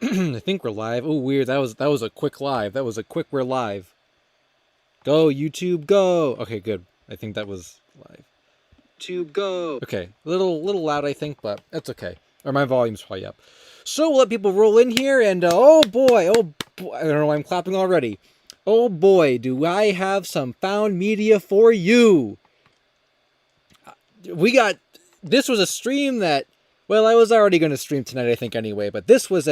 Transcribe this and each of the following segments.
I think we're live. Oh, weird. That was a quick live. That was a quick we're live. Go, YouTube, go. Okay, good. I think that was live. YouTube, go. Okay, little loud, I think, but that's okay. Or my volume's probably up. So we'll let people roll in here, and oh boy, I don't know why I'm clapping already. Oh boy, do I have some found media for you. This was a stream that, well, I was already going to stream tonight, I think, anyway, but this was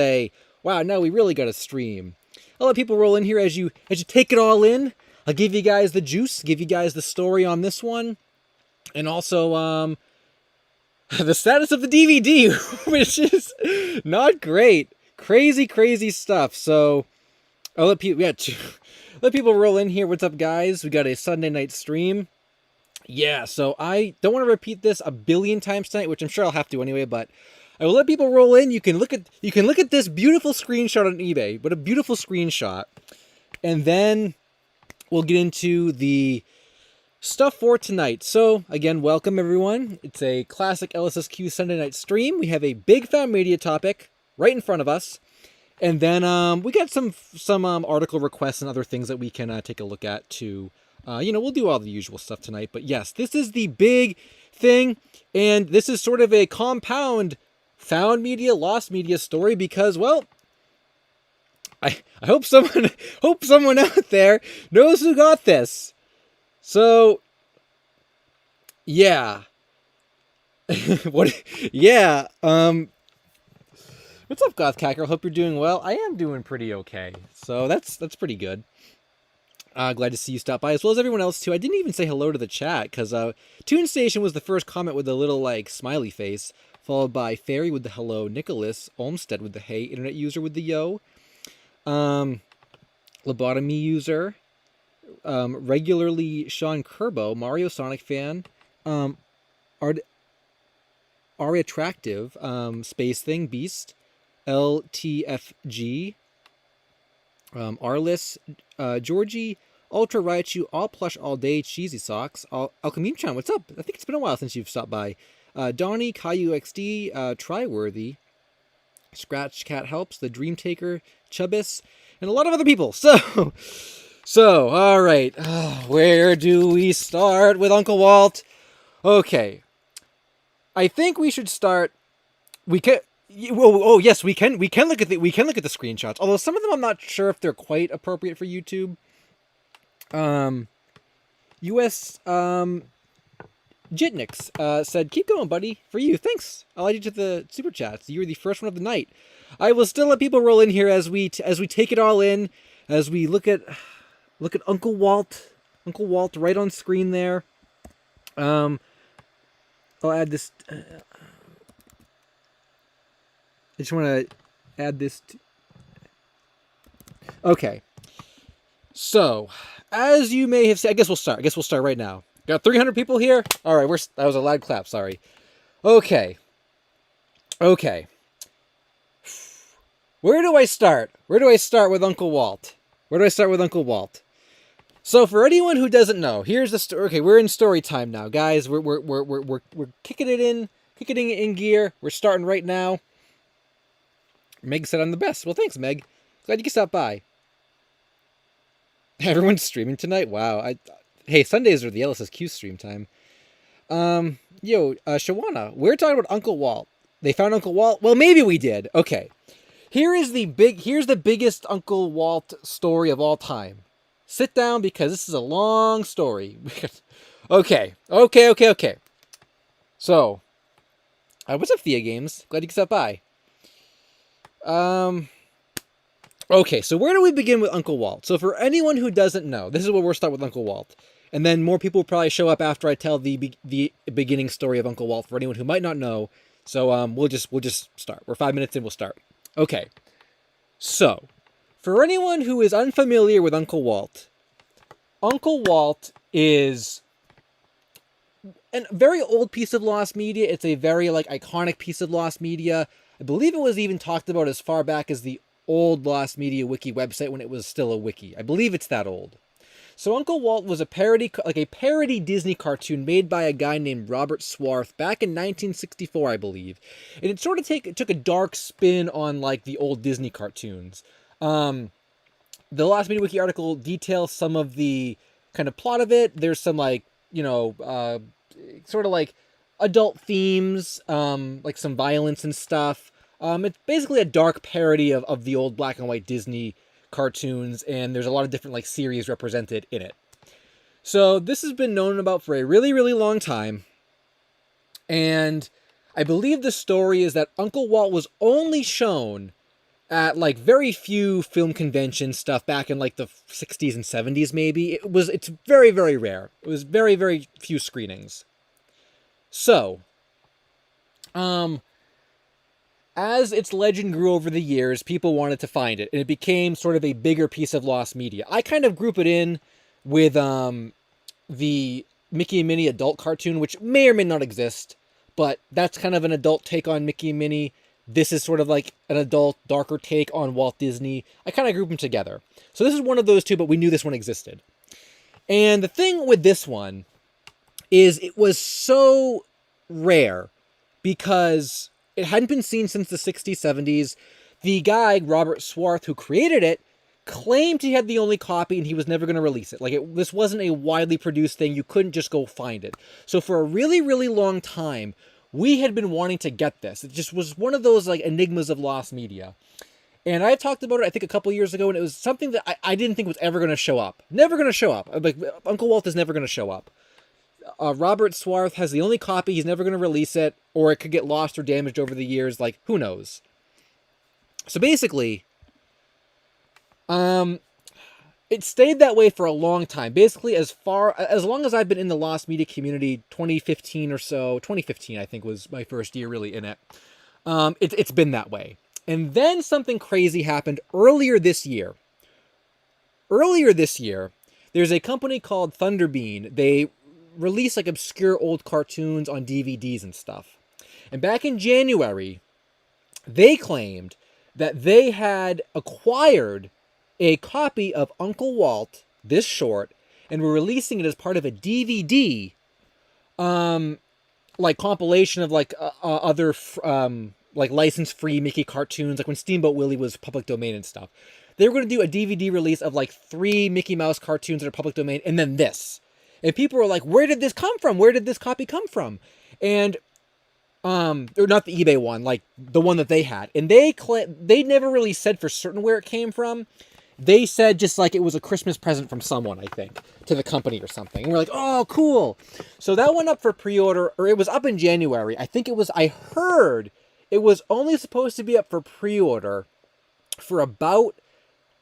wow, no, we really got to stream. I'll let people roll in here as you take it all in. I'll give you guys the juice, give you guys the story on this one, and also, the status of the DVD, which is not great. Crazy stuff. So, I'll let people, let people roll in here. What's up, guys? We got a Sunday night stream. Yeah, so I don't want to repeat this a billion times tonight, which I'm sure I'll have to anyway, but I will let people roll in. You can look at this beautiful screenshot on eBay. What a beautiful screenshot. And then we'll get into the stuff for tonight. So, again, welcome everyone. It's a classic LSSQ Sunday night stream. We have a big found media topic right in front of us. And then we got some article requests and other things that we can take a look at too. We'll do all the usual stuff tonight. But yes, this is the big thing. And this is sort of a compound found media, lost media story because, well, I hope someone out there knows who got this. So, yeah. Yeah. What's up, Goth Cacker? Hope you're doing well. I am doing pretty okay. So that's pretty good. Glad to see you stop by, as well as everyone else too. I didn't even say hello to the chat because Toon Station was the first comment with the little like smiley face, followed by Fairy with the hello, Nicholas Olmstead with the hey, Internet user with the yo, Lobotomy user, regularly Sean Kerbo, Mario Sonic fan, Ari Attractive, Space Thing Beast, LTFG, Arliss, Georgie, Ultra Raichu, All Plush All Day, Cheesy Socks, Alchemimchan, what's up? I think it's been a while since you've stopped by. Donnie, Caillou XD, Tryworthy, Scratch Cat Helps, The Dream Taker, Chubbis, and a lot of other people. So, all right. Where do we start with Uncle Walt? Okay. I think we should start. We can. Oh yes, we can. We can look at the screenshots. Although some of them I'm not sure if they're quite appropriate for YouTube. U.S. Jitnix said, "Keep going, buddy. For you, thanks. I'll add you to the super chats. You were the first one of the night. I will still let people roll in here as we take it all in, as we look at Uncle Walt. Uncle Walt right on screen there. I'll add this. I just want to add this. Okay. So, as you may have said, I guess we'll start. Right now. Got 300 people here. All right, that was a loud clap. Sorry. Okay. Where do I start? Where do I start with Uncle Walt? So, for anyone who doesn't know, here's the story. Okay, we're in story time now, guys. We're kicking it in gear. We're starting right now. Meg said I'm the best. Well, thanks, Meg. Glad you could stop by. Everyone's streaming tonight. Wow. Hey, Sundays are the LSSQ stream time. Shawana, we're talking about Uncle Walt. They found Uncle Walt. Well, maybe we did. Okay. Here's the biggest Uncle Walt story of all time. Sit down because this is a long story. Okay. So, what's up, Thea Games? Glad you could stop by. Okay, so where do we begin with Uncle Walt? So for anyone who doesn't know, this is where we'll start with Uncle Walt. And then more people will probably show up after I tell the beginning story of Uncle Walt for anyone who might not know. So we'll just start. We're 5 minutes in, we'll start. Okay. So, for anyone who is unfamiliar with Uncle Walt is a very old piece of lost media. It's a very iconic piece of lost media. I believe it was even talked about as far back as the old Lost Media Wiki website when it was still a wiki. I believe it's that old. So Uncle Walt was a parody Disney cartoon made by a guy named Robert Swarth back in 1964, I believe. And it sort of took a dark spin on like the old Disney cartoons. The Lost Media Wiki article details some of the kind of plot of it. There's some like, sort of like adult themes, like some violence and stuff. It's basically a dark parody of the old black and white Disney cartoons, and there's a lot of different like series represented in it. So this has been known about for a really, really long time. And I believe the story is that Uncle Walt was only shown at like very few film convention stuff back in like the 60s and 70s maybe. It's very, very rare. It was very, very few screenings. So, as its legend grew over the years, people wanted to find it, and it became sort of a bigger piece of lost media. I kind of group it in with the Mickey and Minnie adult cartoon, which may or may not exist, but that's kind of an adult take on Mickey and Minnie. This is sort of like an adult, darker take on Walt Disney. I kind of group them together. So this is one of those two, but we knew this one existed. And the thing with this one is it was so rare because it hadn't been seen since the 60s, 70s. The guy, Robert Swarth, who created it, claimed he had the only copy and he was never going to release it. This wasn't a widely produced thing. You couldn't just go find it. So for a really, really long time, we had been wanting to get this. It just was one of those like enigmas of lost media. And I talked about it, I think, a couple years ago, and it was something that I didn't think was ever going to show up. Never going to show up. Like, Uncle Walt is never going to show up. Robert Swarth has the only copy. He's never going to release it, or it could get lost or damaged over the years. Like, who knows? So basically, it stayed that way for a long time. Basically, as long as I've been in the lost media community, 2015 or so. 2015, I think, was my first year really in it. It's been that way. And then something crazy happened earlier this year. There's a company called Thunderbean. They release like obscure old cartoons on DVDs and stuff. And back in January, they claimed that they had acquired a copy of Uncle Walt, this short, and were releasing it as part of a DVD, like compilation of like other like license-free Mickey cartoons, like when Steamboat Willie was public domain and stuff. They were going to do a DVD release of like 3 Mickey Mouse cartoons that are public domain, and then this. And people were like, where did this come from? Where did this copy come from? And, or not the eBay one, like the one that they had. And they never really said for certain where it came from. They said just like it was a Christmas present from someone, I think, to the company or something. And we're like, oh, cool. So that went up for pre-order, or it was up in January. I heard it was only supposed to be up for pre-order for about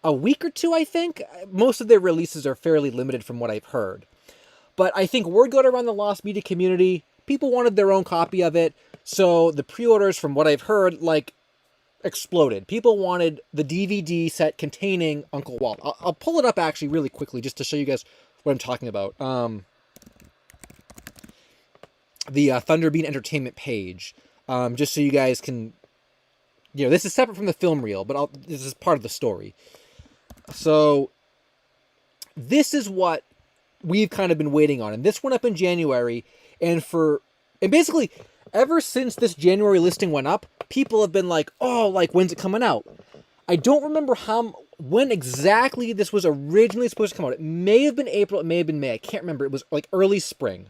a week or two, I think. Most of their releases are fairly limited from what I've heard. But I think word got around the lost media community. People wanted their own copy of it. So the pre-orders, from what I've heard, like, exploded. People wanted the DVD set containing Uncle Walt. I'll pull it up actually really quickly just to show you guys what I'm talking about. The Thunderbean Entertainment page. Just so you guys can, this is separate from the film reel, but this is part of the story. So this is what we've kind of been waiting on. And this went up in January. And basically, ever since this January listing went up, people have been like, oh, like, when's it coming out? I don't remember when exactly this was originally supposed to come out. It may have been April, it may have been May. I can't remember. It was like early spring.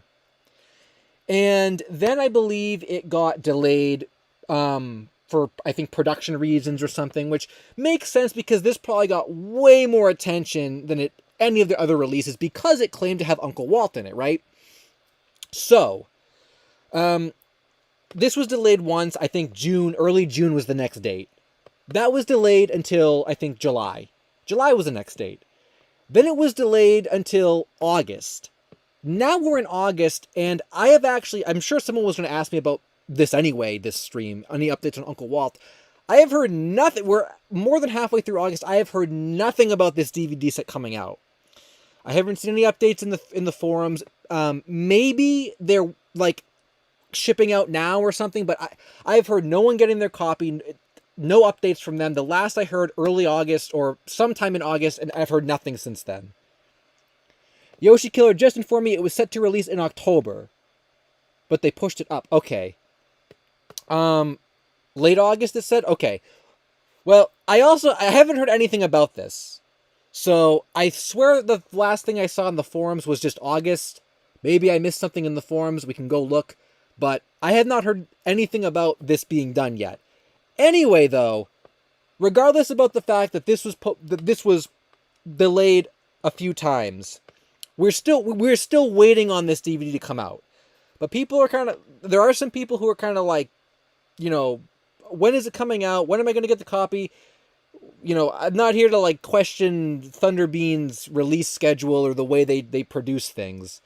And then I believe it got delayed for, I think, production reasons or something, which makes sense because this probably got way more attention than any of the other releases because it claimed to have Uncle Walt in it, right? So, this was delayed once. I think early June was the next date. That was delayed until, I think, July. July was the next date. Then it was delayed until August. Now we're in August, and I'm sure someone was going to ask me about this anyway, this stream, any updates on Uncle Walt. I have heard nothing. We're more than halfway through August. I have heard nothing about this DVD set coming out. I haven't seen any updates in the forums. Maybe they're like shipping out now or something, but I've heard no one getting their copy, no updates from them. The last I heard early August or sometime in August, and I've heard nothing since then. Yoshi Killer just informed me it was set to release in October, but they pushed it up. Okay. Late August, it said? Okay. Well, I haven't heard anything about this. So, I swear the last thing I saw in the forums was just August. Maybe I missed something in the forums. We can go look. But I have not heard anything about this being done yet. Anyway, though, regardless about the fact that this was delayed a few times, we're still waiting on this DVD to come out. But there are some people who are kind of like, when is it coming out? When am I going to get the copy? I'm not here to like question Thunderbean's release schedule or the way they produce things.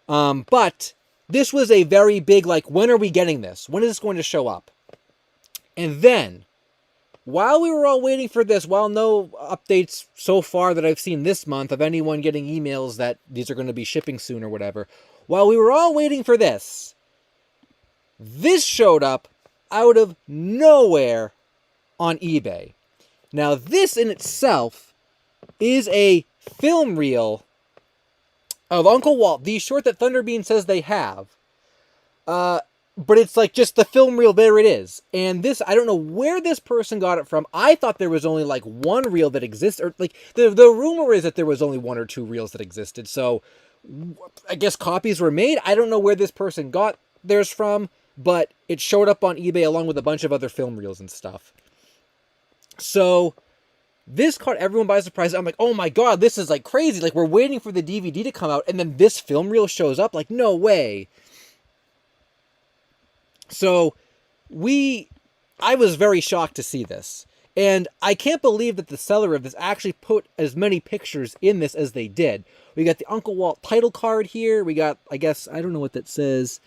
But this was a very big, like, when are we getting this? When is this going to show up? And then, while we were all waiting for this, while no updates so far that I've seen this month of anyone getting emails that these are going to be shipping soon or whatever, while we were all waiting for this showed up out of nowhere on eBay. Now, this in itself is a film reel of Uncle Walt, the short that Thunderbean says they have. But it's like just the film reel, there it is. And this, I don't know where this person got it from. I thought there was only like one reel that exists, or like the rumor is that there was only one or two reels that existed. So I guess copies were made. I don't know where this person got theirs from, but it showed up on eBay along with a bunch of other film reels and stuff. So this caught everyone by surprise. I'm like, oh my god, this is like crazy. Like, we're waiting for the DVD to come out, and then this film reel shows up. Like, no way. So I was very shocked to see this. And I can't believe that the seller of this actually put as many pictures in this as they did. We got the Uncle Walt title card here. We got, I guess, I don't know what that says.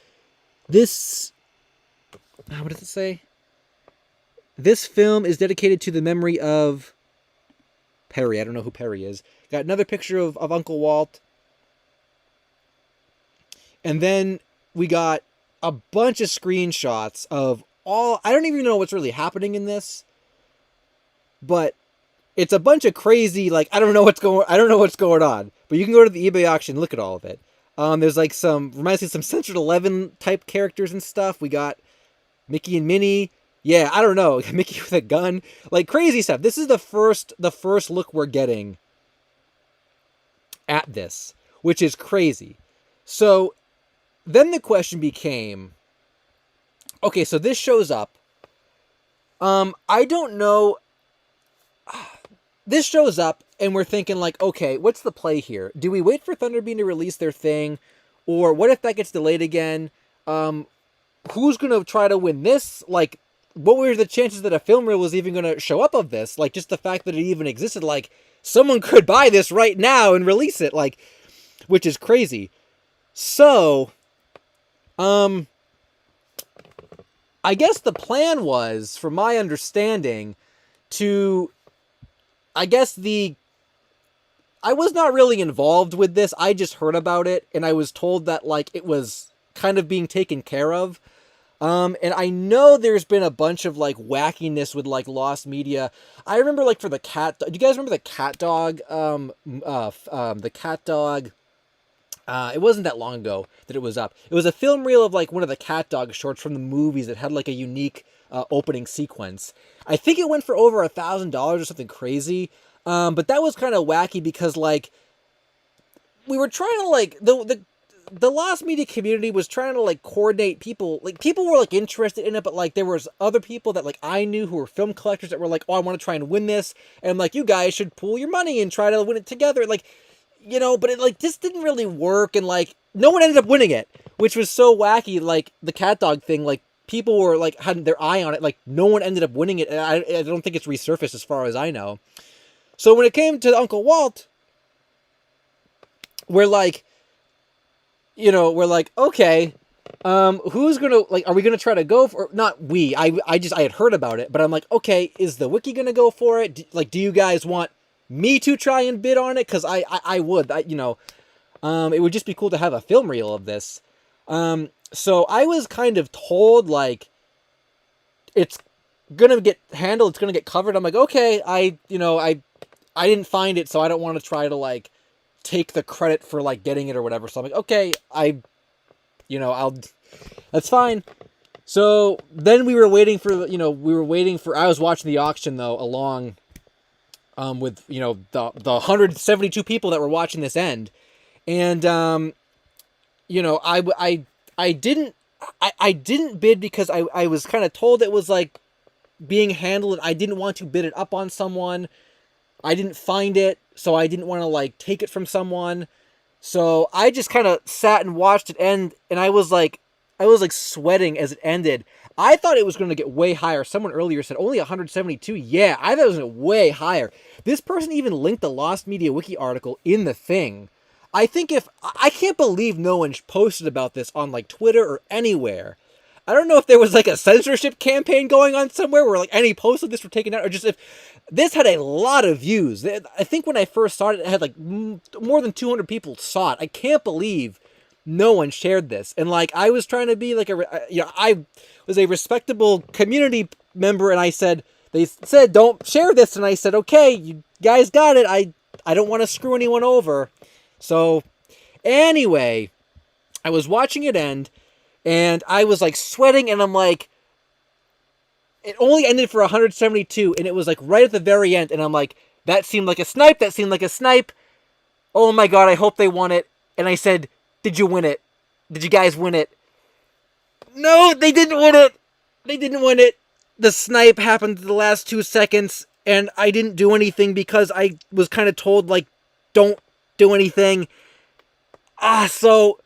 This, what does it say? This film is dedicated to the memory of Perry. I don't know who Perry is. Got another picture of Uncle Walt. And then we got a bunch of screenshots of I don't even know what's really happening in this. But it's a bunch of crazy, like, I don't know what's going on. But you can go to the eBay auction and look at all of it. There's like reminds me of some Central 11 type characters and stuff. We got Mickey and Minnie. Yeah, I don't know. Mickey with a gun. Like, crazy stuff. This is the first look we're getting at this, which is crazy. So then the question became, okay, so this shows up. I don't know. This shows up, and we're thinking, like, okay, what's the play here? Do we wait for Thunderbean to release their thing? Or what if that gets delayed again? Who's going to try to win this? Like, what were the chances that a film reel was even going to show up of this? Like, just the fact that it even existed, like, someone could buy this right now and release it, like, which is crazy. So, I guess the plan was, from my understanding, I was not really involved with this. I just heard about it, and I was told that, like, it was kind of being taken care of. And I know there's been a bunch of, like, wackiness with, like, lost media. I remember, like, for the cat... Do you guys remember the cat dog? The cat dog... it wasn't that long ago that it was up. It was a film reel of, like, one of the cat dog shorts from the movies that had, like, a unique opening sequence. I think it went for over $1,000 or something crazy. But that was kind of wacky because, like, we were trying to, like, the lost media community was trying to, like, coordinate people. Like, people were, like, interested in it, but, like, there was other people that, like, I knew who were film collectors that were like, oh, I want to try and win this. And, like, you guys should pool your money and try to win it together. Like, but it, like, just didn't really work. And, like, no one ended up winning it, which was so wacky. Like, the cat dog thing, like, people were, like, had their eye on it. Like, no one ended up winning it. And I don't think it's resurfaced as far as I know. So when it came to Uncle Walt, we're like, okay, who's gonna, like, are we gonna try to go for, not we, I had heard about it, but I'm like, okay, is the wiki gonna go for it? Like, do you guys want me to try and bid on it? Because I would, it would just be cool to have a film reel of this. So I was kind of told, like, it's gonna get handled, it's gonna get covered. I'm like, okay, I didn't find it, so I don't want to try to, like, take the credit for like getting it or whatever. So I'm like, okay, that's fine. So then we were waiting for, I was watching the auction though, along with, the 172 people that were watching this end. And, I didn't bid because I was kind of told it was like being handled. And I didn't want to bid it up on someone. I didn't find it, so I didn't want to like take it from someone. So I just kind of sat and watched it end, and I was like sweating as it ended. I thought it was going to get way higher. Someone earlier said only 172. Yeah, I thought it was going to get way higher. This person even linked the Lost Media Wiki article in the thing. I can't believe no one posted about this on like Twitter or anywhere. I don't know if there was like a censorship campaign going on somewhere where like any posts of this were taken out, or just if this had a lot of views. I think when I first saw it, it had like more than 200 people saw it. I can't believe no one shared this. And like, I was trying to be like I was a respectable community member, and they said, don't share this. And I said, okay, you guys got it. I don't want to screw anyone over. So anyway, I was watching it end, and I was like sweating, and I'm like, it only ended for 172, and it was like right at the very end, and I'm like, that seemed like a snipe, oh my god, I hope they won it. And I said, did you win it? Did you guys win it? No, they didn't win it. The snipe happened the last 2 seconds, and I didn't do anything because I was kind of told, like, don't do anything. So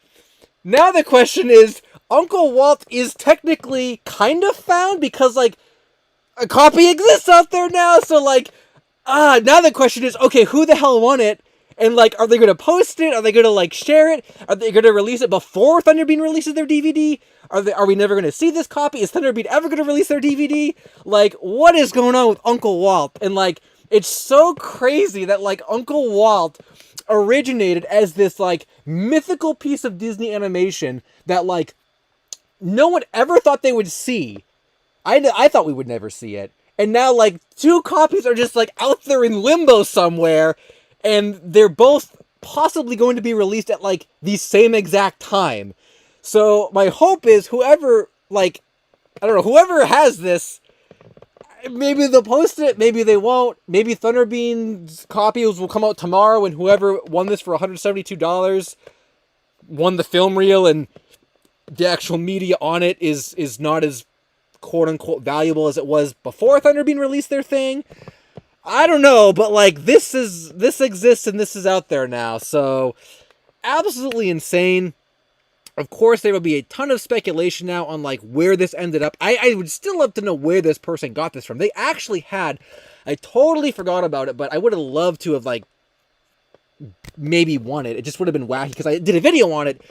now the question is, Uncle Walt is technically kind of found because, like, a copy exists out there now. So, like, now the question is, okay, who the hell won it? And, like, are they going to post it? Are they going to, like, share it? Are they going to release it before Thunderbeam releases their DVD? Are we never going to see this copy? Is Thunderbeam ever going to release their DVD? Like, what is going on with Uncle Walt? And, like, it's so crazy that, like, Uncle Walt originated as this, like, mythical piece of Disney animation that, like, no one ever thought they would see. I thought we would never see it. And now, like, 2 copies are just, like, out there in limbo somewhere, and they're both possibly going to be released at, like, the same exact time. So my hope is whoever has this, maybe they'll post it, maybe they won't. Maybe Thunderbeam's copies will come out tomorrow, and whoever won this for $172 won the film reel, and the actual media on it is not as quote-unquote valuable as it was before Thunderbeam released their thing. I don't know, but like, this exists and this is out there now, so absolutely insane. Of course, there will be a ton of speculation now on like where this ended up. I would still love to know where this person got this from. They actually had, I totally forgot about it, but I would have loved to have like maybe won it. It just would have been wacky because I did a video on it.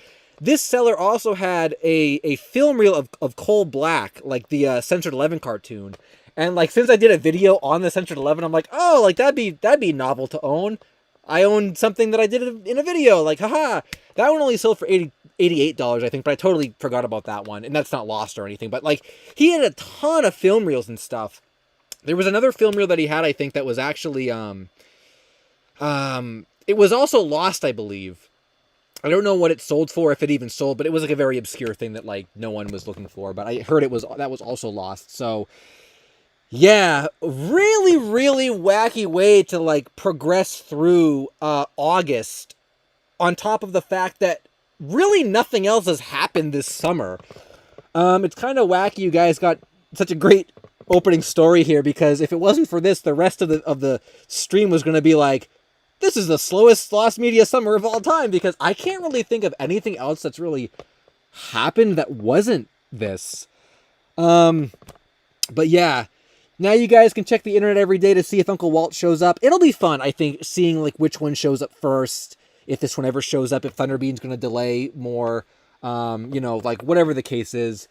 This seller also had a film reel of Coal Black, like the Censored 11 cartoon. And like, since I did a video on the Censored 11, I'm like, oh, like that'd be novel to own. I own something that I did in a video, like, haha. That one only sold for $88, I think, but I totally forgot about that one. And that's not lost or anything. But like, he had a ton of film reels and stuff. There was another film reel that he had, I think, that was actually it was also lost, I believe. I don't know what it sold for, if it even sold, but it was like a very obscure thing that like no one was looking for. But I heard that was also lost. So yeah, really, really wacky way to like progress through August, on top of the fact that really nothing else has happened this summer. It's kind of wacky you guys got such a great opening story here, because if it wasn't for this, the rest of the stream was going to be like, this is the slowest Lost Media summer of all time, because I can't really think of anything else that's really happened that wasn't this. But yeah, now you guys can check the internet every day to see if Uncle Walt shows up. It'll be fun, I think, seeing like which one shows up first, if this one ever shows up, if Thunderbeam's going to delay more, like whatever the case is.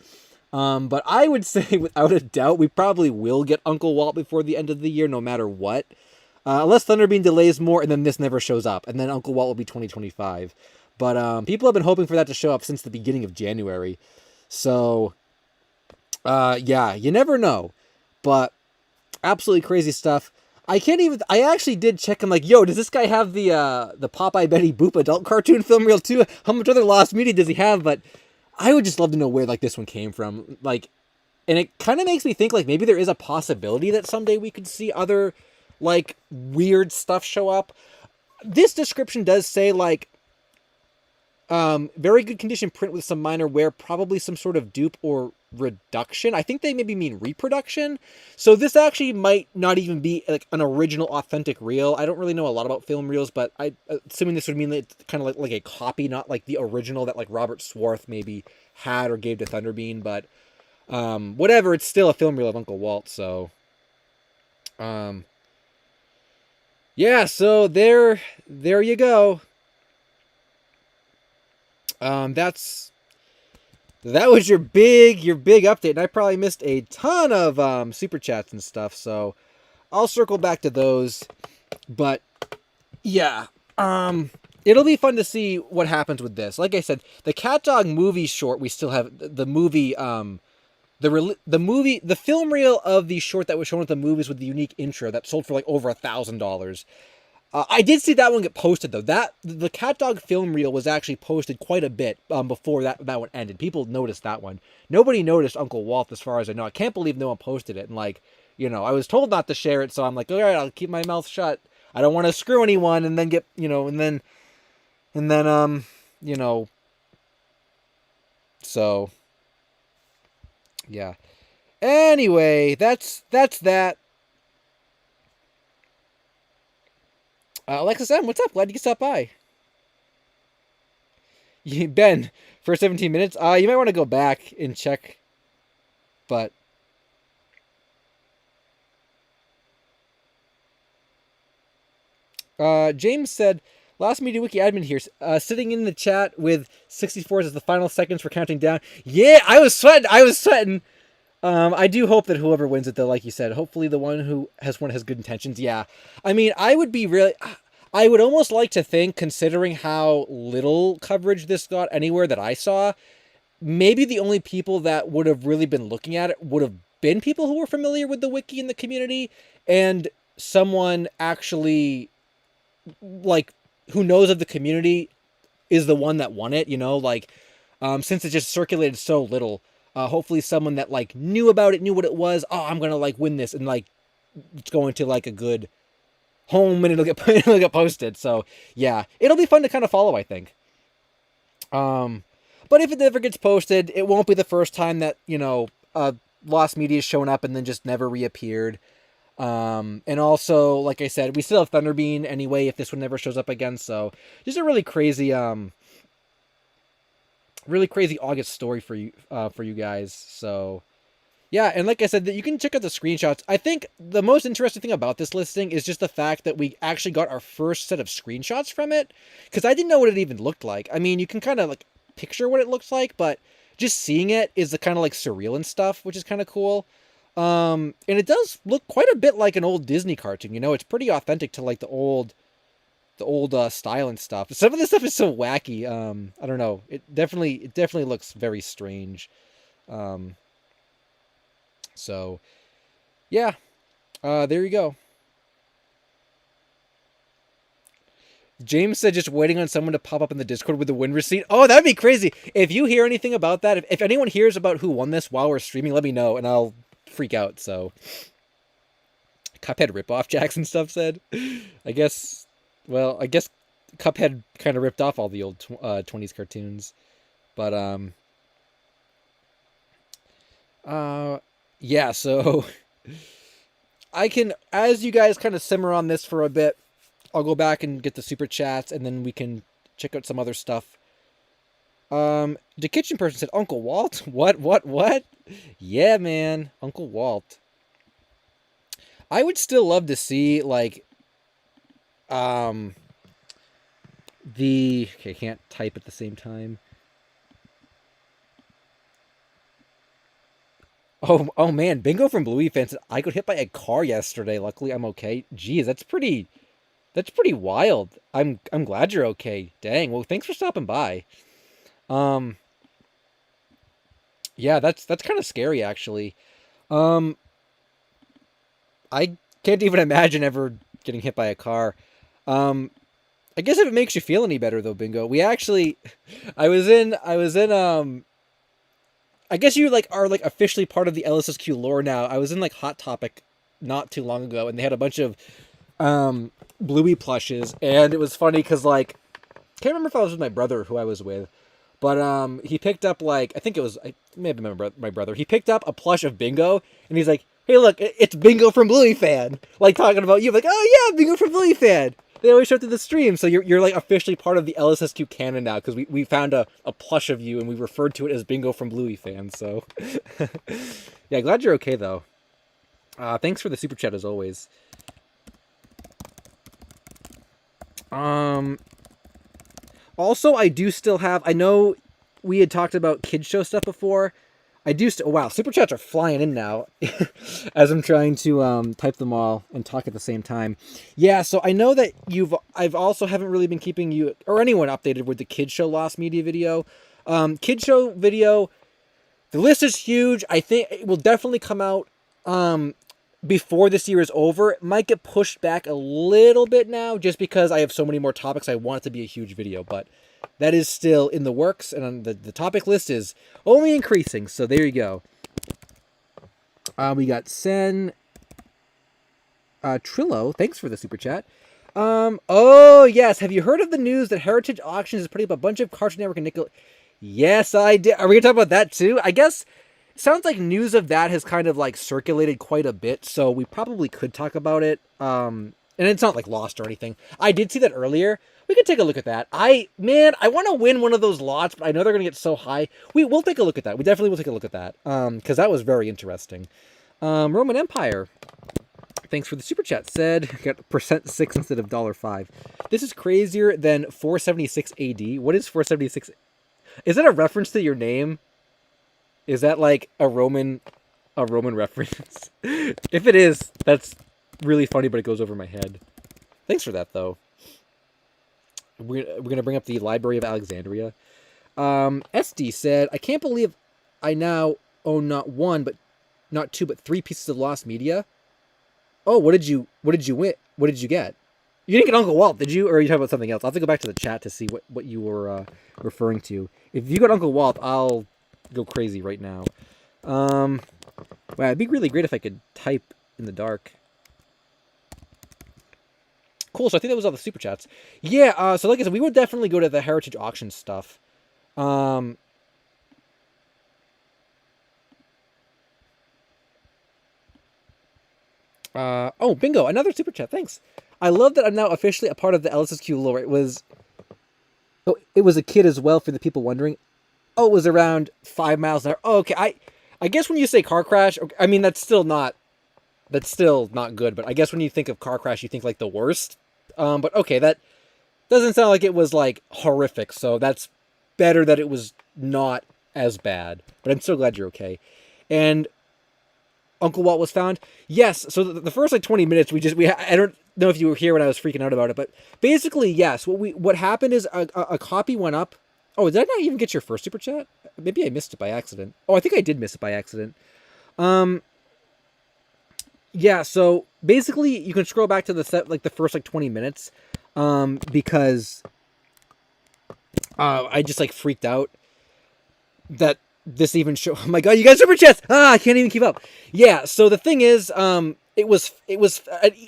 But I would say without a doubt, we probably will get Uncle Walt before the end of the year, no matter what. Unless Thunderbeam delays more and then this never shows up, and then Uncle Walt will be 2025. But people have been hoping for that to show up since the beginning of January. So, yeah, you never know. But absolutely crazy stuff. I can't even. I actually did check. I'm like, yo, does this guy have the Popeye Betty Boop adult cartoon film reel too? How much other lost media does he have? But I would just love to know where like this one came from. Like, and it kind of makes me think like maybe there is a possibility that someday we could see other like weird stuff show up. This description does say like very good condition print with some minor wear, probably some sort of dupe or reduction. I think they maybe mean reproduction. So this actually might not even be like an original authentic reel. I don't really know a lot about film reels, but I assuming this would mean that it's kind of like a copy, not like the original that like Robert Swarth maybe had or gave to Thunderbean. But whatever, it's still a film reel of Uncle Walt. So yeah, so there you go. That was your big update, and I probably missed a ton of super chats and stuff, so I'll circle back to those. But yeah, it'll be fun to see what happens with this. Like I said, the Cat Dog movie short, we still have the movie, the film reel of the short that was shown at the movies with the unique intro that sold for like over $1,000. I did see that one get posted though. That the Cat Dog film reel was actually posted quite a bit before that one ended. People noticed that one. Nobody noticed Uncle Walt, as far as I know. I can't believe no one posted it. And like, I was told not to share it, so I'm like, all right, I'll keep my mouth shut. I don't want to screw anyone, and then get so yeah. Anyway, that's that. Alexis M, what's up? Glad you could stop by. Ben, for 17 minutes? You might want to go back and check. But James said, last Media Wiki admin here, sitting in the chat with 64s as the final seconds for counting down. Yeah, I was sweating. I do hope that whoever wins it, though, like you said, hopefully the one who has won has good intentions. Yeah. I mean, I would almost like to think, considering how little coverage this got anywhere that I saw, maybe the only people that would have really been looking at it would have been people who were familiar with the wiki and the community, and someone actually, like, who knows of the community is the one that won it, since it just circulated so little. Hopefully someone that, like, knew about it, knew what it was. Oh, I'm going to, like, win this. And, like, it's going to, like, a good home and it'll get posted. So, yeah. It'll be fun to kind of follow, I think. But if it never gets posted, it won't be the first time that, lost media's shown up and then just never reappeared. And also, like I said, we still have Thunderbean anyway if this one never shows up again. So, just a really crazy August story for you guys. So yeah, and like I said, that you can check out the screenshots. I think the most interesting thing about this listing is just the fact that we actually got our first set of screenshots from it, because I didn't know what it even looked like. I mean, you can kind of like picture what it looks like, but just seeing it is the kind of like surreal and stuff, which is kind of cool. And it does look quite a bit like an old Disney cartoon. It's pretty authentic to like the old style and stuff. Some of this stuff is so wacky. I don't know. It definitely looks very strange. So yeah, there you go. James said just waiting on someone to pop up in the Discord with the win receipt. Oh, that'd be crazy. If you hear anything about that, if anyone hears about who won this while we're streaming, let me know and I'll freak out. So Cuphead ripoff, Jackson stuff said. I guess Cuphead kind of ripped off all the old 20s cartoons. But yeah, so I can, as you guys kind of simmer on this for a bit, I'll go back and get the super chats, and then we can check out some other stuff. The kitchen person said, Uncle Walt? What? Yeah, man, Uncle Walt. I would still love to see, like, I can't type at the same time. Oh man, Bingo from Bluey fan said, I got hit by a car yesterday. Luckily, I'm okay. Geez, that's pretty wild. I'm glad you're okay. Dang. Well, thanks for stopping by. Yeah, that's kind of scary, actually. I Can't even imagine ever getting hit by a car. I guess if it makes you feel any better though, Bingo. We actually, I was in, I guess you like are like officially part of the LSSQ lore now. I was in like Hot Topic not too long ago, and they had a bunch of Bluey plushes, and it was funny because like, can't remember if I was with my brother who I was with, but he picked up like, I think it may have been my brother. He picked up a plush of Bingo, and he's like, "Hey, look, it's Bingo from Bluey Fan." Like talking about you, like, "Oh yeah, Bingo from Bluey Fan." They always show up to the stream, so you're like officially part of the LSSQ canon now because we found a plush of you and we referred to it as Bingo from Bluey Fan. So yeah, glad you're okay though. Thanks for the super chat as always. Also, I do still have. I know we had talked about kids show stuff before. I do still. Wow, super chats are flying in now as I'm trying to type them all and talk at the same time. Yeah, so I know that I've also haven't really been keeping you or anyone updated with the kids show lost media video. Kids show video. The list is huge. I think it will definitely come out before this year is over. It might get pushed back a little bit now just because I have so many more topics. I want it to be a huge video, but that is still in the works, and the topic list is only increasing, so there you go. We got Sen Trillo. Thanks for the super chat. Oh, yes. Have you heard of the news that Heritage Auctions is putting up a bunch of Cartoon Network and Nickel? Yes, I did. Are we going to talk about that too? I guess it sounds like news of that has kind of like circulated quite a bit, so we probably could talk about it. And it's not like lost or anything. I did see that earlier. We could take a look at that. I want to win one of those lots, but I know they're going to get so high. We'll take a look at that. We definitely will take a look at that. Because that was very interesting. Roman Empire. Thanks for the super chat. Said, got %6 instead of $5. This is crazier than 476 AD. What is 476? Is that a reference to your name? Is that like a Roman reference? If it is, that's really funny, but it goes over my head. Thanks for that, though. We're going to bring up the Library of Alexandria. SD said, I can't believe I now own not one, but not two, but 3 pieces of lost media. Oh, what did you win? What did you get? You didn't get Uncle Walt, did you? Or are you talking about something else? I'll have to go back to the chat to see what you were referring to. If you got Uncle Walt, I'll go crazy right now. Wow, it'd be really great if I could type in the dark. Cool, so I think that was all the super chats. Yeah, so like I said, we would definitely go to the Heritage Auction stuff. Oh, bingo, another super chat, thanks. I love that I'm now officially a part of the LSSQ lore. It was a kid as well, for the people wondering. Oh, it was around 5 miles an hour. Oh, okay, I guess when you say car crash, I mean, that's still not good, but I guess when you think of car crash, you think like the worst. But okay, that doesn't sound like it was like horrific, so that's better that it was not as bad. But I'm still glad you're okay. And Uncle Walt was found. Yes. So the first like 20 minutes, I don't know if you were here when I was freaking out about it, but basically, yes. What happened is a copy went up. Oh, did I not even get your first super chat? Maybe I missed it by accident. Oh, I think I did miss it by accident. Yeah, so basically you can scroll back to the first like 20 minutes, because I just like freaked out that this even show. Oh my god, you guys super chats! I can't even keep up. Yeah, so the thing is, it was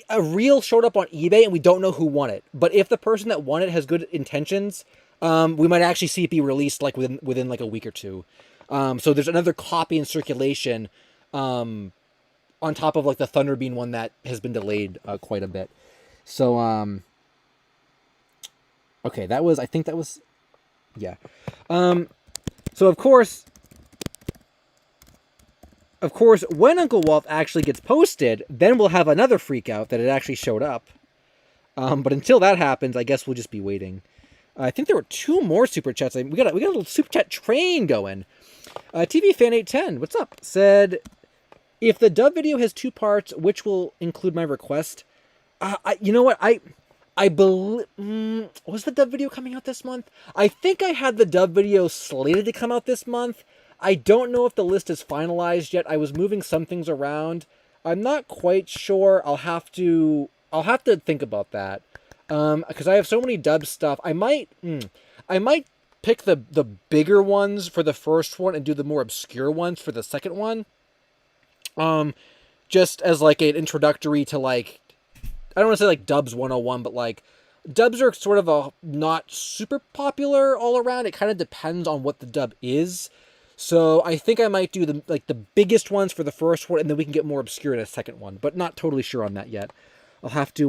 a reel showed up on eBay and we don't know who won it. But if the person that won it has good intentions, we might actually see it be released like within like a week or two. So there's another copy in circulation. On top of like the Thunderbean one that has been delayed quite a bit. So, okay, I think that was, yeah. So of course, when Uncle Walt actually gets posted, then we'll have another freak out that it actually showed up. But until that happens, I guess we'll just be waiting. I think there were 2 more super chats. We got a little super chat train going. TV Fan 810, what's up? Said, if the dub video has 2 parts, which will include my request? You know what? I believe... was the dub video coming out this month? I think I had the dub video slated to come out this month. I don't know if the list is finalized yet. I was moving some things around. I'm not quite sure. I'll have to think about that. Because I have so many dub stuff. I might pick the bigger ones for the first one and do the more obscure ones for the second one. Just as like an introductory to like, I don't want to say like dubs 101, but like dubs are sort of a not super popular all around. It kind of depends on what the dub is. So I think I might do the biggest ones for the first one, and then we can get more obscure in a second one. But not totally sure on that yet. I'll have to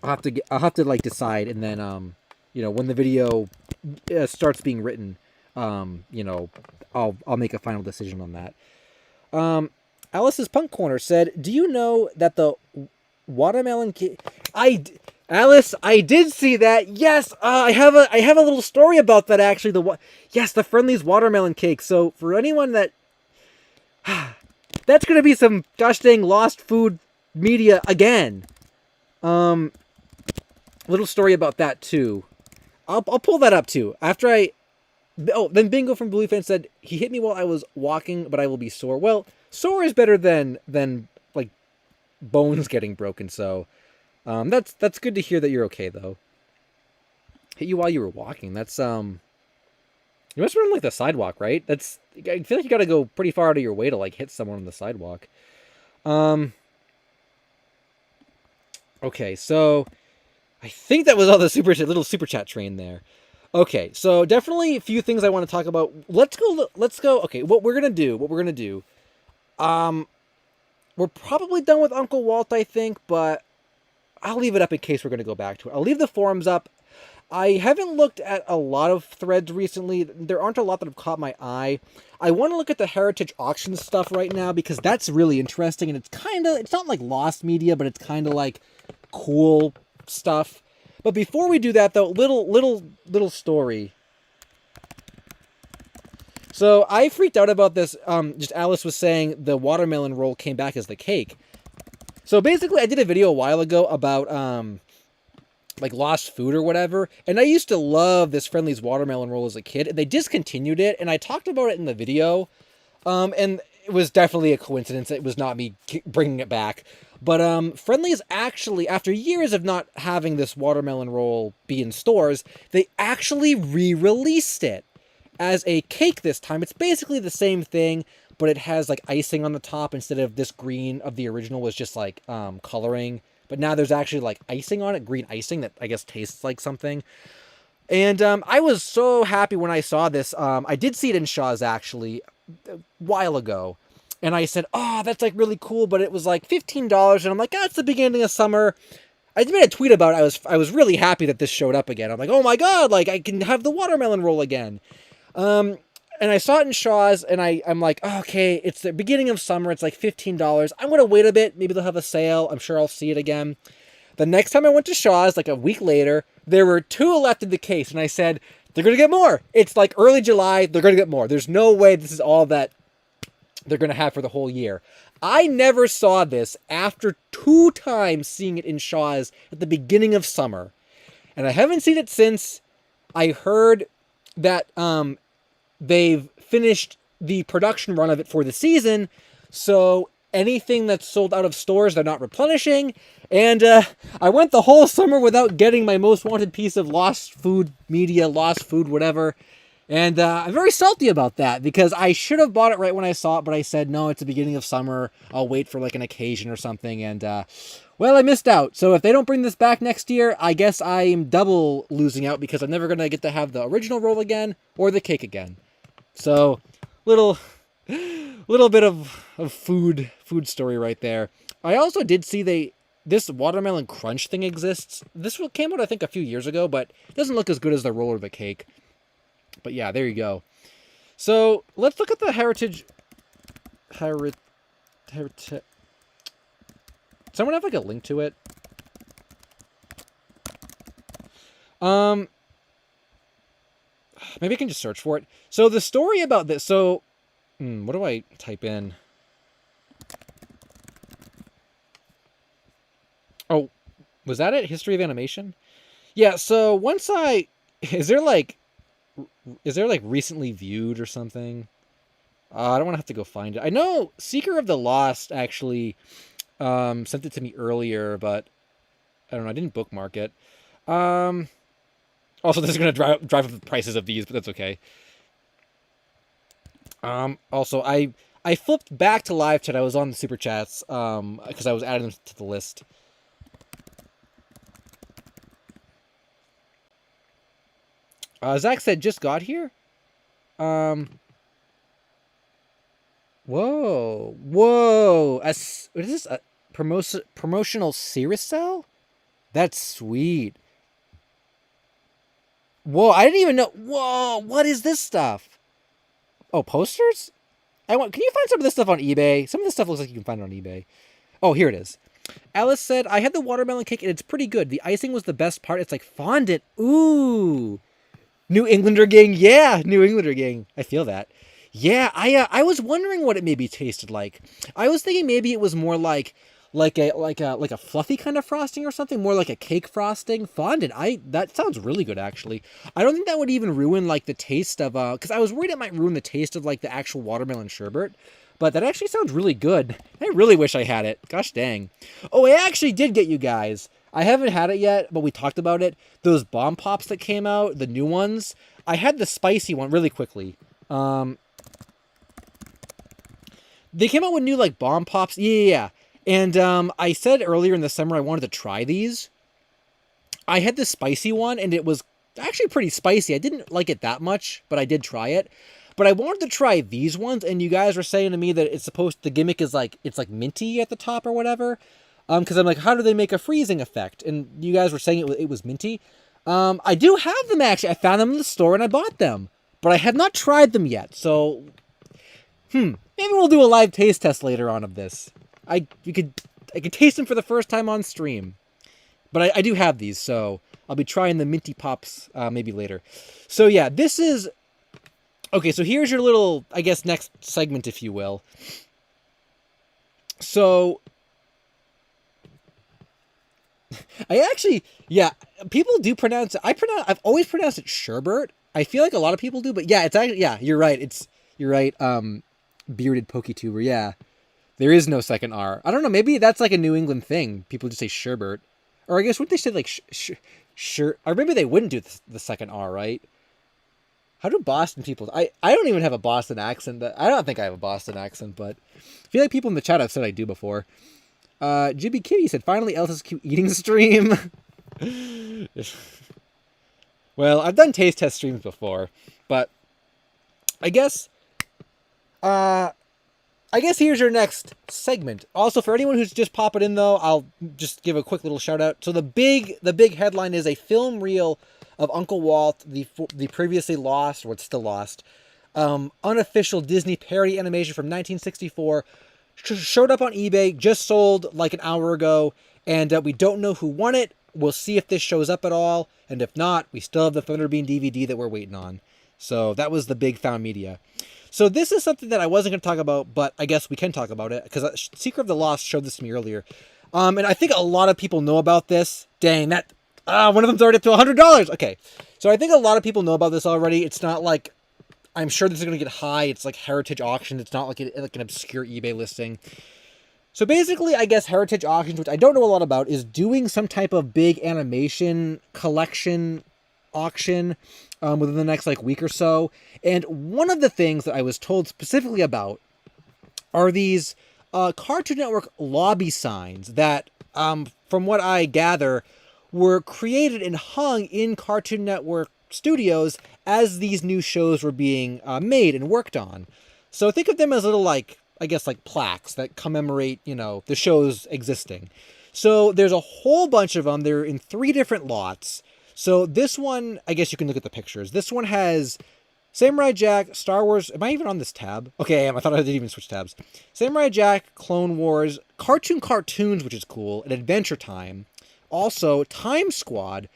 like decide, and then when the video starts being written, I'll make a final decision on that. Alice's Punk Corner said, "Do you know that the watermelon cake?" Alice, I did see that. Yes, I have a little story about that actually. The Friendly's watermelon cake. So for anyone that that's gonna be some gosh dang lost food media again. Little story about that too. I'll pull that up too after then Bingo from Blue Fan said he hit me while I was walking, but I will be sore. Well, sore is better than like bones getting broken. So. That's good to hear that you're okay though. Hit you while you were walking. That's you must run like the sidewalk, right? I feel like you got to go pretty far out of your way to like hit someone on the sidewalk. Okay, so I think that was all the little super chat train there. Okay, so definitely a few things I want to talk about. Let's go. Okay, what we're gonna do. We're probably done with Uncle Walt, I think, but I'll leave it up in case we're going to go back to it. I'll leave the forums up. I haven't looked at a lot of threads recently. There aren't a lot that have caught my eye. I want to look at the Heritage Auction stuff right now because that's really interesting, and it's not like lost media, but it's kind of like cool stuff. But before we do that, though, little story. So I freaked out about this. Just Alice was saying the watermelon roll came back as the cake. So basically, I did a video a while ago about like lost food or whatever, and I used to love this Friendly's watermelon roll as a kid, and they discontinued it, and I talked about it in the video, and it was definitely a coincidence. It was not me bringing it back, but Friendly's actually, after years of not having this watermelon roll be in stores, they actually re-released it as a cake this time. It's basically the same thing, but it has like icing on the top instead of this green of the original was just like coloring. But now there's actually like icing on it, green icing that I guess tastes like something. And I was so happy when I saw this. I did see it in Shaw's actually a while ago. And I said, oh, that's like really cool. But it was like $15. And I'm like, it's the beginning of summer. I made a tweet about it. I was really happy that this showed up again. I'm like, oh my God, like I can have the watermelon roll again. And I saw it in Shaw's, and I'm like, oh, okay, it's the beginning of summer. It's like $15. I'm going to wait a bit. Maybe they'll have a sale. I'm sure I'll see it again. The next time I went to Shaw's, like a week later, there were 2 left in the case. And I said, they're going to get more. It's like early July. They're going to get more. There's no way this is all that they're going to have for the whole year. I never saw this after 2 times seeing it in Shaw's at the beginning of summer. And I haven't seen it since. I heard that they've finished the production run of it for the season, so anything that's sold out of stores, they're not replenishing, and I went the whole summer without getting my most wanted piece of lost food media, lost food, whatever, and I'm very salty about that, because I should have bought it right when I saw it, but I said, no, it's the beginning of summer, I'll wait for like an occasion or something, and well, I missed out. So if they don't bring this back next year, I guess I am double losing out, because I'm never going to get to have the original roll again, or the cake again. So, little bit of food story right there. I also did see this watermelon crunch thing exists. This came out I think a few years ago, but it doesn't look as good as the roll or the cake. But yeah, there you go. So let's look at the heritage. Someone have like a link to it? Maybe I can just search for it. So the story about this, what do I type in? Oh, was that it? History of animation? Yeah, so is there like recently viewed or something? I don't want to have to go find it. I know Seeker of the Lost actually sent it to me earlier, but I don't know. I didn't bookmark it. Also, this is going to drive up the prices of these, but that's okay. Also, I flipped back to live chat. I was on the super chats because I was adding them to the list. Zach said just got here. Whoa. What is this? A promotional Cirrus cell? That's sweet. Whoa, I didn't even know. Whoa, what is this stuff? Oh, posters? Can you find some of this stuff on eBay? Some of this stuff looks like you can find it on eBay. Oh, here it is. Alice said, I had the watermelon cake and it's pretty good. The icing was the best part. It's like fondant. Ooh. New Englander gang. Yeah, New Englander gang. I feel that. Yeah, I was wondering what it maybe tasted like. I was thinking maybe it was more like a fluffy kind of frosting or something, more like a cake frosting. Fondant. That sounds really good actually. I don't think that would even ruin like the taste of because I was worried it might ruin the taste of like the actual watermelon sherbet. But that actually sounds really good. I really wish I had it. Gosh dang. Oh, I actually did get you guys. I haven't had it yet, but we talked about it. Those bomb pops that came out, the new ones. I had the spicy one really quickly. They came out with new like bomb pops. Yeah. And I said earlier in the summer I wanted to try these. I had the spicy one, and it was actually pretty spicy. I didn't like it that much, but I did try it. But I wanted to try these ones, and you guys were saying to me that the gimmick is like, it's like minty at the top or whatever. Because I'm like, how do they make a freezing effect? And you guys were saying it was minty. I do have them actually. I found them in the store and I bought them. But I have not tried them yet, so... maybe we'll do a live taste test later on of this. I could taste them for the first time on stream. But I do have these, so I'll be trying the Minty Pops maybe later. So yeah, this is... Okay, so here's your little, I guess, next segment, if you will. So... people do pronounce it... I've always pronounced it sherbet. I feel like a lot of people do, but yeah, it's actually... Yeah, you're right. You're right, bearded PokeTuber, yeah. There is no second R. I don't know, maybe that's like a New England thing. People just say sherbet. Or I guess, wouldn't they say like or maybe they wouldn't do the second R, right? How do Boston people... I don't even have a Boston accent. I don't think I have a Boston accent, but I feel like people in the chat have said I do before. Jibby Kitty said, finally LSuperSonicQ eating stream. Well, I've done taste test streams before, but I guess here's your next segment. Also, for anyone who's just popping in, though, I'll just give a quick little shout out. So the big headline is a film reel of Uncle Walt, the previously lost, or it's still lost, unofficial Disney parody animation from 1964, showed up on eBay, just sold like an hour ago, and we don't know who won it. We'll see if this shows up at all, and if not, we still have the Thunderbeam DVD that we're waiting on. So that was the big found media. So this is something that I wasn't going to talk about, but I guess we can talk about it, because Secret of the Lost showed this to me earlier. And I think a lot of people know about this. Dang, that... one of them's already up to $100! Okay, so I think a lot of people know about this already. It's not like... I'm sure this is going to get high. It's like Heritage Auctions. It's not like an obscure eBay listing. So basically, I guess Heritage Auctions, which I don't know a lot about, is doing some type of big animation collection auction within the next like week or so. And one of the things that I was told specifically about are these Cartoon Network lobby signs that, from what I gather, were created and hung in Cartoon Network studios as these new shows were being made and worked on. So think of them as little, like, I guess, like plaques that commemorate, the shows existing. So there's a whole bunch of them. They're in 3 different lots. So this one, I guess you can look at the pictures. This one has Samurai Jack, Star Wars. Am I even on this tab? Okay, I am. I thought I didn't even switch tabs. Samurai Jack, Clone Wars, Cartoons, which is cool, and Adventure Time. Also, Time Squad,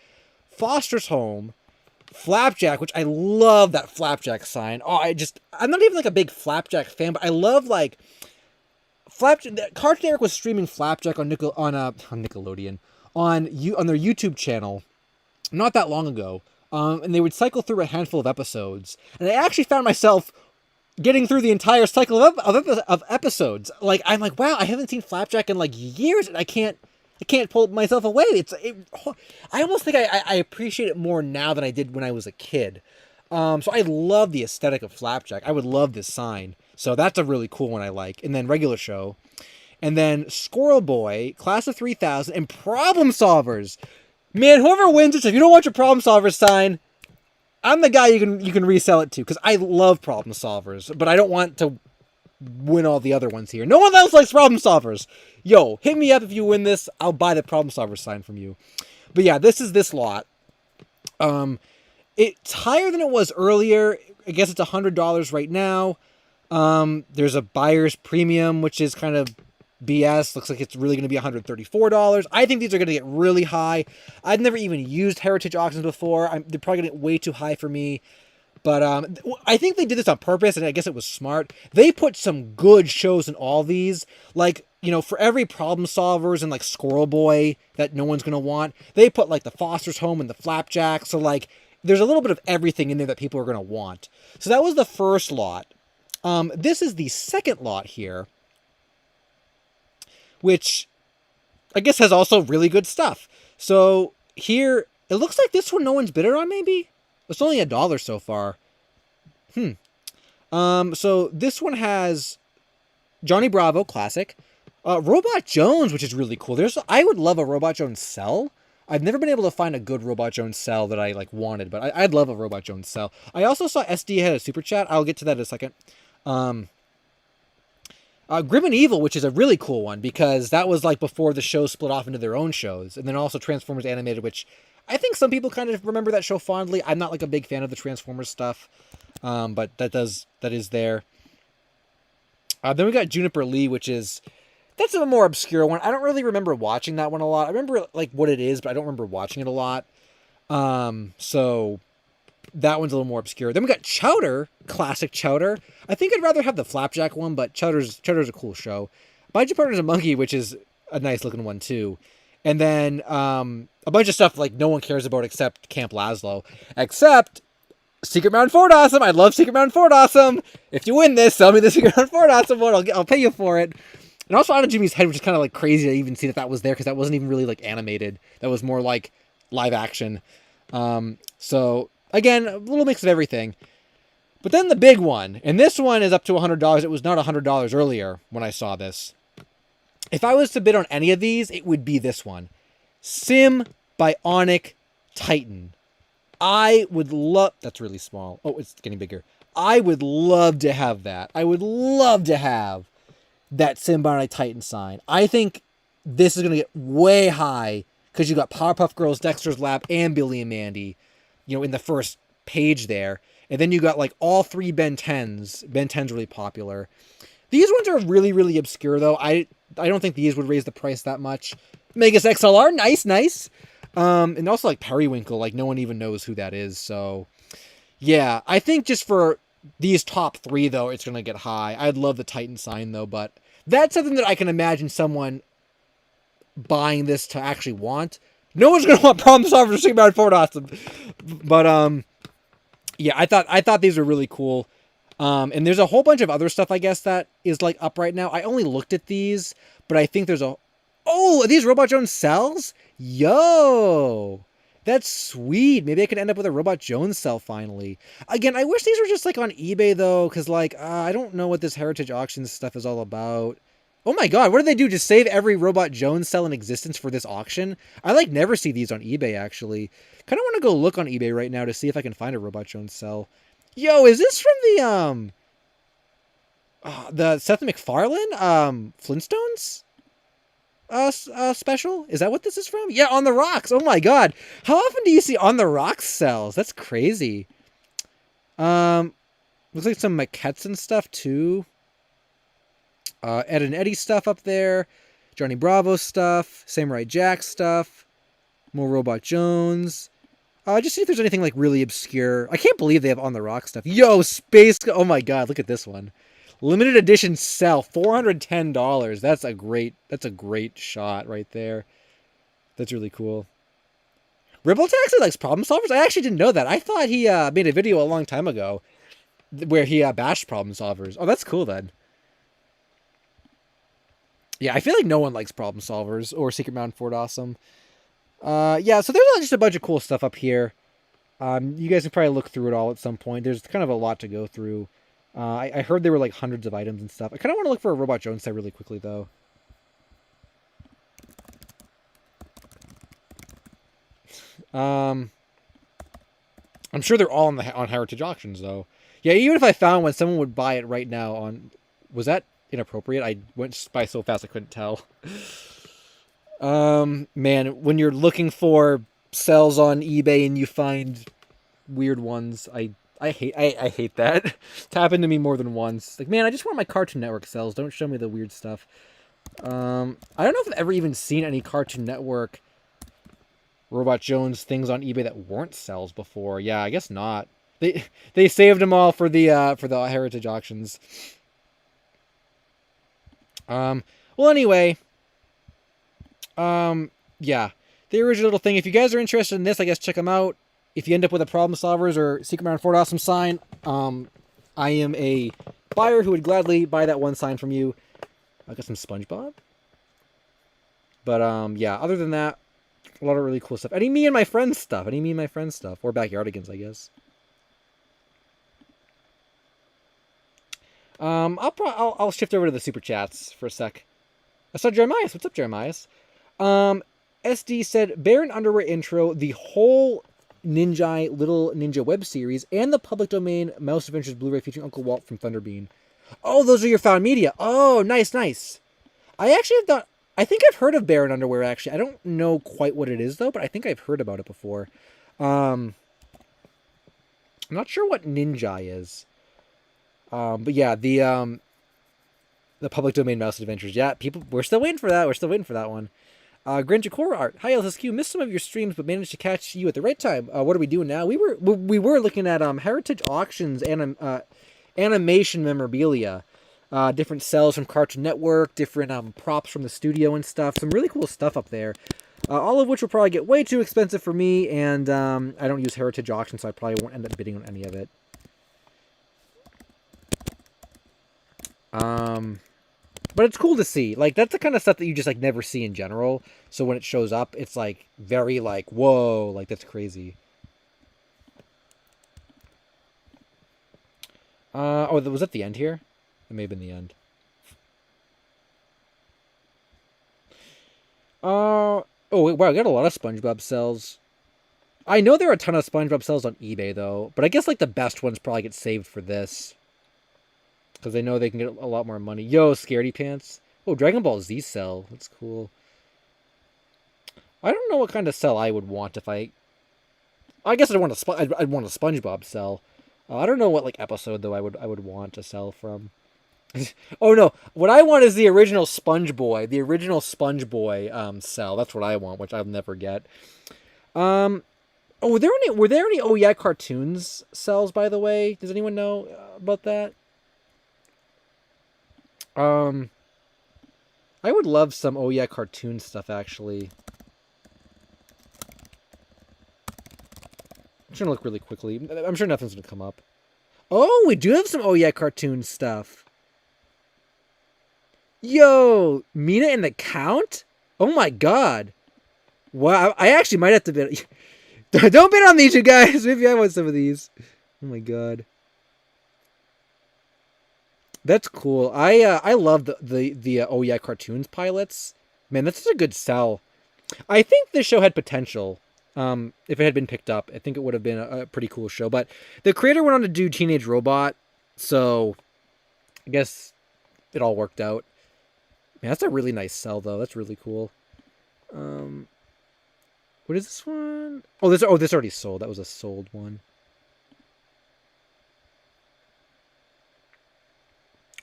Foster's Home, Flapjack, which I love that Flapjack sign. Oh, I'm not even like a big Flapjack fan, but I love like Flapjack. Cartoon Network was streaming Flapjack on Nickelodeon on their YouTube channel not that long ago, and they would cycle through a handful of episodes. And I actually found myself getting through the entire cycle of episodes. Like, I'm like, wow, I haven't seen Flapjack in like years, and I can't pull myself away. I almost think I appreciate it more now than I did when I was a kid. So I love the aesthetic of Flapjack. I would love this sign. So that's a really cool one I like. And then regular show. And then Squirrel Boy, Class of 3000, and Problem Solvers. Man, whoever wins this, if you don't want your Problem Solvers sign, I'm the guy you can resell it to, because I love Problem Solvers, but I don't want to win all the other ones here. No one else likes Problem Solvers. Yo, hit me up if you win this. I'll buy the Problem Solvers sign from you. But yeah, this is this lot. It's higher than it was earlier. I guess it's $100 right now. There's a buyer's premium, which is kind of BS. Looks like it's really going to be $134. I think these are going to get really high. I've never even used heritage auctions before. They're probably going to get way too high for me. But I think they did this on purpose, and I guess it was smart. They put some good shows in all these. Like, you know, for every Problem Solvers and like Squirrel Boy that no one's going to want, they put like the Foster's Home and the Flapjack. So like, there's a little bit of everything in there that people are going to want. So that was the first lot. This is the second lot here, which I guess has also really good stuff. So here, it looks like this one no one's bidder on, maybe? It's only $1 so far. So this one has Johnny Bravo, classic. Robot Jones, which is really cool. I would love a Robot Jones cell. I've never been able to find a good Robot Jones cell that I like wanted, but I'd love a Robot Jones cell. I also saw SD had a super chat. I'll get to that in a second. Grim and Evil, which is a really cool one, because that was like before the show split off into their own shows, and then also Transformers Animated, which I think some people kind of remember that show fondly. I'm not like a big fan of the Transformers stuff, but that is there. Then we got Juniper Lee, that's a more obscure one. I don't really remember watching that one a lot. I remember like what it is, but I don't remember watching it a lot. So that one's a little more obscure. Then we got Chowder, classic Chowder. I think I'd rather have the Flapjack one, but Chowder's a cool show. My Partner's a Monkey, which is a nice looking one too. And then a bunch of stuff like no one cares about except Camp Lazlo. Except Secret Mountain Fort Awesome. I love Secret Mountain Fort Awesome. If you win this, sell me the Secret Mountain Fort Awesome one. I'll pay you for it. And also Anna Jimmy's Head, which is kind of like crazy to even see that was there, because that wasn't even really like animated. That was more like live action. So again, a little mix of everything. But then the big one, and this one is up to $100. It was not $100 earlier when I saw this. If I was to bid on any of these, it would be this one. Sim Bionic Titan. I would love... That's really small. Oh, it's getting bigger. I would love to have that. I would love to have that Sim Bionic Titan sign. I think this is going to get way high, because you got Powerpuff Girls, Dexter's Lab, and Billy and Mandy, you know, in the first page there. And then you got like all three Ben 10s. Ben 10's really popular. These ones are really, really obscure, though. I don't think these would raise the price that much. Megas XLR, nice. And also like Periwinkle, like no one even knows who that is. So yeah, I think just for these top three, though, it's going to get high. I'd love the Titan sign, though, but that's something that I can imagine someone buying this to actually want. No one's going to want Problem Solvers or Secret Mountain Fort Awesome. But yeah, I thought these were really cool. And there's a whole bunch of other stuff, I guess, that is like up right now. I only looked at these, but I think there's are these Robot Jones cells? Yo, that's sweet. Maybe I could end up with a Robot Jones cell finally. Again, I wish these were just like on eBay, though, because like I don't know what this Heritage Auctions stuff is all about. Oh my god, what did they do? Just save every Robot Jones cell in existence for this auction? I like never see these on eBay, actually. Kind of want to go look on eBay right now to see if I can find a Robot Jones cell. Yo, is this from the Seth MacFarlane Flintstones special? Is that what this is from? Yeah, On the Rocks. Oh my god. How often do you see On the Rocks cells? That's crazy. Looks like some maquettes and stuff too. Ed and Eddie stuff up there. Johnny Bravo stuff. Samurai Jack stuff. More Robot Jones. Just see if there's anything like really obscure. I can't believe they have On the Rock stuff. Yo, Space... Oh my god, look at this one. Limited edition cell, $410. That's a great shot right there. That's really cool. Ribble Taxi likes Problem Solvers? I actually didn't know that. I thought he made a video a long time ago where he bashed problem solvers. Oh, that's cool then. Yeah, I feel like no one likes problem solvers or Secret Mountain Fort Awesome. Yeah, so there's just a bunch of cool stuff up here. You guys can probably look through it all at some point. There's kind of a lot to go through. I heard there were like hundreds of items and stuff. I kind of want to look for a Robot Jones set really quickly, though. I'm sure they're all on Heritage Auctions, though. Yeah, even if I found one, someone would buy it right now on... Was that inappropriate? I went by so fast I couldn't tell. Man, when you're looking for sells on eBay and you find weird ones, I hate that. It's happened to me more than once. Like, man, I just want my Cartoon Network sells. Don't show me the weird stuff. I don't know if I've ever even seen any Cartoon Network Robot Jones things on eBay that weren't sells before. Yeah, I guess not. They saved them all for the Heritage Auctions. Well, anyway, yeah, the original thing. If you guys are interested in this, I guess check them out. If you end up with a Problem Solvers or Secret Mountain Fort Awesome sign, I am a buyer who would gladly buy that one sign from you. I got some SpongeBob. But, yeah, other than that, a lot of really cool stuff. Any Me and My Friends stuff. Any Me and My Friends stuff. Or Backyardigans, I guess. I'll shift over to the Super Chats for a sec. I saw Jeremias. What's up, Jeremias? SD said, Baron Underwear intro, the whole Ninjai Little Ninja web series, and the public domain Mouse Adventures Blu-ray featuring Uncle Walt from Thunderbean. Oh, those are your found media. Oh, nice, nice. I actually have not... I think I've heard of Baron Underwear, actually. I don't know quite what it is, though, but I think I've heard about it before. I'm not sure what Ninjai is. But yeah, the public domain Mouse Adventures. Yeah, we're still waiting for that. We're still waiting for that one. Grand Jakora Art. Hi, LSSQ. Missed some of your streams, but managed to catch you at the right time. What are we doing now? We were looking at Heritage Auctions and animation memorabilia. Different cells from Cartoon Network, different props from the studio and stuff. Some really cool stuff up there. All of which will probably get way too expensive for me, and I don't use Heritage Auction, so I probably won't end up bidding on any of it. But it's cool to see. Like, that's the kind of stuff that you just, like, never see in general. So when it shows up, it's, like, very, like, whoa, like, that's crazy. Oh, was that the end here? It may have been the end. Oh, wow, I got a lot of SpongeBob cells. I know there are a ton of SpongeBob cells on eBay, though. But I guess, like, the best ones probably get saved for this. Because they know they can get a lot more money. Yo, Scaredy Pants. Oh, Dragon Ball Z cell. That's cool. I don't know what kind of cell I would want if I guess I'd want a SpongeBob cell. I don't know what like episode though I would want a cell from. Oh no, what I want is the original Sponge Boy. The original Sponge Boy cell. That's what I want, which I'll never get. Oh, were there any Oh Yeah Cartoons cells, by the way? Does anyone know about that? I would love some Oh Yeah Cartoon stuff, actually. I'm trying to look really quickly. I'm sure nothing's going to come up. Oh, we do have some Oh Yeah Cartoon stuff. Yo, Mina and the Count? Oh my god. Wow, I actually might have to bid. Don't bid on these, you guys. Maybe I want some of these. Oh my god. That's cool. I love the Oh Yeah Cartoons pilots. Man, that's such a good sell. I think this show had potential. If it had been picked up, I think it would have been a pretty cool show. But the creator went on to do Teenage Robot, so I guess it all worked out. Man, that's a really nice sell, though. That's really cool. What is this one? Oh, this already sold. That was a sold one.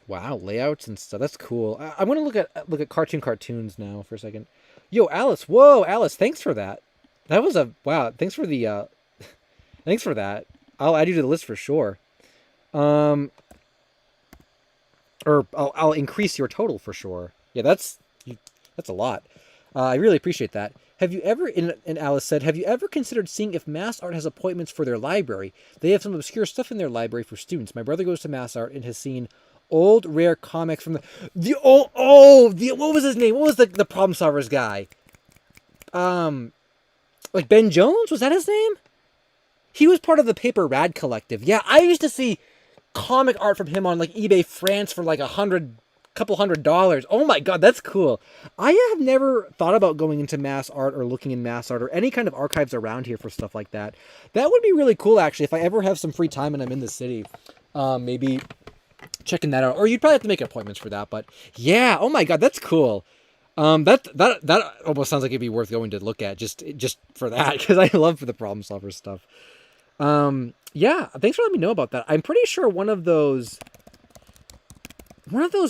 Wow, layouts and stuff. That's cool. I want to look at cartoons now for a second. Yo, Alice. Whoa, Alice. Thanks for that. That was wow. Thanks for the thanks for that. I'll add you to the list for sure. Or I'll increase your total for sure. Yeah, that's a lot. I really appreciate that. Have you ever, and Alice said, have you ever considered seeing if Mass Art has appointments for their library? They have some obscure stuff in their library for students. My brother goes to Mass Art and has seen old rare comics from what was his name? What was the Problem Solvers guy? Like Ben Jones? Was that his name? He was part of the Paper Rad Collective. Yeah, I used to see comic art from him on like eBay France for like couple $100. Oh my god, that's cool. I have never thought about going into Mass Art or looking in Mass Art or any kind of archives around here for stuff like that. That would be really cool, actually, if I ever have some free time and I'm in the city. Maybe checking that out. Or you'd probably have to make appointments for that, but yeah, oh my god, that's cool. That almost sounds like it'd be worth going to look at just for that, because I love the Problem Solver stuff. Yeah, thanks for letting me know about that. I'm pretty sure one of those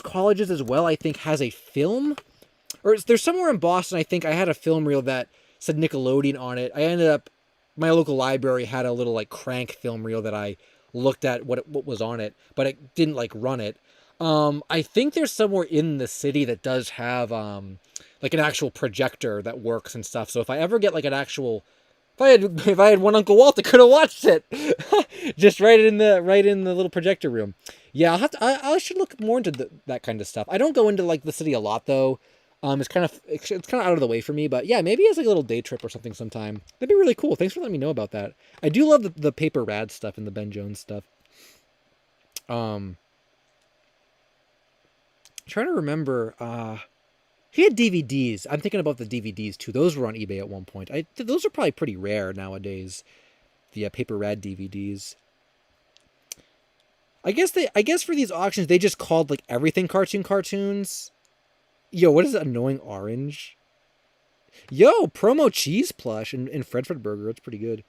colleges as well, I think, has a film, or there's somewhere in Boston, I think I had a film reel that said Nickelodeon on it. My local library had a little like crank film reel that I looked at what was on it, but it didn't like run it. I think there's somewhere in the city that does have like an actual projector that works and stuff. So if I ever get like an actual, if I had one Uncle Walt, I could have watched it just right in the little projector room. Yeah, I should look more into that kind of stuff. I don't go into like the city a lot though. It's kind of out of the way for me, but yeah, maybe it's like a little day trip or something sometime. That'd be really cool. Thanks for letting me know about that. I do love the Paper Rad stuff and the Ben Jones stuff. Trying to remember, he had DVDs. I'm thinking about the DVDs too. Those were on eBay at one point. Those are probably pretty rare nowadays. The Paper Rad DVDs. I guess for these auctions they just called like everything cartoons. Yo, what is it? Annoying Orange? Yo, promo cheese plush and Fred Burger. It's pretty good.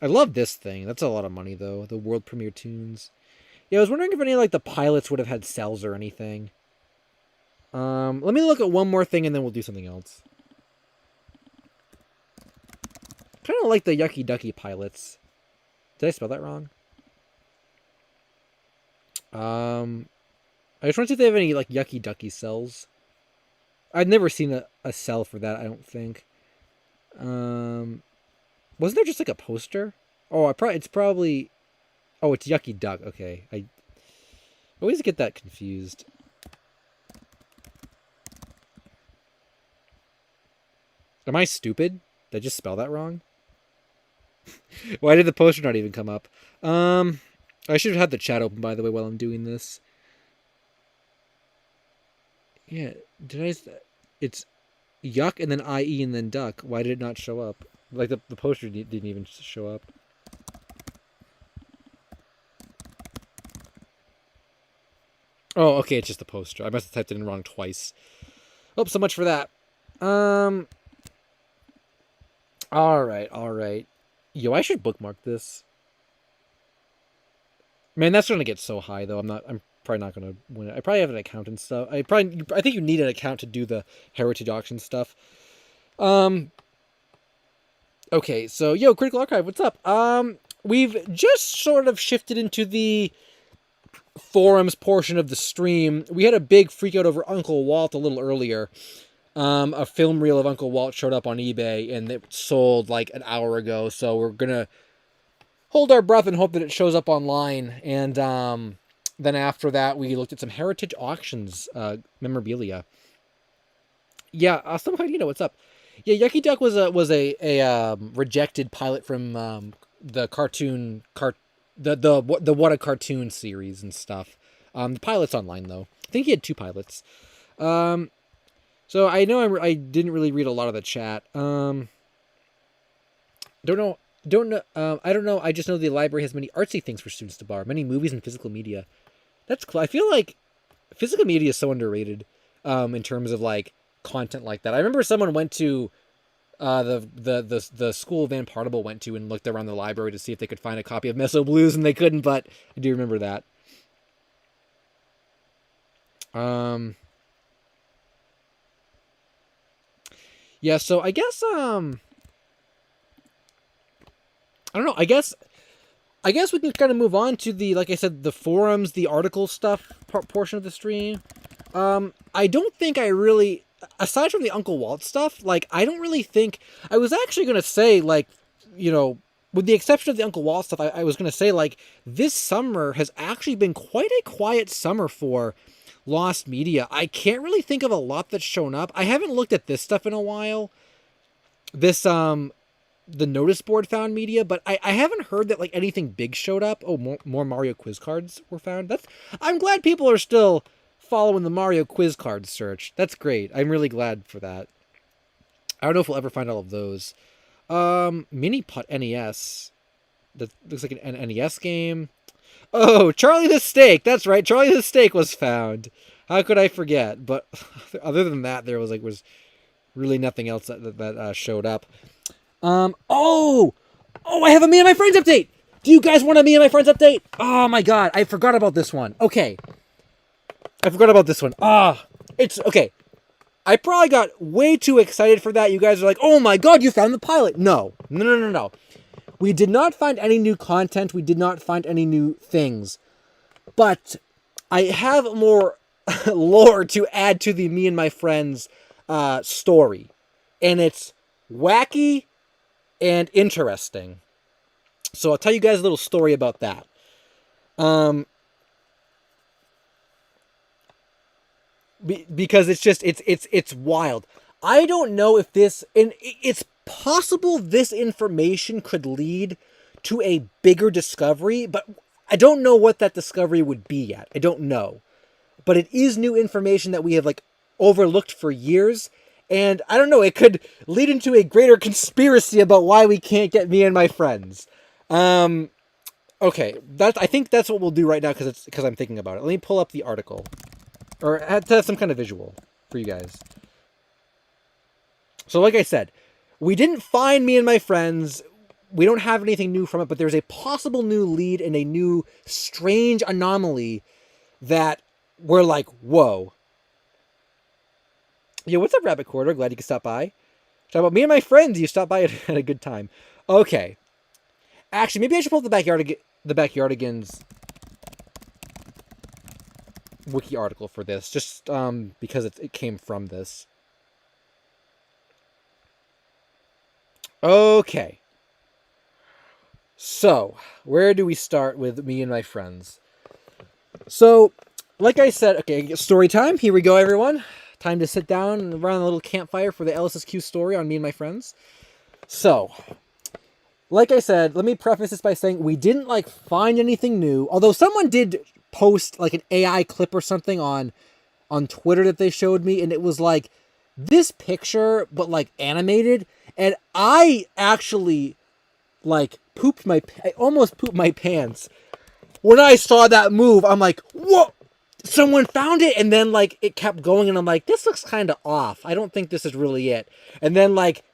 I love this thing. That's a lot of money though. The world premiere tunes. Yeah, I was wondering if any like the pilots would have had cells or anything. Let me look at one more thing and then we'll do something else. Kind of like the Yucky Ducky pilots. Did I spell that wrong? I just want to see if they have any like Yucky Ducky cells. I've never seen a cell for that, I don't think. Wasn't there just like a poster? Oh, it's probably... Oh, it's Yucky Duck. Okay. I always get that confused. Am I stupid? Did I just spell that wrong? Why did the poster not even come up? I should have had the chat open, by the way, while I'm doing this. Yeah, it's yuck and then IE and then duck. Why did it not show up? Like the poster didn't even show up. Oh, okay, it's just the poster. I must have typed it in wrong twice. Oh, so much for that. Alright. Yo, I should bookmark this. Man, that's gonna get so high though. I'm probably not gonna win it. I probably have an account and stuff. I think you need an account to do the heritage auction stuff. Okay, so yo, Critical Archive, what's up? We've just sort of shifted into the forums portion of the stream. We had a big freak out over Uncle Walt a little earlier. A film reel of Uncle Walt showed up on eBay and it sold like an hour ago. So we're gonna hold our breath and hope that it shows up online. And then after that, we looked at some heritage auctions memorabilia. Yeah, somehow what's up. Yeah, Yucky Duck was a rejected pilot from the cartoon the What a Cartoon series and stuff. The pilot's online though. I think he had 2 pilots. So I know I didn't really read a lot of the chat. Don't know. I don't know. I just know the library has many artsy things for students to borrow, many movies and physical media. That's cool. I feel like physical media is so underrated in terms of like content like that. I remember someone went to the school Van Partible went to and looked around the library to see if they could find a copy of Meso Blues, and they couldn't. But I do remember that. Yeah, so I guess I don't know. I guess we can kind of move on to the, like I said, the forums, the article stuff portion of the stream. I don't think I really aside from the Uncle Walt stuff, like, I don't really think... I was actually going to say, like, you know, with the exception of the Uncle Walt stuff, I was going to say, like, this summer has actually been quite a quiet summer for Lost Media. I can't really think of a lot that's shown up. I haven't looked at this stuff in a while. This, the notice board found media, but I haven't heard that, like, anything big showed up. Oh, more Mario quiz cards were found. I'm glad people are still following the Mario quiz card search. That's great. I'm really glad for that. I don't know if we'll ever find all of those. Mini Putt NES. That looks like an NES game. Oh, Charlie the Steak. That's right. Charlie the Steak was found. How could I forget? But other than that, there was really nothing else that showed up. Oh, I have a Me and My Friends update. Do you guys want a Me and My Friends update? Oh my god, I forgot about this one. Okay. I forgot about this one. It's okay. I probably got way too excited for that. You guys are like, oh my god, you found the pilot. No. We did not find any new content. We did not find any new things. But I have more lore to add to the Me and My Friends story. And it's wacky and interesting. So I'll tell you guys a little story about that. Because it's wild. I don't know if this, and it's possible this information could lead to a bigger discovery, but I don't know what that discovery would be yet. I don't know. But it is new information that we have, like, overlooked for years. And I don't know, it could lead into a greater conspiracy about why we can't get Me and My Friends. Okay, I think that's what we'll do right now because I'm thinking about it. Let me pull up the article. Or to have some kind of visual for you guys. So like I said, we didn't find Me and My Friends. We don't have anything new from it, but there's a possible new lead and a new strange anomaly that we're like, whoa. Yo, what's up, Rabbit Quarter? Glad you could stop by. Talk about Me and My Friends. You stopped by at a good time. Okay. Actually, maybe I should pull up the Backyardigans wiki article for this, just because it came from this. Okay. So, where do we start with Me and My Friends? So, like I said, okay, story time. Here we go, everyone. Time to sit down and run a little campfire for the LSSQ story on Me and My Friends. So, like I said, let me preface this by saying we didn't, like, find anything new. Although someone did post, like, an AI clip or something on Twitter that they showed me. And it was, like, this picture, but, like, animated. And I actually, like, I almost pooped my pants. When I saw that move, I'm like, whoa! Someone found it, and then, like, it kept going, and I'm like, this looks kind of off. I don't think this is really it. And then, like,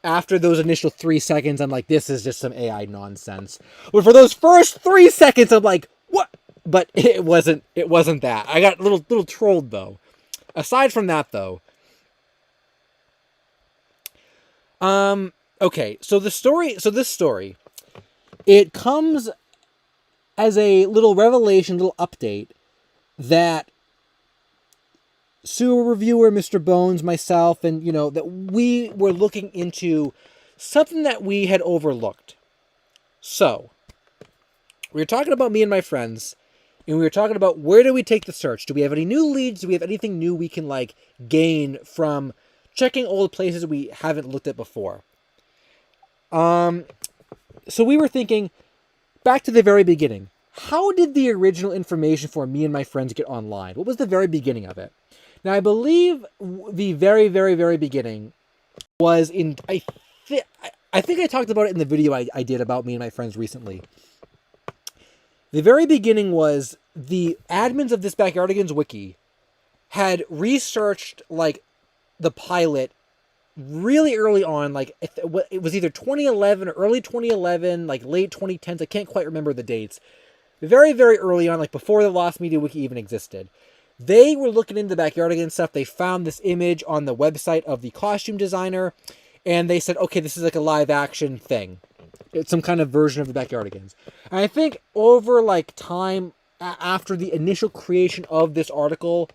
after those initial 3 seconds, I'm like, this is just some AI nonsense. But for those first 3 seconds, I'm like, what? But it wasn't that. I got a little trolled, though. Aside from that, though. Okay, so this story, it comes as a little revelation, little update, that sewer reviewer Mr. Bones, myself, and, you know, that we were looking into something that we had overlooked. So, we were talking about Me and My Friends, and we were talking about where do we take the search? Do we have any new leads? Do we have anything new we can, like, gain from checking old places we haven't looked at before? So we were thinking, back to the very beginning. How did the original information for Me and My Friends get online? What was the very beginning of it? Now, I believe the very, very, very beginning was in... I think I talked about it in the video I did about Me and My Friends recently. The very beginning was the admins of this Backyardigans wiki had researched, like, the pilot really early on. Like, it was either 2011 or early 2011, like late 2010s. I can't quite remember the dates. Very, very early on, like before the Lost Media Wiki even existed. They were looking into the Backyardigans stuff. They found this image on the website of the costume designer, and they said, okay, this is like a live action thing. It's some kind of version of the Backyardigans. And I think over, like, time after the initial creation of this article,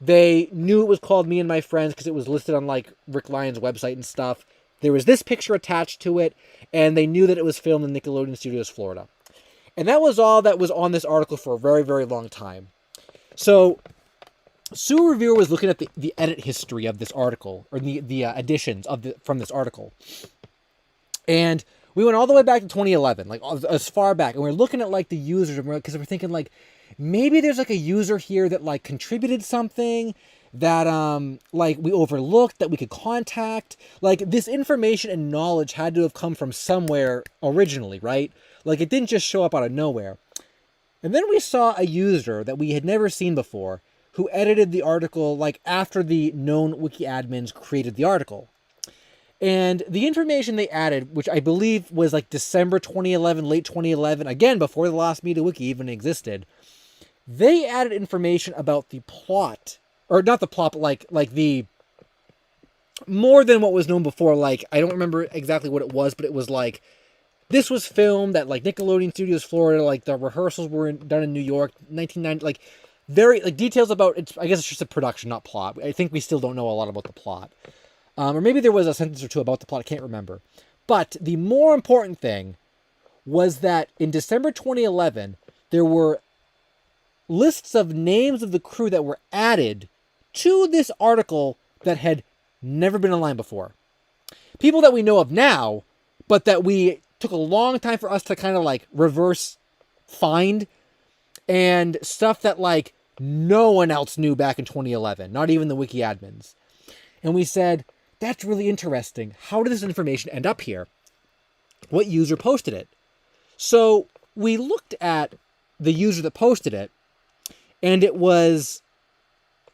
They knew it was called Me and My Friends because it was listed on like Rick Lyon's website and stuff. There was this picture attached to it, and they knew that it was filmed in Nickelodeon Studios, Florida. And that was all that was on this article for a very, very long time. So Sue Revere was looking at the edit history of this article, or the additions from this article. And we went all the way back to 2011, like as far back. And we're looking at like the users, because we're thinking like, maybe there's like a user here that like contributed something that like we overlooked that we could contact. Like this information and knowledge had to have come from somewhere originally, right? Like it didn't just show up out of nowhere. And then we saw a user that we had never seen before who edited the article like after the known wiki admins created the article. And the information they added, which I believe was like December 2011, late 2011, again, before the Lost Media Wiki even existed, they added information about the plot, or not the plot, but like the more than what was known before. Like, I don't remember exactly what it was, but it was like, this was filmed at like Nickelodeon Studios, Florida. Like the rehearsals were done in New York, 1990. Like very like details about it. I guess it's just a production, not plot. I think we still don't know a lot about the plot, or maybe there was a sentence or two about the plot. I can't remember. But the more important thing was that in December 2011, there were lists of names of the crew that were added to this article that had never been online before. People that we know of now, but that we took a long time for us to kind of like reverse find, and stuff that like no one else knew back in 2011, not even the wiki admins. And we said, that's really interesting. How did this information end up here? What user posted it? So we looked at the user that posted it, and it was,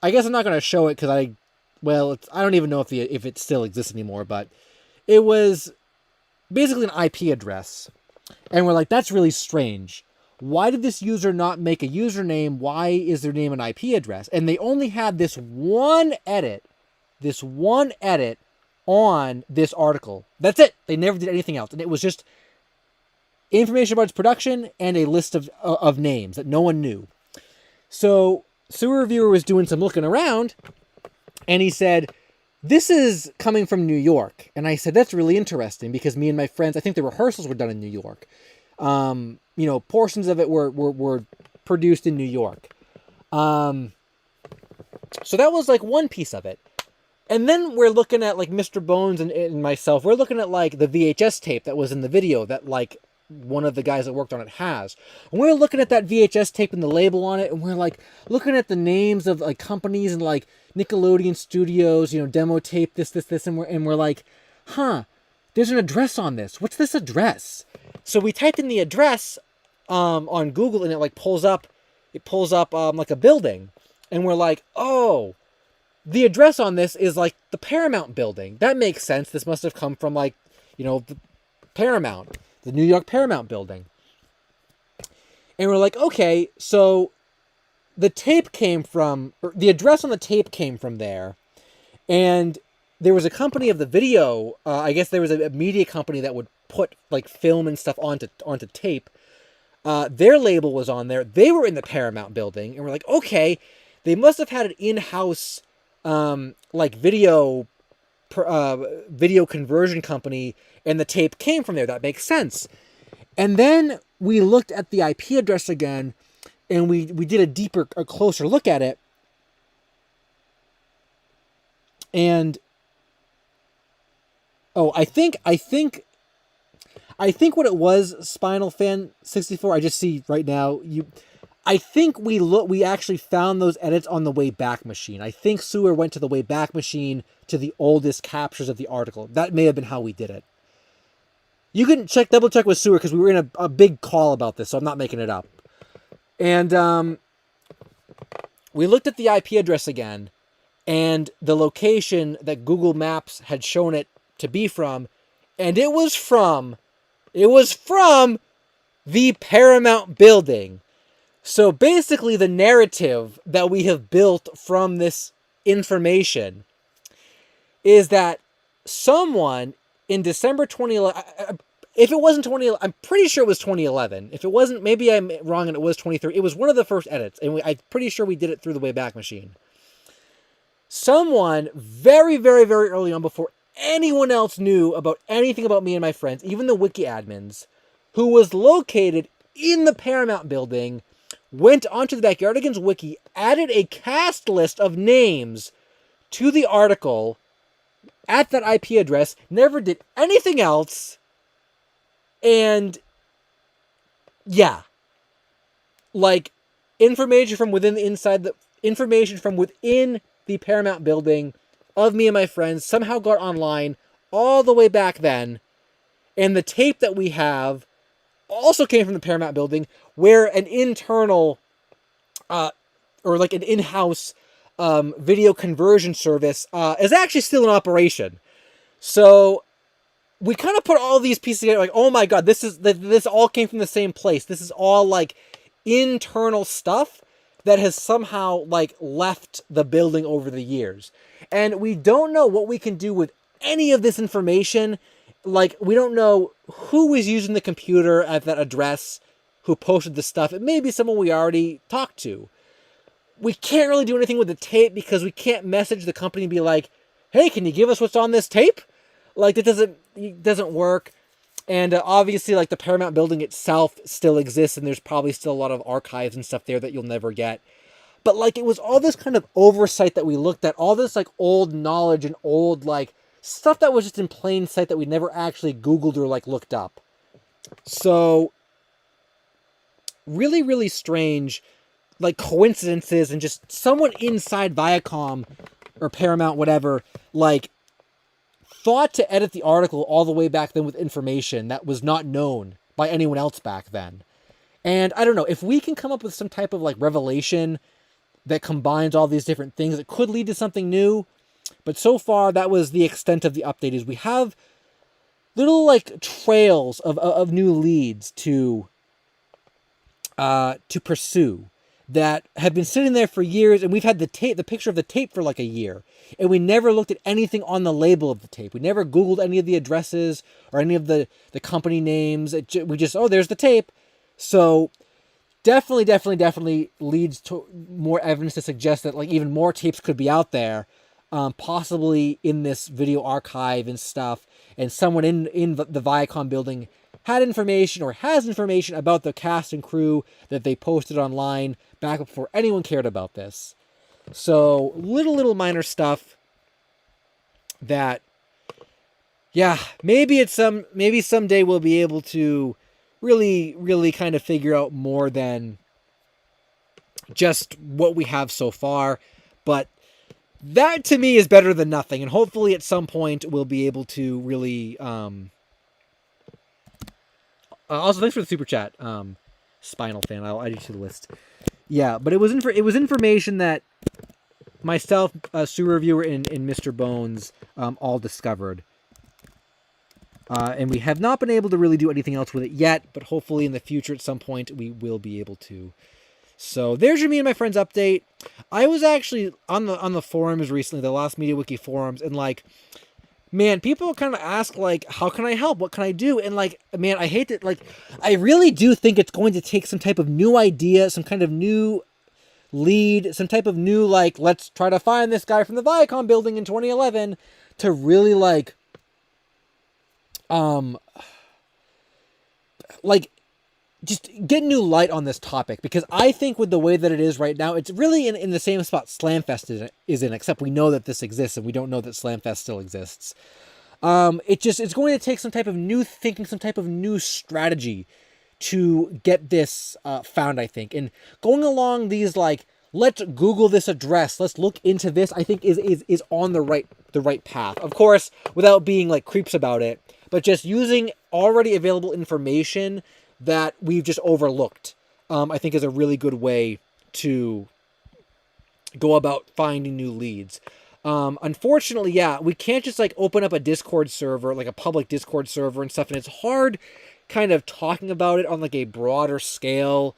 I guess I'm not going to show it because I don't even know if it still exists anymore, but it was basically an IP address. And we're like, that's really strange. Why did this user not make a username? Why is their name an IP address? And they only had this one edit on this article. That's it. They never did anything else. And it was just information about its production and a list of names that no one knew. So Sewer Reviewer was doing some looking around, and he said, this is coming from New York. And I said, that's really interesting because me and my friends, I think the rehearsals were done in New York. Portions of it were produced in New York. So that was like one piece of it. And then we're looking at like Mr. Bones and myself. We're looking at like the VHS tape that was in the video that like one of the guys that worked on it has. And we're looking at that VHS tape and the label on it, and we're like looking at the names of like companies and like Nickelodeon Studios, demo tape, this, and we're like, there's an address on this. What's this address? So we typed in the address on Google, and it like pulls up like a building, and we're like, oh, the address on this is like the Paramount building. That makes sense. This must have come from like, the Paramount, the New York Paramount building. And we're like, okay, so the tape came from, or the address on the tape came from there. And there was a company of the video, I guess there was a media company that would put like film and stuff onto tape. Their label was on there. They were in the Paramount building. And we're like, okay, they must have had an in-house like video conversion company, and the tape came from there. That makes sense. And then we looked at the IP address again, and we did a closer look at it. And I think what it was, Spinal Fan 64. I just see right now I think we actually found those edits on the Wayback Machine. I think Sewer went to the Wayback Machine to the oldest captures of the article. That may have been how we did it. You can double check with Sewer because we were in a big call about this, so I'm not making it up. And we looked at the IP address again, and the location that Google Maps had shown it to be from, and it was from the Paramount building. So basically the narrative that we have built from this information is that someone in December 2011, if it wasn't 2011, I'm pretty sure it was 2011. If it wasn't, maybe I'm wrong and it was 2013. It was one of the first edits, and I'm pretty sure we did it through the Wayback Machine. someone very, very, very early on, before anyone else knew about anything about me and my friends, even the wiki admins, who was located in the Paramount building, went onto the Backyardigans wiki, added a cast list of names to the article at that IP address, never did anything else, and yeah, like information from within the Paramount building of me and my friends somehow got online all the way back then, and the tape that we have also came from the Paramount building, where an internal or like an in-house video conversion service is actually still in operation. So we kind of put all these pieces together, like, oh my god, this all came from the same place. This is all like internal stuff that has somehow like left the building over the years. And we don't know what we can do with any of this information. Like, we don't know who is using the computer at that address, who posted the stuff. It may be someone we already talked to. We can't really do anything with the tape because we can't message the company and be like, hey, can you give us what's on this tape? Like, it doesn't work. And obviously, like, the Paramount building itself still exists, and there's probably still a lot of archives and stuff there that you'll never get. But, like, it was all this kind of oversight that we looked at, all this, like, old knowledge and old, like, stuff that was just in plain sight that we never actually Googled or, like, looked up. So, really, really strange, like, coincidences, and just someone inside Viacom or Paramount, whatever, like, thought to edit the article all the way back then with information that was not known by anyone else back then. And I don't know, if we can come up with some type of, like, revelation that combines all these different things, it could lead to something new. But so far, that was the extent of the update. Is we have little, like, trails of new leads to pursue that have been sitting there for years, and we've had the picture of the tape for like a year, and we never looked at anything on the label of the tape. We never Googled any of the addresses or any of the company names. We just, oh, there's the tape. So definitely leads to more evidence to suggest that, like, even more tapes could be out there, possibly in this video archive and stuff, and someone in the Viacom building had information or has information about the cast and crew that they posted online back before anyone cared about this. So little minor stuff that, yeah, maybe someday we'll be able to really kind of figure out more than just what we have so far. But that to me is better than nothing, and hopefully at some point we'll be able to really also, thanks for the super chat, Spinal fan. I'll add you to the list. Yeah, but it was information that myself, Sewer Reviewer, and Mr. Bones all discovered. And we have not been able to really do anything else with it yet, but hopefully in the future at some point we will be able to. So there's your Me and My Friends update. I was actually on the forums recently, the Lost Media Wiki forums, and, like, man, people kind of ask, like, how can I help? What can I do? And, like, man, I hate that, like, I really do think it's going to take some type of new idea, some kind of new lead, some type of new, like, let's try to find this guy from the Viacom building in 2011 to really, like, just get new light on this topic, because I think with the way that it is right now, it's really in the same spot Slamfest is in, except we know that this exists and we don't know that Slamfest still exists. It's going to take some type of new thinking, some type of new strategy to get this found, I think. And going along these, like, let's Google this address, let's look into this, I think is on the right path. Of course, without being, like, creeps about it, but just using already available information that we've just overlooked, I think is a really good way to go about finding new leads. Unfortunately, yeah, we can't just, like, open up a Discord server, like a public Discord server and stuff, and it's hard kind of talking about it on, like, a broader scale,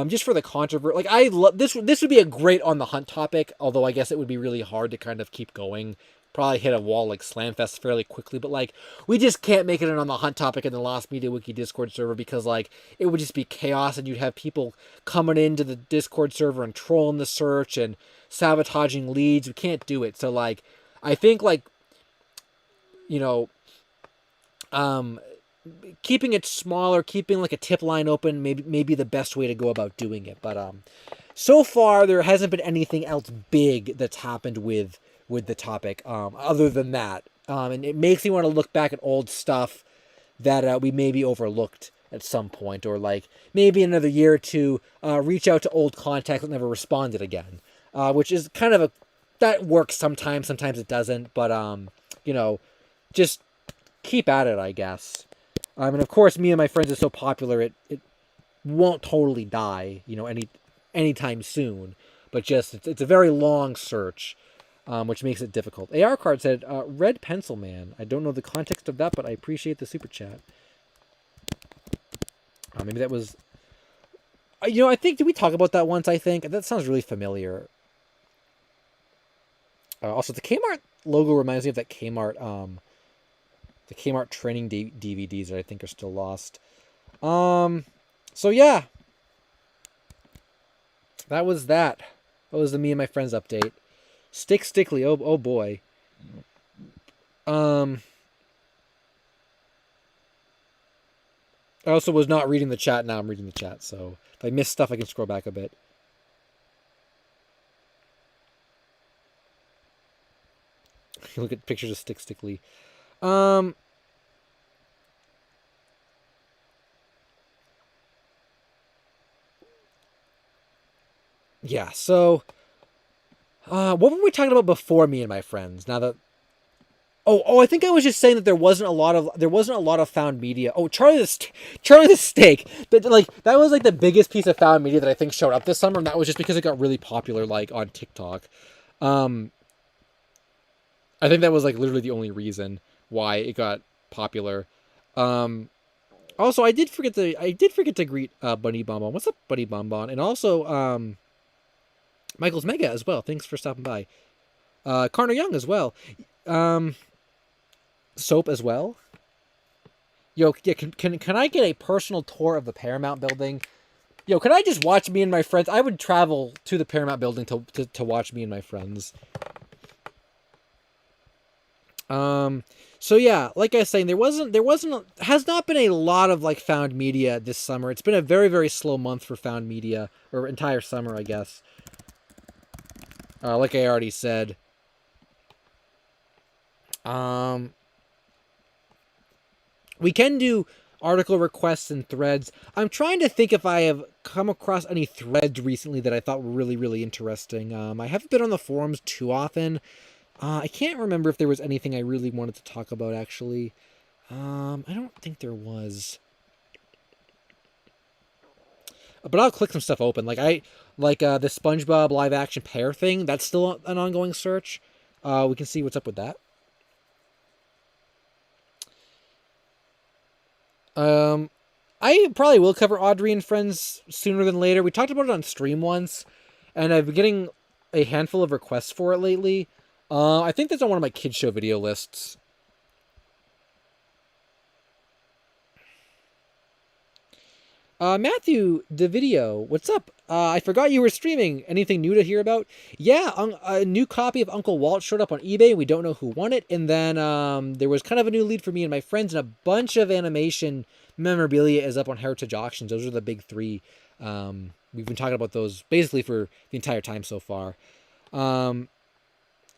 just for the controversy. Like, this would be a great on the hunt topic, although I guess it would be really hard to kind of keep going probably hit a wall like Slamfest fairly quickly, but like we just can't make it on the hunt topic in the Lost Media Wiki Discord server because like it would just be chaos and you'd have people coming into the Discord server and trolling the search and sabotaging leads. We can't do it. So like I think like keeping it smaller, keeping like a tip line open, maybe the best way to go about doing it. But so far there hasn't been anything else big that's happened with the topic other than that. And it makes me want to look back at old stuff that we maybe overlooked at some point, or like maybe another year or two, reach out to old contacts that never responded again, which is kind of that works sometimes it doesn't, but just keep at it, I guess. And of course, Me and My Friends is so popular, it won't totally die, anytime soon. But just it's a very long search, which makes it difficult. AR Card said, "Red Pencil Man." I don't know the context of that, but I appreciate the super chat. Maybe that was, I think, did we talk about that once? I think that sounds really familiar. Also, the Kmart logo reminds me of that Kmart, the Kmart training DVDs that I think are still lost. So yeah, that was that. That was the Me and My Friends update. Stickly, oh boy. I also was not reading the chat. Now I'm reading the chat. So if I miss stuff, I can scroll back a bit. Look at pictures of Stickly. Yeah, so what were we talking about before Me and My Friends? Now that I think I was just saying that there wasn't a lot of found media. Oh, Charlie the Steak. That was like the biggest piece of found media that I think showed up this summer, and that was just because it got really popular like on TikTok. I think that was like literally the only reason why it got popular. Also, I did forget to greet Bunny Bonbon. What's up, Bunny Bonbon? And also Michael's Mega as well. Thanks for stopping by. Carter Young as well. Soap as well. Yo, yeah, can I get a personal tour of the Paramount building? Yo, can I just watch Me and My Friends? I would travel to the Paramount building to watch Me and My Friends. So yeah, like I was saying, has not been a lot of like found media this summer. It's been a very, very slow month for found media, or entire summer, I guess. Like I already said. We can do article requests and threads. I'm trying to think if I have come across any threads recently that I thought were really, really interesting. I haven't been on the forums too often. I can't remember if there was anything I really wanted to talk about, actually. I don't think there was. But I'll click some stuff open. The SpongeBob live action pair thing. That's still an ongoing search. We can see what's up with that. I probably will cover Audrey and Friends sooner than later. We talked about it on stream once, and I've been getting a handful of requests for it lately. I think that's on one of my kids show video lists. Matthew, the video, what's up? I forgot you were streaming. Anything new to hear about? Yeah, a new copy of Uncle Walt showed up on eBay. We don't know who won it. And then there was kind of a new lead for Me and My Friends, and a bunch of animation memorabilia is up on Heritage Auctions. Those are the big three. We've been talking about those basically for the entire time so far.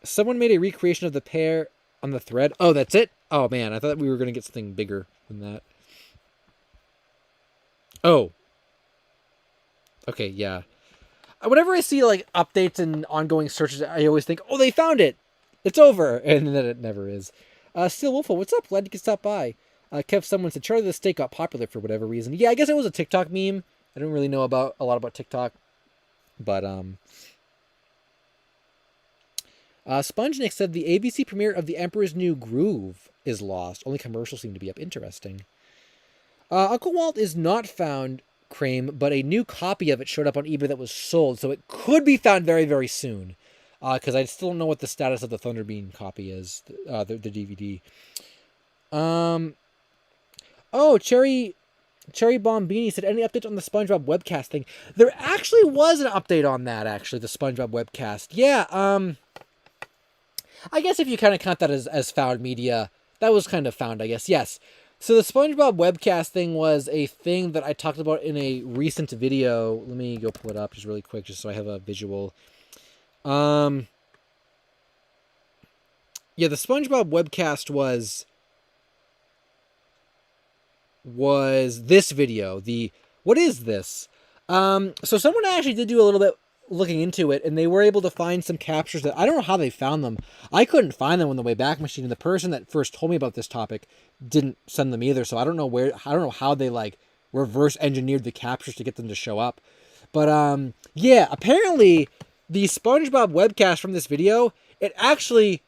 Someone made a recreation of the pair on the thread. Oh, that's it? Oh, man, I thought we were going to get something bigger than that. Oh. Okay, yeah. Whenever I see, like, updates and ongoing searches, I always think, oh, they found it! It's over! And then it never is. Steel Wolfo, what's up? Glad you could stop by. Kev, someone said Charlie the Steak got popular for whatever reason. Yeah, I guess it was a TikTok meme. I don't really know a lot about TikTok. But, SpongeNick said the ABC premiere of The Emperor's New Groove is lost. Only commercials seem to be up. Interesting. Uncle Walt is not found, Crame, but a new copy of it showed up on eBay that was sold, so it could be found very, very soon. because I still don't know what the status of the Thunderbeam copy is, the DVD. Oh, Cherry Bombini said, any update on the SpongeBob webcast thing? There actually was an update on that, actually, the SpongeBob webcast. Yeah, I guess if you kind of count that as found media, that was kind of found, I guess. Yes. So the SpongeBob webcast thing was a thing that I talked about in a recent video. Let me go pull it up just really quick, just so I have a visual. Yeah, the SpongeBob webcast was this video. What is this? So someone actually did do a little bit looking into it, and they were able to find some captures that I don't know how they found them. I couldn't find them on the Wayback Machine, and the person that first told me about this topic didn't send them either. So I don't know how they like reverse engineered the captures to get them to show up. But yeah, apparently the SpongeBob webcast from this video, it actually,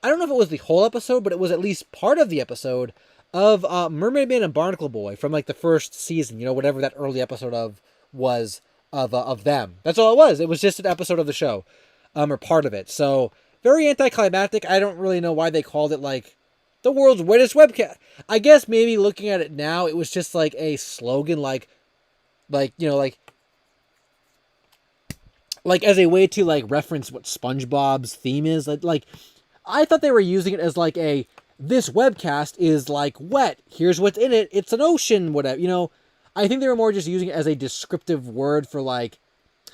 I don't know if it was the whole episode, but it was at least part of the episode of Mermaid Man and Barnacle Boy from like the first season, whatever that early episode was of them. That's all it was. It was just an episode of the show, or part of it. So very anticlimactic. I don't really know why they called it like the world's weirdest webcast. I guess maybe looking at it now, it was just like a slogan, like as a way to like reference what SpongeBob's theme is. Like I thought they were using it as like this webcast is like wet. Here's what's in it. It's an ocean, whatever. I think they were more just using it as a descriptive word for like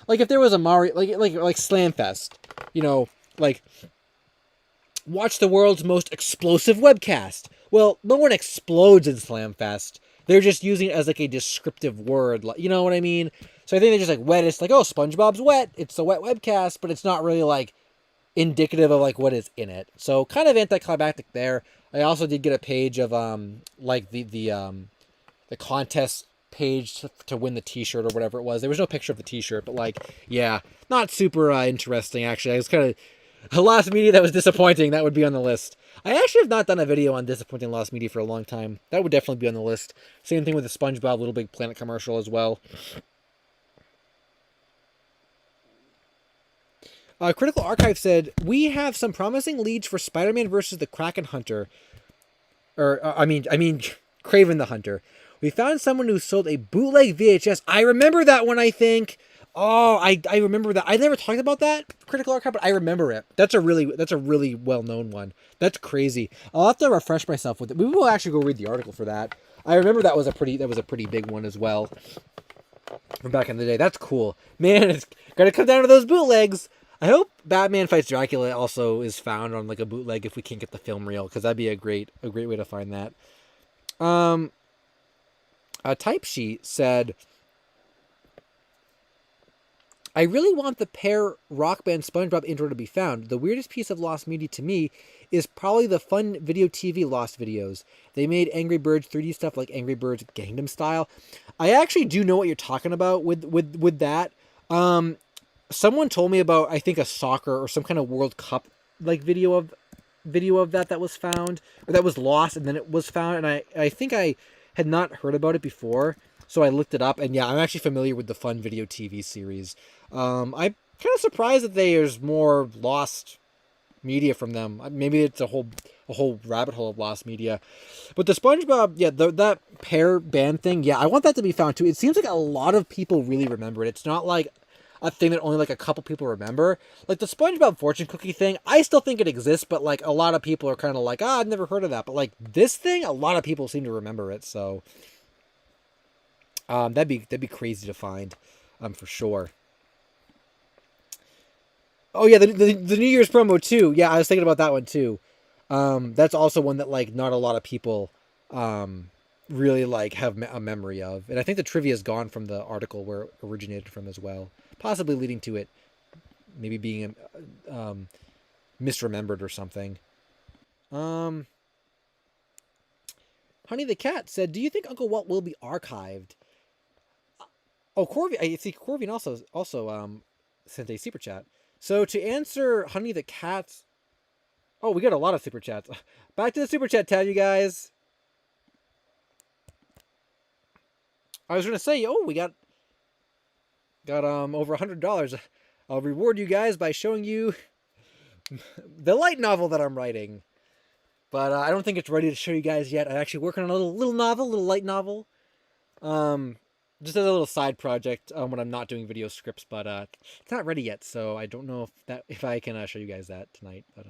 if there was a Mario, like Slamfest, like watch the world's most explosive webcast. Well, no one explodes in Slamfest. They're just using it as like a descriptive word. You know what I mean? So I think they're just like wettest, like, oh, SpongeBob's wet. It's a wet webcast, but it's not really like indicative of like what is in it. So kind of anticlimactic there. I also did get a page of like the contest page to win the t-shirt or whatever it was. There was no picture of the t-shirt, but like, yeah, not super interesting actually. I was kind of Lost Media that was disappointing. That would be on the list. I actually have not done a video on disappointing Lost Media for a long time. That would definitely be on the list. Same thing with the SpongeBob Little Big Planet commercial as well. Critical Archive said, we have some promising leads for Spider-Man versus the Kraken Hunter. I mean, Kraven the Hunter. We found someone who sold a bootleg VHS. I remember that one, I think. Oh, I remember that. I never talked about that, Critical Archive, but I remember it. That's a really well-known one. That's crazy. I'll have to refresh myself with it. We will actually go read the article for that. I remember that was a pretty big one as well from back in the day. That's cool. Man, it's got to come down to those bootlegs. I hope Batman Fights Dracula also is found on like a bootleg if we can't get the film reel, because that'd be a great way to find that. A type sheet said, I really want the pair Rock Band SpongeBob intro to be found. The weirdest piece of Lost Media to me is probably the Fun Video TV Lost videos. They made Angry Birds 3D stuff like Angry Birds Gangnam Style. I actually do know what you're talking about with that. Someone told me about, I think, a soccer or some kind of World Cup like video of that was found, or that was lost and then it was found, and I think I had not heard about it before, so I looked it up, and yeah, I'm actually familiar with the Fun Video TV series. I'm kind of surprised that there's more lost media from them. Maybe it's a whole rabbit hole of lost media. But the SpongeBob, yeah, that pair band thing, yeah, I want that to be found too. It seems like a lot of people really remember it. It's not like a thing that only like a couple people remember. Like the SpongeBob fortune cookie thing, I still think it exists, but like a lot of people are kind of like, I've never heard of that. But like this thing, a lot of people seem to remember it. So that'd be crazy to find, for sure. Oh yeah, the New Year's promo too. Yeah, I was thinking about that one too. That's also one that like not a lot of people really like have a memory of, and I think the trivia is gone from the article where it originated from as well, possibly leading to it maybe being misremembered or something. Honey the Cat said, "Do you think Uncle Walt will be archived?" Oh, Corby, I see Corby also sent a super chat. So to answer Honey the Cat's, oh, we got a lot of super chats. Back to the super chat tab, you guys. I was gonna say, oh, we got over $100. I'll reward you guys by showing you the light novel that I'm writing. But I don't think it's ready to show you guys yet. I'm actually working on a little novel, little light novel. Just as a little side project when I'm not doing video scripts, but it's not ready yet, so I don't know if I can show you guys that tonight. But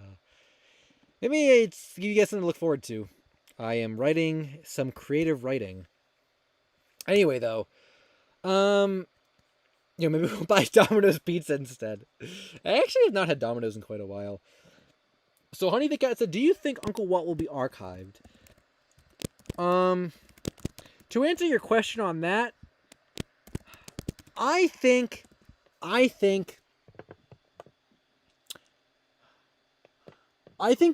maybe it's give you guys something to look forward to. I am writing some creative writing. Anyway, though, maybe we'll buy Domino's pizza instead. I actually have not had Domino's in quite a while. So, Honey the Cat said, "Do you think Uncle Walt will be archived?" To answer your question on that, I think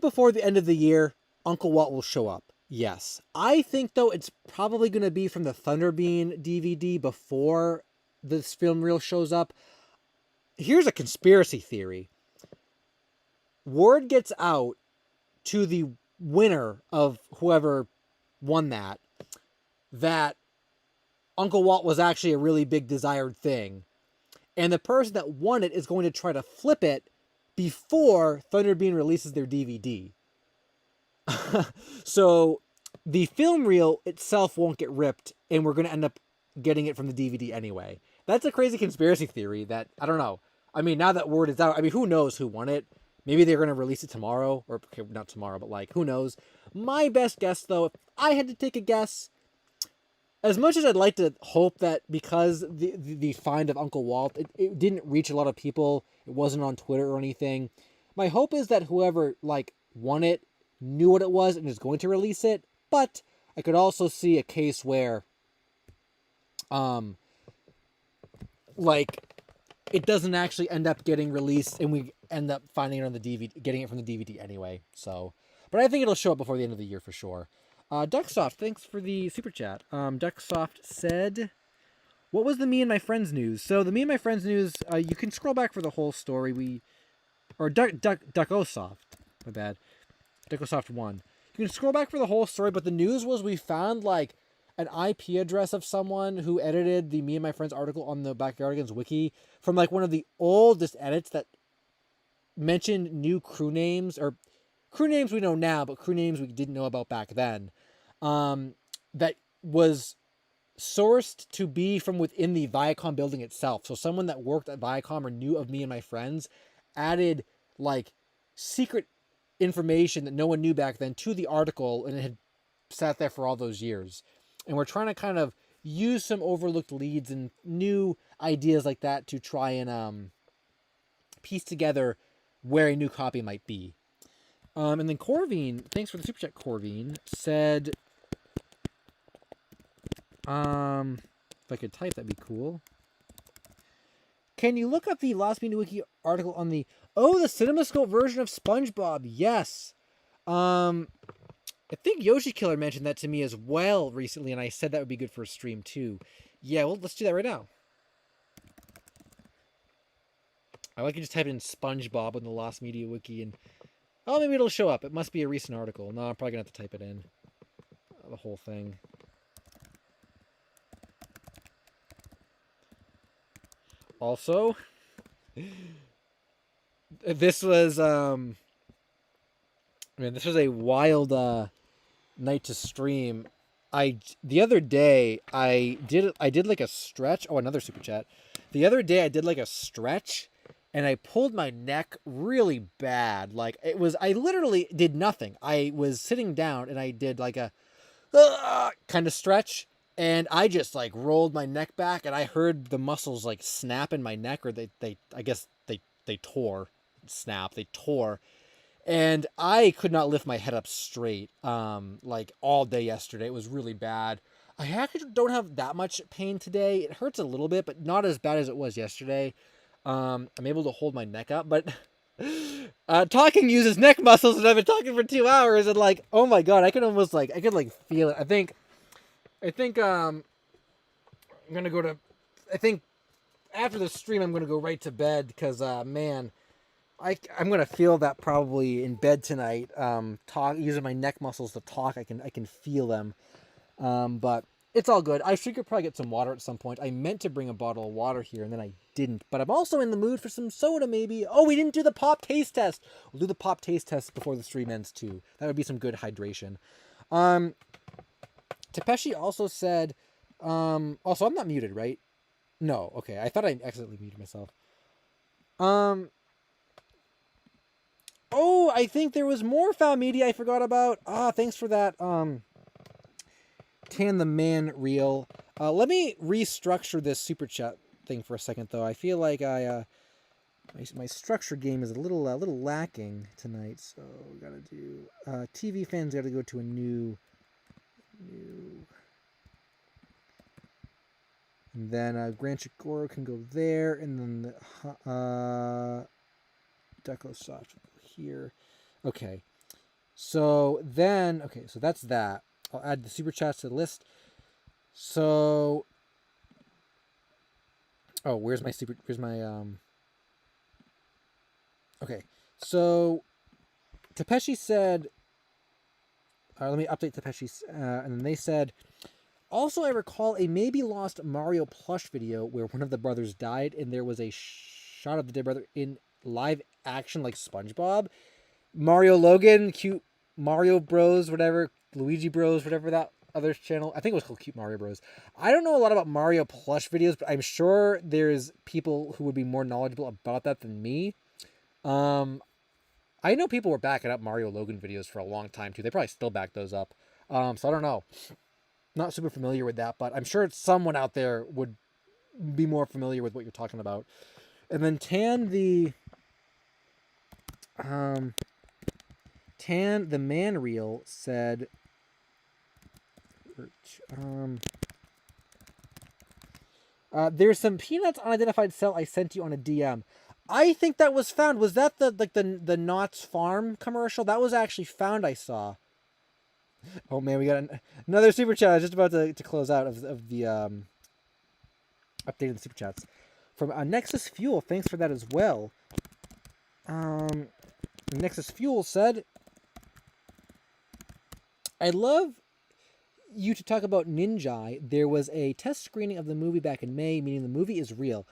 before the end of the year, Uncle Walt will show up. Yes. I think, though, it's probably going to be from the Thunderbean DVD before this film reel shows up. Here's a conspiracy theory. Word gets out to the winner of whoever won that Uncle Walt was actually a really big desired thing. And the person that won it is going to try to flip it before Thunderbean releases their DVD. So the film reel itself won't get ripped, and we're going to end up getting it from the DVD anyway. That's a crazy conspiracy theory that, I don't know. I mean, now that word is out, I mean, who knows who won it? Maybe they're going to release it tomorrow, or okay, not tomorrow, but like, who knows? My best guess, though, if I had to take a guess, as much as I'd like to hope that because the find of Uncle Walt, it didn't reach a lot of people, it wasn't on Twitter or anything, my hope is that whoever, like, won it knew what it was and is going to release it, but I could also see a case where, like, it doesn't actually end up getting released and we end up finding it on the DVD, getting it from the DVD anyway, so. But I think it'll show up before the end of the year for sure. Ducksoft, thanks for the super chat. Ducksoft said, "What was the Me and My Friends news?" So the Me and My Friends news, you can scroll back for the whole story. Duckosoft, my bad. Duckosoft 1. You can scroll back for the whole story, but the news was we found like an IP address of someone who edited the Me and My Friends article on the Backyardigans wiki from like one of the oldest edits that mentioned new crew names, or crew names we know now, but crew names we didn't know about back then. That was sourced to be from within the Viacom building itself. So someone that worked at Viacom or knew of Me and My Friends added like secret information that no one knew back then to the article, and it had sat there for all those years. And we're trying to kind of use some overlooked leads and new ideas like that to try and piece together where a new copy might be. And then Corvine, thanks for the super chat, Corvine, said, if I could type, that'd be cool. Can you look up the Last Media Wiki article on the Cinemascope version of SpongeBob? Yes. I think Yoshi Killer mentioned that to me as well recently, and I said that would be good for a stream too. Yeah, well, let's do that right now. I like to just type in SpongeBob on the Lost Media Wiki, and maybe it'll show up. It must be a recent article. No, I'm probably gonna have to type it in. The whole thing. Also, this was this was a wild night to stream. The other day I did like a stretch. Oh, another super chat. The other day I did like a stretch, and I pulled my neck really bad. Like I literally did nothing. I was sitting down and I did like a kind of stretch, and I just like rolled my neck back, and I heard the muscles like snap in my neck, or they I guess they tore, snap, they tore. And I could not lift my head up straight, like all day yesterday. It was really bad. I actually don't have that much pain today. It hurts a little bit, but not as bad as it was yesterday. I'm able to hold my neck up, but talking uses neck muscles, and I've been talking for 2 hours, and like, oh my god, I could feel it. I think I'm gonna go to. I think after the stream, I'm gonna go right to bed because man. I'm gonna feel that probably in bed tonight. Using my neck muscles to talk, I can feel them. But It's all good. I should probably get some water at some point. I meant to bring a bottle of water here, and then I didn't. But I'm also in the mood for some soda, maybe. Oh, we didn't do the pop taste test. We'll do the pop taste test before the stream ends, too. That would be some good hydration. Tepeshi also said... also, I'm not muted, right? No, okay. I thought I accidentally muted myself. Oh, I think there was more found media I forgot about. Thanks for that, Tan the Man Reel. Let me restructure this super chat thing for a second, though. I feel like my structure game is a little lacking tonight. So we gotta do TV fans gotta go to a new, and then Grand Chigoro can go there, and then the Deco Soft here. Okay, so then so that's that. I'll add the super chats to the list. So, where's my okay, so Tepeshi said, let me update Tepeshi's, and then they said, also I recall a maybe lost Mario plush video where one of the brothers died and there was a shot of the dead brother in live action like SpongeBob. Mario Logan, cute Mario Bros, whatever, Luigi Bros, whatever that other channel. I think it was called Cute Mario Bros. I don't know a lot about Mario plush videos, but I'm sure there's people who would be more knowledgeable about that than me. I know people were backing up Mario Logan videos for a long time too. They probably still back those up. So I don't know. Not super familiar with that, but I'm sure someone out there would be more familiar with what you're talking about. And then Tan the Man Reel said, there's some peanuts unidentified cell I sent you on a DM. I think that was found. Was that the Knott's Farm commercial? That was actually found, I saw. Oh man, we got another super chat. I was just about to close out of the updated super chats from Nexus Fuel. Thanks for that as well. Nexus Fuel said, I'd love you to talk about Ninjai. There was a test screening of the movie back in May, meaning the movie is real.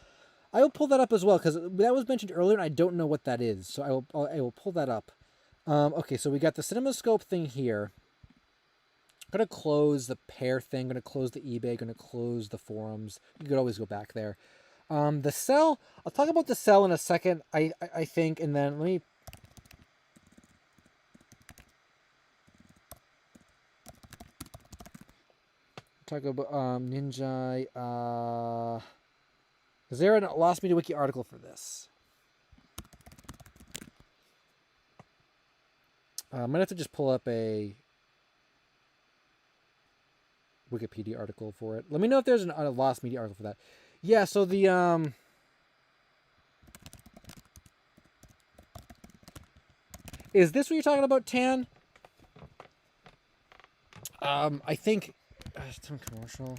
I will pull that up as well, because that was mentioned earlier, and I don't know what that is. So I will pull that up. Okay, so we got the Cinemascope thing here. I'm going to close the pair thing. Going to close the eBay. Going to close the forums. You could always go back there. The cell. I'll talk about the cell in a second, I think, and then let me... talk about Ninjai. Is there a Lost Media Wiki article for this? I'm gonna have to just pull up a Wikipedia article for it. Let me know if there's a Lost Media article for that. Yeah. So the is this what you're talking about, Tan? I think some commercial.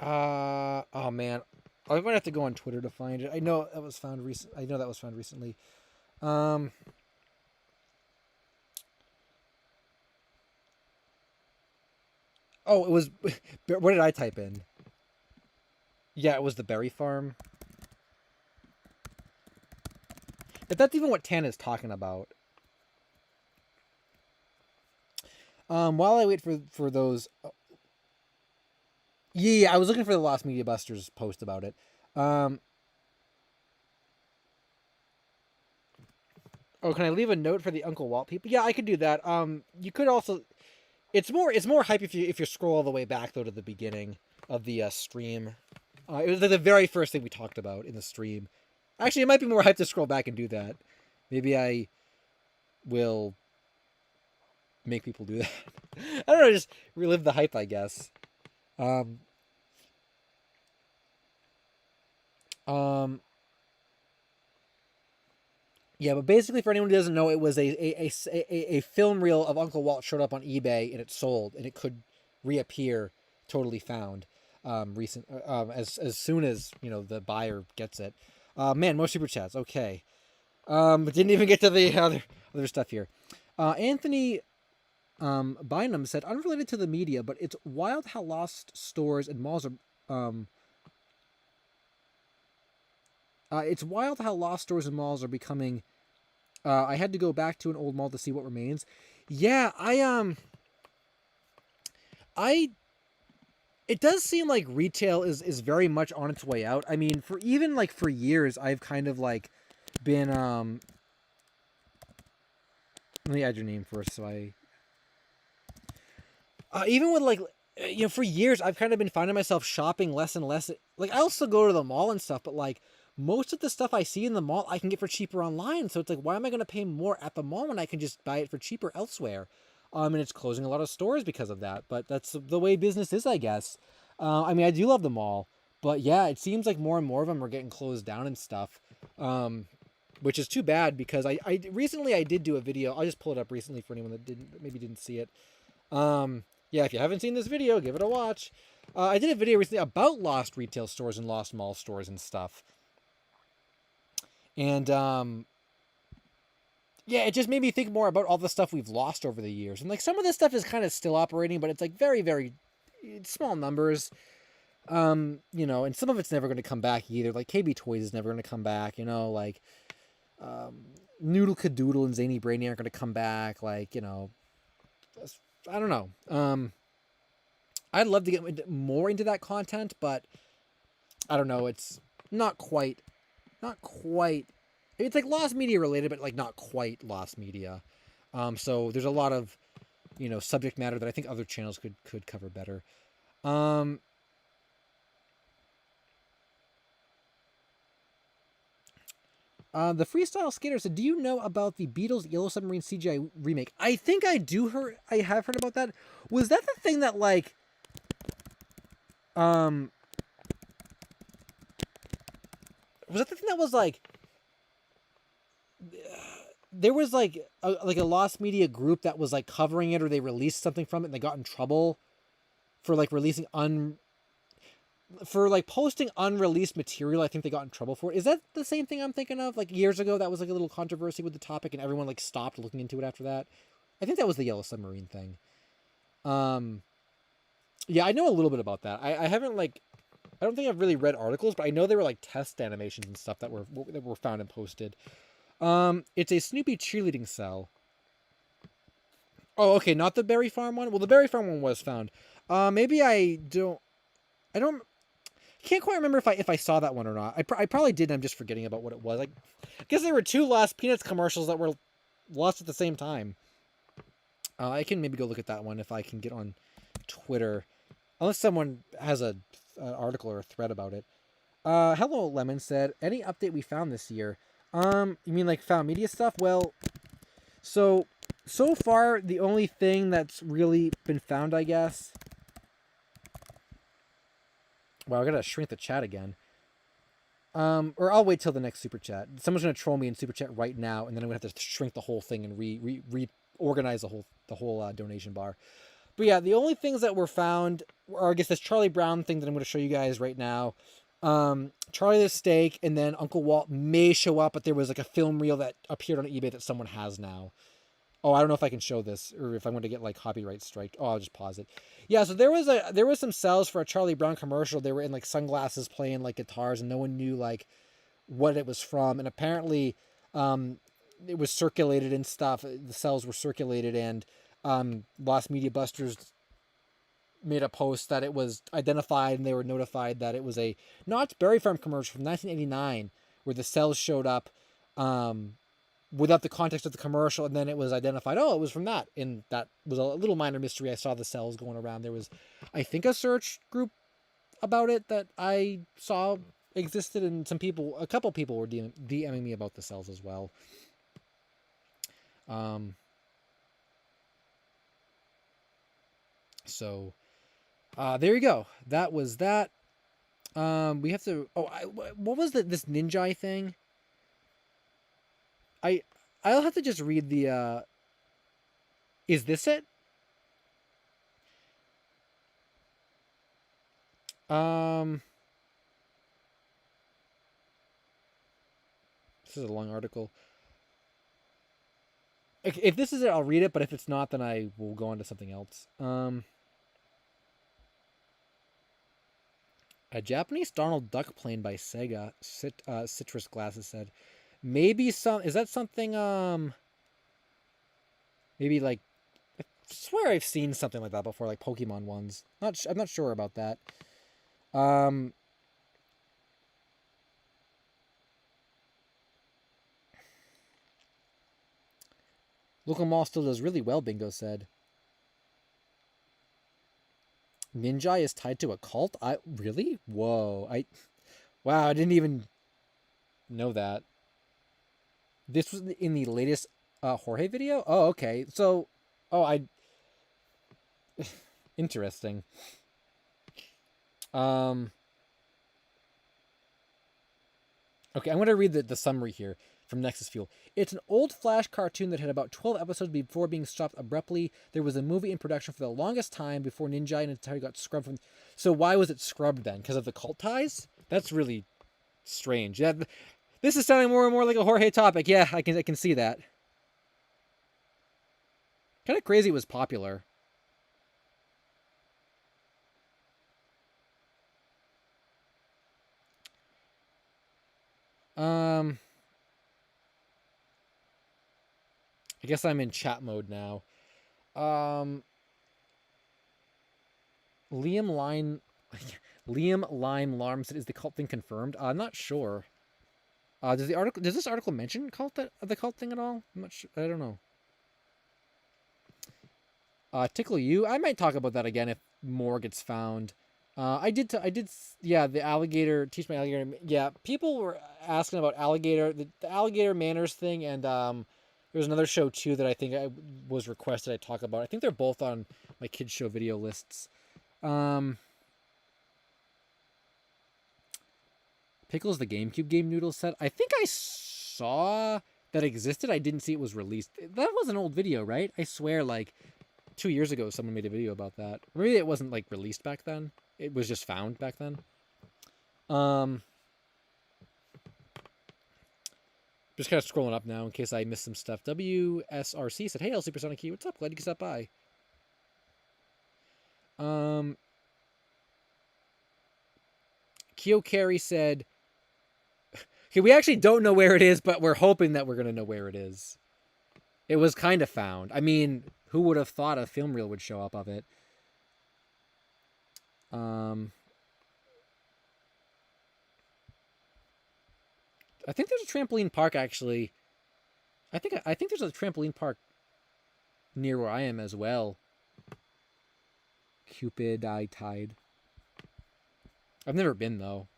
Oh man, I'm gonna have to go on Twitter to find it. I know that was found recently. Oh, it was. What did I type in? Yeah, it was the Berry Farm. If that's even what Tan is talking about. While I wait for those. Yeah, I was looking for the Lost Media Busters post about it. Oh, can I leave a note for the Uncle Walt people? Yeah, I could do that. You could also. It's more hype if you scroll all the way back though to the beginning of the stream. It was like the very first thing we talked about in the stream. Actually, it might be more hype to scroll back and do that. Maybe I will make people do that. I don't know, just relive the hype, I guess. Yeah, but basically, for anyone who doesn't know, it was a film reel of Uncle Walt showed up on eBay and it sold, and it could reappear totally found as soon as the buyer gets it. Man, most super chats. Okay, but didn't even get to the other stuff here. Anthony Bynum said, unrelated to the media, but it's wild how lost stores and malls are. It's wild how lost stores and malls are becoming. I had to go back to an old mall to see what remains. Yeah, I. It does seem like retail is very much on its way out. I mean, for even like for years, I've kind of like been. Let me add your name first, so I. Even with like, for years, I've kind of been finding myself shopping less and less. Like, I also go to the mall and stuff, but like, most of the stuff I see in the mall, I can get for cheaper online. So it's like, why am I going to pay more at the mall when I can just buy it for cheaper elsewhere? And it's closing a lot of stores because of that. But that's the way business is, I guess. I mean, I do love the mall, but yeah, it seems like more and more of them are getting closed down and stuff. Which is too bad because I recently I did do a video. I'll just pull it up recently for anyone that maybe didn't see it. Yeah, if you haven't seen this video, give it a watch. I did a video recently about lost retail stores and lost mall stores and stuff. And yeah, it just made me think more about all the stuff we've lost over the years. And like some of this stuff is kind of still operating, but it's like very, very small numbers. And some of it's never going to come back either. Like KB Toys is never going to come back, like Noodle Cadoodle and Zany Brainy aren't going to come back. Like, I don't know. I'd love to get more into that content, but I don't know. It's not quite. It's like lost media related, but like not quite lost media. So there's a lot of, subject matter that I think other channels could cover better. The Freestyle Skater said, do you know about the Beatles Yellow Submarine CGI remake? I think I have heard about that. Was that the thing that like, was that the thing that was like, there was like a lost media group that was like covering it, or they released something from it and they got in trouble for like releasing for like posting unreleased material. I think they got in trouble for it. Is that the same thing I'm thinking of? Like years ago, that was like a little controversy with the topic and everyone like stopped looking into it after that. I think that was the Yellow Submarine thing. Yeah, I know a little bit about that. I haven't like, I don't think I've really read articles, but I know there were like test animations and stuff that were found and posted. It's a Snoopy cheerleading cell. Oh, okay, not the Berry Farm one. Well, the Berry Farm one was found. Maybe I can't quite remember if I saw that one or not. I probably did. I'm just forgetting about what it was. I guess there were two Lost Peanuts commercials that were lost at the same time. I can maybe go look at that one if I can get on Twitter, unless someone has an article or a thread about it. Hello Lemon said, any update we found this year? You mean like found media stuff? Well, so far the only thing that's really been found, I guess. Wow, I gotta shrink the chat again. Or I'll wait till the next super chat. Someone's gonna troll me in super chat right now, and then I'm gonna have to shrink the whole thing and reorganize the whole donation bar. But yeah, the only things that were found are, I guess, this Charlie Brown thing that I'm gonna show you guys right now. Charlie the Steak, and then Uncle Walt may show up, but there was like a film reel that appeared on eBay that someone has now. Oh, I don't know if I can show this or if I'm going to get like copyright strike. Oh, I'll just pause it. Yeah, so there was some cells for a Charlie Brown commercial. They were in like sunglasses playing like guitars, and no one knew like what it was from. And apparently, it was circulated and stuff. The cells were circulated, and Lost Media Busters made a post that it was identified, and they were notified that it was a Knott's Berry Farm commercial from 1989, where the cells showed up. Without the context of the commercial, and then it was identified, oh, it was from that. And that was a little minor mystery. I saw the cells going around. There was, I think, a search group about it that I saw existed, and a couple people were DMing me about the cells as well. So, there you go. That was that. We have to, what was this Ninjai thing? I'll have to just read the, is this it? This is a long article. If this is it, I'll read it. But if it's not, then I will go on to something else. A Japanese Donald Duck plane by Sega. Citrus Glasses said, maybe some. Is that something? Maybe like. I swear I've seen something like that before, like Pokemon ones. I'm not sure about that. Local Mall still does really well, Bingo said. Ninjai is tied to a cult? Really? Whoa. Wow, I didn't even know that. This was in the latest Jorge video? Oh, okay. So, interesting. Okay, I'm going to read the summary here from Nexus Fuel. It's an old Flash cartoon that had about 12 episodes before being stopped abruptly. There was a movie in production for the longest time before Ninjai and Atari got scrubbed from... So why was it scrubbed then? Because of the cult ties? That's really strange. Yeah, this is sounding more and more like a Jorge topic. Yeah, I can see that. Kind of crazy it was popular. I guess I'm in chat mode now. Liam Lime Larm said, "Is the cult thing confirmed?" I'm not sure. Does this article mention the cult thing at all? I'm not sure. I don't know. Tickle You. I might talk about that again if more gets found. I did. Yeah, the alligator. Teach my alligator. Yeah, people were asking about alligator, the alligator manners thing, and there's another show too that I think was requested I talk about. I think they're both on my kids show video lists. Pickles the GameCube game noodle set. I think I saw that existed. I didn't see it was released. That was an old video, right? I swear, like 2 years ago, someone made a video about that. Maybe it wasn't like released back then. It was just found back then. Just kind of scrolling up now in case I missed some stuff. WSRC said, "Hey, LSuperSonicQ, what's up? Glad you could stop by." Kyo Carey said, "Okay, we actually don't know where it is, but we're hoping that we're gonna know where it is." It was kind of found. I mean, who would have thought a film reel would show up of it? I think there's a trampoline park actually. I think there's a trampoline park near where I am as well. Cupid Eye Tide. I've never been though.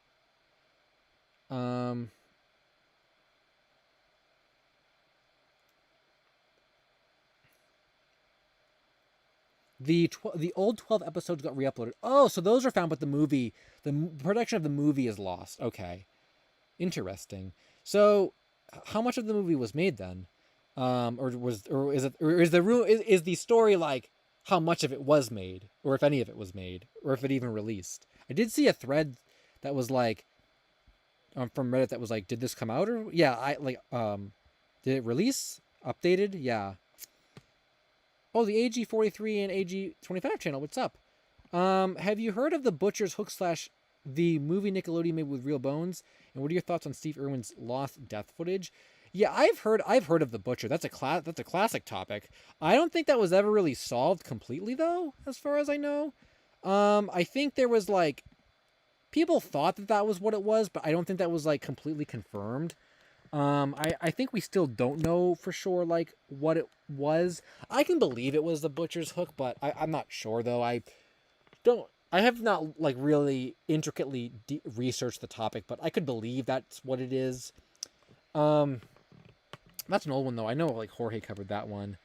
The old 12 episodes got re-uploaded. Oh, so those are found, but the production of the movie is lost. Okay, interesting. So, how much of the movie was made then? Is the story like how much of it was made, or if any of it was made, or if it even released? I did see a thread that was like from Reddit that was like, did this come out or did it release updated? Yeah. Oh, the AG43 and AG25 channel. What's up? Have you heard of the Butcher's Hook / the movie Nickelodeon made with real bones? And what are your thoughts on Steve Irwin's lost death footage? Yeah, I've heard of the Butcher. That's a classic topic. I don't think that was ever really solved completely though, as far as I know. I think there was like people thought that was what it was, but I don't think that was like completely confirmed. I think we still don't know for sure like what it was. I can believe it was the Butcher's Hook, but I'm not sure though. I have not like really intricately researched the topic, but I could believe that's what it is. That's an old one though. I know like Jorge covered that one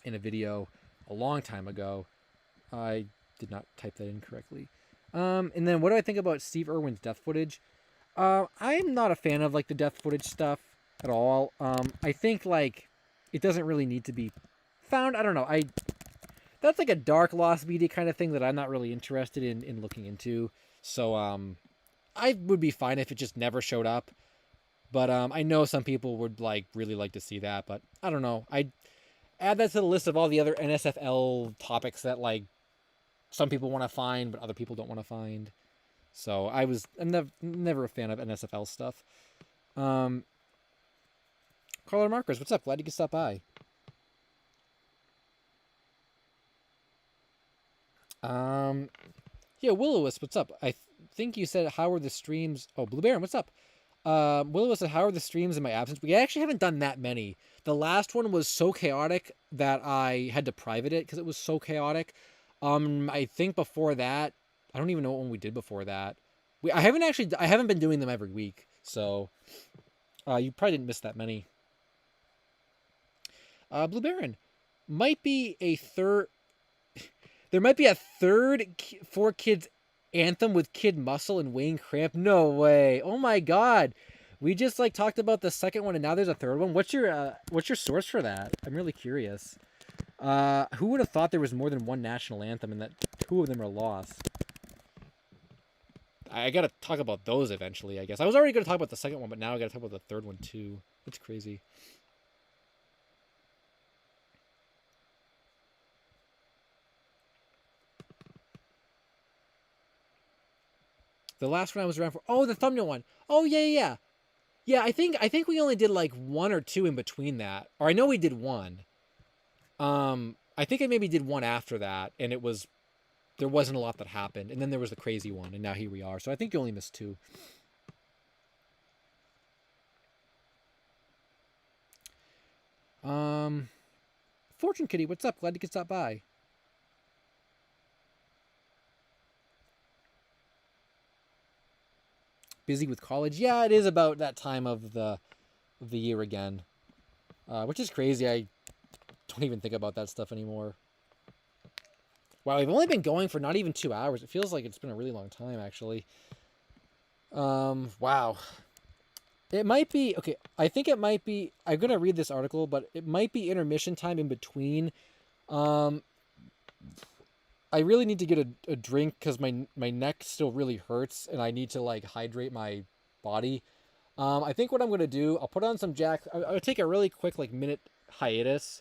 in a video a long time ago. I did not type that in correctly. And then what do I think about Steve Irwin's death footage? I'm not a fan of like the death footage stuff at all. I think like it doesn't really need to be found. I don't know. That's like a dark lost media kind of thing that I'm not really interested in looking into. So I would be fine if it just never showed up. But I know some people would like really like to see that, but I don't know. I add that to the list of all the other NSFL topics that like some people want to find, but other people don't want to find. So I'm never a fan of NSFL stuff. Carla Marcos, what's up? Glad you could stop by. Yeah, Willowis, what's up? I think you said how are the streams? Oh, Blue Baron, what's up? Willowis said how are the streams in my absence? We actually haven't done that many. The last one was so chaotic that I had to private it because it was so chaotic. I think before that, I don't even know when we did before that. I haven't been doing them every week, so you probably didn't miss that many. Blue Baron might be a third. There might be a third 4Kids anthem with Kid Muscle and Wayne Cramp. No way! Oh my god! We just like talked about the second one, and now there's a third one. What's your source for that? I'm really curious. Who would have thought there was more than one national anthem, and that two of them are lost? I gotta talk about those eventually. I guess I was already gonna talk about the second one, but now I gotta talk about the third one too. That's crazy. The last one I was around for. Oh, the thumbnail one. Oh yeah. Yeah, I think we only did like one or two in between that, or I know we did one. I think I maybe did one after that, and there wasn't a lot that happened, and then there was the crazy one, and now here we are. So I think you only missed two. Fortune Kitty, what's up? Glad you could stop by. Busy with college? Yeah, it is about that time of the year again, which is crazy. I don't even think about that stuff anymore. Wow, we've only been going for not even 2 hours. It feels like it's been a really long time, actually. Wow. It might be, okay, I think it might be, I'm going to read this article, but it might be intermission time in between. I really need to get a drink because my neck still really hurts, and I need to, like, hydrate my body. I think what I'm going to do, I'll put on some Jack, I'll take a really quick, like, minute hiatus.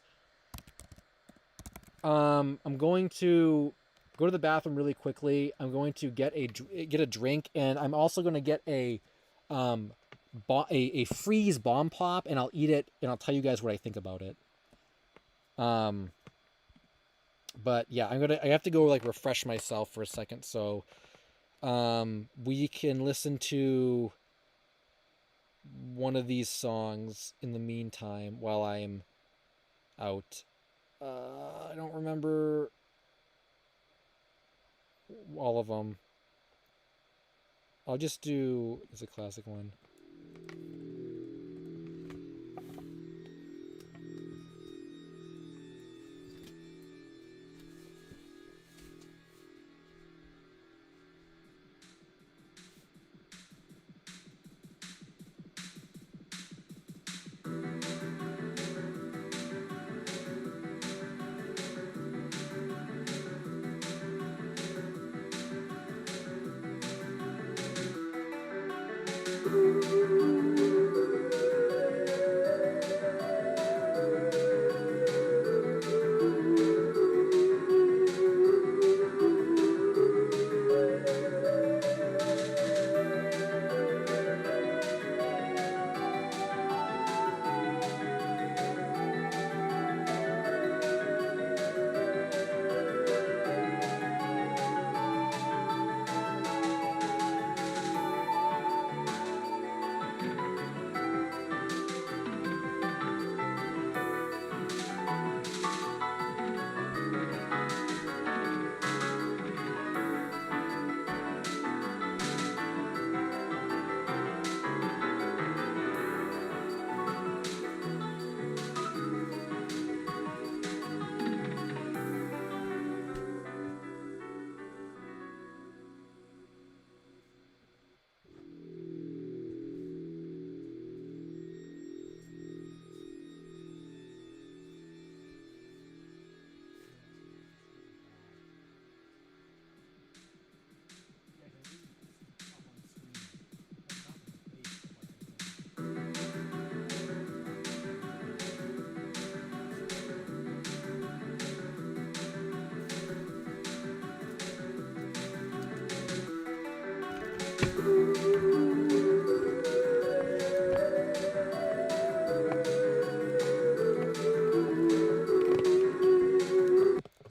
I'm going to go to the bathroom really quickly. I'm going to get a drink, and I'm also going to get a freeze bomb pop, and I'll eat it, and I'll tell you guys what I think about it. But yeah, I have to go like refresh myself for a second, so we can listen to one of these songs in the meantime while I'm out. I don't remember all of them. I'll just do, it's a classic one.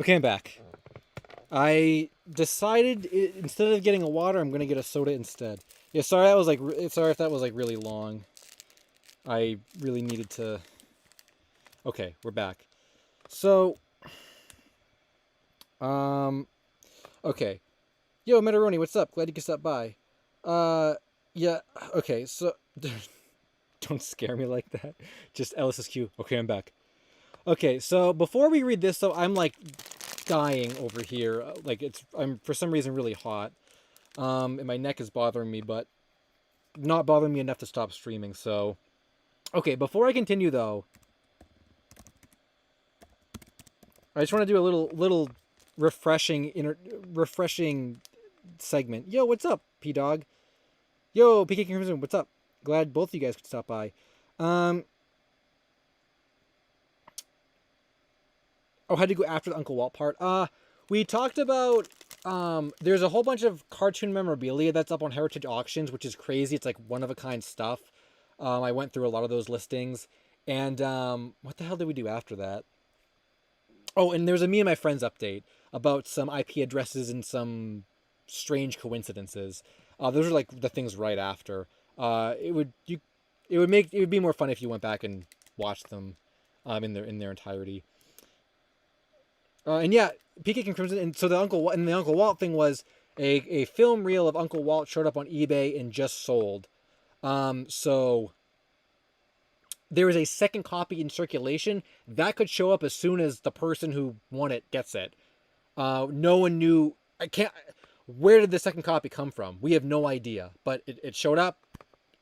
Okay, I'm back. I decided instead of getting a water, I'm gonna get a soda instead. Yeah, sorry that was like sorry if that was like really long. I really needed to. Okay, we're back. So, um, okay. Yo, Metaroni, what's up? Glad you could stop by. Uh, yeah. Okay, so don't scare me like that. Just LSSQ. Okay, I'm back. Okay, so before we read this, though, I'm like dying over here. Like I'm for some reason really hot. And my neck is bothering me, but not bothering me enough to stop streaming. So, okay, before I continue though, I just want to do a little refreshing segment. Yo, what's up, P Dog? Yo, PK Crimson, what's up? Glad both of you guys could stop by. Oh, how'd you go after the Uncle Walt part? We talked about there's a whole bunch of cartoon memorabilia that's up on Heritage Auctions, which is crazy. It's like one of a kind stuff. I went through a lot of those listings, and what the hell did we do after that? Oh, and there's a me and my friends update about some IP addresses and some strange coincidences. Those are like the things right after. It would be more fun if you went back and watched them, in their entirety. And yeah, PK and Crimson, and so the Uncle Walt thing was a film reel of Uncle Walt showed up on eBay and just sold. So there is a second copy in circulation that could show up as soon as the person who won it gets it. No one knew. I can't. Where did the second copy come from? We have no idea. But it showed up.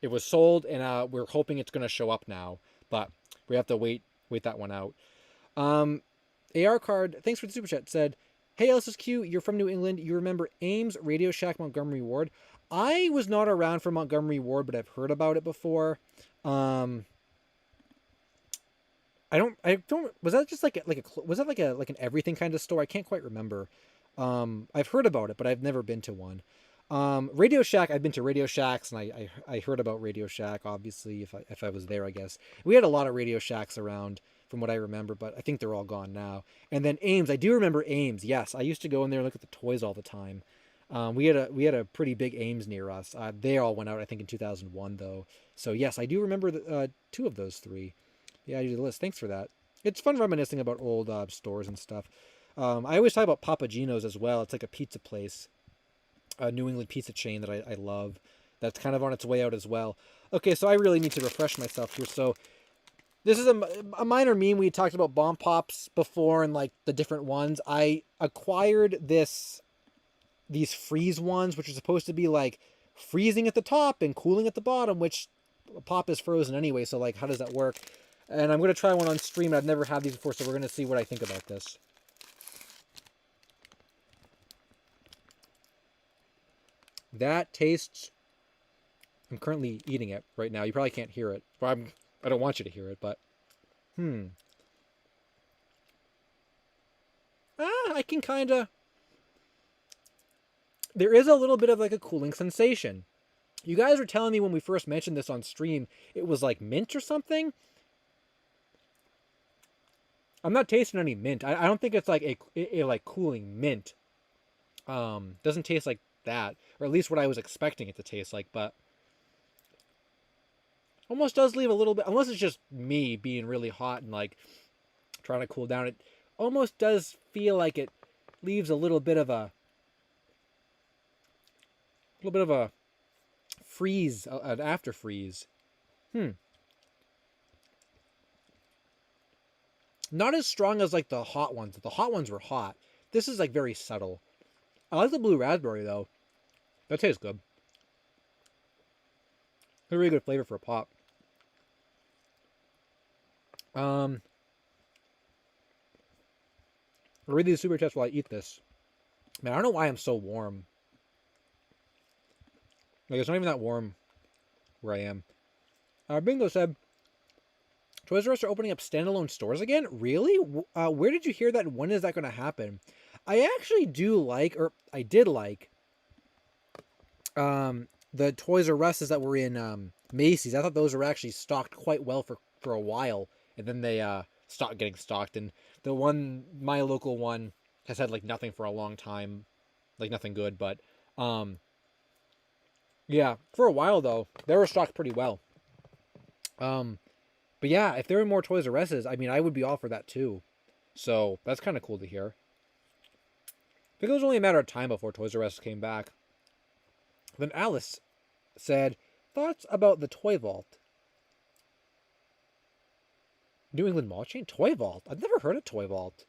It was sold, and we're hoping it's going to show up now. But we have to wait that one out. AR Card, thanks for the super chat, said, "Hey LSSQ, you're from New England. You remember Ames, Radio Shack, Montgomery Ward? I was not around for Montgomery Ward, but I've heard about it before. I don't. Was that just was that like an everything kind of store? I can't quite remember. I've heard about it, but I've never been to one. Radio Shack, I've been to Radio Shacks, and I heard about Radio Shack. Obviously, if I was there, I guess we had a lot of Radio Shacks around, from what I remember, but I think they're all gone now. And then Ames, I do remember Ames. Yes, I used to go in there and look at the toys all the time. We had a pretty big Ames near us. They all went out, I think, in 2001 though. So yes, I do remember two of those three. Yeah, I do the list. Thanks for that. It's fun reminiscing about old stores and stuff. I always talk about Papa Gino's as well. It's like a pizza place, a New England pizza chain that I love. That's kind of on its way out as well. Okay, so I really need to refresh myself here. So this is a minor meme. We talked about Bomb Pops before and like the different ones. I acquired these freeze ones, which are supposed to be like freezing at the top and cooling at the bottom, which a pop is frozen anyway. So like, how does that work? And I'm going to try one on stream. I've never had these before, so we're going to see what I think about this. That tastes... I'm currently eating it right now. You probably can't hear it. Well, I don't want you to hear it, but... I can kind of... There is a little bit of like a cooling sensation. You guys were telling me when we first mentioned this on stream, it was like mint or something. I'm not tasting any mint. I don't think it's like a like cooling mint. Doesn't taste like that, or at least what I was expecting it to taste like, but almost does leave a little bit, unless it's just me being really hot and like trying to cool down. It almost does feel like it leaves a little bit of a freeze, an after freeze. Not as strong as like the hot ones. The hot ones were hot. This is like very subtle. I like the blue raspberry though. That tastes good. A really good flavor for a pop. I'll read these super chats while I eat this. Man, I don't know why I'm so warm. Like, it's not even that warm where I am. Bingo said, Toys R Us are opening up standalone stores again? Really? Where did you hear that, and when is that going to happen? I actually do like, or I did like, the Toys R Us's that were in Macy's. I thought those were actually stocked quite well for a while, and then they stopped getting stocked. And the one, my local one, has had like nothing for a long time, like nothing good. But yeah, for a while though, they were stocked pretty well. But yeah, if there were more Toys R Us's, I mean, I would be all for that too. So that's kind of cool to hear. I think it was only a matter of time before Toys R Us came back. Then Alice said, "Thoughts about the Toy Vault?" New England Mall chain? Toy Vault? I've never heard of Toy Vault.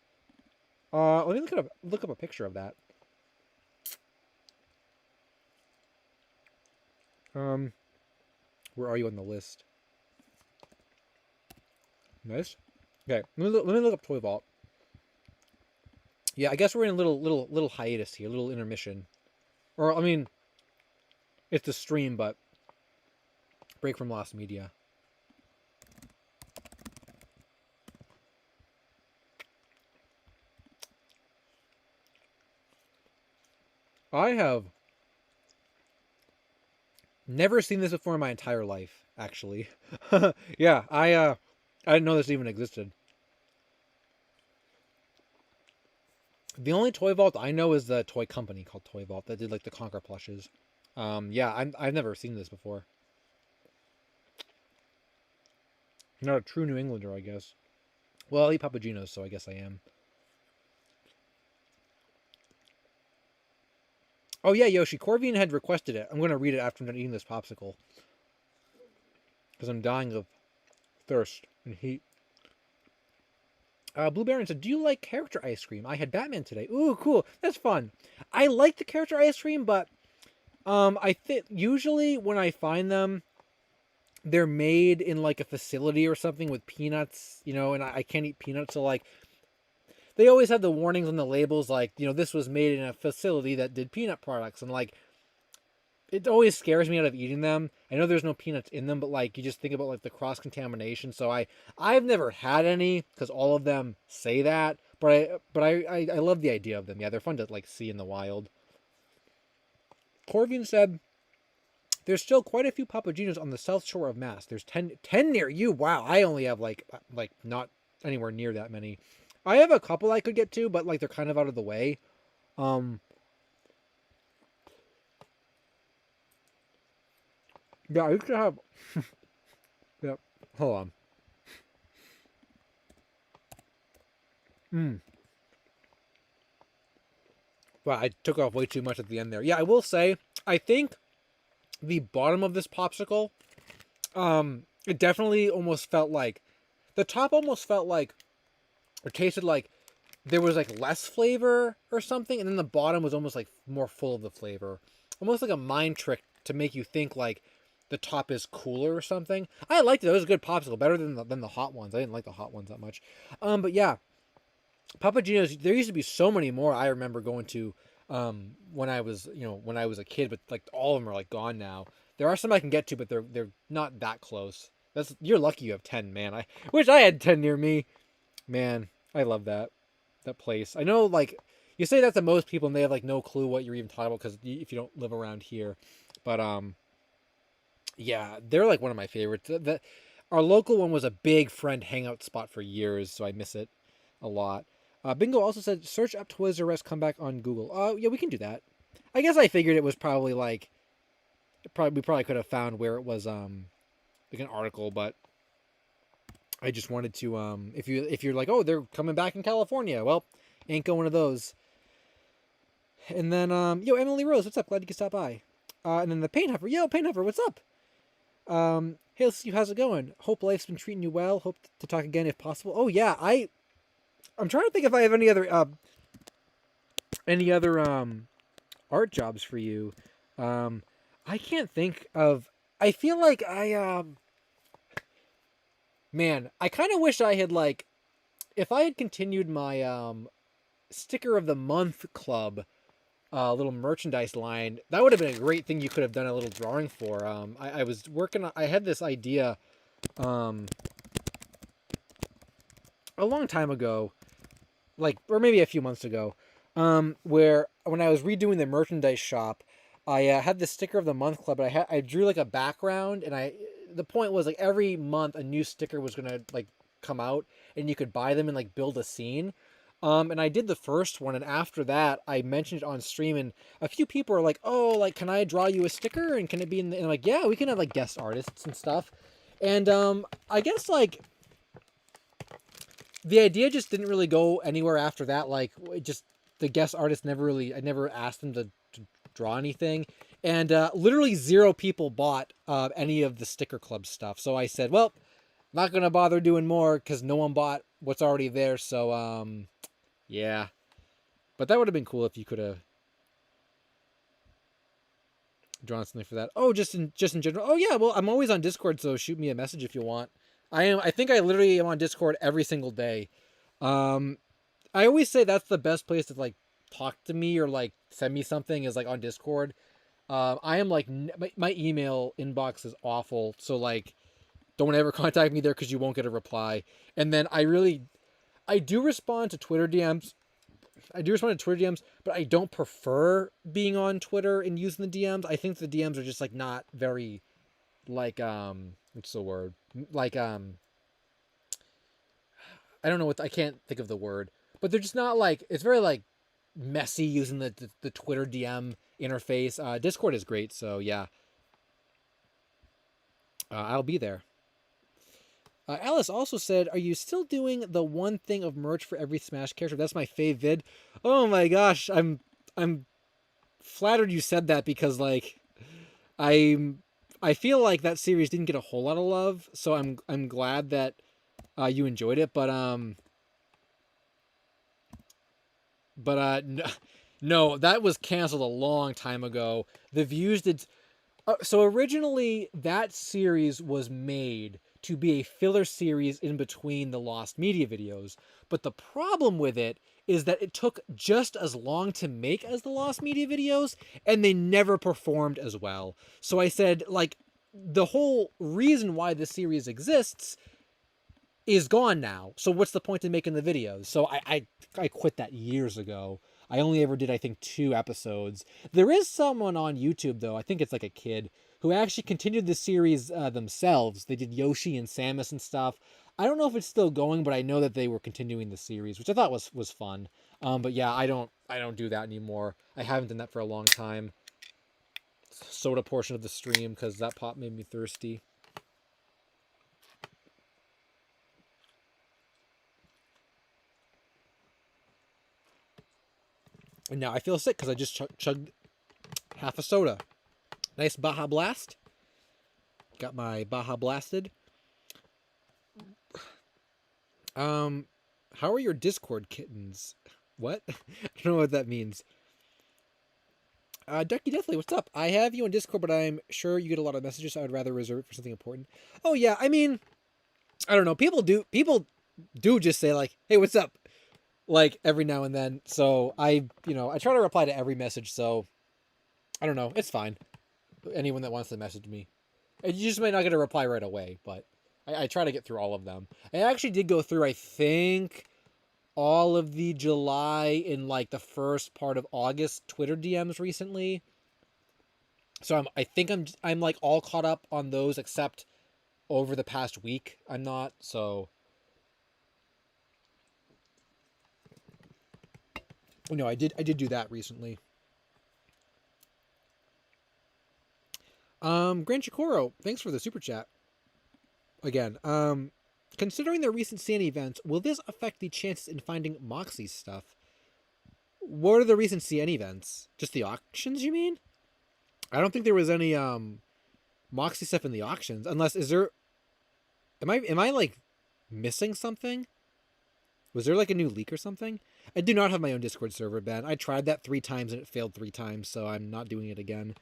Let me look up a picture of that. Where are you on the list? Nice. Okay, let me look up Toy Vault. Yeah, I guess we're in a little hiatus here, little intermission. Or I mean, it's the stream, but break from lost media. I have never seen this before in my entire life, actually. Yeah, I didn't know this even existed. The only Toy Vault I know is the toy company called Toy Vault that did like the Conquer plushes. Yeah, I've never seen this before. Not a true New Englander, I guess. Well, I eat Papagenos, so I guess I am. Oh yeah, Yoshi, Corvine had requested it. I'm going to read it after I'm done eating this popsicle. Because I'm dying of thirst and heat. Blue Baron said, "Do you like character ice cream? I had Batman today." Ooh, cool. That's fun. I like the character ice cream, but I think usually when I find them, they're made in like a facility or something with peanuts, and I can't eat peanuts. So like, they always have the warnings on the labels, like, this was made in a facility that did peanut products, and like, it always scares me out of eating them. I know there's no peanuts in them, but like you just think about like the cross contamination. So I've never had any because all of them say that. But I love the idea of them. Yeah, they're fun to like see in the wild. Corvine said, "There's still quite a few Papagenos on the south shore of Mass. There's 10 near you. Wow, I only have like not anywhere near that many. I have a couple I could get to, but like they're kind of out of the way. Yeah, I used to have. Yep. Hold on. Wow, I took off way too much at the end there. Yeah, I will say, I think the bottom of this popsicle, it definitely almost felt like the top almost felt like or tasted like there was like less flavor or something, and then the bottom was almost like more full of the flavor, almost like a mind trick to make you think like the top is cooler or something. I liked it. It was a good popsicle, better than the hot ones. I didn't like the hot ones that much. But yeah, Papagenos. There used to be so many more. I remember going to when I was a kid, but like all of them are like gone now. There are some I can get to, but they're not that close. You're lucky you have 10, man. I wish I had 10 near me. Man, I love that place. I know, like, you say that to most people and they have like no clue what you're even talking about because if you don't live around here, but yeah, they're like one of my favorites. Our local one was a big friend hangout spot for years, so I miss it a lot. Bingo also said, "Search up Toys R Us comeback on Google." Yeah, we can do that. I guess I figured it was probably like, we probably could have found where it was like an article, but I just wanted to if you're like, "Oh, they're coming back in California," well, ain't going to those. And then yo, Emily Rose, what's up? Glad you could stop by. And then the Paint Huffer, yo, Paint Huffer, what's up? Hey, let's see, how's it going? Hope life's been treating you well. Hope to talk again if possible. Oh yeah, I'm trying to think if I have any other art jobs for you. I can't think of. I feel like man, I kind of wish I had like, if I had continued my sticker of the month club little merchandise line, that would have been a great thing you could have done a little drawing for. I was working on, I had this idea a long time ago, like, or maybe a few months ago, where when I was redoing the merchandise shop, I had the sticker of the month club, but I drew like a background, and the point was like every month a new sticker was gonna like come out, and you could buy them and like build a scene. And I did the first one, and after that, I mentioned it on stream, and a few people are like, "Oh, like, can I draw you a sticker? And can it be in the?" And I'm like, "Yeah, we can have like guest artists and stuff." And I guess like the idea just didn't really go anywhere after that. Like, it just the guest artist never really, I never asked them to draw anything, and literally zero people bought any of the sticker club stuff. So I said, "Well, not gonna bother doing more because no one bought what's already there." So yeah. But that would have been cool if you could have drawn something for that. Oh, just in general. Oh yeah, well I'm always on Discord, so shoot me a message if you want. I think I literally am on Discord every single day. Um, I always say that's the best place to like talk to me or like send me something is like on Discord. I am like my email inbox is awful, so like don't ever contact me there because you won't get a reply. And then I do respond to Twitter DMs. But I don't prefer being on Twitter and using the DMs. I think the DMs are just like not very like what's the word? Like I don't know what I can't think of the word, but they're just not like it's very like messy using the Twitter DM interface. Discord is great, so yeah, I'll be there. Alice also said, "Are you still doing the one thing of merch for every Smash character?" That's my fave vid. Oh my gosh, I'm flattered you said that because like I feel like that series didn't get a whole lot of love, so I'm glad that you enjoyed it. But no, no, that was canceled a long time ago. The views did. So originally, that series was made to be a filler series in between the Lost Media videos. But the problem with it is that it took just as long to make as the Lost Media videos, and they never performed as well. So I said, like, the whole reason why this series exists is gone now. So what's the point in making the videos? So I quit that years ago. I only ever did I think 2 episodes. There is someone on YouTube though. I think it's like a kid who actually continued the series themselves. They did Yoshi and Samus and stuff. I don't know if it's still going, but I know that they were continuing the series, which I thought was fun. But yeah, I don't do that anymore. I haven't done that for a long time. Soda portion of the stream because that pop made me thirsty. And now I feel sick because I just chugged half a soda. Nice Baja Blast. Got my Baja Blasted. How are your Discord kittens? What? I don't know what that means. Ducky Deathly, what's up? I have you on Discord, but I'm sure you get a lot of messages. So I would rather reserve it for something important. Oh yeah, I mean, I don't know. People do just say like, "Hey, what's up?" Like every now and then. So I try to reply to every message. So I don't know. It's fine. Anyone that wants to message me, and you just might not get a reply right away, but I try to get through all of them. I actually did go through, I think, all of the July and like the first part of August Twitter DMs recently. So I think I'm like all caught up on those except over the past week. I'm not. So no, I did do that recently. Grand Chikoro, thanks for the super chat. Again, considering the recent CN events, will this affect the chances in finding Moxie stuff? What are the recent CN events? Just the auctions, you mean? I don't think there was any Moxie stuff in the auctions. Unless is there? Am I like missing something? Was there like a new leak or something? I do not have my own Discord server, Ben. I tried that 3 times and it failed 3 times, so I'm not doing it again.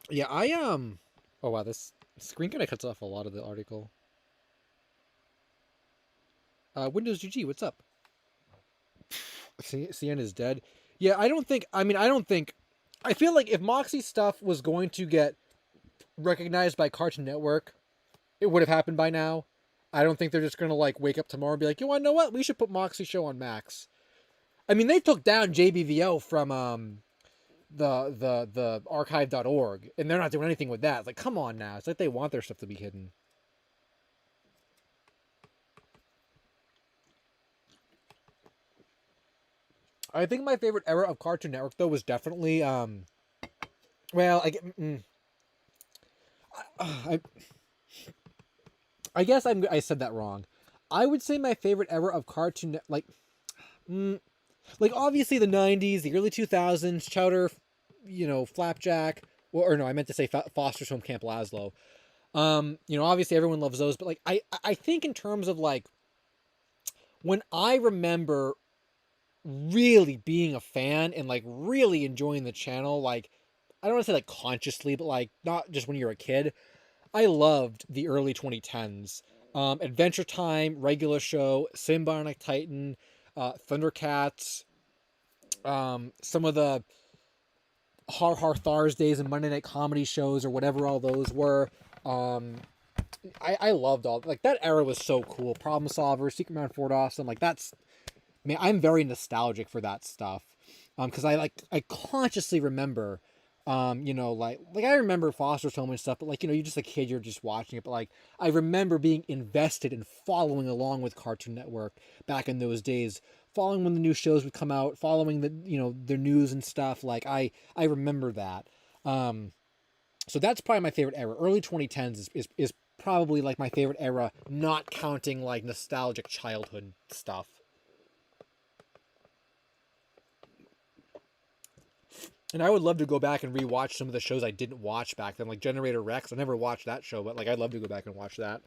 Yeah, oh wow, this screen kind of cuts off a lot of the article. Windows GG, what's up? CN is dead. Yeah, I don't think. I feel like if Moxie stuff was going to get recognized by Cartoon Network, it would have happened by now. I don't think they're just gonna like wake up tomorrow and be like, you want to know what? We should put Moxie show on Max. I mean, they took down JBVO from the archive.org, and they're not doing anything with that. It's like, come on now. It's like they want their stuff to be hidden. I think my favorite era of Cartoon Network though was definitely well, I guess I said that wrong. I would say my favorite era of Cartoon like obviously the 90s, the early 2000s, Chowder, Flapjack, or no, I meant to say Foster's Home Camp Lazlo. Obviously everyone loves those, but like I think in terms of like when I remember really being a fan and like really enjoying the channel, like I don't want to say like consciously, but like not just when you're a kid. I loved the early 2010s. Adventure Time, Regular Show, Symbionic Titan, Thundercats, some of the Har Har Thursdays and Monday Night Comedy shows or whatever all those were. I loved all like that era was so cool. Problem Solver, Secret Man Fort Awesome, like that's man, I'm very nostalgic for that stuff. Because I consciously remember like I remember Foster's Home and stuff, but like, you're just a kid, you're just watching it. But like, I remember being invested and following along with Cartoon Network back in those days, following when the new shows would come out, following the, their news and stuff. Like I remember that. So that's probably my favorite era. Early 2010s is probably like my favorite era, not counting like nostalgic childhood stuff. And I would love to go back and rewatch some of the shows I didn't watch back then, like Generator Rex. I never watched that show, but like I'd love to go back and watch that.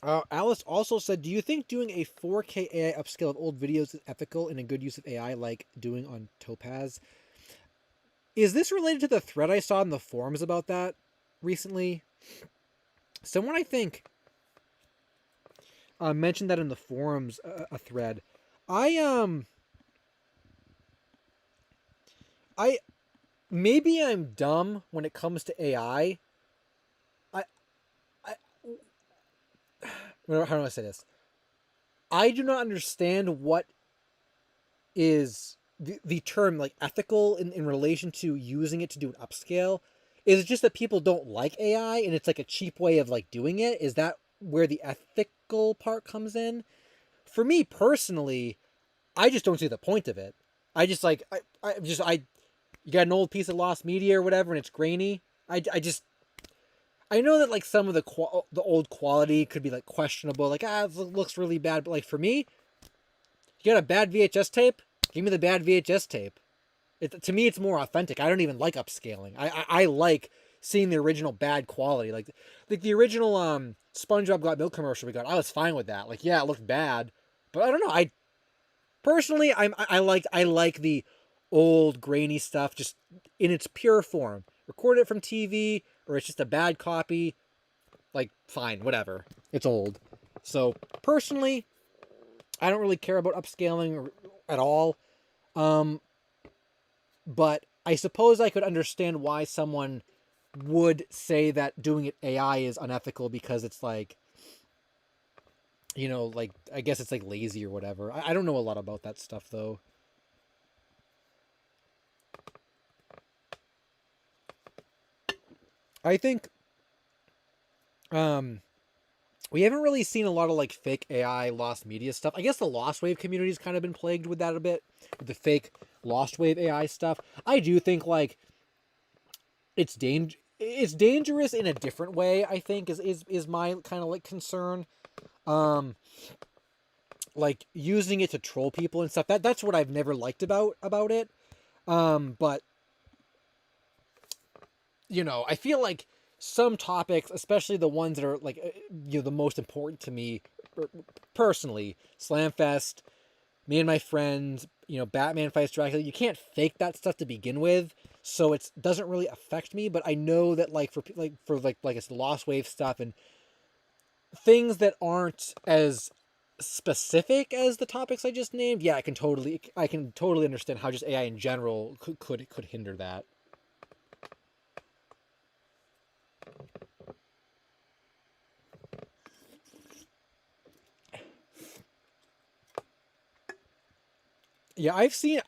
Alice also said, do you think doing a 4K AI upscale of old videos is ethical and a good use of AI like doing on Topaz? Is this related to the thread I saw in the forums about that recently? Someone, I think, mentioned that in the forums, a thread. I maybe I'm dumb when it comes to AI. How do I say this? I do not understand what is the term like ethical in relation to using it to do an upscale. Is it just that people don't like AI and it's like a cheap way of like doing it? Is that where the ethical part comes in? For me personally, I just don't see the point of it. I just like you got an old piece of lost media or whatever and it's grainy. I know that like some of the old quality could be like questionable, like it looks really bad, but like for me, you got a bad VHS tape, give me the bad VHS tape. To me, it's more authentic. I don't even like upscaling. I like seeing the original bad quality, like the original SpongeBob Got Milk commercial we got. I was fine with that. Like yeah, it looked bad, but I don't know. I personally I like the old grainy stuff just in its pure form. Record it from TV or it's just a bad copy. Like fine, whatever. It's old. So personally, I don't really care about upscaling at all. But I suppose I could understand why someone would say that doing it AI is unethical because it's like, like I guess it's like lazy or whatever. I don't know a lot about that stuff though. I think we haven't really seen a lot of like fake AI lost media stuff. I guess the Lost Wave community's kind of been plagued with that a bit, with the fake Lost Wave AI stuff. I do think like it's dangerous in a different way, I think is my kind of like concern. Like using it to troll people and stuff. That's what I've never liked about it. But I feel like some topics, especially the ones that are like the most important to me personally, Slamfest, me and my friends, Batman fights Dracula, you can't fake that stuff to begin with, so it doesn't really affect me. But I know that like for it's the Lost Wave stuff and things that aren't as specific as the topics I just named, yeah, I can totally understand how just AI in general could hinder that. Yeah, I've seen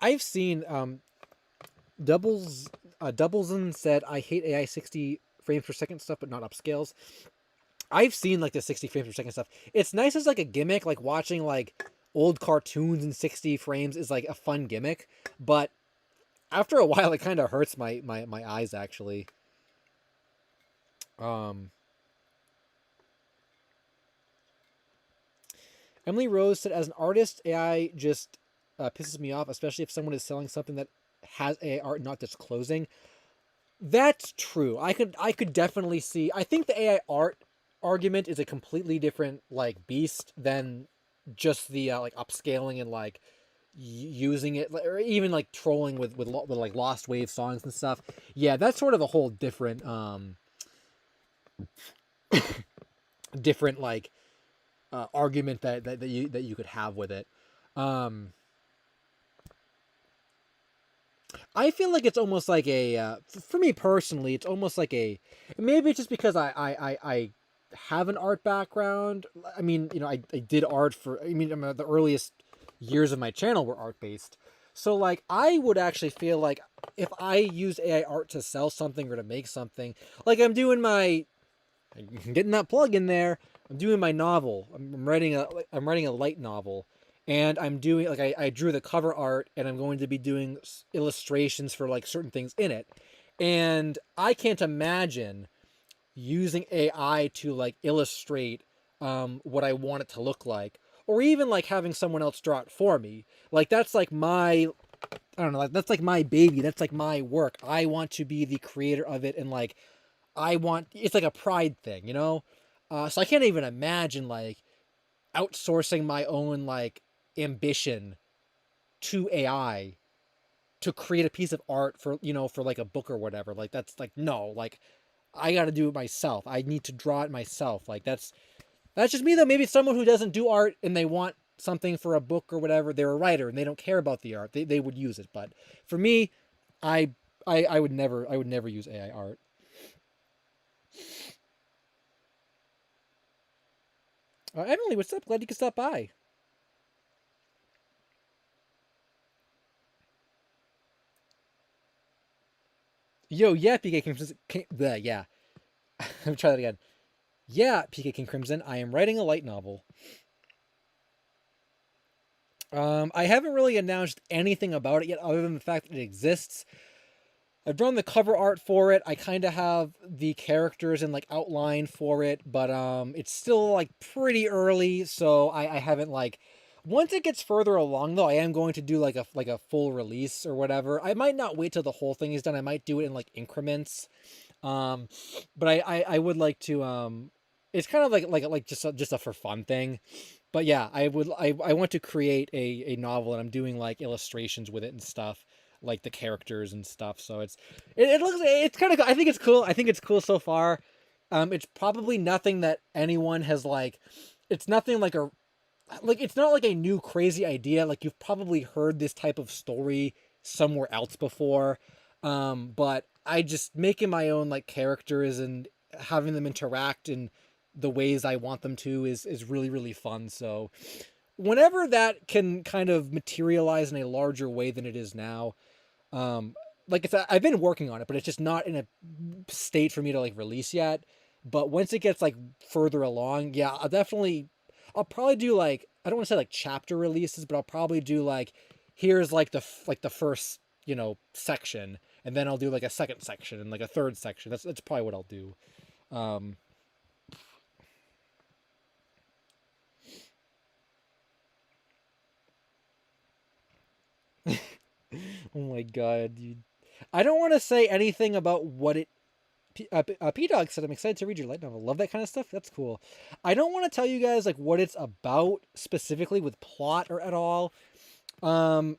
Doublesen said I hate AI 60 frames per second stuff, but not upscales. I've seen like the 60 frames per second stuff. It's nice as like a gimmick, like watching like old cartoons in 60 frames is like a fun gimmick, but after a while it kind of hurts my eyes actually. Um Emily Rose said, as an artist, AI just pisses me off, especially if someone is selling something that has AI art not disclosing. That's true. I could definitely see. I think the AI art argument is a completely different like beast than just the like upscaling and like using it, or even like trolling with like lost wave songs and stuff. Yeah, that's sort of a whole different different like argument that you could have with it. Um, I feel like it's almost like a for me personally, it's almost like a, maybe it's just because I have an art background. I mean, I did art for. I mean, the earliest years of my channel were art based. So like, I would actually feel like if I use AI art to sell something or to make something, like I'm getting that plug in there. I'm doing my novel. I'm writing a light novel, and I'm doing like I drew the cover art, and I'm going to be doing illustrations for like certain things in it, and I can't imagine using AI to like illustrate what I want it to look like, or even like having someone else draw it for me. Like that's like my, I don't know, like that's like my baby. That's like my work. I want to be the creator of it, and like it's like a pride thing, you know? So I can't even imagine like outsourcing my own like ambition to AI to create a piece of art for, for like a book or whatever. Like that's like, no, like I got to do it myself. I need to draw it myself. Like that's just me though. Maybe someone who doesn't do art and they want something for a book or whatever, they're a writer and they don't care about the art. They would use it. But for me, I I would never use AI art. Emily, what's up? Glad you could stop by. Yo, yeah, PK Crimson. Yeah. Let me try that again. Yeah, PK King Crimson. I am writing a light novel. I haven't really announced anything about it yet, other than the fact that it exists. I've drawn the cover art for it. I kind of have the characters and like outline for it, but it's still like pretty early, so I haven't like. Once it gets further along, though, I am going to do like a full release or whatever. I might not wait till the whole thing is done. I might do it in like increments. Um, but I would like to. It's kind of like just a for fun thing. But yeah, I want to create a novel, and I'm doing like illustrations with it and stuff, like the characters and stuff. So it looks, it's kind of, I think it's cool. I think it's cool so far. It's probably nothing that anyone has like. It's nothing like it's not like a new crazy idea. Like you've probably heard this type of story somewhere else before. But I just making my own like characters and having them interact in the ways I want them to is really really fun. So whenever that can kind of materialize in a larger way than it is now, um, like I've been working on it, but it's just not in a state for me to like release yet. But once it gets like further along, yeah, I'll probably do like, I don't want to say like chapter releases, but I'll probably do like, here's like the first section, and then I'll do like a second section and like a third section. That's probably what I'll do. Um, oh my god, dude. I don't want to say anything about what it. P Dog said, "I'm excited to read your light novel. Love that kind of stuff. That's cool." I don't want to tell you guys like what it's about specifically with plot or at all. Um,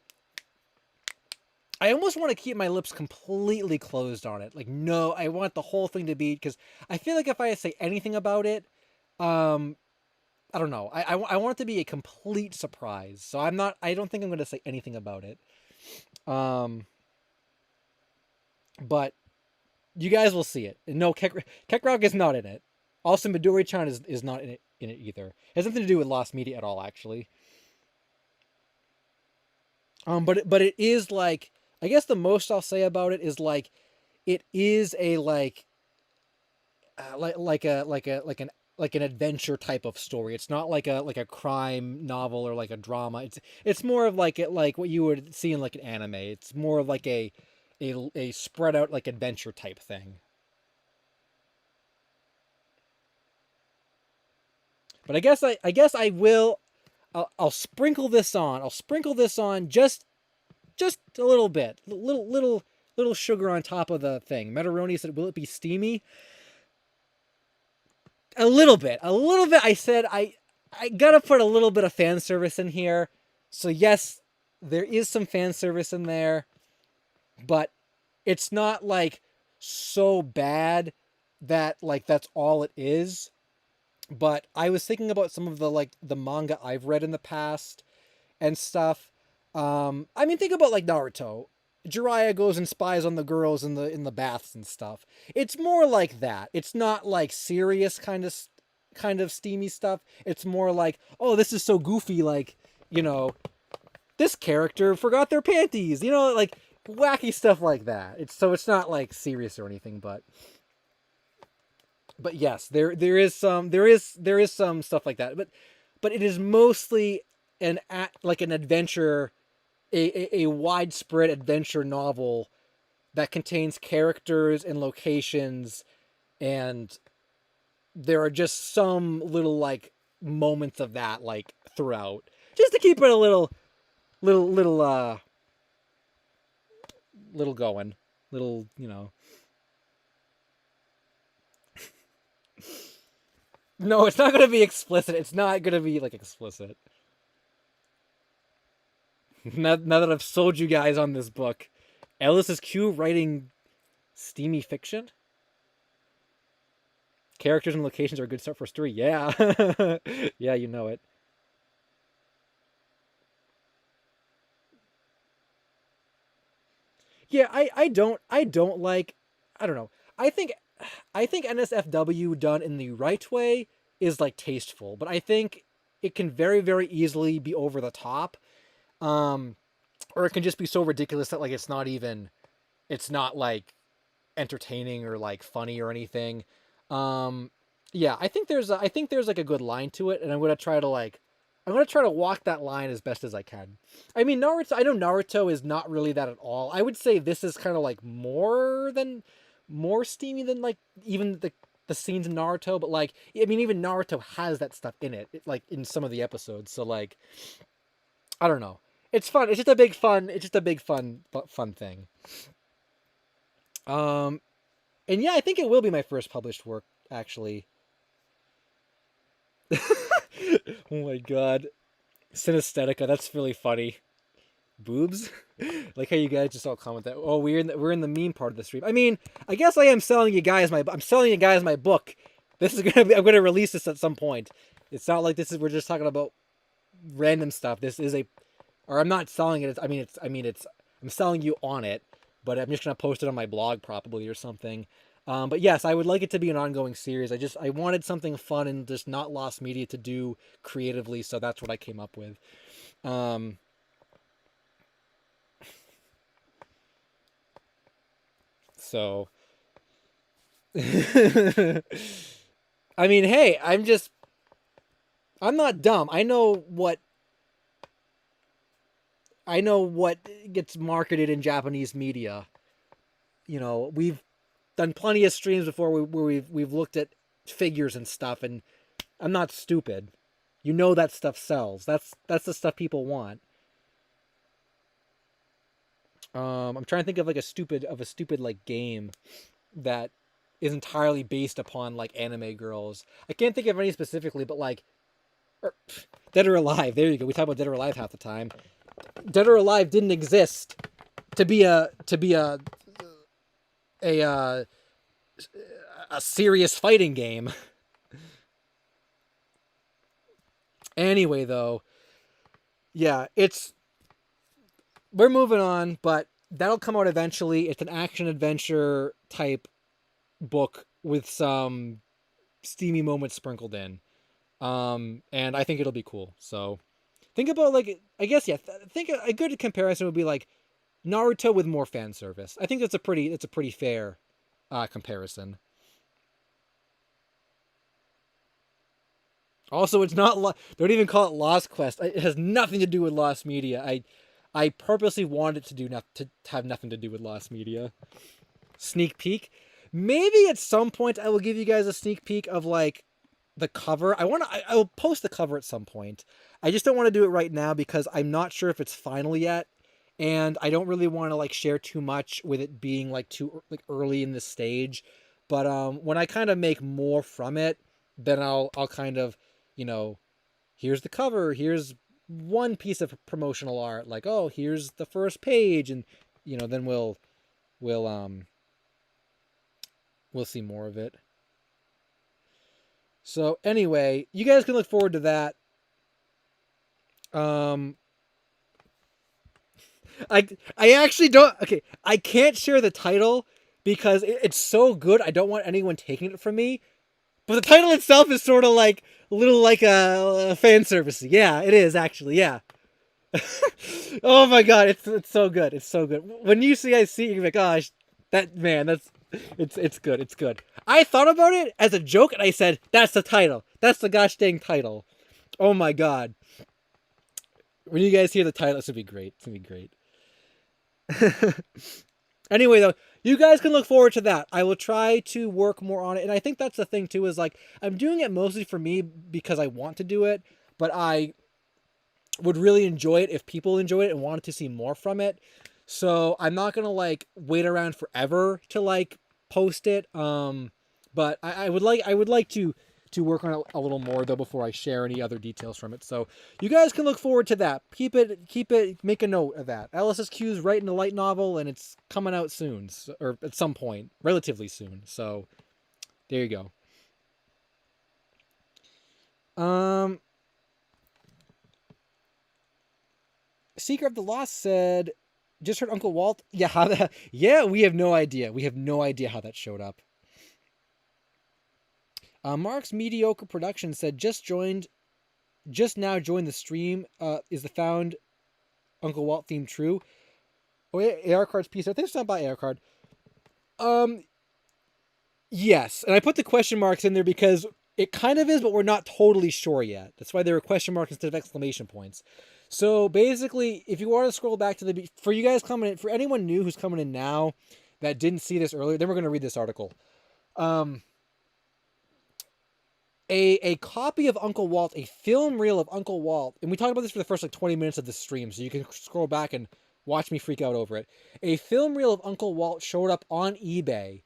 I almost want to keep my lips completely closed on it. Like, no, I want the whole thing to be, because I feel like if I say anything about it, um, I don't know. I want it to be a complete surprise. So I'm not. I don't think I'm going to say anything about it. Um, but you guys will see it. And no, Kekrog is not in it. Also, Midori-chan is not in it either. It has nothing to do with Lost Media at all, actually. But it is like, I guess the most I'll say about it is like it is a like an adventure type of story. It's not like a crime novel or like a drama. It's more of like what you would see in like an anime. It's more of like a spread out like adventure type thing. But I guess I will. I'll sprinkle this on. I'll sprinkle this on just a little bit, little sugar on top of the thing. Metaroni said, "Will it be steamy?" A little bit, a little bit. I said I gotta put a little bit of fan service in here. So yes, there is some fan service in there, but it's not like so bad that like that's all it is. But I was thinking about some of the like the manga I've read in the past and stuff. I mean, think about like Naruto. Jiraiya goes and spies on the girls in the baths and stuff. It's more like that. It's not like serious kind of steamy stuff. It's more like, oh, this is so goofy. Like, you know, this character forgot their panties. You know, like wacky stuff like that. It's not like serious or anything, but yes, there is some stuff like that. But it is mostly like an adventure, a widespread adventure novel that contains characters and locations, and there are just some little like moments of that like throughout, just to keep it a little little going, little, you know. No, it's not gonna be explicit. It's not gonna be like explicit. Now that I've sold you guys on this book, LSuperSonicQ writing steamy fiction. Characters and locations are a good start for a story. Yeah, yeah, you know it. Yeah, I don't like, I don't know. I think NSFW done in the right way is like tasteful, but I think it can very easily be over the top. Um or it can just be so ridiculous that like it's not like entertaining or like funny or anything. Um yeah, I think there's like a good line to it, and I'm gonna try to walk that line as best as I can. I mean, Naruto. I know Naruto is not really that at all. I would say this is kind of like more steamy than like even the scenes in Naruto. But like, I mean, even Naruto has that stuff in it, like in some of the episodes. So like, I don't know. It's fun. It's just a big fun. It's just a big fun thing. Um, and yeah, I think it will be my first published work actually. Oh my god, Synesthetica. That's really funny. Boobs. Like how you guys just all comment that. Oh, we're in the meme part of the stream. I mean, I guess I'm selling you guys my book. This is gonna be, I'm gonna release this at some point. It's not like this is we're just talking about random stuff. This is a, or I'm not selling it. It's I'm selling you on it, but I'm just gonna post it on my blog probably or something. But yes, I would like it to be an ongoing series. I wanted something fun and just not lost media to do creatively, so that's what I came up with. Um, so I mean, hey, I'm not dumb. I know what gets marketed in Japanese media. You know, we've done plenty of streams before where we've looked at figures and stuff, and I'm not stupid. You know that stuff sells. That's the stuff people want. I'm trying to think of like a stupid like game that is entirely based upon like anime girls. I can't think of any specifically, but like Dead or Alive. There you go. We talk about Dead or Alive half the time. Dead or Alive didn't exist to be a a serious fighting game. Anyway, though, yeah, it's we're moving on, but that'll come out eventually. It's an action adventure type book with some steamy moments sprinkled in. And I think it'll be cool. So Think about like, I guess, yeah. Think a good comparison would be like Naruto with more fan service. I think that's a pretty fair comparison. Also, it's not. Don't even call it Lost Quest. It has nothing to do with Lost Media. I purposely wanted it to to have nothing to do with Lost Media. Sneak peek. Maybe at some point I will give you guys a sneak peek of like the cover. I will post the cover at some point. I just don't want to do it right now because I'm not sure if it's final yet, and I don't really want to like share too much with it being like too like early in the stage. But when I kind of make more from it, then I'll kind of, you know, here's the cover, here's one piece of promotional art, like, oh, here's the first page, and then we'll we'll see more of it. So anyway, you guys can look forward to that. um I actually don't, okay, I can't share the title because it's so good. I don't want anyone taking it from me. But the title itself is sort of like a little like a fan service. Yeah, it is actually. Yeah. Oh my god, it's so good. It's so good. When you see you're like, gosh, that man, it's good. It's good. I thought about it as a joke and I said, that's the title. That's the gosh dang title. Oh my god. When you guys hear the title, it's gonna be great. It's gonna be great. Anyway, though, you guys can look forward to that. I will try to work more on it. And I think that's the thing, too, is like, I'm doing it mostly for me because I want to do it, but I would really enjoy it if people enjoy it and wanted to see more from it. So I'm not going to like wait around forever to like post it. But I would like to work on it a little more though before I share any other details from it. So you guys can look forward to that. Keep it, make a note of that. LSSQ's writing a light novel and it's coming out soon, or at some point, relatively soon. So there you go. Seeker of the Lost said, just heard Uncle Walt. Yeah, how that? Yeah, we have no idea. We have no idea how that showed up. Mark's mediocre production said just now joined the stream. Is the found Uncle Walt theme true? Oh yeah, AR card's piece. I think it's not by AR card. Um, yes, and I put the question marks in there because it kind of is, but we're not totally sure yet. That's why there are question marks instead of exclamation points. So basically, if you want to scroll back to for you guys coming in, for anyone new who's coming in now that didn't see this earlier, then we're going to read this article. A copy of Uncle Walt, a film reel of Uncle Walt, and we talked about this for the first like 20 minutes of the stream, so you can scroll back and watch me freak out over it. A film reel of Uncle Walt showed up on eBay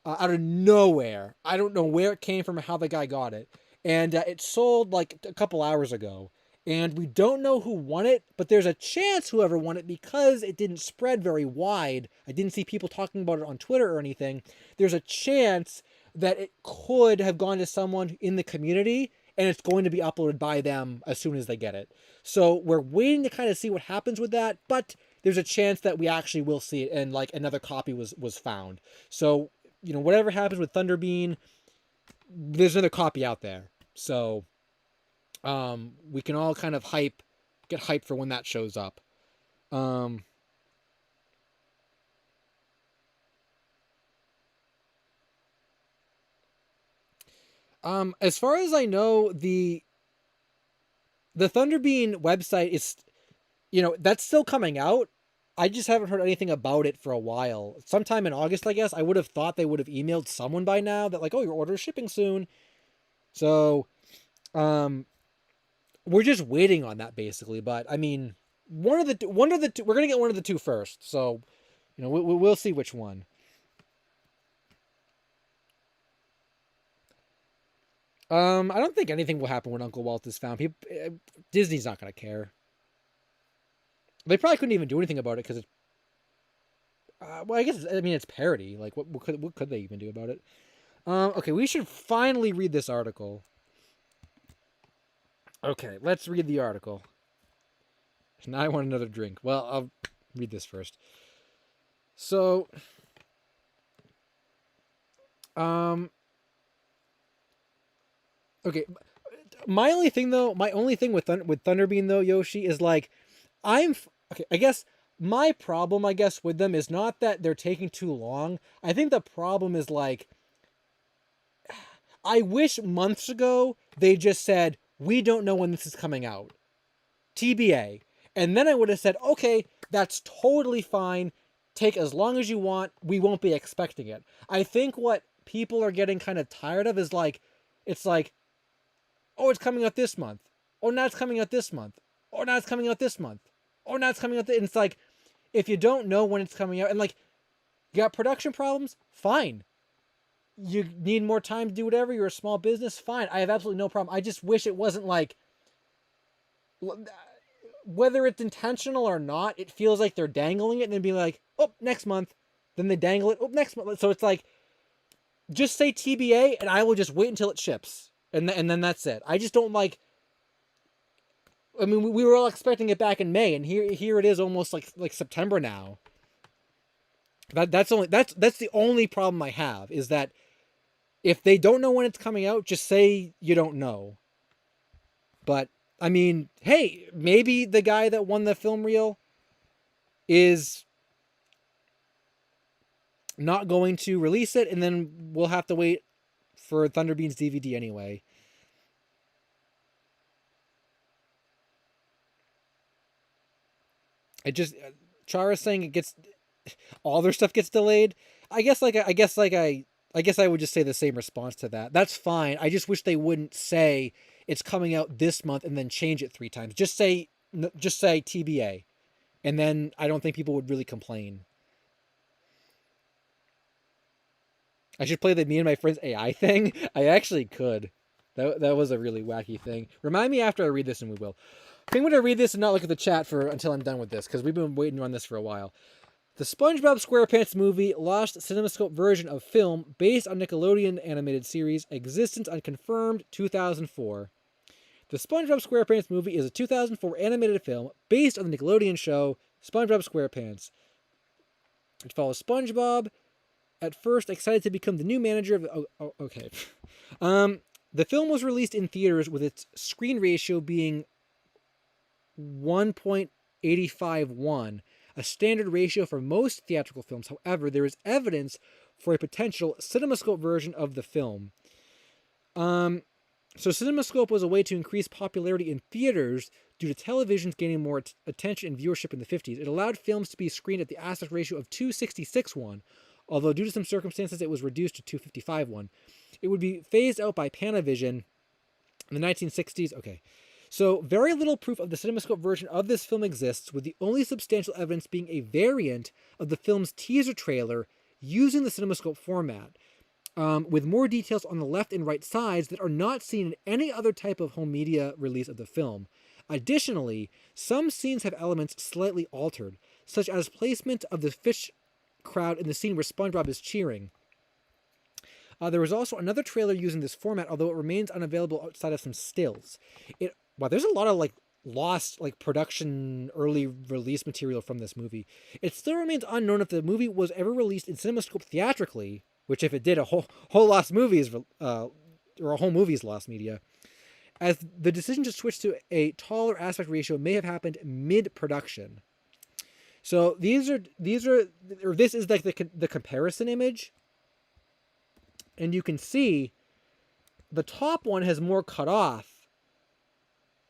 out of nowhere. I don't know where it came from or how the guy got it. And it sold like a couple hours ago. And we don't know who won it, but there's a chance whoever won it, because it didn't spread very wide. I didn't see people talking about it on Twitter or anything. There's a chance that it could have gone to someone in the community and it's going to be uploaded by them as soon as they get it. So we're waiting to kind of see what happens with that, but there's a chance that we actually will see it and like another copy was found. So, whatever happens with Thunderbean, there's another copy out there. So we can all kind of get hyped for when that shows up. As far as I know, the Thunderbean website is, that's still coming out. I just haven't heard anything about it for a while. Sometime in August, I guess. I would have thought they would have emailed someone by now that like, oh, your order is shipping soon. So, we're just waiting on that basically. But I mean, one of the two, we're gonna get one of the two first. So, we'll see which one. I don't think anything will happen when Uncle Walt is found. Disney's not gonna care. They probably couldn't even do anything about it because it's. Well, I guess it's parody. Like, what could they even do about it? Okay, we should finally read this article. Okay, let's read the article. Now I want another drink. Well, I'll read this first. So, okay, My only thing though, my only thing with Thunderbeam though, Yoshi, is like, okay. I guess my problem, with them is not that they're taking too long. I think the problem is like, I wish months ago they just said we don't know when this is coming out, TBA, and then I would have said, okay, that's totally fine. Take as long as you want. We won't be expecting it. I think what people are getting kind of tired of is like, it's like, oh, it's coming out this month. Oh, now it's coming out this month. Oh, now it's coming out this month. Oh, now it's coming out. And it's like, if you don't know when it's coming out, and like, you got production problems, fine. You need more time to do whatever. You're a small business, fine. I have absolutely no problem. I just wish it wasn't like, whether it's intentional or not, it feels like they're dangling it and then be like, oh, next month. Then they dangle it. Oh, next month. So it's like, just say TBA and I will just wait until it ships. And then that's it. I just don't like, I mean, we were all expecting it back in May, and here it is, almost like September now. That's the only problem I have, is that if they don't know when it's coming out, just say you don't know. But I mean, hey, maybe the guy that won the film reel is not going to release it, and then we'll have to wait for Thunderbeam's DVD anyway. It just, Chara's saying it gets, all their stuff gets delayed. I guess I would just say the same response to that. That's fine. I just wish they wouldn't say it's coming out this month and then change it 3 times. Just say TBA, and then I don't think people would really complain. I should play the me and my friends AI thing. I actually could. That was a really wacky thing. Remind me after I read this, and we will. I think I'm going to read this and not look at the chat until I'm done with this, because we've been waiting on this for a while. The SpongeBob SquarePants movie lost Cinemascope version of film based on Nickelodeon animated series, existence unconfirmed, 2004. The SpongeBob SquarePants movie is a 2004 animated film based on the Nickelodeon show SpongeBob SquarePants. It follows SpongeBob, at first excited to become the new manager of the... okay. The film was released in theaters with its screen ratio being 1.851, a standard ratio for most theatrical films. However, there is evidence for a potential CinemaScope version of the film. So CinemaScope was a way to increase popularity in theaters due to televisions gaining more attention and viewership in the 50s. It allowed films to be screened at the aspect ratio of 266:1, although due to some circumstances it was reduced to 255:1. It would be phased out by Panavision in the 1960s. Okay. So, very little proof of the CinemaScope version of this film exists, with the only substantial evidence being a variant of the film's teaser trailer using the CinemaScope format, with more details on the left and right sides that are not seen in any other type of home media release of the film. Additionally, some scenes have elements slightly altered, such as placement of the fish crowd in the scene where SpongeBob is cheering. There was also another trailer using this format, although it remains unavailable outside of some stills. Wow, there's a lot of lost production early release material from this movie. It still remains unknown if the movie was ever released in CinemaScope theatrically, which if it did, a whole lost movies or a whole movie's lost media, as the decision to switch to a taller aspect ratio may have happened mid-production. So this is like the comparison image, and you can see the top one has more cut off.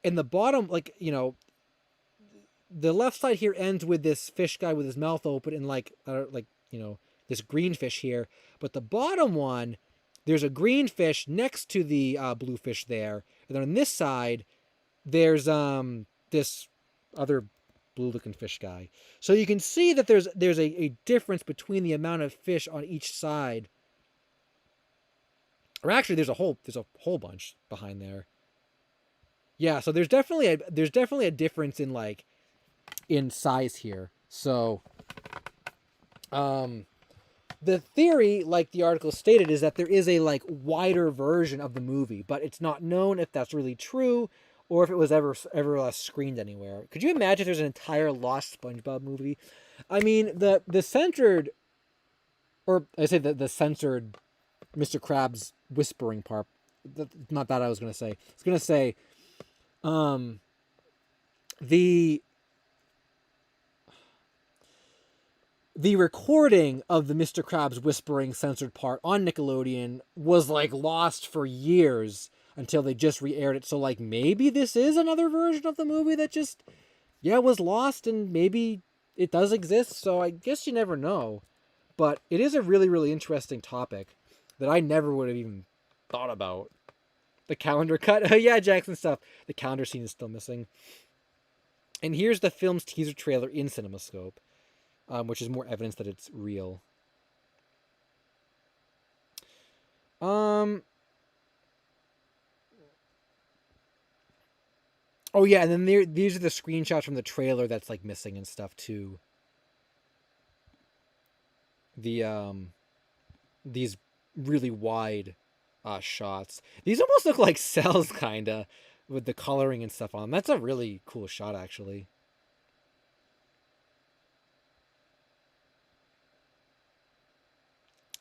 And the bottom, the left side here ends with this fish guy with his mouth open and this green fish here. But the bottom one, there's a green fish next to the blue fish there. And then on this side, there's this other blue-looking fish guy. So you can see that there's a difference between the amount of fish on each side. Or actually, there's a whole bunch behind there. Yeah, so there's definitely a difference in size here. So, the theory, like the article stated, is that there is a wider version of the movie, but it's not known if that's really true or if it was ever screened anywhere. Could you imagine if there's an entire lost SpongeBob movie? I mean, the censored, or I say the censored Mr. Krabs whispering part not that I was gonna say. I was gonna say, the recording of the Mr. Krabs whispering censored part on Nickelodeon was like lost for years until they just re-aired it. So like maybe this is another version of the movie that just was lost, and maybe it does exist. So I guess you never know. But it is a really, really interesting topic that I never would have even thought about. The calendar cut. Oh yeah, Jackson stuff. The calendar scene is still missing. And here's the film's teaser trailer in CinemaScope, which is more evidence that it's real. Oh yeah, and then these are the screenshots from the trailer that's like missing and stuff too. These really wide shots. These almost look like cells, kinda, with the coloring and stuff on them. That's a really cool shot, actually.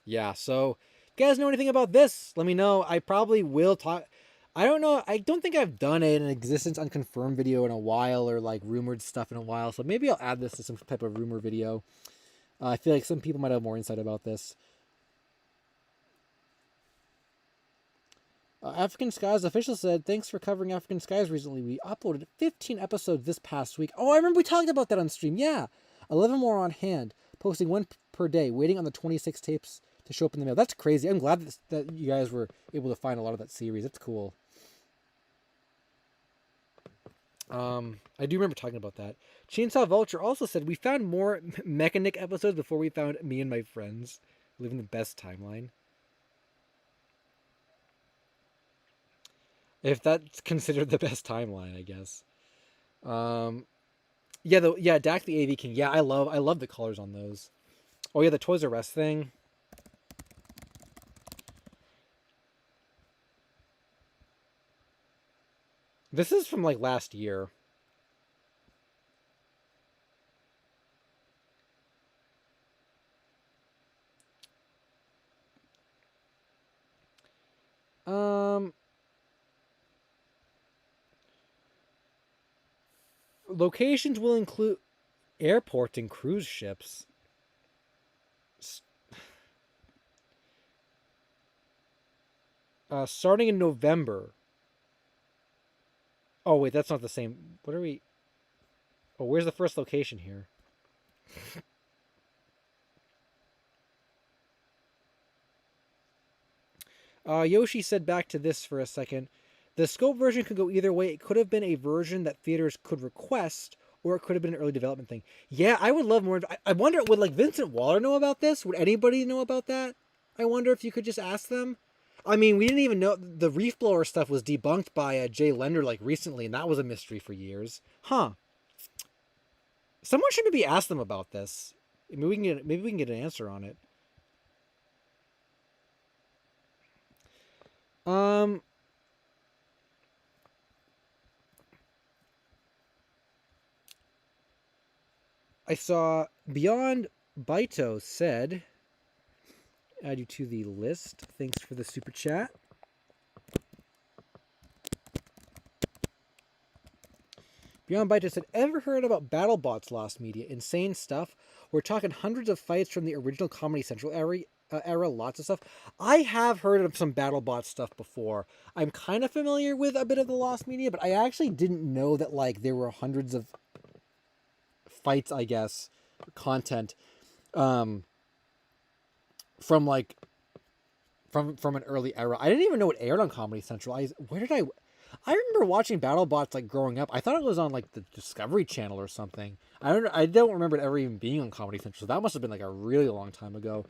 Yeah, so if you guys know anything about this, let me know. I probably will talk. I don't know. I don't think I've done an existence unconfirmed video in a while, or like rumored stuff in a while. So maybe I'll add this to some type of rumor video. I feel like some people might have more insight about this. African Skies official said, thanks for covering African Skies recently. We uploaded 15 episodes this past week. Oh, I remember we talked about that on stream. Yeah. 11 more on hand. Posting one per day. Waiting on the 26 tapes to show up in the mail. That's crazy. I'm glad that you guys were able to find a lot of that series. That's cool. I do remember talking about that. Chainsaw Vulture also said, we found more Mechanic episodes before we found Me and My Friends. Living the best timeline. If that's considered the best timeline, I guess. Dak the AV King. Yeah, I love the colors on those. Oh yeah, the Toys R Us thing. This is from like last year. Locations will include airports and cruise ships. Starting in November. Oh wait, that's not the same. What are we? Oh, where's the first location here? Yoshi said back to this for a second. The scope version could go either way. It could have been a version that theaters could request, or it could have been an early development thing. Yeah, I would love more. I wonder, would like Vincent Waller know about this? Would anybody know about that? I wonder if you could just ask them. I mean, we didn't even know the reef blower stuff was debunked by Jay Lender like recently, and that was a mystery for years. Huh. Someone should maybe ask them about this. Maybe we can get an answer on it. I saw Beyond Baito said, add you to the list. Thanks for the super chat. Beyond Baito said, ever heard about BattleBots Lost Media? Insane stuff. We're talking hundreds of fights from the original Comedy Central era, lots of stuff. I have heard of some BattleBots stuff before. I'm kind of familiar with a bit of the Lost Media, but I actually didn't know that like there were hundreds of fights, I guess, content from like from an early era. I didn't even know it aired on Comedy Central. I remember watching BattleBots like growing up. I thought it was on like the Discovery Channel or something. I don't remember it ever even being on Comedy Central. So that must have been like a really long time ago.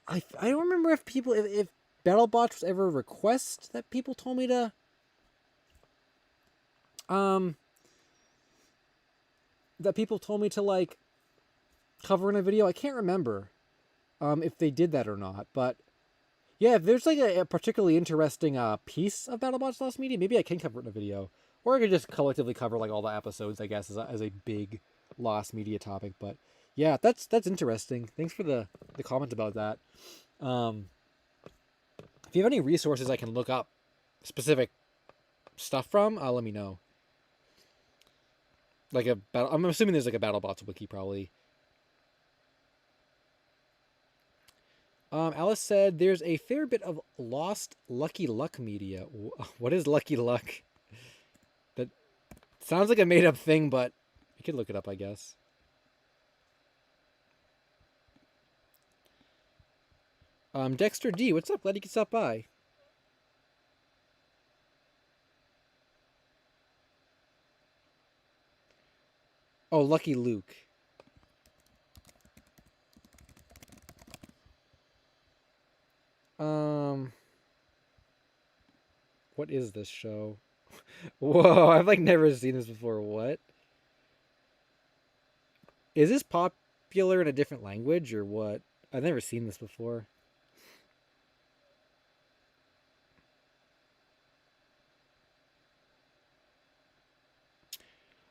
I don't remember if BattleBots was ever a request that people told me to like cover in a video. I can't remember if they did that or not, but yeah, if there's like a particularly interesting piece of BattleBots Lost Media, maybe I can cover it in a video, or I could just collectively cover like all the episodes, I guess, as a big Lost Media topic. But yeah, that's interesting. Thanks for the comment about that. If you have any resources I can look up specific stuff from, let me know. Like a battle, I'm assuming there's like a BattleBots wiki probably. Alice said there's a fair bit of lost Lucky Luck media. What is Lucky Luck? That sounds like a made up thing, but you could look it up, I guess. Dexter D, what's up? Glad you could stop by. Oh, Lucky Luke. What is this show? Whoa, I've like never seen this before. What? Is this popular in a different language or what? I've never seen this before.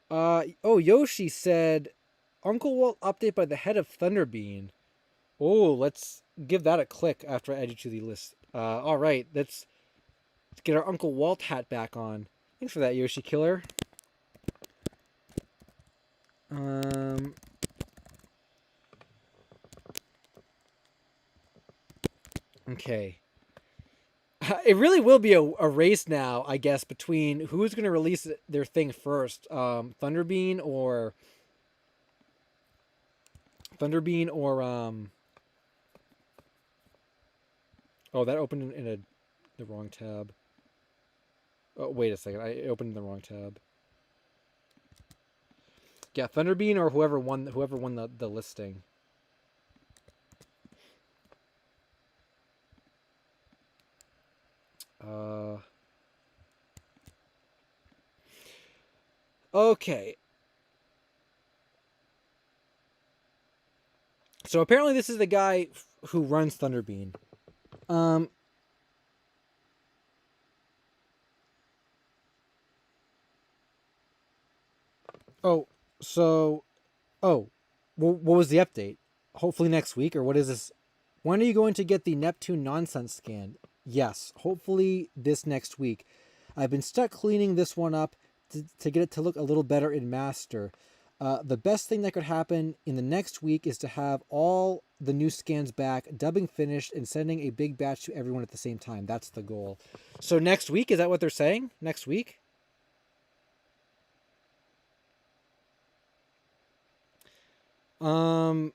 Oh, Yoshi said, Uncle Walt update by the head of Thunderbean. Oh, let's give that a click after I add you to the list. All right, let's get our Uncle Walt hat back on. Thanks for that, Yoshi Killer. Okay. It really will be a race now, I guess, between who's going to release their thing first, Thunderbean or Oh, that opened in the wrong tab. Oh, wait a second, I opened in the wrong tab. Yeah, Thunderbean or whoever won the listing. Okay. So apparently this is the guy who runs Thunderbean. Oh, so, oh, what was the update? Hopefully next week, or what is this? When are you going to get the Neptune nonsense scan? Yes, hopefully this next week. I've been stuck cleaning this one up to get it to look a little better in Master. The best thing that could happen in the next week is to have all the new scans back, dubbing finished, and sending a big batch to everyone at the same time. That's the goal. So next week, is that what they're saying? Next week? Well,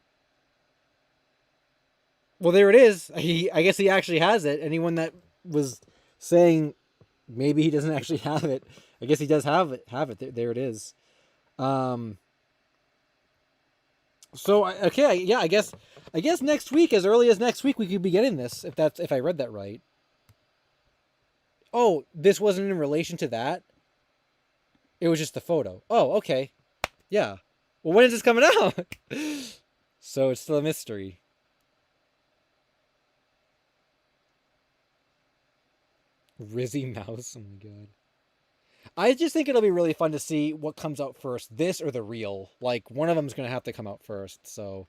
there it is. I guess he actually has it. Anyone that was saying maybe he doesn't actually have it, I guess he does have it. There it is. So okay, yeah, I guess next week, as early as next week, we could be getting this if I read that right. Oh, this wasn't in relation to that. It was just the photo. Oh, okay, yeah. Well, when is this coming out? So it's still a mystery. Rizzy Mouse. Oh my god. I just think it'll be really fun to see what comes out first, this or the reel. Like one of them's gonna have to come out first. So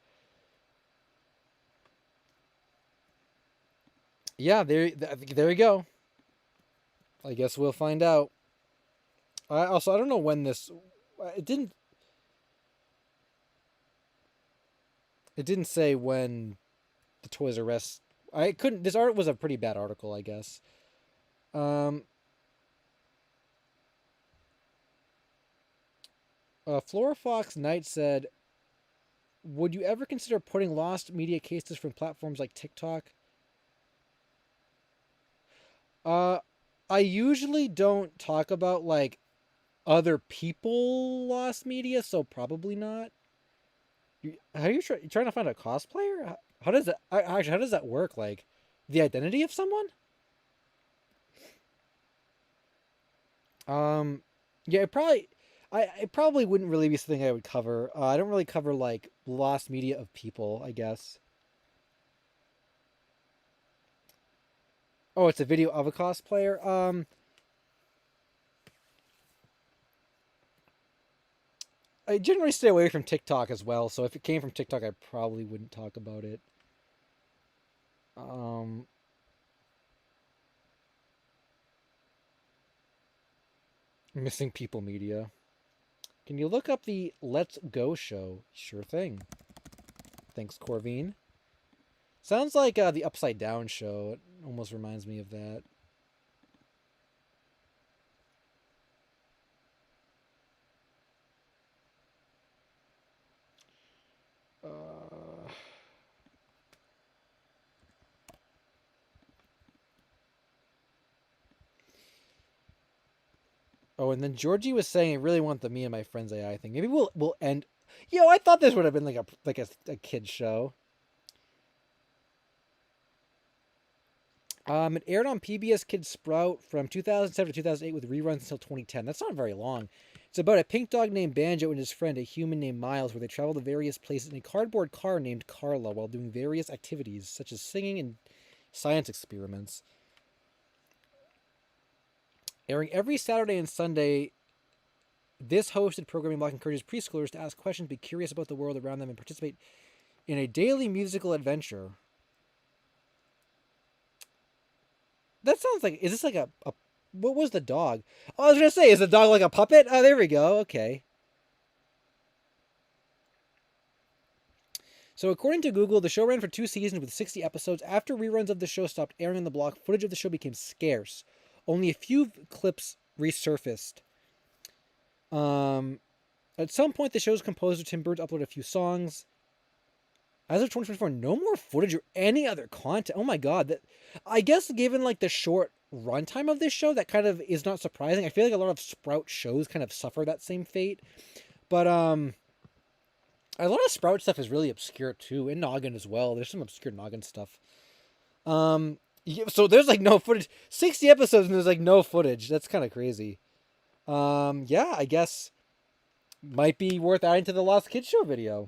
yeah, there you go. I guess we'll find out. I don't know when this. It didn't say when the Toys R Us. I couldn't. This art was a pretty bad article, I guess. Flora Fox Knight said, "Would you ever consider putting lost media cases from platforms like TikTok?" I usually don't talk about like other people lost media, so probably not. How are you trying to find a cosplayer? How does that actually? How does that work? Like, the identity of someone? Yeah, it probably wouldn't really be something I would cover. I don't really cover like lost media of people, I guess. Oh, it's a video of a cosplayer. I generally stay away from TikTok as well. So if it came from TikTok, I probably wouldn't talk about it. Um, Missing People Media. Can you look up the Let's Go show? Sure thing. Thanks, Corvine. Sounds like the Upside Down show. It almost reminds me of that. Oh, and then Georgie was saying, "I really want the Me and My Friends AI thing. Maybe we'll end." Yo, I thought this would have been like a kid show. It aired on PBS Kids Sprout from 2007 to 2008 with reruns until 2010. That's not very long. It's about a pink dog named Banjo and his friend, a human named Miles, where they travel to various places in a cardboard car named Carla while doing various activities such as singing and science experiments. Airing every Saturday and Sunday, this hosted programming block encourages preschoolers to ask questions, be curious about the world around them, and participate in a daily musical adventure. That sounds like, is this like a what was the dog? Oh, I was going to say, is the dog like a puppet? Oh, there we go. Okay. So, according to Google, the show ran for 2 seasons with 60 episodes. After reruns of the show stopped airing on the block, footage of the show became scarce. Only a few clips resurfaced. At some point, the show's composer Tim Burns uploaded a few songs. As of 2024, no more footage or any other content. Oh my god! That, I guess given like the short runtime of this show, that kind of is not surprising. I feel like a lot of Sprout shows kind of suffer that same fate. But a lot of Sprout stuff is really obscure too, and Noggin as well. There's some obscure Noggin stuff. Yeah, so there's like no footage. 60 episodes and there's like no footage. That's kind of crazy. Yeah, I guess might be worth adding to the Lost Kids Show video.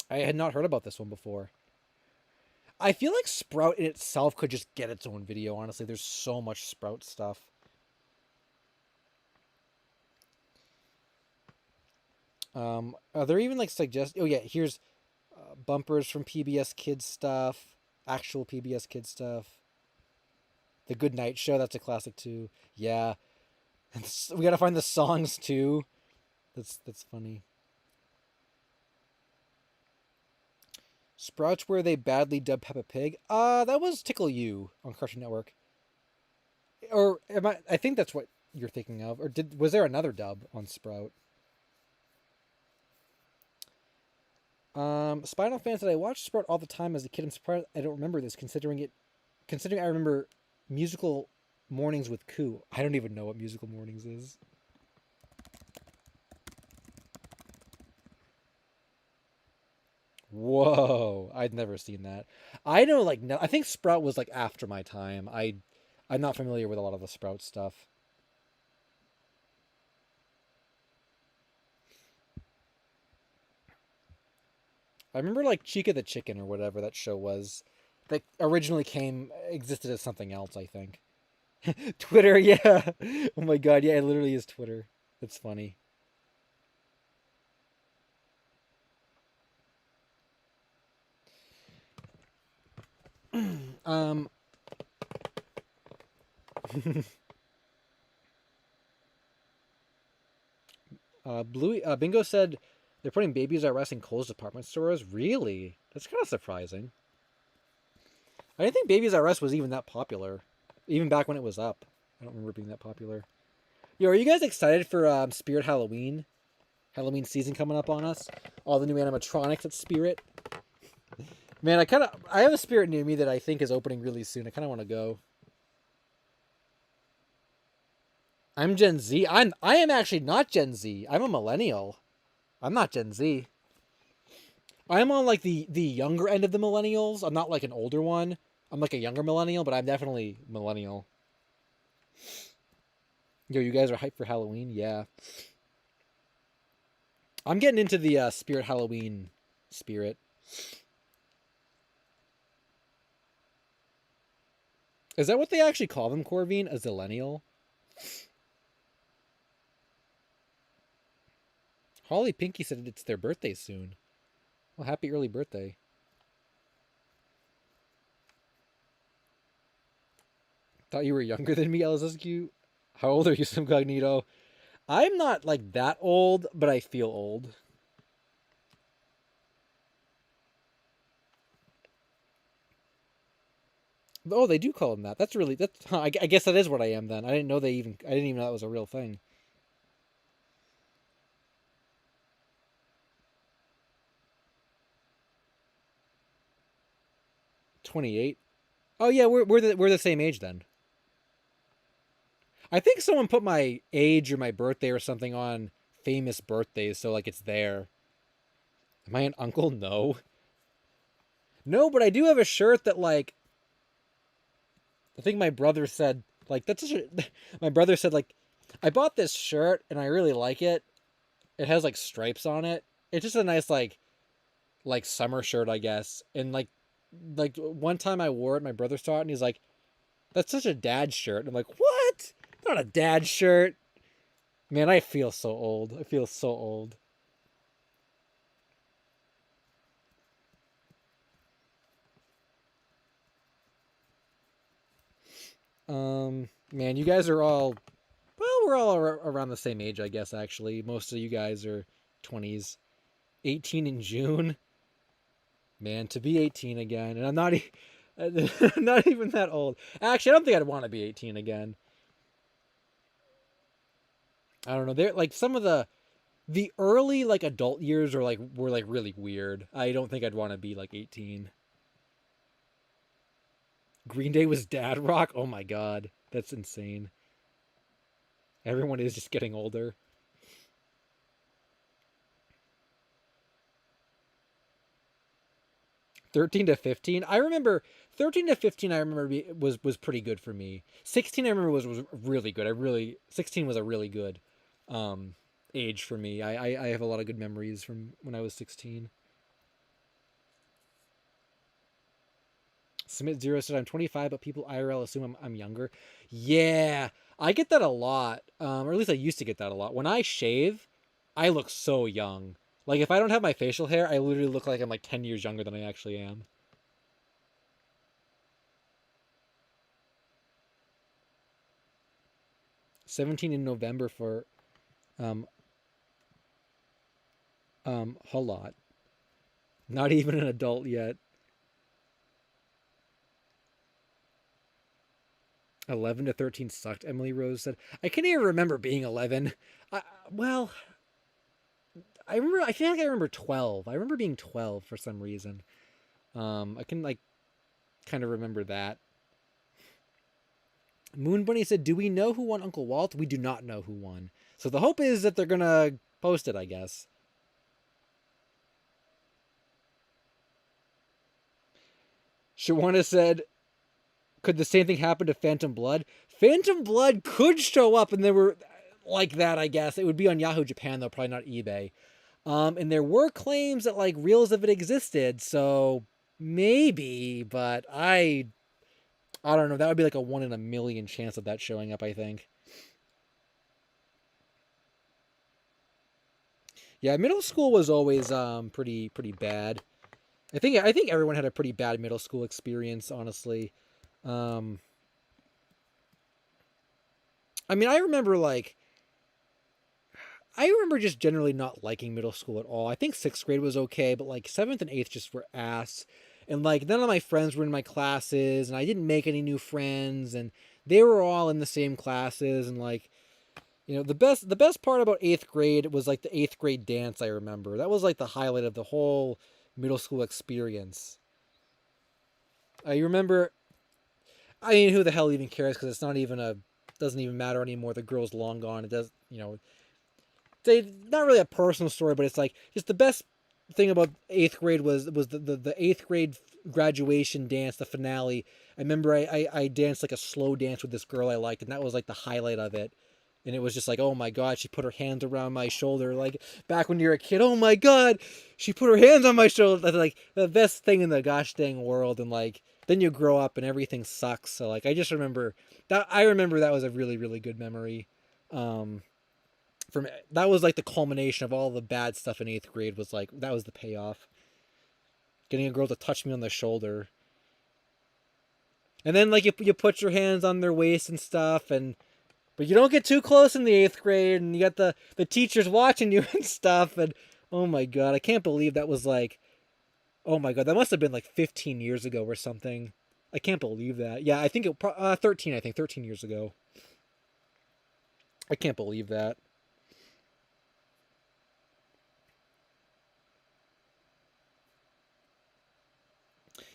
I had not heard about this one before. I feel like Sprout in itself could just get its own video, honestly. There's so much Sprout stuff. Are there even like oh yeah, here's bumpers from PBS Kids stuff, actual PBS Kids stuff. The Good Night Show, that's a classic too. Yeah. We gotta find the songs too. That's funny. Sprouts where they badly dubbed Peppa Pig. That was Tickle You on Cartoon Network. Or am I think that's what you're thinking of. Or was there another dub on Sprout? Spinal Fan said I watched Sprout all the time as a kid. I'm surprised I don't remember this, considering I remember musical mornings with Koo. I don't even know what musical mornings is. Whoa, I'd never seen that. I know, like, no, I think Sprout was like after my time. I'm not familiar with a lot of the Sprout stuff. I remember like Chica the Chicken or whatever that show was, that originally existed as something else. I think. Twitter, yeah. Oh my god, yeah, it literally is Twitter. That's funny. Um, Bingo said they're putting Babies R Us in Kohl's department stores. Really? That's kind of surprising. I didn't think Babies R Us was even that popular, even back when it was up. I don't remember it being that popular. Yo, are you guys excited for Spirit Halloween? Halloween season coming up on us. All the new animatronics at Spirit. Man, I have a Spirit near me that I think is opening really soon. I kind of want to go. I'm Gen Z. I am actually not Gen Z. I'm a millennial. I'm not Gen Z. I'm on like the younger end of the millennials. I'm not like an older one. I'm like a younger millennial, but I'm definitely millennial. Yo, you guys are hyped for Halloween? Yeah. I'm getting into the Spirit Halloween spirit. Is that what they actually call them, Corvine? A zillennial? Holly Pinky said it's their birthday soon. Well, happy early birthday. Thought you were younger than me, LSuperSonicQ. How old are you, Incognito? I'm not like that old, but I feel old. Oh, they do call him that. That's really that's. Huh, I guess that is what I am then. I didn't know they even. I didn't even know that was a real thing. 28. Oh yeah, we're the same age then. I think someone put my age or my birthday or something on famous birthdays, so like it's there. Am I an uncle? No, no, but I do have a shirt that like I think my brother said like that's such a, my brother said like I bought this shirt and I really like it. It has like stripes on it. It's just a nice like summer shirt, I guess. And like one time I wore it, my brother saw it and he's like, "That's such a dad shirt." And I'm like, "What? It's not a dad shirt." Man, I feel so old. I feel so old. Man, you guys are all well. We're all around the same age, I guess. Actually, most of you guys are 20s. 18 in June. Man, to be 18 again, and I'm not. Not even that old. Actually, I don't think I'd want to be 18 again. I don't know. They're like some of the early like adult years were like really weird. I don't think I'd want to be like 18. Green Day was dad rock. Oh my god, that's insane. Everyone is just getting older. 13 to 15. I remember 13 to 15. I remember was pretty good for me. 16 I remember was really good. I really 16 was a really good um age for me. I have a lot of good memories from when I was 16. Submit Zero said I'm 25, but people IRL assume I'm younger. Yeah, I get that a lot. Or at least I used to get that a lot. When I shave, I look so young. Like if I don't have my facial hair, I literally look like I'm like 10 years younger than I actually am. 17 in November for um a lot. Not even an adult yet. 11 to 13 sucked. Emily Rose said, "I can't even remember being 11." I, well, I remember. I feel like I remember 12. I remember being 12 for some reason. I can like kind of remember that. Moon Bunny said, "Do we know who won Uncle Walt?" We do not know who won. So the hope is that they're gonna post it. I guess. Shawana said, "Could the same thing happen to Phantom Blood?" Phantom Blood could show up, and they were like that. I guess it would be on Yahoo Japan though, probably not eBay. And there were claims that like reels of it existed, so maybe, but I don't know. That would be like a 1 in a million chance of that showing up. I think. Yeah, middle school was always pretty bad. I think everyone had a pretty bad middle school experience, honestly. Um, I mean, I remember just generally not liking middle school at all. I think sixth grade was okay, but like seventh and eighth just were ass. And like none of my friends were in my classes, and I didn't make any new friends, and they were all in the same classes. And like the best part about eighth grade was like the eighth grade dance. I remember that was like the highlight of the whole middle school experience. I remember. I mean, who the hell even cares? Because it's not even a doesn't even matter anymore. The girl's long gone. It does, they not really a personal story, but it's like just the best thing about eighth grade was the eighth grade graduation dance, the finale. I remember I danced like a slow dance with this girl I liked, and that was like the highlight of it. And it was just like, oh my god, she put her hands around my shoulder, like back when you're a kid. Oh my god, she put her hands on my shoulder. That's like the best thing in the gosh dang world. And like then you grow up and everything sucks. So like I just remember that. I remember that was a really really good memory. Um, from that was like the culmination of all the bad stuff in eighth grade. Was like that was the payoff. Getting a girl to touch me on the shoulder, and then like you put your hands on their waist and stuff, and But you don't get too close in the 8th grade, and you got the teachers watching you and stuff. And oh my god, I can't believe that was like, oh my god, that must have been like 15 years ago or something. I can't believe that. Yeah, I think 13. I think 13 years ago. I can't believe that.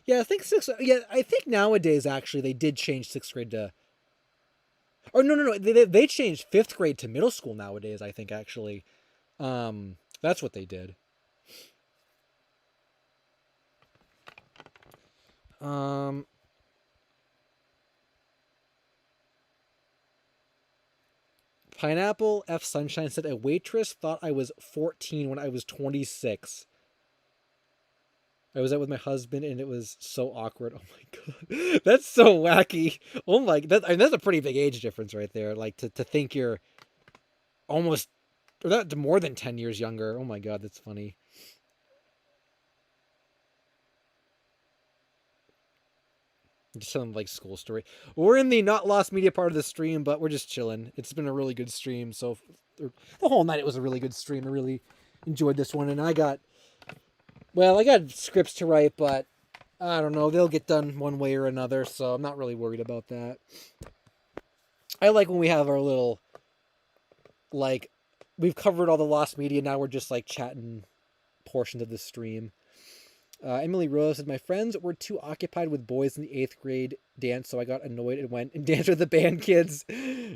Yeah, I think sixth. Yeah, I think nowadays actually they did change 6th grade to. Or no, no, no. They changed 5th grade to middle school nowadays. I think actually, that's what they did. Um, Pineapple F Sunshine said a waitress thought I was 14 when I was 26. I was out with my husband and it was so awkward. Oh my god, that's so wacky. Oh my, that's a pretty big age difference right there. Like to think you're almost or that more than 10 years younger. Oh my god, that's funny. Just telling like school story. We're in the not lost media part of the stream, but we're just chilling. It's been a really good stream. So the whole night it was a really good stream. I really enjoyed this one, and I got scripts to write, but I don't know. They'll get done one way or another, so I'm not really worried about that. I like when we have our little like we've covered all the lost media. Now we're just like chatting portions of the stream. Emily Rose said, my friends were too occupied with boys in the 8th grade dance, so I got annoyed and went and danced with the band kids.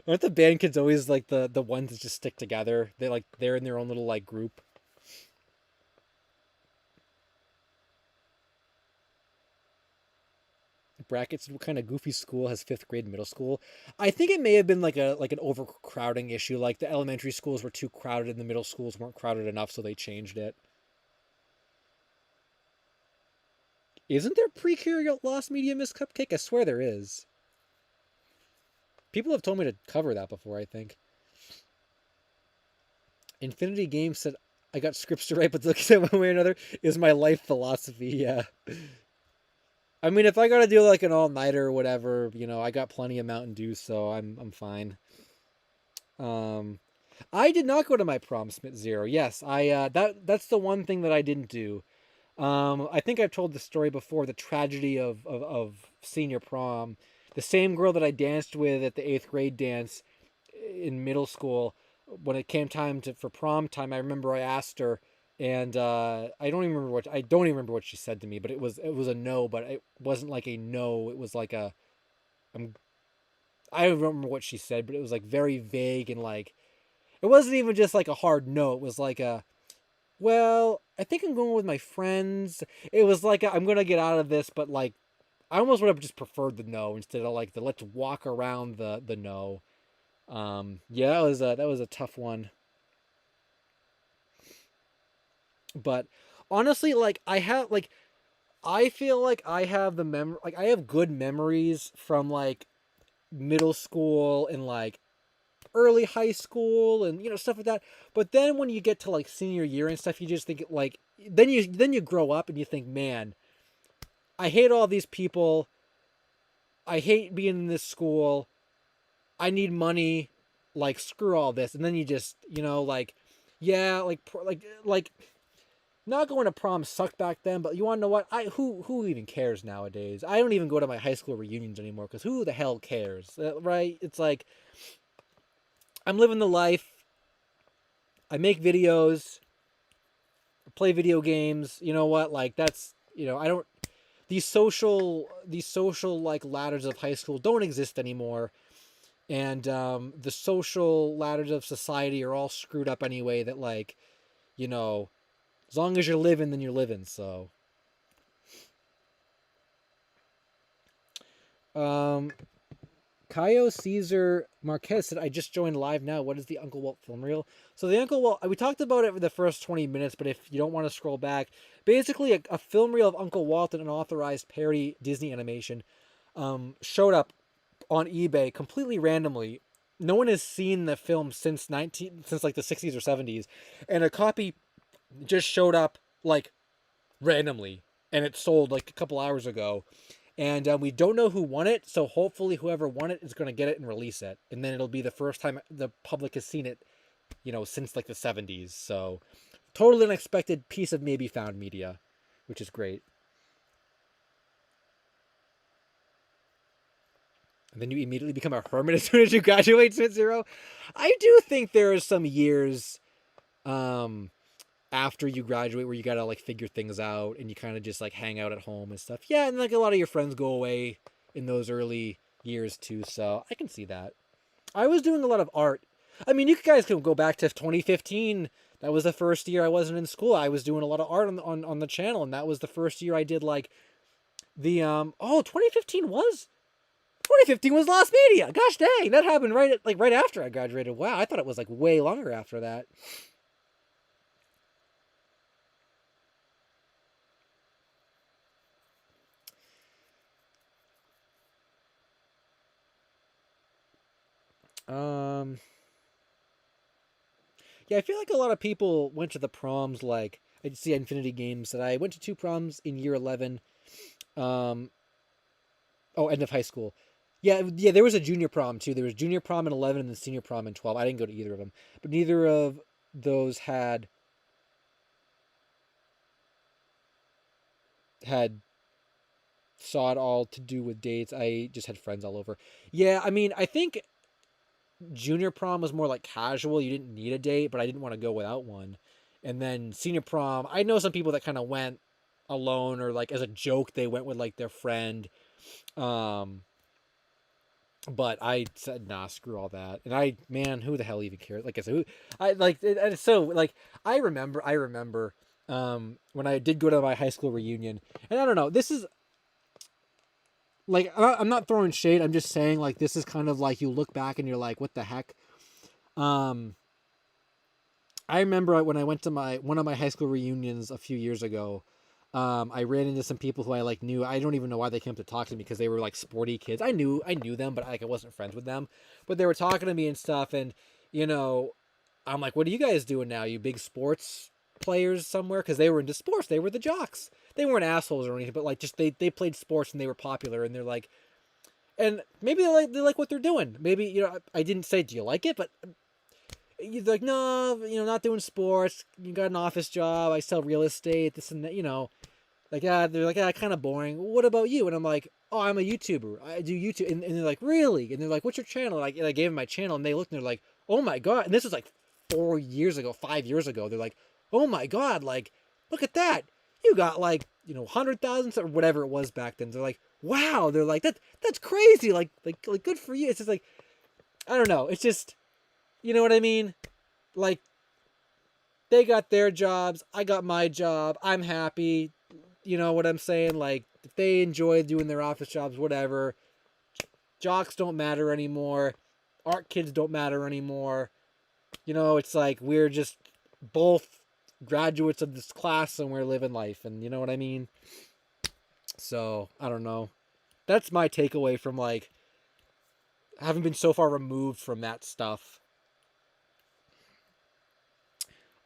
Aren't the band kids always like the ones that just stick together? They're in their own little like group. Brackets, what kind of goofy school has 5th grade middle school? I think it may have been like an overcrowding issue. Like the elementary schools were too crowded and the middle schools weren't crowded enough, so they changed it. Isn't there pre-Curial Lost Media Miss Cupcake? I swear there is. People have told me to cover that before, I think. Infinity Games said, I got scripts to write, but looking at one way or another is my life philosophy. Yeah. I mean, if I gotta do like an all-nighter or whatever, I got plenty of Mountain Dew, so I'm fine. I did not go to my prom, Smith Zero. Yes, that's the one thing that I didn't do. I think I've told the story before, the tragedy of senior prom. The same girl that I danced with at the 8th grade dance in middle school, when it came time for prom time, I remember I asked her, and I don't even remember what she said to me, but it was a no, but it wasn't like a no. It was like I'm, I don't remember what she said, but it was like very vague and like it wasn't even just like a hard no. It was like well, I think I'm going with my friends. It was like I'm gonna get out of this, but like I almost would have just preferred the no instead of like the let's walk around the no. Yeah, that was a tough one. But honestly, like I feel like I have I have good memories from like middle school and like early high school and stuff like that. But then when you get to like senior year and stuff, you just think like then you grow up and you think, man, I hate all these people. I hate being in this school. I need money. Like screw all this. And then you just like yeah like not going to prom sucked back then, but you want to know what? Who even cares nowadays? I don't even go to my high school reunions anymore because who the hell cares, right? It's like I'm living the life. I make videos, play video games. You know what? Like that's I don't. These social like ladders of high school don't exist anymore, and the social ladders of society are all screwed up anyway. That like, as long as you're living, then you're living. So, Caio Caesar Marquez said, I just joined live now. What is the Uncle Walt film reel? So the Uncle Walt, we talked about it for the first 20 minutes, but if you don't want to scroll back, basically a film reel of Uncle Walt and an unauthorized parody Disney animation showed up on eBay completely randomly. No one has seen the film since like the 60s or 70s, and a copy just showed up like randomly, and it sold like a couple hours ago. And we don't know who won it, so hopefully whoever won it is going to get it and release it. And then it'll be the first time the public has seen it, since like the 70s. So totally unexpected piece of maybe found media, which is great. And then you immediately become a hermit as soon as you graduate to zero. I do think there are some years after you graduate where you gotta like figure things out and you kind of just like hang out at home and stuff. Yeah, and like a lot of your friends go away in those early years too, so I can see that. I was doing a lot of art. I mean, you guys can go back to 2015. That was the first year I wasn't in school. I was doing a lot of art on the channel, and that was the first year I did like the 2015 was Lost Media. Gosh dang, that happened right after I graduated. Wow, I thought it was like way longer after that. Yeah, I feel like a lot of people went to the proms. Like I see Infinity Games that I went to 2 proms in year 11. Um, end of high school. Yeah, there was a junior prom too. There was junior prom in 11 and then senior prom in 12. I didn't go to either of them, but neither of those had saw it all to do with dates. I just had friends all over. Yeah, I mean, I think junior prom was more like casual. You didn't need a date, but I didn't want to go without one. And then senior prom, I know some people that kind of went alone or like as a joke they went with like their friend. But I said nah, screw all that. And man, who the hell even cares? Like I said, it's so like I remember when I did go to my high school reunion, and I don't know, this is like I'm not throwing shade. I'm just saying like this is kind of like you look back and you're like, what the heck? I remember when I went to one of my high school reunions a few years ago. I ran into some people who I like knew. I don't even know why they came up to talk to me because they were like sporty kids. I knew them, but like I wasn't friends with them. But they were talking to me and stuff, and I'm like, "What are you guys doing now? You big sports players somewhere?" Because they were into sports. They were the jocks. They weren't assholes or anything, but like just they played sports and they were popular. And they're like, and maybe they like what they're doing. Maybe I didn't say, "Do you like it?" But you're like, no, not doing sports. You got an office job. I sell real estate. This and that, like, they're like, kind of boring. What about you? And I'm like, oh, I'm a YouTuber. I do YouTube. And they're like, really? And they're like, what's your channel? And I gave them my channel, and they looked and they're like, oh my God. And this was like 5 years ago. They're like, oh my God, like, look at that. You got like, 100,000 or whatever it was back then. They're like, wow. They're like, that's crazy. Like good for you. It's just like, I don't know. It's just, you know what I mean? Like, they got their jobs. I got my job. I'm happy. You know what I'm saying? Like, if they enjoy doing their office jobs, whatever. Jocks don't matter anymore. Art kids don't matter anymore. It's like we're just both graduates of this class and we're living life. And you know what I mean? So, I don't know. That's my takeaway from, like, having been so far removed from that stuff.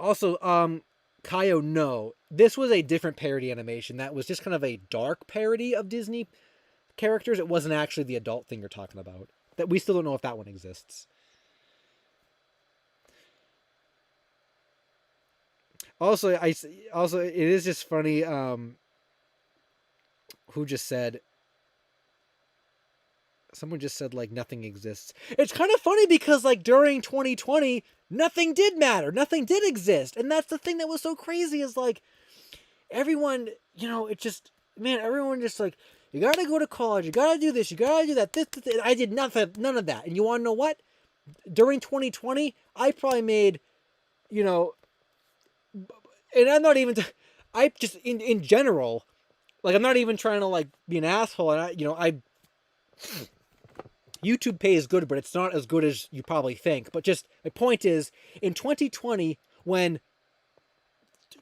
Also, Kaio, no. This was a different parody animation. That was just kind of a dark parody of Disney characters. It wasn't actually the adult thing you're talking about. That we still don't know if that one exists. Also, it is just funny. Who just said? Someone just said like nothing exists. It's kind of funny because like during 2020, nothing did matter. Nothing did exist. And that's the thing that was so crazy is like everyone, it just, man, everyone just like, you got to go to college. You got to do this. You got to do that. This. I did none of that. And you want to know what? During 2020, I probably made, and I'm not even, I just, in general, like, I'm not even trying to like be an asshole. And YouTube pay is good, but it's not as good as you probably think. But just my point is, in 2020, when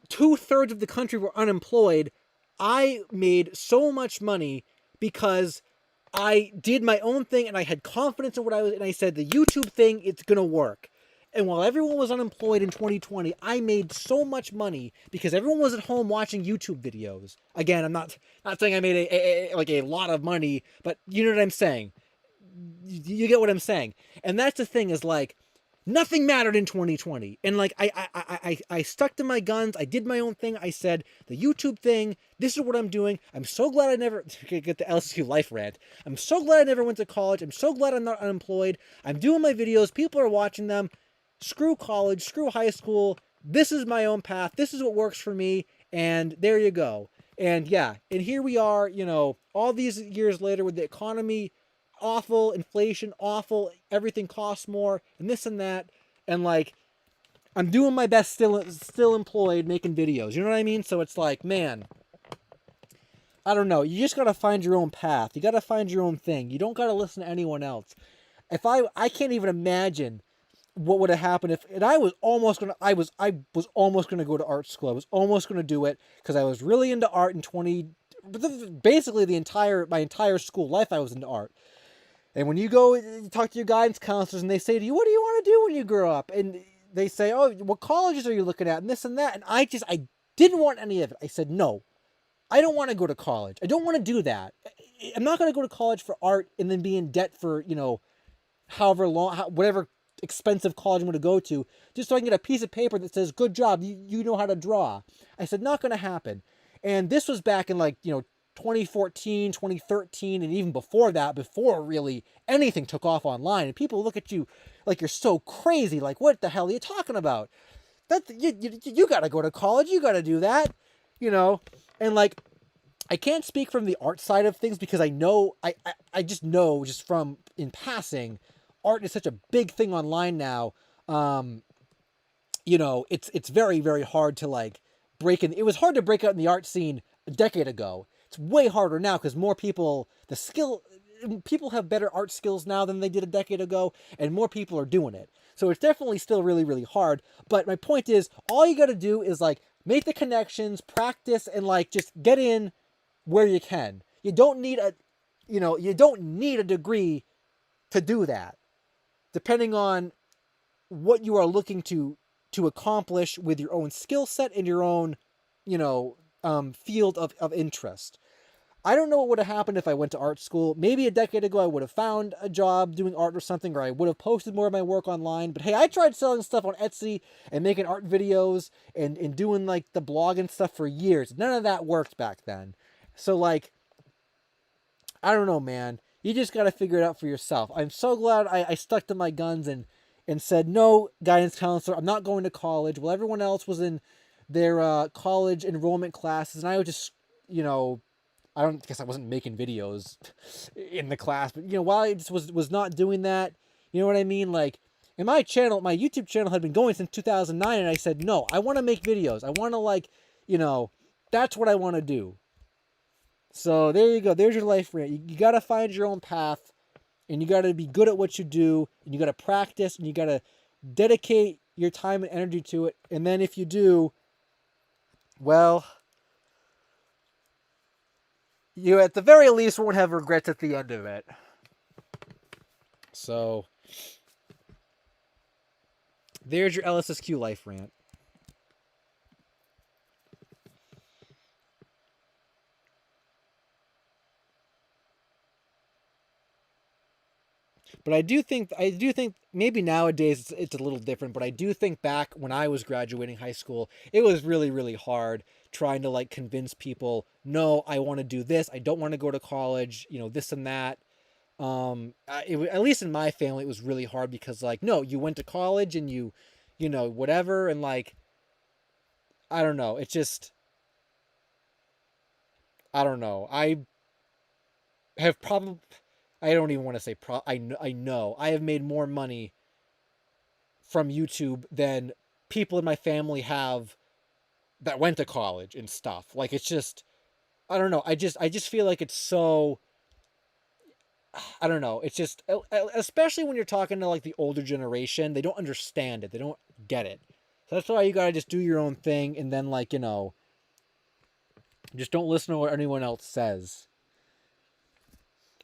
2/3 of the country were unemployed, I made so much money because I did my own thing and I had confidence in what I was. And I said, the YouTube thing, it's gonna work. And while everyone was unemployed in 2020, I made so much money because everyone was at home watching YouTube videos. Again, I'm not saying I made a lot of money, but you know what I'm saying. You get what I'm saying. And that's the thing, is like, nothing mattered in 2020. And like, I stuck to my guns. I did my own thing. I said, the YouTube thing, this is what I'm doing. I'm so glad I never get the LSU life rant. I'm so glad I never went to college. I'm so glad I'm not unemployed. I'm doing my videos. People are watching them. Screw college, screw high school. This is my own path. This is what works for me. And there you go. And yeah, and here we are, all these years later with the economy awful, inflation awful, everything costs more, and this and that. And like, I'm doing my best, still employed, making videos. You know what I mean? So it's like, man, I don't know. You just gotta find your own path. You gotta find your own thing. You don't gotta listen to anyone else. If I can't even imagine what would have happened if, and I was almost gonna go to art school. I was almost gonna do it because I was really into art in basically my entire school life I was into art. And when you go talk to your guidance counselors and they say to you, what do you want to do when you grow up? And they say, oh, what colleges are you looking at? And this and that. And I didn't want any of it. I said, no, I don't want to go to college. I don't want to do that. I'm not going to go to college for art and then be in debt for, however long, whatever expensive college I'm going to go to, just so I can get a piece of paper that says, good job, you know how to draw. I said, not going to happen. And this was back in 2014, 2013, and even before that, before really anything took off online. And people look at you like you're so crazy. Like, what the hell are you talking about? You got to go to college. You got to do that, And like, I can't speak from the art side of things because I know, I just know just from in passing, art is such a big thing online now. It's very, very hard to like break in. It was hard to break out in the art scene a decade ago. It's way harder now because more people, people have better art skills now than they did a decade ago, and more people are doing it. So it's definitely still really, really hard. But my point is, all you got to do is like make the connections, practice, and like just get in where you can. You don't need a degree to do that. Depending on what you are looking to accomplish with your own skill set and your own, field of interest. I don't know what would have happened if I went to art school. Maybe a decade ago I would have found a job doing art or something, or I would have posted more of my work online. But hey, I tried selling stuff on Etsy and making art videos and doing like the blog and stuff for years. None of that worked back then. So like, I don't know, man. You just got to figure it out for yourself. I'm so glad I stuck to my guns and said, no, guidance counselor, I'm not going to college. Well, everyone else was in their college enrollment classes, and I was just, I don't guess I wasn't making videos in the class, but while I just was not doing that, you know what I mean? Like, in my channel, my YouTube channel had been going since 2009, and I said, no, I want to make videos. I want to that's what I want to do. So there you go. There's your life rant. You got to find your own path, and you got to be good at what you do, and you got to practice, and you got to dedicate your time and energy to it. And then if you do, well, you at the very least won't have regrets at the end of it. So there's your LSSQ life rant. But I do think maybe nowadays it's a little different, but I do think back when I was graduating high school, it was really, really hard trying to like convince people, no, I want to do this. I don't want to go to college, this and that. At least in my family, it was really hard because like, no, you went to college and you whatever. And like, I don't know. It's just, I don't know. I don't even want to say I know I have made more money from YouTube than people in my family have that went to college and stuff. Like, it's just, I don't know. I just feel like it's so, I don't know. It's just, especially when you're talking to like the older generation, they don't understand it. They don't get it. So that's why you gotta just do your own thing, and then like, just don't listen to what anyone else says.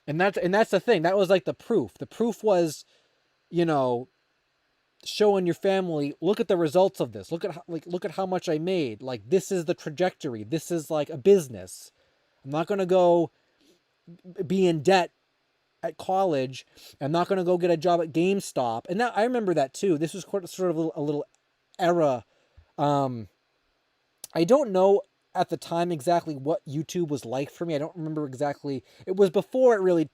And that's the thing. That was like the proof. The proof was, showing your family, look at the results of this. Look at how much I made. Like, this is the trajectory. This is like a business. I'm not going to go be in debt at college. I'm not going to go get a job at GameStop. And that, I remember that too. This was sort of a little era. I don't know at the time exactly what YouTube was like for me. I don't remember exactly. It was before it really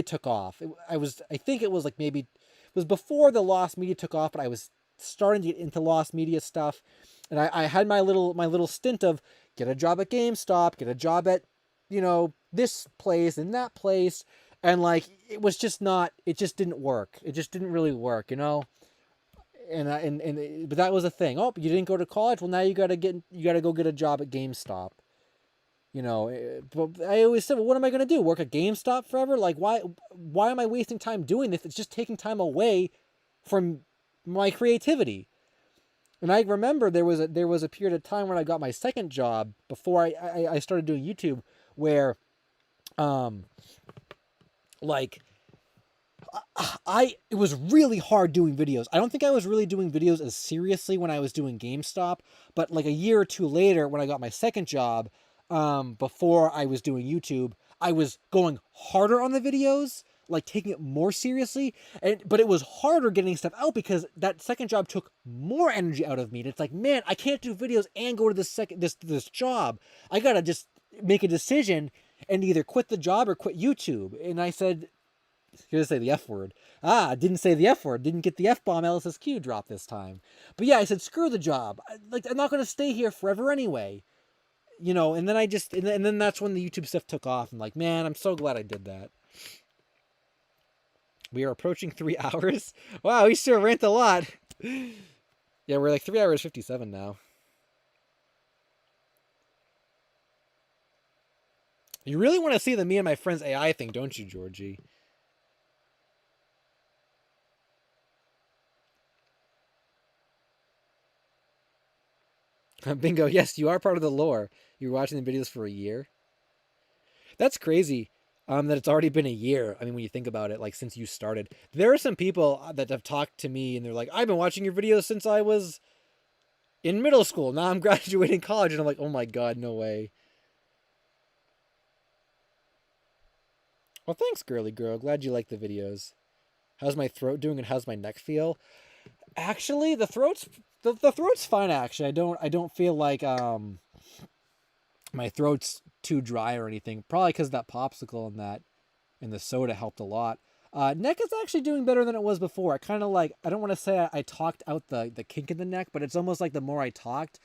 took off. I think it was like maybe it was before the Lost Media took off, but I was starting to get into Lost Media stuff. And I had my little stint of get a job at GameStop, get a job at, this place and that place. And like, it just didn't work. It just didn't really work, but that was a thing. Oh, you didn't go to college. Well, now you gotta go get a job at GameStop. But I always said, well, what am I gonna do? Work at GameStop forever? Like, why am I wasting time doing this? It's just taking time away from my creativity. And I remember there was a period of time when I got my second job before I started doing YouTube, where, like, it was really hard doing videos. I don't think I was really doing videos as seriously when I was doing GameStop, but like a year or two later, when I got my second job, before I was doing YouTube, I was going harder on the videos, like taking it more seriously. But it was harder getting stuff out because that second job took more energy out of me. And it's like, man, I can't do videos and go to this job. I gotta just make a decision and either quit the job or quit YouTube. And I said, going to say the F word. Didn't say the F word. Didn't get the F-bomb LSSQ drop this time. But yeah, I said, screw the job. I'm not going to stay here forever anyway. And then and then that's when the YouTube stuff took off. I'm like, man, I'm so glad I did that. We are approaching 3 hours. Wow, we sure rant a lot. Yeah, we're like 3 hours 57 now. You really want to see the me and my friends AI thing, don't you, Georgie? Bingo, yes, you are part of the lore. You were watching the videos for a year. That's crazy. That it's already been a year. I mean, when you think about it, like since you started, there are some people that have talked to me and they're like, "I've been watching your videos since I was in middle school. Now I'm graduating college," and I'm like, "Oh my god, no way." Well, thanks, girly girl. Glad you like the videos. How's my throat doing, and how's my neck feel? Actually, the throat's fine. Actually, I don't feel like my throat's too dry or anything. Probably because that popsicle and the soda helped a lot. Neck is actually doing better than it was before. I kind of like, I don't want to say I talked out the kink in the neck, but it's almost like the more I talked,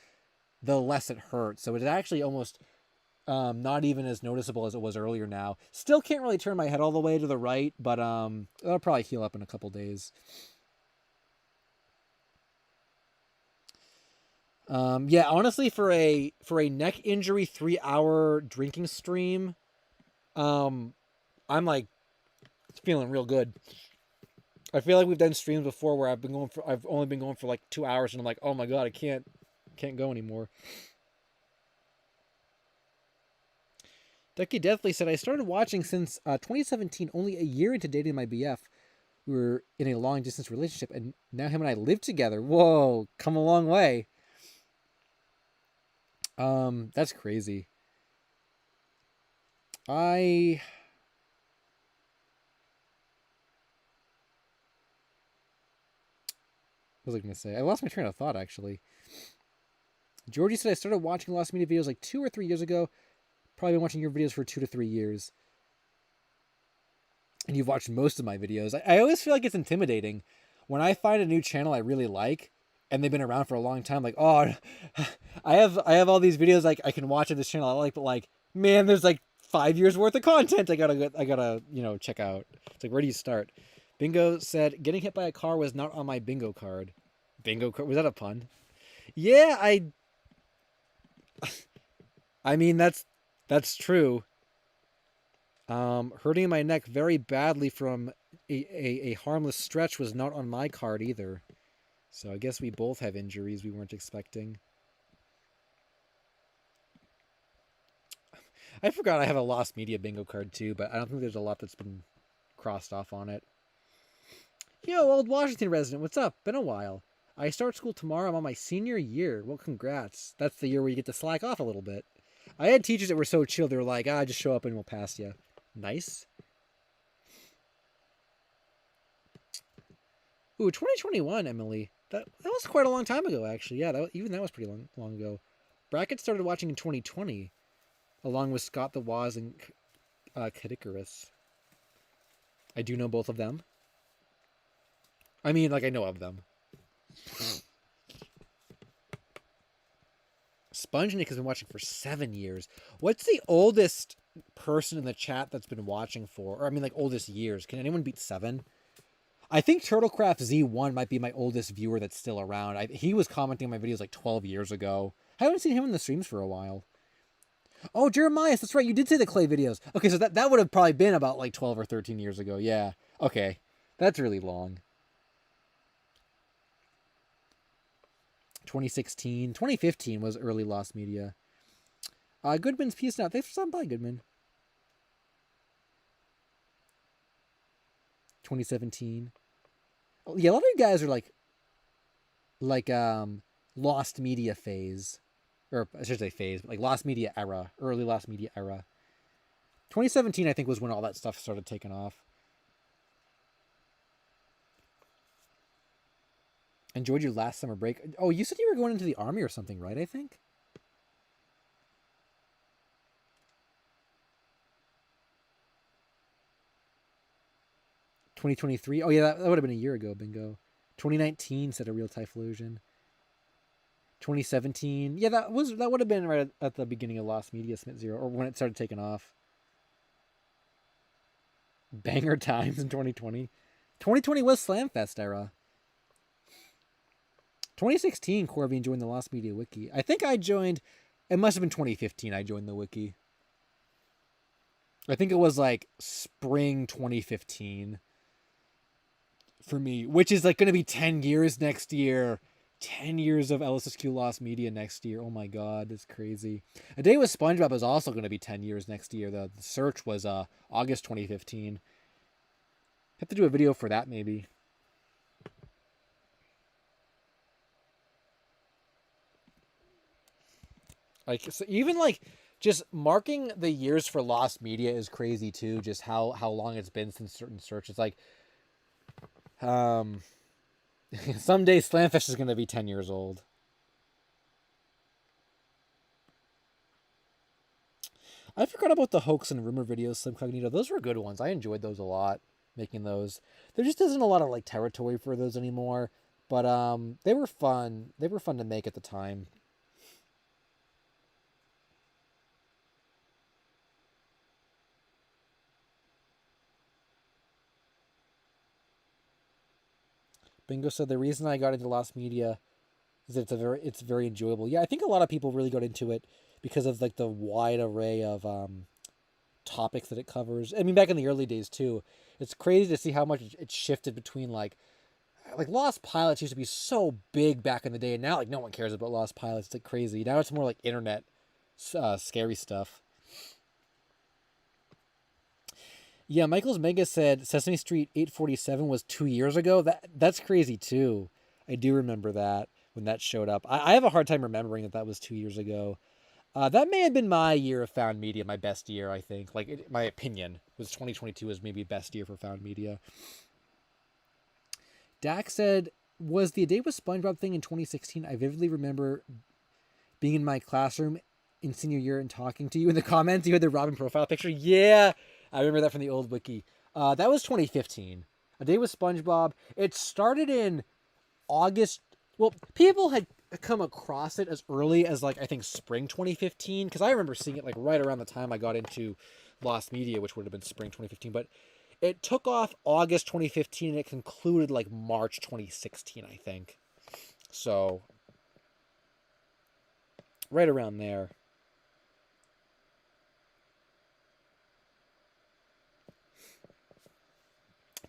the less it hurt. So it's actually almost not even as noticeable as it was earlier now. Still can't really turn my head all the way to the right, but that'll probably heal up in a couple days. Yeah, honestly, for a neck injury 3-hour drinking stream, I'm like feeling real good. I feel like we've done streams before where I've only been going for like 2 hours, and I'm like, oh my god, I can't go anymore. Ducky Deathly said, I started watching since 2017, only a year into dating my BF. We were in a long distance relationship, and now him and I live together. Whoa, come a long way. That's crazy. What was I going to say? I lost my train of thought, actually. Georgie said, I started watching Lost Media videos like 2 or 3 years ago. Probably been watching your videos for 2 to 3 years. And you've watched most of my videos. I always feel like it's intimidating. When I find a new channel I really like, and they've been around for a long time, like, oh, I have all these videos like I can watch on this channel I like, but like, man, there's like 5 years worth of content I gotta check out. It's like, where do you start? Bingo said, getting hit by a car was not on my bingo card. Bingo card? Was that a pun? Yeah, I mean, that's true. Hurting my neck very badly from a harmless stretch was not on my card either. So I guess we both have injuries we weren't expecting. I forgot I have a Lost Media bingo card too, but I don't think there's a lot that's been crossed off on it. Yo, old Washington resident, what's up? Been a while. I start school tomorrow. I'm on my senior year. Well, congrats. That's the year where you get to slack off a little bit. I had teachers that were so chill. They were like, just show up and we'll pass you. Nice. Ooh, 2021, Emily. That was quite a long time ago, actually. Yeah, even that was pretty long ago. Brackett started watching in 2020, along with Scott the Woz and Kadikarus. I do know both of them. I mean, like, I know of them. Sponge Nick has been watching for 7 years. What's the oldest person in the chat that's been watching for? Or, I mean, like, oldest years. Can anyone beat 7? I think Turtlecraft Z1 might be my oldest viewer that's still around. He was commenting on my videos like 12 years ago. I haven't seen him in the streams for a while. Oh, Jeremiah, that's right. You did say the Clay videos. Okay, so that would have probably been about like 12 or 13 years ago. Yeah. Okay. That's really long. 2016. 2015 was early Lost Media. Goodman's Peace Now. Thanks for stopping by, Goodman. 2017. Oh, yeah, a lot of you guys are like Lost Media phase. Or I should say phase, but like Lost Media era. Early Lost Media era. 2017, I think, was when all that stuff started taking off. Enjoyed your last summer break. Oh, you said you were going into the army or something, right? I think. $2023. Oh yeah, that would have been a year ago. Bingo. 2019 said a real Typhlosion. 2017. Yeah, that would have been right at the beginning of Lost Media Smith Zero, or when it started taking off. Banger times in 2020. 2020 was Slamfest era. 2016, Corvine joined the Lost Media Wiki. I think I joined, it must have been 2015 I joined the wiki. I think it was like spring 2015 for me, which is like going to be 10 years next year. 10 years of LSuperSonicQ Lost Media next year. Oh my god, that's crazy. A Day with SpongeBob is also going to be 10 years next year. The search was August 2015. Have to do a video for that maybe. Like, so even like just marking the years for Lost Media is crazy too. Just how long it's been since certain search. It's like, someday Slamfest is going to be 10 years old. I forgot about the hoax and rumor videos, Slimcognito. Those were good ones. I enjoyed those a lot, making those. There just isn't a lot of like territory for those anymore, but they were fun. They were fun to make at the time. Bingo said the reason I got into Lost Media is that it's very enjoyable. Yeah, I think a lot of people really got into it because of like the wide array of topics that it covers. I mean, back in the early days too, it's crazy to see how much it shifted between like Lost Pilots used to be so big back in the day, and now like no one cares about Lost Pilots. It's like crazy. Now it's more like internet scary stuff. Yeah, Michael's Mega said Sesame Street 847 was 2 years ago. That's crazy too. I do remember that when that showed up. I have a hard time remembering that was 2 years ago. That may have been my year of found media, my best year, I think. Like, my opinion was 2022 was maybe best year for found media. Dax said, was the A Day with SpongeBob thing in 2016? I vividly remember being in my classroom in senior year and talking to you in the comments. You had the Robin profile picture. Yeah, I remember that from the old wiki. That was 2015. A Day with SpongeBob. It started in August. Well, people had come across it as early as like I think spring 2015, because I remember seeing it like right around the time I got into Lost Media, which would have been spring 2015. But it took off August 2015 and it concluded like March 2016, I think. So right around there.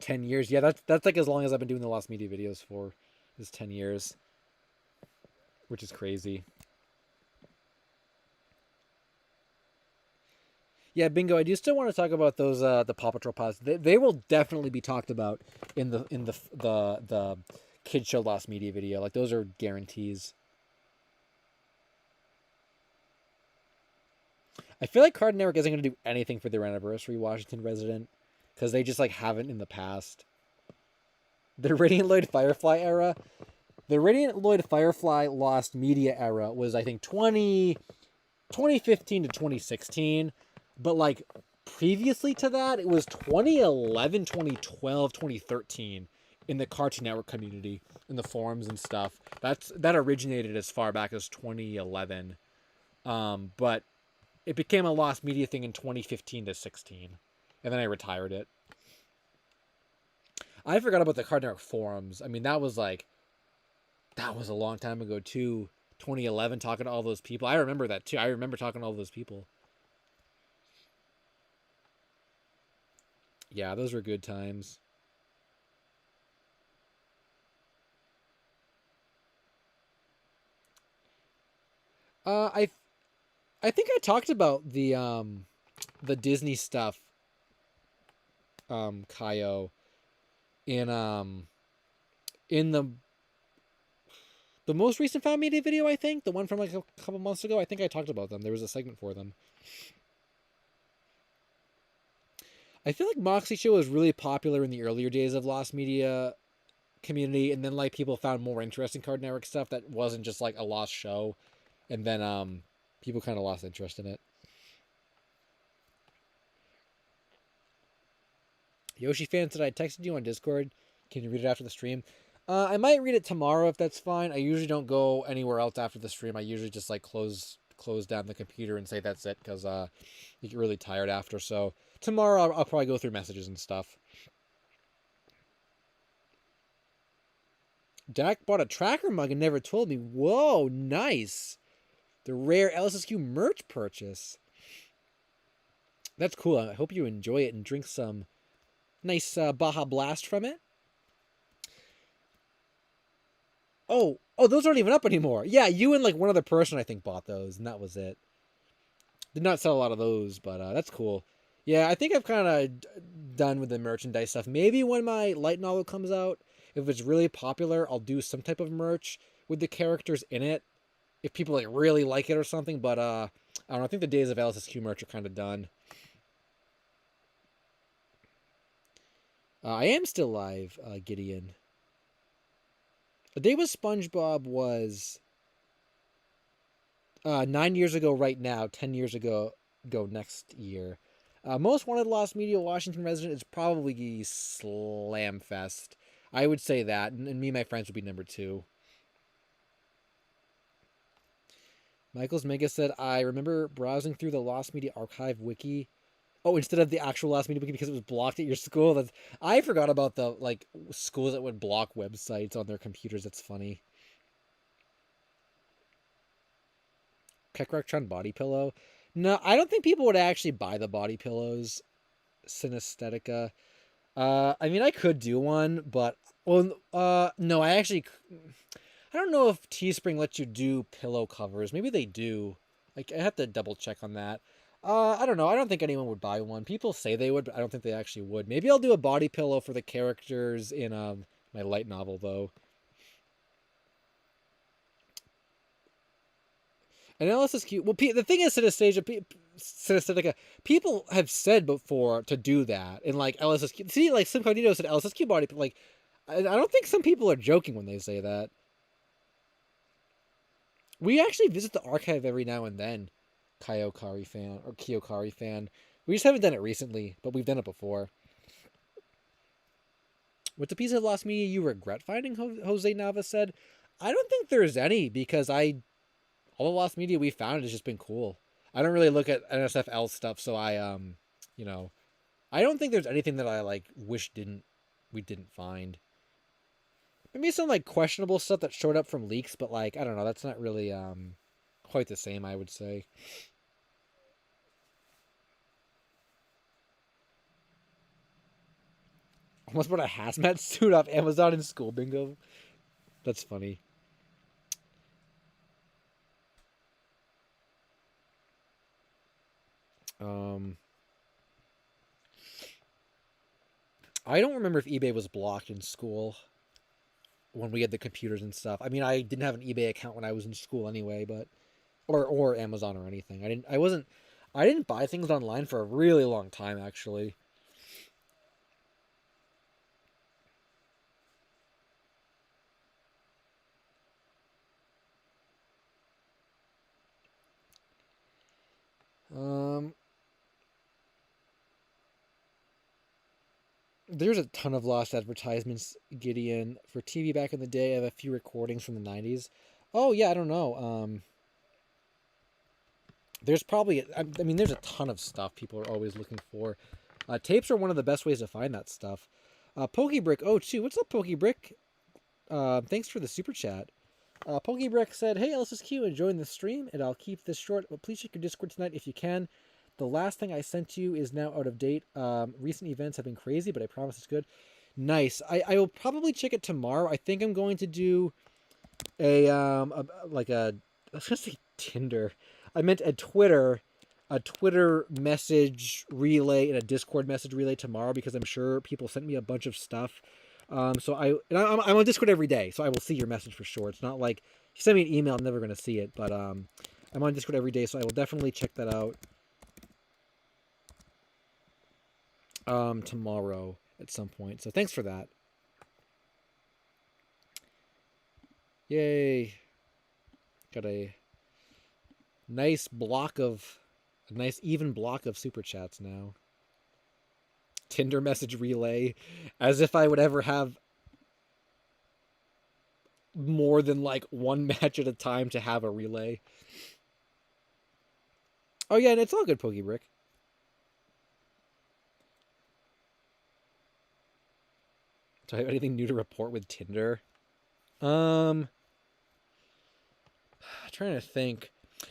$10 years. Yeah, that's like as long as I've been doing the Lost Media videos for, is 10 years. Which is crazy. Yeah, bingo. I do still want to talk about those the Paw Patrol pods. They will definitely be talked about in the Kid Show Lost Media video. Like those are guarantees. I feel like Cartoon Network isn't going to do anything for their anniversary Washington resident because they just like haven't in the past. The Radiant Lloyd Firefly era, the Radiant Lloyd Firefly Lost Media era was I think 2015 to 2016, but like previously to that it was 2011, 2012, 2013 in the Cartoon Network community, in the forums and stuff. That originated as far back as 2011. But it became a lost media thing in 2015 to 16, and then I retired it. I forgot about the Cartoon Network forums. I mean, that was a long time ago too. 2011, talking to all those people. I remember that too. I remember talking to all those people. Yeah, those were good times. I think I talked about the Disney stuff, Kaio, in in the most recent Found Media video. I think the one from like a couple months ago. I think I talked about them. There was a segment for them. I feel like Moxie Show was really popular in the earlier days of Lost Media community, and then like people found more interesting Cartoon Network stuff that wasn't just like a lost show, and then people kind of lost interest in it. Yoshi fan said I texted you on Discord. Can you read it after the stream? I might read it tomorrow if that's fine. I usually don't go anywhere else after the stream. I usually just like close down the computer and say that's it because you get really tired after. So tomorrow I'll probably go through messages and stuff. Dak bought a tracker mug and never told me. Whoa, nice. The rare LSSQ merch purchase. That's cool. I hope you enjoy it and drink some nice Baja Blast from it. Oh, those aren't even up anymore. Yeah, you and like one other person I think bought those, and that was it. Did not sell a lot of those, but that's cool. Yeah, I think I've kind of done with the merchandise stuff. Maybe when my light novel comes out, if it's really popular, I'll do some type of merch with the characters in it. If people like really like it or something, but I don't know. I think the days of LSSQ merch are kind of done. I am still live, Gideon. The day with SpongeBob was 9 years ago right now, 10 years ago next year. Most wanted Lost Media Washington resident is probably Slamfest. I would say that, and me and my friends would be number two. Michael's Mega said, I remember browsing through the Lost Media Archive wiki. Oh, instead of the actual Lost Media wiki because it was blocked at your school. I forgot about the like schools that would block websites on their computers. That's funny. Kekroktron body pillow. No, I don't think people would actually buy the body pillows. Synesthetica. I mean, I could do one, but no, I don't know if Teespring lets you do pillow covers. Maybe they do. Like, I have to double check on that. I don't know. I don't think anyone would buy one. People say they would, but I don't think they actually would. Maybe I'll do a body pillow for the characters in my light novel, though. And LSSQ. Well, the thing is, Synesthetica. People have said before to do that, and like LSSQ. See, like Simcognito said, LSSQ body. But like, I don't think some people are joking when they say that. We actually visit the archive every now and then. Kayokari fan or Kiyokari fan. We just haven't done it recently, but we've done it before. What's a piece of Lost Media you regret finding? Jose Nava said. I don't think there's any because all the Lost Media we found has just been cool. I don't really look at NSFL stuff, so you know, I don't think there's anything that I like wish we didn't find. Maybe some like questionable stuff that showed up from leaks, but like I don't know, that's not really quite the same, I would say. Almost bought a hazmat suit off Amazon in school bingo. That's funny. I don't remember if eBay was blocked in school when we had the computers and stuff. I mean, I didn't have an eBay account when I was in school anyway, but or Amazon or anything. I didn't buy things online for a really long time actually. Um there's a ton of lost advertisements, Gideon. For TV back in the day, I have a few recordings from the 90s. Oh yeah, I don't know. There's probably, I mean, there's a ton of stuff people are always looking for. Tapes are one of the best ways to find that stuff. Pokebrick02, what's up, Pokebrick? Thanks for the super chat. Pokebrick said, "Hey, LSuperSonicQ, enjoying the stream, and I'll keep this short, but please check your Discord tonight if you can. The last thing I sent you is now out of date. Recent events have been crazy, but I promise it's good." Nice. I will probably check it tomorrow. I think I'm going to do like a I was gonna say Tinder. I meant a Twitter message relay and a Discord message relay tomorrow because I'm sure people sent me a bunch of stuff. So I'm on Discord every day, so I will see your message for sure. It's not like if you send me an email, I'm never gonna see it, but I'm on Discord every day, so I will definitely check that out tomorrow at some point. So thanks for that. Yay! Got a nice even block of super chats now. Tinder message relay, as if I would ever have more than like one match at a time to have a relay. Oh yeah, and it's all good, Pokebrick. Do I have anything new to report with Tinder? Trying to think.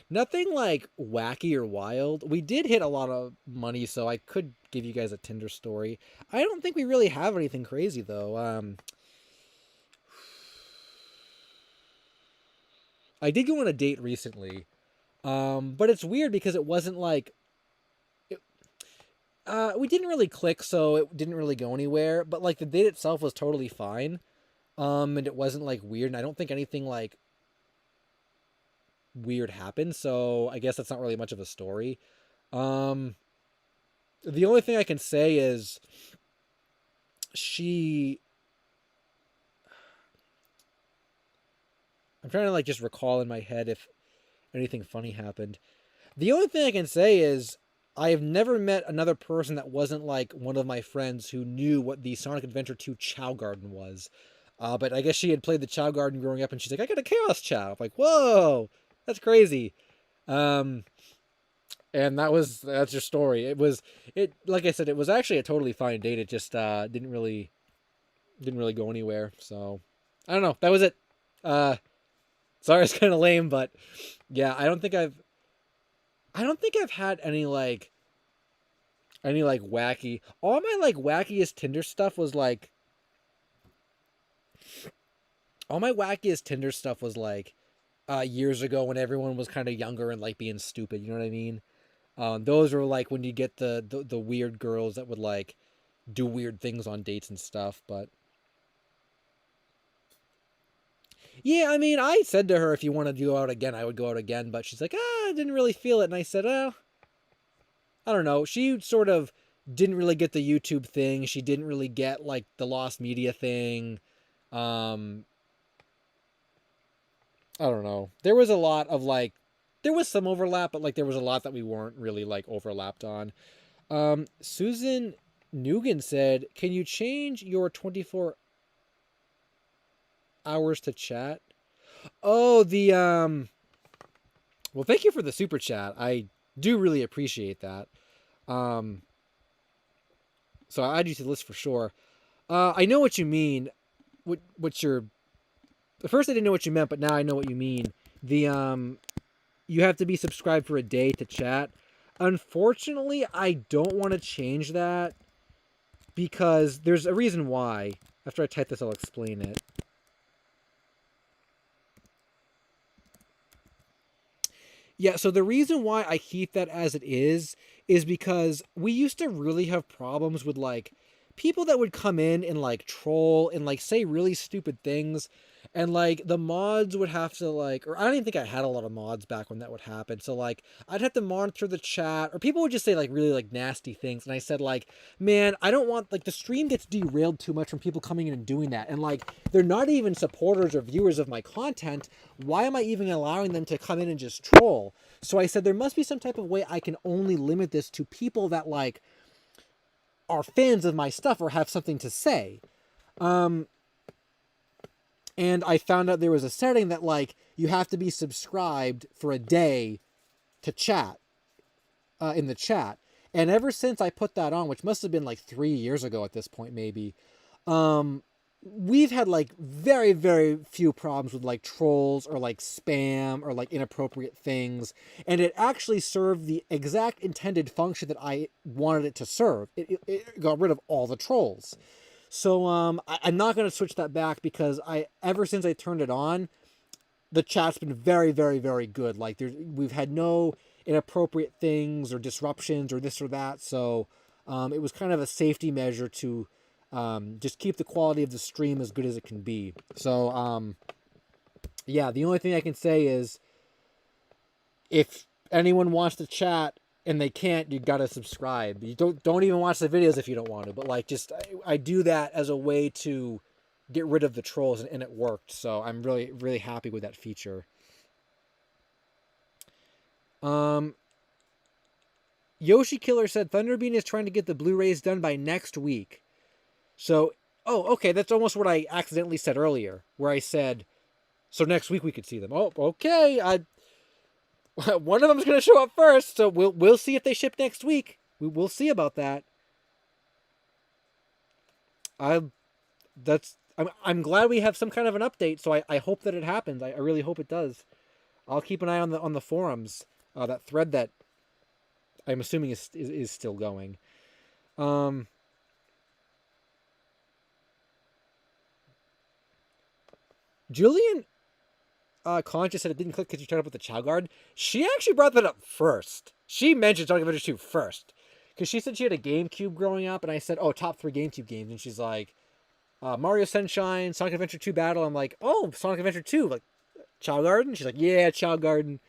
Nothing like wacky or wild. We did hit a lot of money, so I could give you guys a Tinder story. I don't think we really have anything crazy though. I did go on a date recently, but it's weird because it wasn't like we didn't really click, so it didn't really go anywhere. But like the date itself was totally fine, and it wasn't like weird. And I don't think anything like weird happened, so I guess that's not really much of a story. The only thing I can say is she. I'm trying to like just recall in my head if anything funny happened. The only thing I can say is I have never met another person that wasn't like one of my friends who knew what the Sonic Adventure 2 Chow Garden was. But I guess she had played the Chow Garden growing up, and she's like, "I got a Chaos Chow." I'm like, "Whoa, that's crazy." Um, and that's your story. It like I said, it was actually a totally fine date. It just didn't really go anywhere. So I don't know. That was it. Sorry, it's kind of lame, but yeah, I don't think I've had any like wacky. All my like wackiest Tinder stuff was like all my wackiest Tinder stuff was like years ago when everyone was kind of younger and like being stupid. You know what I mean? Those were like when you get the weird girls that would like do weird things on dates and stuff. But yeah, I mean, I said to her, if you want to go out again, I would go out again. But she's like, I didn't really feel it. And I said, oh, I don't know. She sort of didn't really get the YouTube thing. She didn't really get like the lost media thing. Um, I don't know. There was a lot of like, there was some overlap, but like there was a lot that we weren't really like overlapped on. Susan Nugan said, "Can you change your 24 hours to chat?" Oh, well, thank you for the super chat. I do really appreciate that. Um, so I add you to the list for sure. I know what you mean. What you're. At first, I didn't know what you meant, but now I know what you mean. You have to be subscribed for a day to chat. Unfortunately, I don't want to change that because there's a reason why. After I type this, I'll explain it. Yeah, so the reason why I keep that as it is because we used to really have problems with like people that would come in and like troll and like say really stupid things, and like the mods would have to like, or I don't even think I had a lot of mods back when that would happen, so like I'd have to monitor the chat, or people would just say like really like nasty things, and I said like, man, I don't want, like, the stream gets derailed too much from people coming in and doing that, and like they're not even supporters or viewers of my content. Why am I even allowing them to come in and just troll? So I said there must be some type of way I can only limit this to people that like are fans of my stuff or have something to say. And I found out there was a setting that like you have to be subscribed for a day to chat in the chat. And ever since I put that on, which must have been like 3 years ago at this point, maybe, we've had like very, very few problems with like trolls or like spam or like inappropriate things. And it actually served the exact intended function that I wanted it to serve. It got rid of all the trolls. So I'm not going to switch that back, because ever since I turned it on, the chat's been very, very, very good. Like we've had no inappropriate things or disruptions or this or that. So it was kind of a safety measure to just keep the quality of the stream as good as it can be. So yeah, the only thing I can say is if anyone wants to chat and they can't, you gotta subscribe. You don't even watch the videos if you don't want to. But like, just I do that as a way to get rid of the trolls, and it worked. So I'm really, really happy with that feature. Yoshi Killer said Thunderbean is trying to get the Blu-rays done by next week. So, oh, okay, that's almost what I accidentally said earlier, where I said, so next week we could see them. Oh, okay, one of them's going to show up first, so we'll see if they ship next week. We'll see about that. I'm glad we have some kind of an update, so I hope that it happens. I really hope it does. I'll keep an eye on the forums, that thread that I'm assuming is still going. Julian Conscious said it didn't click because you tried up with the Chow Garden. She actually brought that up first. She mentioned Sonic Adventure 2 first. Because she said she had a GameCube growing up, and I said, oh, top 3 GameCube games. And she's like, Mario Sunshine, Sonic Adventure 2 Battle. I'm like, oh, Sonic Adventure 2. Like, Chow Garden? She's like, yeah, Chow Garden.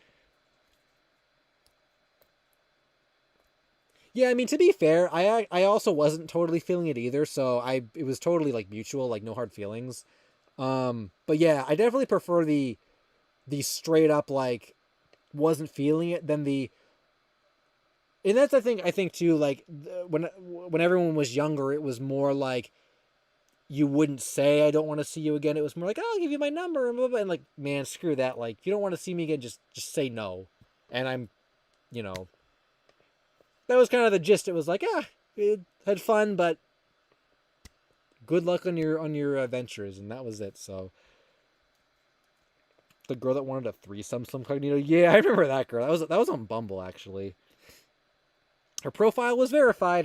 Yeah, I mean, to be fair, I also wasn't totally feeling it either, so it was totally like mutual, like no hard feelings. But yeah, I definitely prefer the straight up like wasn't feeling it than the, and that's I think too, like when everyone was younger, it was more like you wouldn't say I don't want to see you again. It was more like, oh, I'll give you my number and blah, blah, and like, man, screw that. Like, you don't want to see me again, just say no. And I'm, that was kind of the gist. It was like, it had fun, but good luck on your adventures, and that was it. So the girl that wanted a threesome, some Cognito. Yeah, I remember that girl. That was on Bumble, actually. Her profile was verified.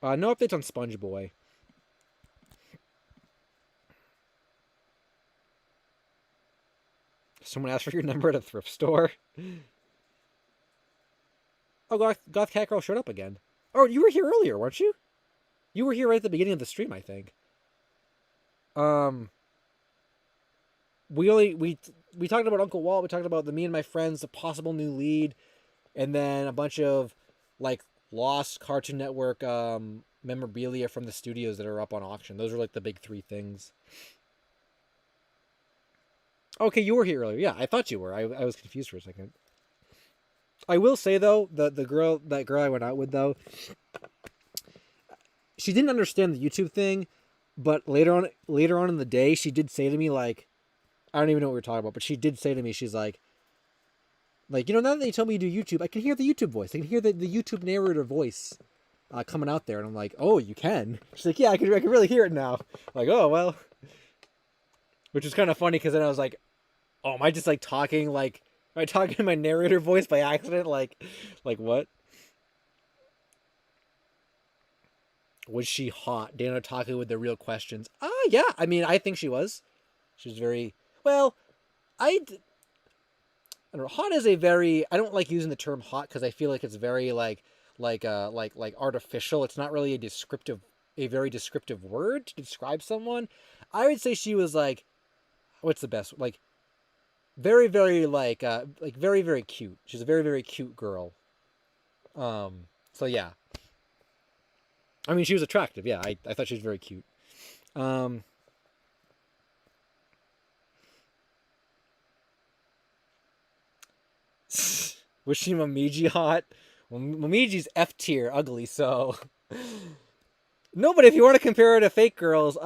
No updates on SpongeBob. Someone asked for your number at a thrift store. Oh, Goth Cat Girl showed up again. Oh, you were here earlier, weren't you? You were here right at the beginning of the stream, I think. We talked about Uncle Walt. We talked about me and my friends, the possible new lead, and then a bunch of like lost Cartoon Network memorabilia from the studios that are up on auction. Those are like the big 3 things. Okay, you were here earlier. Yeah, I thought you were. I was confused for a second. I will say though, that girl I went out with though, she didn't understand the YouTube thing, but later on in the day, she did say to me like, I don't even know what we were talking about, but she did say to me, she's like, now that you told me you do YouTube, I can hear the YouTube voice. I can hear the YouTube narrator voice coming out there, and I'm like, oh, you can? She's like, yeah, I can really hear it now. I'm like, oh well, which is kind of funny because then I was like, oh, am I just like talking like? Am I talking in my narrator voice by accident? Like what? Was she hot? Dana talking with the real questions. Yeah. I mean, I think she was. She was very, well, I don't know. Hot is a very, I don't like using the term hot because I feel like it's very like like artificial. It's not really a very descriptive word to describe someone. I would say she was like, what's the best, very very very very cute. She's a very very cute girl. So yeah, I mean she was attractive. Yeah, I thought she was very cute. Um, was she Momiji hot? Well, Momiji's F tier ugly. So no, but if you want to compare her to fake girls,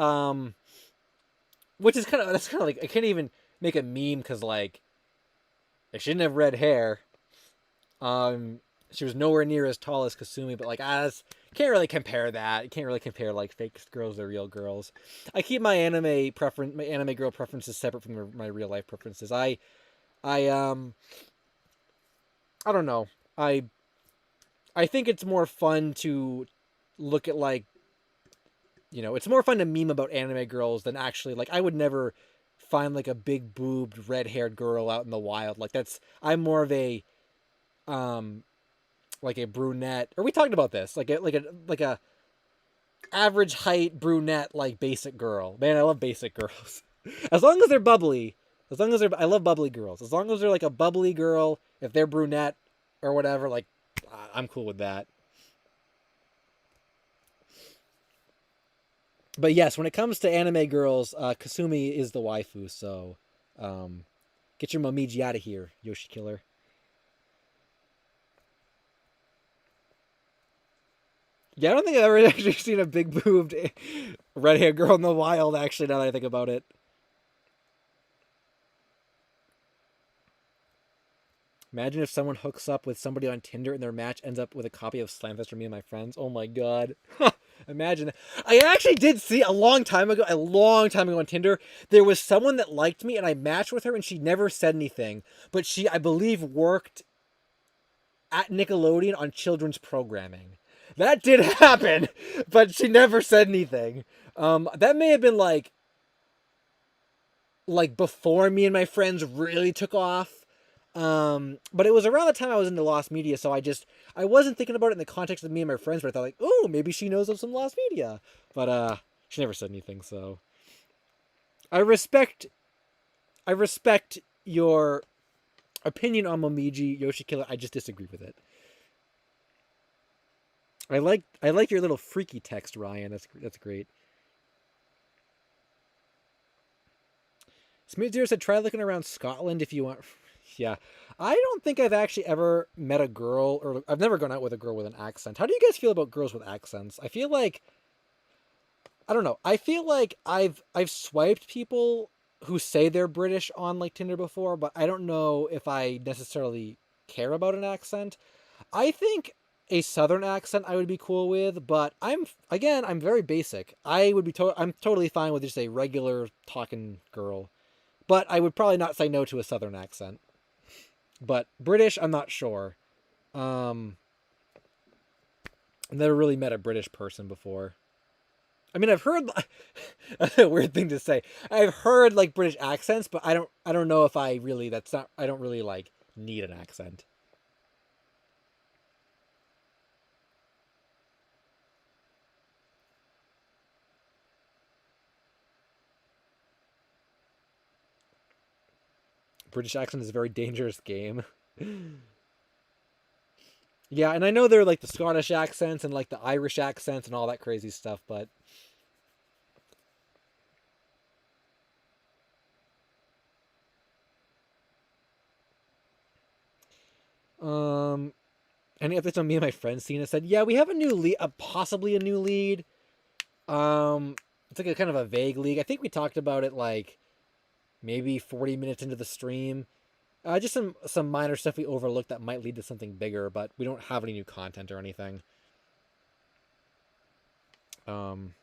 which is that's kind of like I can't even make a meme because like she didn't have red hair. She was nowhere near as tall as Kasumi, but like can't really compare that. You can't really compare like fake girls to real girls. I keep my anime girl preferences separate from my real life preferences. I I don't know. I think it's more fun to look at it's more fun to meme about anime girls than actually like I would never find like a big boobed red haired girl out in the wild. Like I'm more of a like a brunette, or we talked about this, like a average height brunette, like basic girl. Man, I love basic girls. As long as they're bubbly, I love bubbly girls. As long as they're like a bubbly girl, if they're brunette or whatever, like I'm cool with that. But yes, when it comes to anime girls, Kasumi is the waifu. So, get your Momiji out of here, Yoshi Killer. Yeah, I don't think I've ever actually seen a big boobed red haired girl in the wild, actually, now that I think about it. Imagine if someone hooks up with somebody on Tinder and their match ends up with a copy of Slamfest for me and my friends. Oh my god. Imagine that. I actually did see a long time ago on Tinder, there was someone that liked me and I matched with her and she never said anything. But she, I believe, worked at Nickelodeon on children's programming. That did happen, but she never said anything. That may have been like before me and my friends really took off. But it was around the time I was into Lost Media, so I wasn't thinking about it in the context of me and my friends, but I thought like, oh, maybe she knows of some Lost Media. But she never said anything, so I respect your opinion on Momiji Yoshi Killer. I just disagree with it. I like your little freaky text, Ryan. That's great. Smooth Zero said, try looking around Scotland if you want. Yeah. I don't think I've actually ever met a girl, or I've never gone out with a girl with an accent. How do you guys feel about girls with accents? I feel like, I don't know. I feel like I've swiped people who say they're British on like Tinder before, but I don't know if I necessarily care about an accent. I think a southern accent I would be cool with, but I'm very basic. I'm totally fine with just a regular talking girl. But I would probably not say no to a southern accent. But British, I'm not sure. I've never really met a British person before. I mean, I've heard that's a weird thing to say. I've heard like British accents, but I don't know if I don't really like need an accent. British accent is a very dangerous game. Yeah, and I know there are like the Scottish accents and like the Irish accents and all that crazy stuff, but um any updates on me and my friend Cena said, yeah, we have a new lead, possibly a new lead. It's like a kind of a vague league. I think we talked about it like maybe 40 minutes into the stream. Just some minor stuff we overlooked that might lead to something bigger, but we don't have any new content or anything. Um,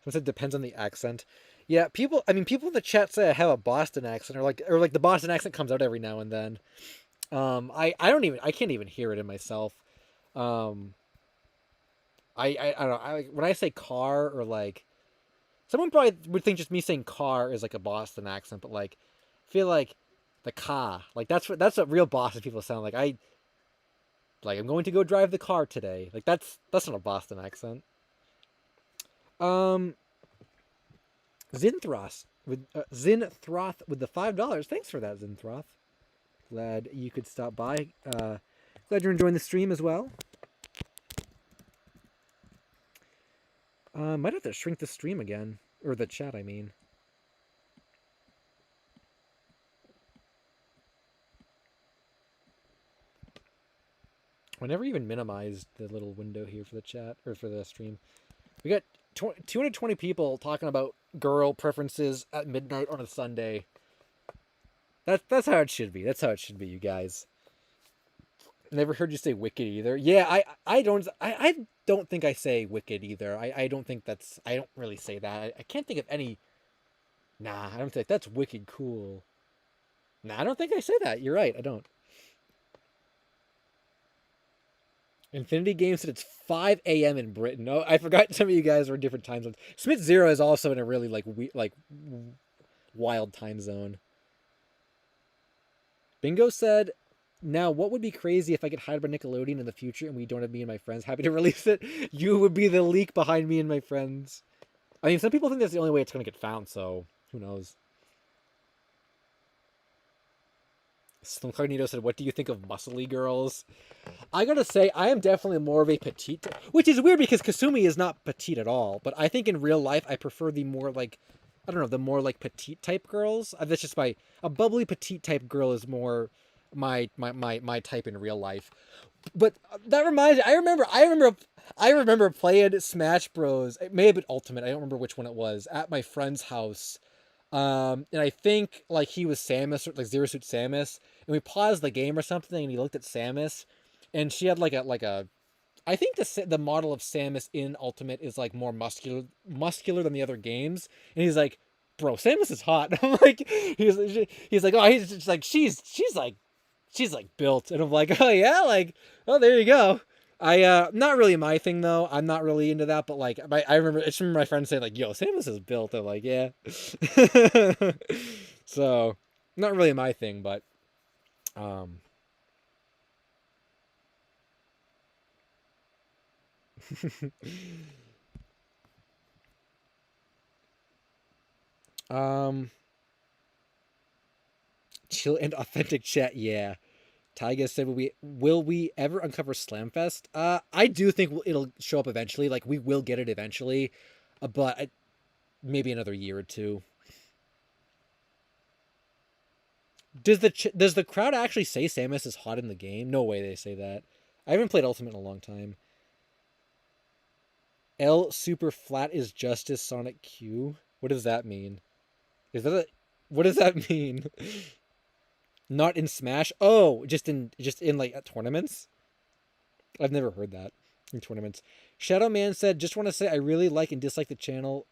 Someone said depends on the accent. Yeah, people. I mean, people in the chat say I have a Boston accent, or like the Boston accent comes out every now and then. I can't even hear it in myself. Um, I don't know. When I say car or like, someone probably would think just me saying car is like a Boston accent, but like feel like the car, like that's what real Boston people sound like. I'm going to go drive the car today. Like that's not a Boston accent. Um, Zinthroth with the $5. Thanks for that, Zinthroth. Glad you could stop by. Glad you're enjoying the stream as well. Might have to shrink the stream again, or the chat, I mean. I never even minimized the little window here for the chat, or for the stream. We got 220 people talking about girl preferences at midnight on a Sunday. That's how it should be. That's how it should be, you guys. Never heard you say wicked either. Yeah, I don't think I say wicked either. I don't think that's, I don't really say that. I can't think of any. Nah, I don't think that's wicked cool. Nah, I don't think I say that. You're right. I don't. Infinity Games said it's 5 a.m. in Britain. Oh, I forgot some of you guys are in different time zones. Smith Zero is also in a really wild time zone. Bingo said, now what would be crazy if I get hired by Nickelodeon in the future and we don't have me and my friends? Happy to release it. You would be the leak behind me and my friends. I mean, some people think that's the only way it's going to get found, so who knows? Slimcarnito said, what do you think of muscly girls? I gotta say, I am definitely more of a petite, which is weird because Kasumi is not petite at all, but I think in real life I prefer the more like, I don't know, the more like petite type girls. That's just a bubbly petite type girl is more my type in real life. But that reminds me, I remember playing Smash Bros. It may have been Ultimate, I don't remember which one it was, at my friend's house. And I think like he was Samus, or like Zero Suit Samus, and we paused the game or something, and he looked at Samus, and she had like a I think the model of Samus in Ultimate is like more muscular than the other games, and he's like, bro, Samus is hot. I'm like, he's like, oh, he's just like she's like built, and I'm like, oh yeah, like, oh, there you go. Not really my thing though. I'm not really into that, but like, I just remember my friends saying like, "Yo, Samus is built." I'm like, yeah. So, not really my thing, but um, um, chill and authentic chat. Yeah. Tyga said, will we ever uncover Slamfest? I do think it'll show up eventually. Like, we will get it eventually, but maybe another year or two. Does the crowd actually say Samus is hot in the game? No way they say that. I haven't played Ultimate in a long time. L super flat is justice Sonic Q. What does that mean? What does that mean? Not in Smash? Oh, just in like at tournaments? I've never heard that in tournaments. Shadow Man said, just want to say I really like and dislike the channel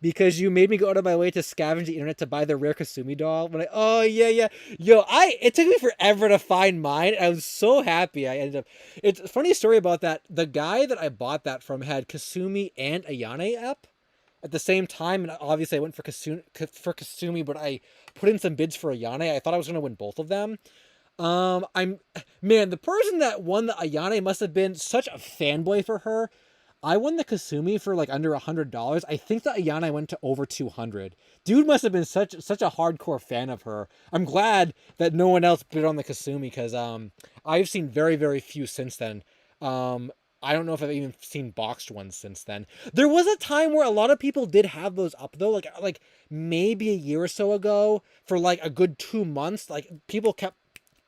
because you made me go out of my way to scavenge the internet to buy the rare Kasumi doll. Oh yeah. Yo, it took me forever to find mine. I was so happy I ended up. It's a funny story about that. The guy that I bought that from had Kasumi and Ayane up at the same time, and obviously I went for Kasumi, but I put in some bids for Ayane. I thought I was gonna win both of them. The person that won the Ayane must have been such a fanboy for her. I won the Kasumi for like under $100. I think the Ayane went to over 200. Dude must have been such a hardcore fan of her. I'm glad that no one else bid on the Kasumi because I've seen very, very few since then. I don't know if I've even seen boxed ones since then. There was a time where a lot of people did have those up though, like maybe a year or so ago for like a good 2 months. Like people kept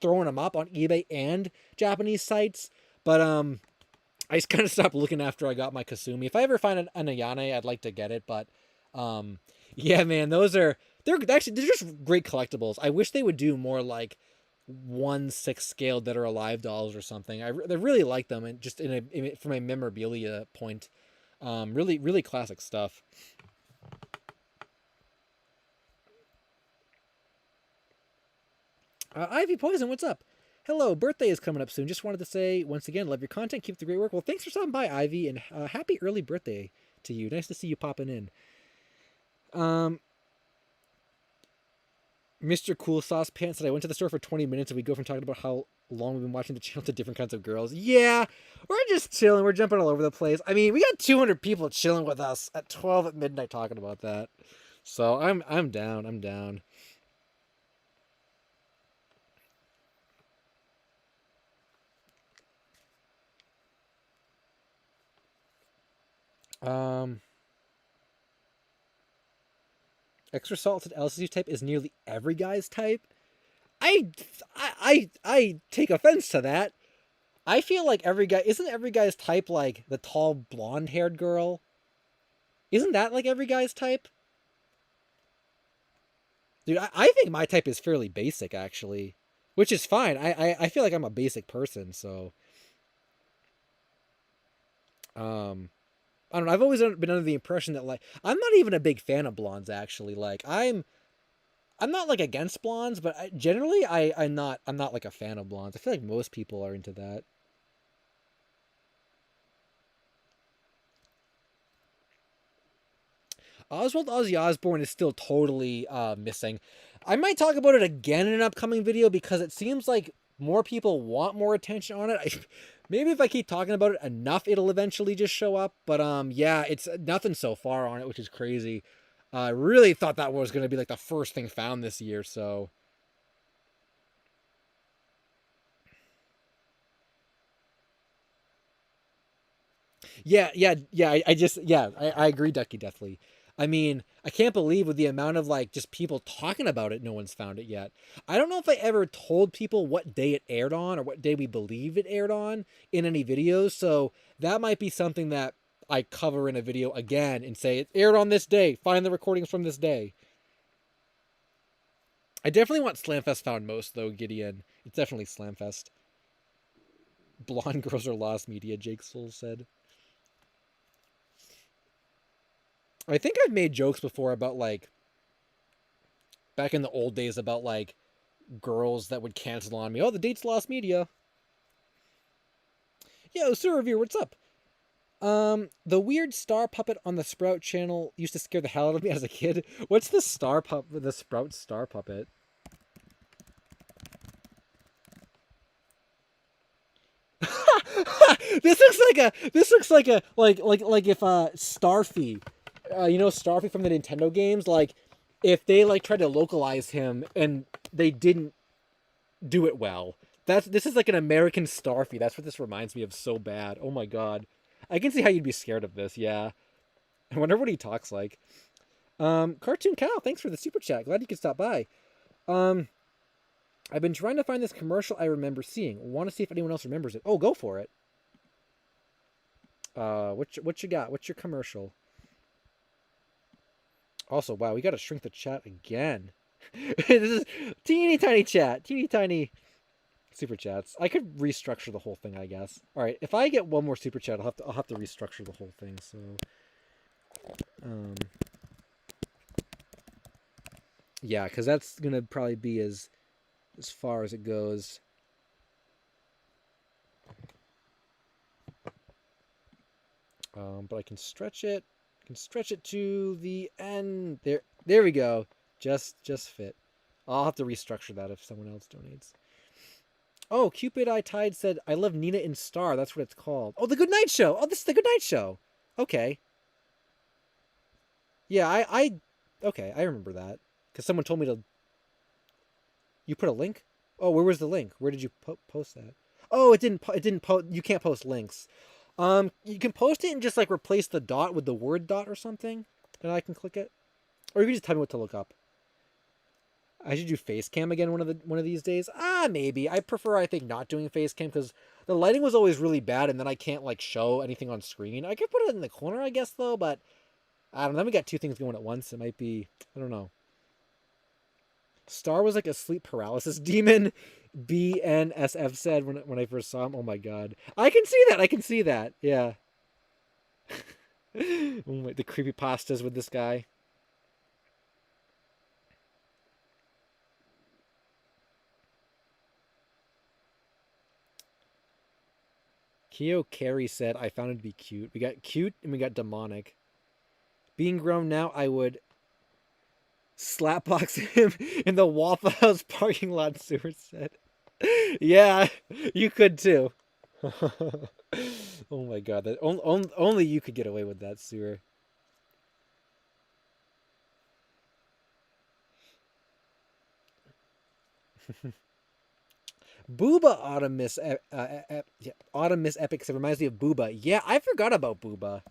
throwing them up on eBay and Japanese sites, but I just kind of stopped looking after I got my Kasumi. If I ever find an Ayane, I'd like to get it, but yeah, man, they're just great collectibles. I wish they would do more like 1/6 scale Dead or Alive dolls or something. I really like them, and just from a memorabilia point, really classic stuff. Ivy Poison, what's up? Hello, birthday is coming up soon. Just wanted to say once again, love your content, keep the great work. Well, thanks for stopping by, Ivy, and happy early birthday to you. Nice to see you popping in. Mr. Cool Sauce Pants said I went to the store for 20 minutes and we go from talking about how long we've been watching the channel to different kinds of girls. Yeah, we're just chilling. We're jumping all over the place. I mean, we got 200 people chilling with us at 12 at midnight talking about that. So I'm down. I'm down. Um, extra salted LSU type is nearly every guy's type. I take offense to that. I feel like isn't every guy's type like the tall blonde haired girl? Isn't that like every guy's type? Dude, I think my type is fairly basic actually, which is fine. I feel like I'm a basic person, so um I don't know. I've always been under the impression that like I'm not even a big fan of blondes actually. Like I'm not like against blondes, but generally I'm not like a fan of blondes. I feel like most people are into that. Oswald Ozzy Osbourne is still totally missing. I might talk about it again in an upcoming video because it seems like more people want more attention on it. Maybe if I keep talking about it enough, it'll eventually just show up. But yeah, it's nothing so far on it, which is crazy. I really thought that was going to be like the first thing found this year. So yeah. I agree, Ducky Deathly. I mean, I can't believe with the amount of like just people talking about it, no one's found it yet. I don't know if I ever told people what day it aired on or what day we believe it aired on in any videos. So that might be something that I cover in a video again and say it aired on this day. Find the recordings from this day. I definitely want Slamfest found most though, Gideon. It's definitely Slamfest. Blonde girls are lost media, Jake Soul said. I think I've made jokes before about like back in the old days about like girls that would cancel on me. Oh, the date's lost media. Yo, Sir Revere, what's up? The weird star puppet on the Sprout channel used to scare the hell out of me as a kid. What's the the Sprout star puppet? This looks like a like if Starfy, you know Starfy from the Nintendo games, like if they like tried to localize him and they didn't do it well. This is like an American Starfy. That's what this reminds me of so bad. Oh my god. I can see how you'd be scared of this, yeah. I wonder what he talks like. Cartoon Cow, thanks for the super chat. Glad you could stop by. Um, I've been trying to find this commercial I remember seeing. Want to see if anyone else remembers it. Oh, go for it. What you got? What's your commercial? Also, wow, we got to shrink the chat again. This is teeny tiny chat, teeny tiny super chats. I could restructure the whole thing, I guess. All right, if I get one more super chat, I'll have to restructure the whole thing. So, yeah, because that's gonna probably be as far as it goes. But I can stretch it. I can stretch it to the end. There we go. Just fit. I'll have to restructure that if someone else donates. Oh, Cupid Eye Tide said, I love Nina in Star. That's what it's called. Oh, The Good Night Show. Oh, this is The Good Night Show. Okay. Yeah, okay, I remember that. Because someone told me to... You put a link? Oh, where was the link? Where did you post that? Oh, it didn't post... You can't post links. You can post it and just, like, replace the dot with the word dot or something. And I can click it. Or you can just tell me what to look up. I should do face cam again one of these days. Maybe. I prefer, I think, not doing face cam because the lighting was always really bad and then I can't like show anything on screen. I could put it in the corner, I guess, though, but I don't know. Then we got two things going at once. It might be, I don't know. Star was like a sleep paralysis demon. BNSF said when I first saw him. Oh my god. I can see that. I can see that. Yeah. Oh my, the creepypastas with this guy. Keo Carey said, I found it to be cute. We got cute and we got demonic. Being grown now, I would Slapbox him in the Waffle House parking lot, Sewer said. Yeah, you could too. Oh my god, only you could get away with that, Sewer. Booba Autumn Miss, yeah, Autumn Miss Epic. It reminds me of Booba. Yeah, I forgot about Booba.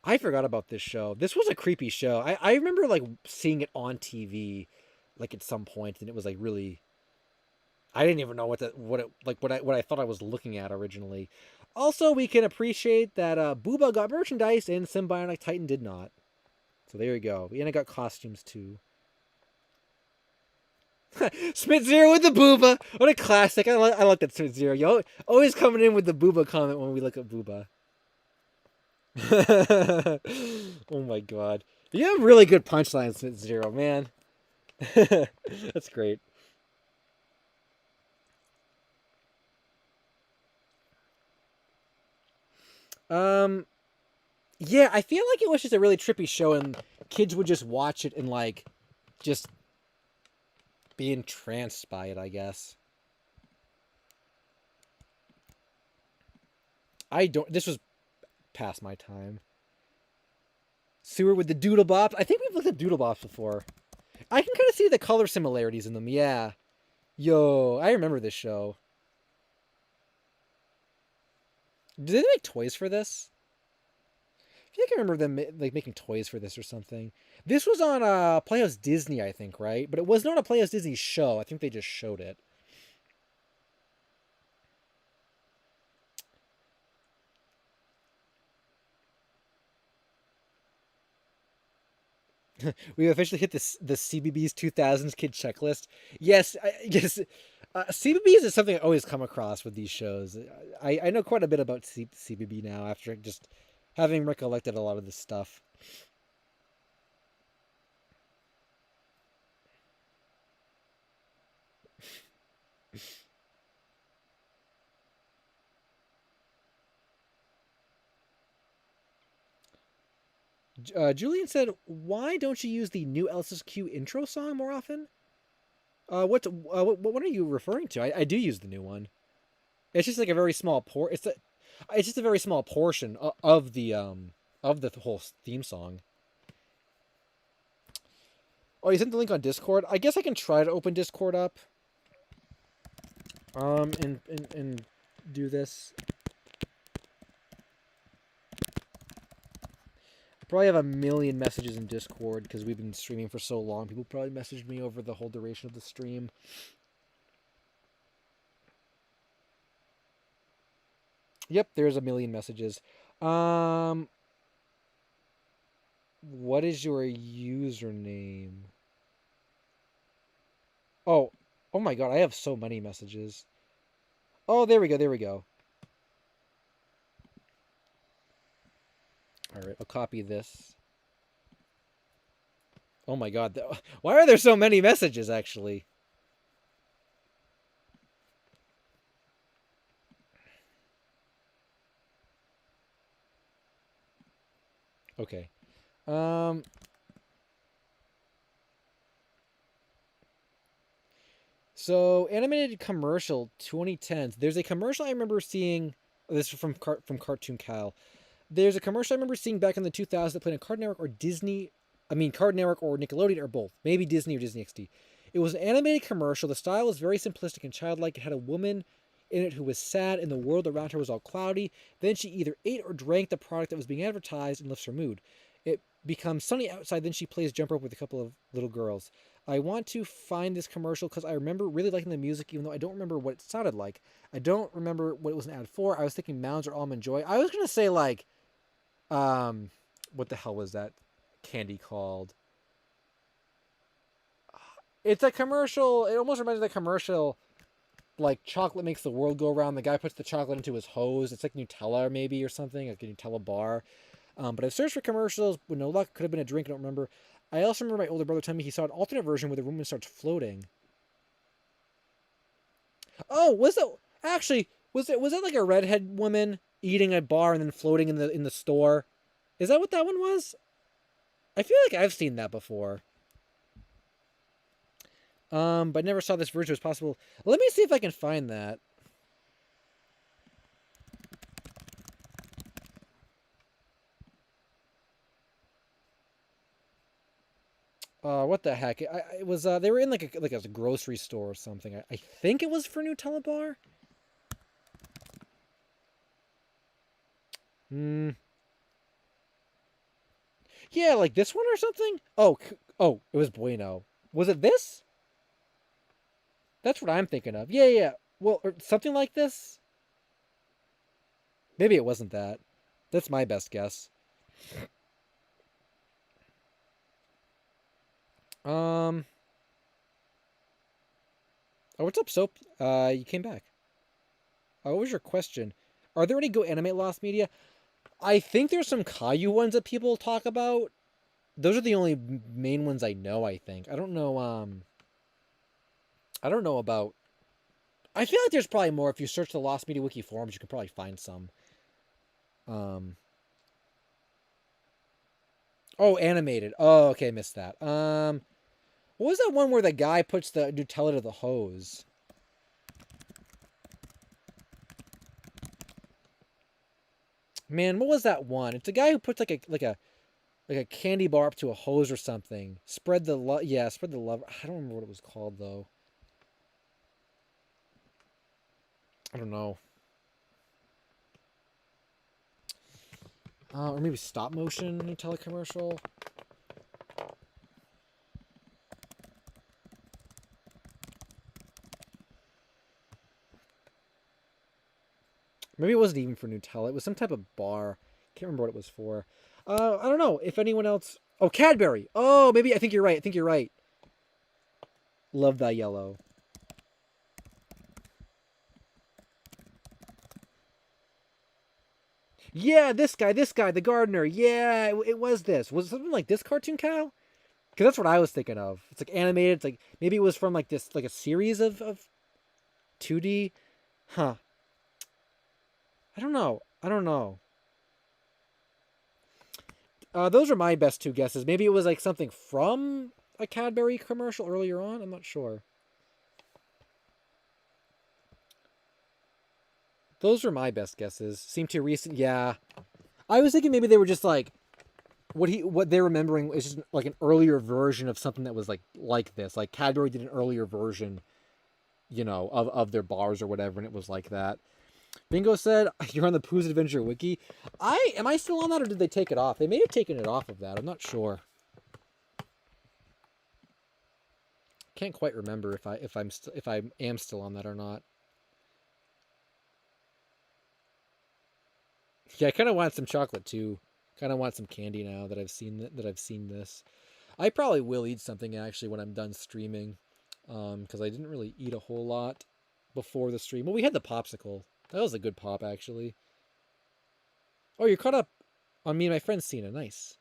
I forgot about this show. This was a creepy show. I remember like seeing it on TV, like at some point, and it was like really. I didn't even know what I thought I was looking at originally. Also, we can appreciate that Booba got merchandise and Symbionic Titan did not. So there you go. And I got costumes too. Smith Zero with the Booba. What a classic. I like that Smith Zero. Yo, always coming in with the Booba comment when we look at Booba. Oh my god. You have really good punchlines, Smith Zero, man. That's great. Um, yeah, I feel like it was just a really trippy show, and kids would just watch it and like just be entranced by it, I guess. I don't. This was past my time. Sewer with the Doodle Bops. I think we've looked at Doodle Bops before. I can kind of see the color similarities in them. Yeah. Yo, I remember this show. Did they make toys for this? I feel like I remember them like making toys for this or something. This was on Playhouse Disney, I think, right? But it was not a Playhouse Disney show. I think they just showed it. We officially hit the CBBS 2000s kid checklist. Yes, yes. CBBS is something I always come across with these shows. I know quite a bit about CBB now after just having recollected a lot of this stuff. Julian said, "Why don't you use the new LSuperSonicQ intro song more often?" What are you referring to? I do use the new one. It's just like a very small it's just a very small portion of the whole theme song. Oh, you sent the link on Discord. I guess I can try to open Discord up. And do this. I probably have a million messages in Discord because we've been streaming for so long. People probably messaged me over the whole duration of the stream. Yep, there's a million messages. What is your username? Oh, oh my god, I have so many messages. Oh, there we go, there we go. Alright, I'll copy this. Oh my god, why are there so many messages, actually? Okay. So, animated commercial 2010s. There's a commercial I remember seeing. This is from Cartoon Cal. There's a commercial I remember seeing back in the 2000s that played on Cartoon Network or Disney. I mean, Cartoon Network or Nickelodeon or both. Maybe Disney or Disney XD. It was an animated commercial. The style was very simplistic and childlike. It had a woman in it who was sad and the world around her was all cloudy. Then she either ate or drank the product that was being advertised and lifts her mood. It becomes sunny outside. Then she plays jump rope with a couple of little girls. I want to find this commercial because I remember really liking the music, even though I don't remember what it sounded like. I don't remember what it was an ad for. I was thinking Mounds or Almond Joy. I was gonna say like, what the hell was that candy called? It's a commercial. It almost reminds me of the commercial, like chocolate makes the world go round. The guy puts the chocolate into his hose. It's like Nutella maybe or something, like a Nutella bar. But I've searched for commercials with no luck. Could have been a drink. I don't remember. I also remember my older brother telling me he saw an alternate version where the woman starts floating. Oh, was it actually? Was it like a redhead woman eating a bar and then floating in the store? Is that what that one was? I feel like I've seen that before. But never saw this version was possible. Let me see if I can find that. What the heck? It was they were in like a grocery store or something. I think it was for Nutella bar. Hmm. Yeah, like this one or something. Oh, it was Bueno. Was it this? That's what I'm thinking of. Yeah, yeah. Well, or something like this. Maybe it wasn't that. That's my best guess. Um. Oh, what's up, Soap? You came back. What was your question? Are there any Go Animate Lost Media? I think there's some Caillou ones that people talk about. Those are the only main ones I know, I think. I don't know, I don't know about... I feel like there's probably more. If you search the Lost Media Wiki forums, you can probably find some. Um... Oh, animated. Oh, okay, missed that. What was that one where the guy puts the Nutella to the hose? Man, what was that one? It's a guy who puts like a candy bar up to a hose or something. Spread the love. Yeah, spread the love. I don't remember what it was called though. I don't know. Or maybe stop motion Nutella commercial. Maybe it wasn't even for Nutella. It was some type of bar. Can't remember what it was for. I don't know if anyone else. Oh, Cadbury. Oh, maybe I think you're right. I think you're right. Love that yellow. Yeah, this guy, the gardener. Yeah, it was this. Was it something like this cartoon cow? Because that's what I was thinking of. It's like animated. It's like maybe it was from like this, like a series of 2D. Huh. I don't know. I don't know. Those are my best two guesses. Maybe it was like something from a Cadbury commercial earlier on. I'm not sure. Those are my best guesses. Seem too recent. Yeah. I was thinking maybe they were just like what they're remembering is just like an earlier version of something that was like this. Like Cadbury did an earlier version, of their bars or whatever, and it was like that. Bingo said you're on the Pooh's Adventure Wiki. Am I still on that, or did they take it off? They may have taken it off of that. I'm not sure. Can't quite remember if I am still on that or not. Yeah, I kind of want some chocolate too. Kind of want some candy now that I've seen this. I probably will eat something actually when I'm done streaming, because I didn't really eat a whole lot before the stream. Well, we had the popsicle. That was a good pop actually. Oh, you're caught up on me and my friend Cena. Nice.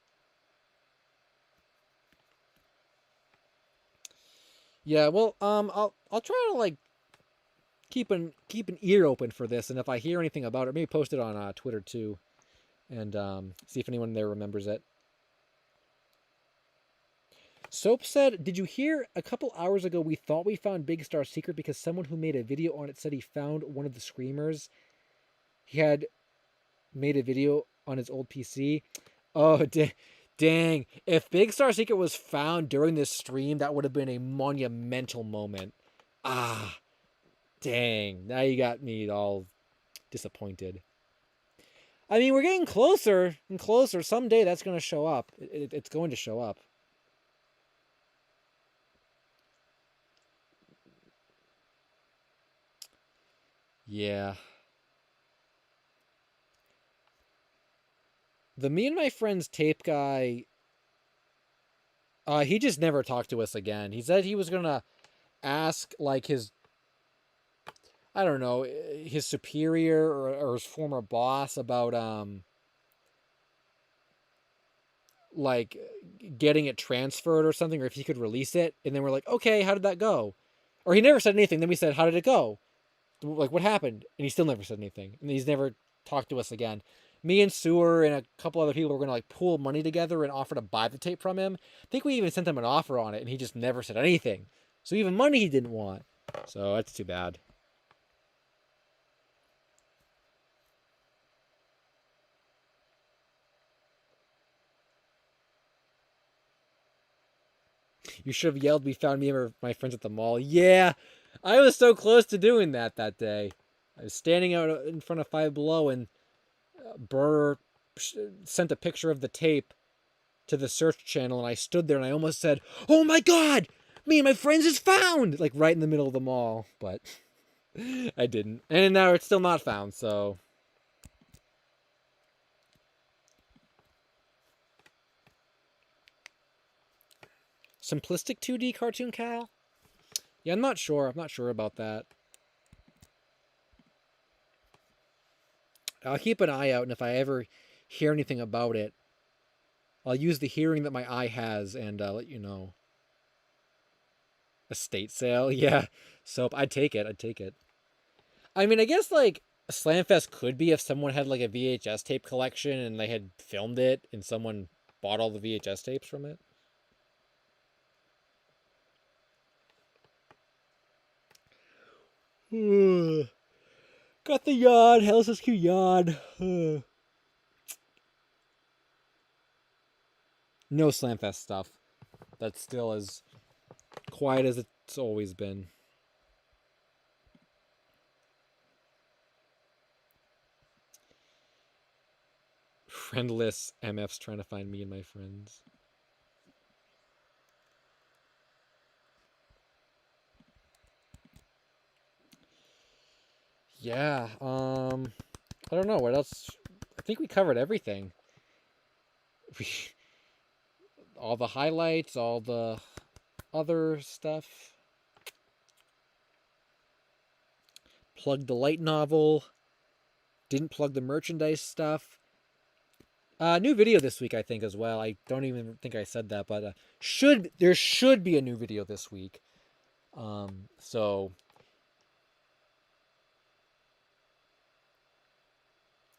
Yeah, well, I'll try to like keep an ear open for this, and if I hear anything about it, maybe post it on Twitter too, and see if anyone there remembers it. Soap said, "Did you hear a couple hours ago we thought we found Big Star's secret because someone who made a video on it said he found one of the screamers. He had made a video on his old PC. Oh, dang. If Big Star Secret was found during this stream, that would have been a monumental moment. Ah, dang. Now you got me all disappointed. I mean, we're getting closer and closer. Someday that's going to show up. It's going to show up. Yeah. The Me and My Friends tape guy, he just never talked to us again. He said he was going to ask, like, I don't know, his superior or his former boss about, like, getting it transferred or something, or if he could release it. And then we're like, okay, how did that go? Or he never said anything. Then we said, how did it go? Like, what happened? And he still never said anything. And he's never talked to us again. me and Sewer and a couple other people were going to like pool money together and offer to buy the tape from him. I think we even sent him an offer on it, and he just never said anything. So even money he didn't want. So that's too bad. You should have yelled, "We found me and my friends at the mall." Yeah, I was so close to doing that day. I was standing out in front of Five Below, and Burr sent a picture of the tape to the search channel, and I stood there and I almost said, "Oh my God, me and my friends is found!" Like right in the middle of the mall, but I didn't. And now it's still not found, so. Simplistic 2D cartoon Cal? Yeah, I'm not sure. I'm not sure about that. I'll keep an eye out, and if I ever hear anything about it, I'll use the hearing that my eye has and let you know. Estate sale, yeah. So I'd take it. I'd take it. I mean, I guess like Slamfest could be if someone had like a VHS tape collection and they had filmed it and someone bought all the VHS tapes from it. Got the yawn. LSuperSonicQ yawn. No Slamfest stuff. That's still as quiet as it's always been. Friendless MF's trying to find me and my friends. Yeah, I don't know what else. I think we covered everything. All the highlights, all the other stuff. Plugged the light novel. Didn't plug the merchandise stuff. New video this week, I think, as well. I don't even think I said that, but there should be a new video this week. So.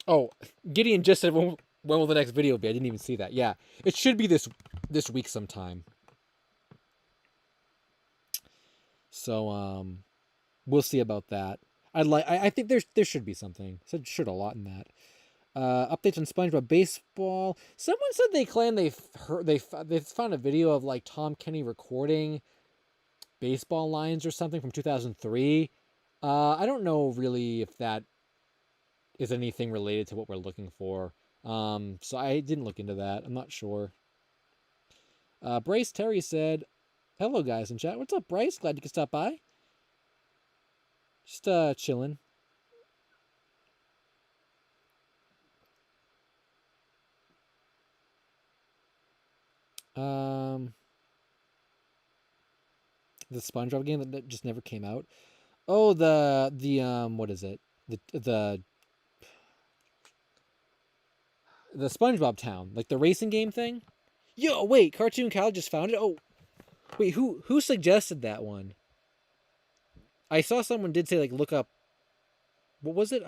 Oh, Gideon just said when will the next video be? I didn't even see that. Yeah, it should be this week sometime. So we'll see about that. I think there should be something. Said should a lot in that. Updates on SpongeBob baseball. Someone said they claim they found a video of like Tom Kenny recording baseball lines or something from 2003. I don't know really if that is anything related to what we're looking for. So I didn't look into that. I'm not sure. Bryce Terry said, "Hello guys in chat. What's up, Bryce? Glad you could stop by. Just chilling." The SpongeBob game that just never came out. Oh, the what is it? The SpongeBob Town, like the racing game thing. Yo, wait, Cartoon Cal just found it. Oh, wait, who suggested that one? I saw someone did say like look up. What was it?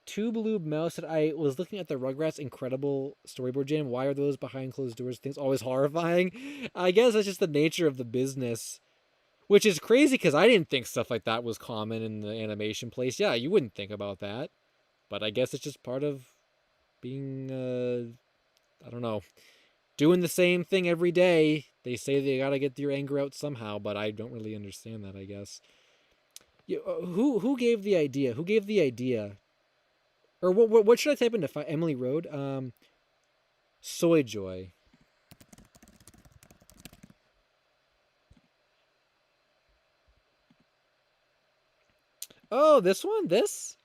Tube Lube Mouse said, "I was looking at the Rugrats Incredible Storyboard Jam. Why are those behind closed doors things always horrifying?" I guess that's just the nature of the business, which is crazy because I didn't think stuff like that was common in the animation place. Yeah, you wouldn't think about that, but I guess it's just part of being, I don't know, doing the same thing every day. They say they gotta get your anger out somehow, but I don't really understand that, I guess. Who gave the idea? Who gave the idea? Or what should I type into Emily Road? Soy Joy. Oh, this one? This?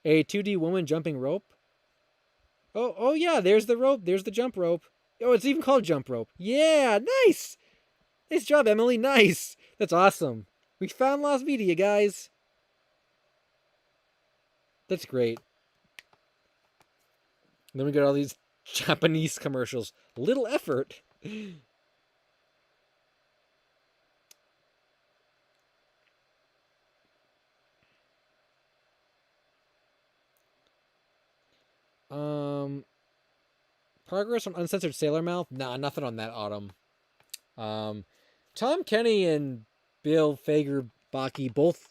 A 2D woman jumping rope? Oh yeah, there's the rope. There's the jump rope. Oh, it's even called jump rope. Yeah, nice! Nice job, Emily. Nice! That's awesome. We found lost media, guys. That's great. And then we got all these Japanese commercials. Little effort. Um, Progress on Uncensored Sailor Mouth? Nah, nothing on that autumn. Um, Tom Kenny and Bill Fagerbaki both,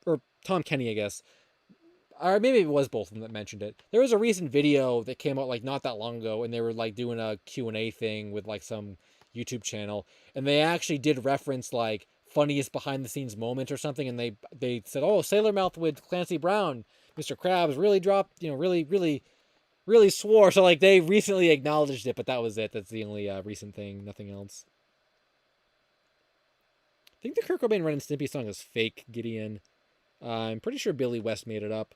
or Tom Kenny, I guess, or maybe it was both of them that mentioned it. There was a recent video that came out like not that long ago, and they were like doing a Q&A thing with like some YouTube channel, and they actually did reference like funniest behind the scenes moment or something, and they said, "Oh, Sailor Mouth with Clancy Brown, Mr. Krabs really dropped, really swore." So like they recently acknowledged it, but that was it. That's the only recent thing. Nothing else. I think the Kurt Cobain Ren and Stimpy song is fake, Gideon. I'm pretty sure Billy West made it up.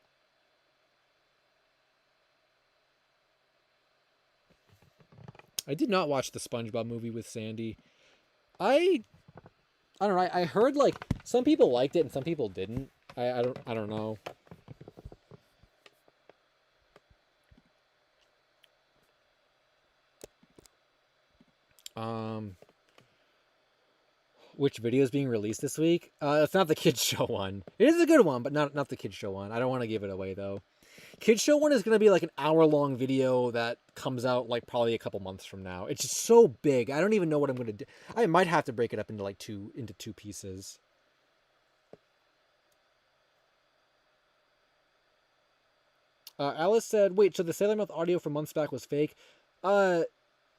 I did not watch the SpongeBob movie with Sandy. I I don't know. I heard like some people liked it and some people didn't. I don't know. Um, which video is being released this week? It's not the kids show one. It is a good one, but not the kids show one. I don't want to give it away though. Kids show one is gonna be like an hour-long video that comes out like probably a couple months from now. It's just so big. I don't even know what I'm gonna do. I might have to break it up into like two pieces. Alice said, "Wait, so the Sailor Mouth audio from months back was fake?" Uh,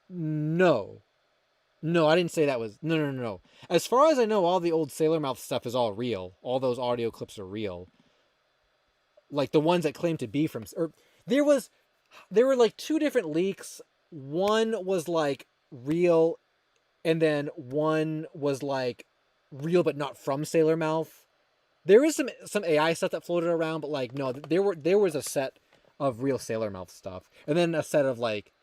no, no, I didn't say that was. No, no, no, no. As far as I know, all the old Sailor Mouth stuff is all real. All those audio clips are real. Like the ones that claim to be from, or there was, there were like two different leaks. One was like real, and then one was like real but not from Sailor Mouth. There is some AI stuff that floated around, but like no, there was a set of real Sailor Mouth stuff, and then a set of like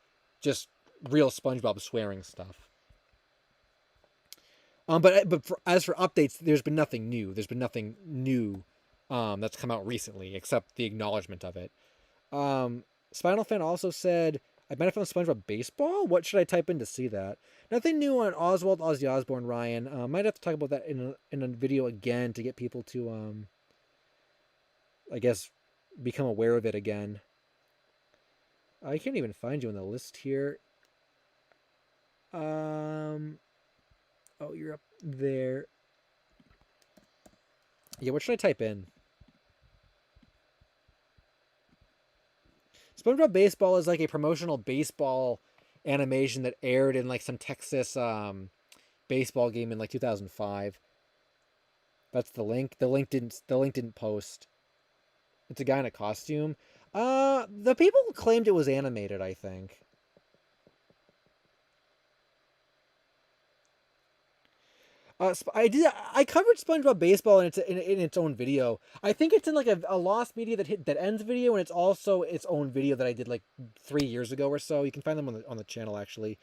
just real SpongeBob swearing stuff. As for updates, there's been nothing new. There's been nothing new that's come out recently except the acknowledgement of it. Spinal Fan also said, "I might have found SpongeBob baseball. What should I type in to see that?" Nothing new on Oswald, Ozzy Osbourne, Ryan. Might have to talk about that in a video again to get people to I guess become aware of it again. I can't even find you on the list here. Oh, you're up there. Yeah, what should I type in? SpongeBob Baseball is like a promotional baseball animation that aired in like some Texas baseball game in like 2005. That's the link. The link didn't post. It's a guy in a costume. The people claimed it was animated, I think. I covered SpongeBob baseball in its own video. I think it's in like a lost media that ends video, and it's also its own video that I did like 3 years ago or so. You can find them on the channel actually.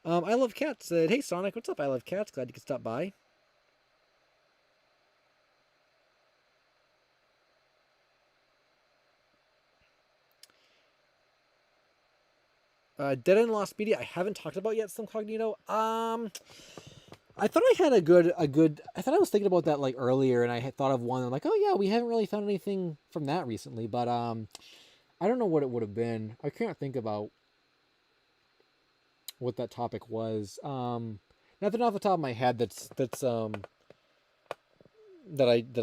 I love cats said, "Hey Sonic, what's up? I love cats. Glad you could stop by." Dead End Lost Media. I haven't talked about yet. Some Cognito. I thought I had a good. I thought I was thinking about that like earlier, and I had thought of one. I'm like, oh yeah, we haven't really found anything from that recently, but I don't know what it would have been. I can't think about what that topic was. Nothing off the top of my head that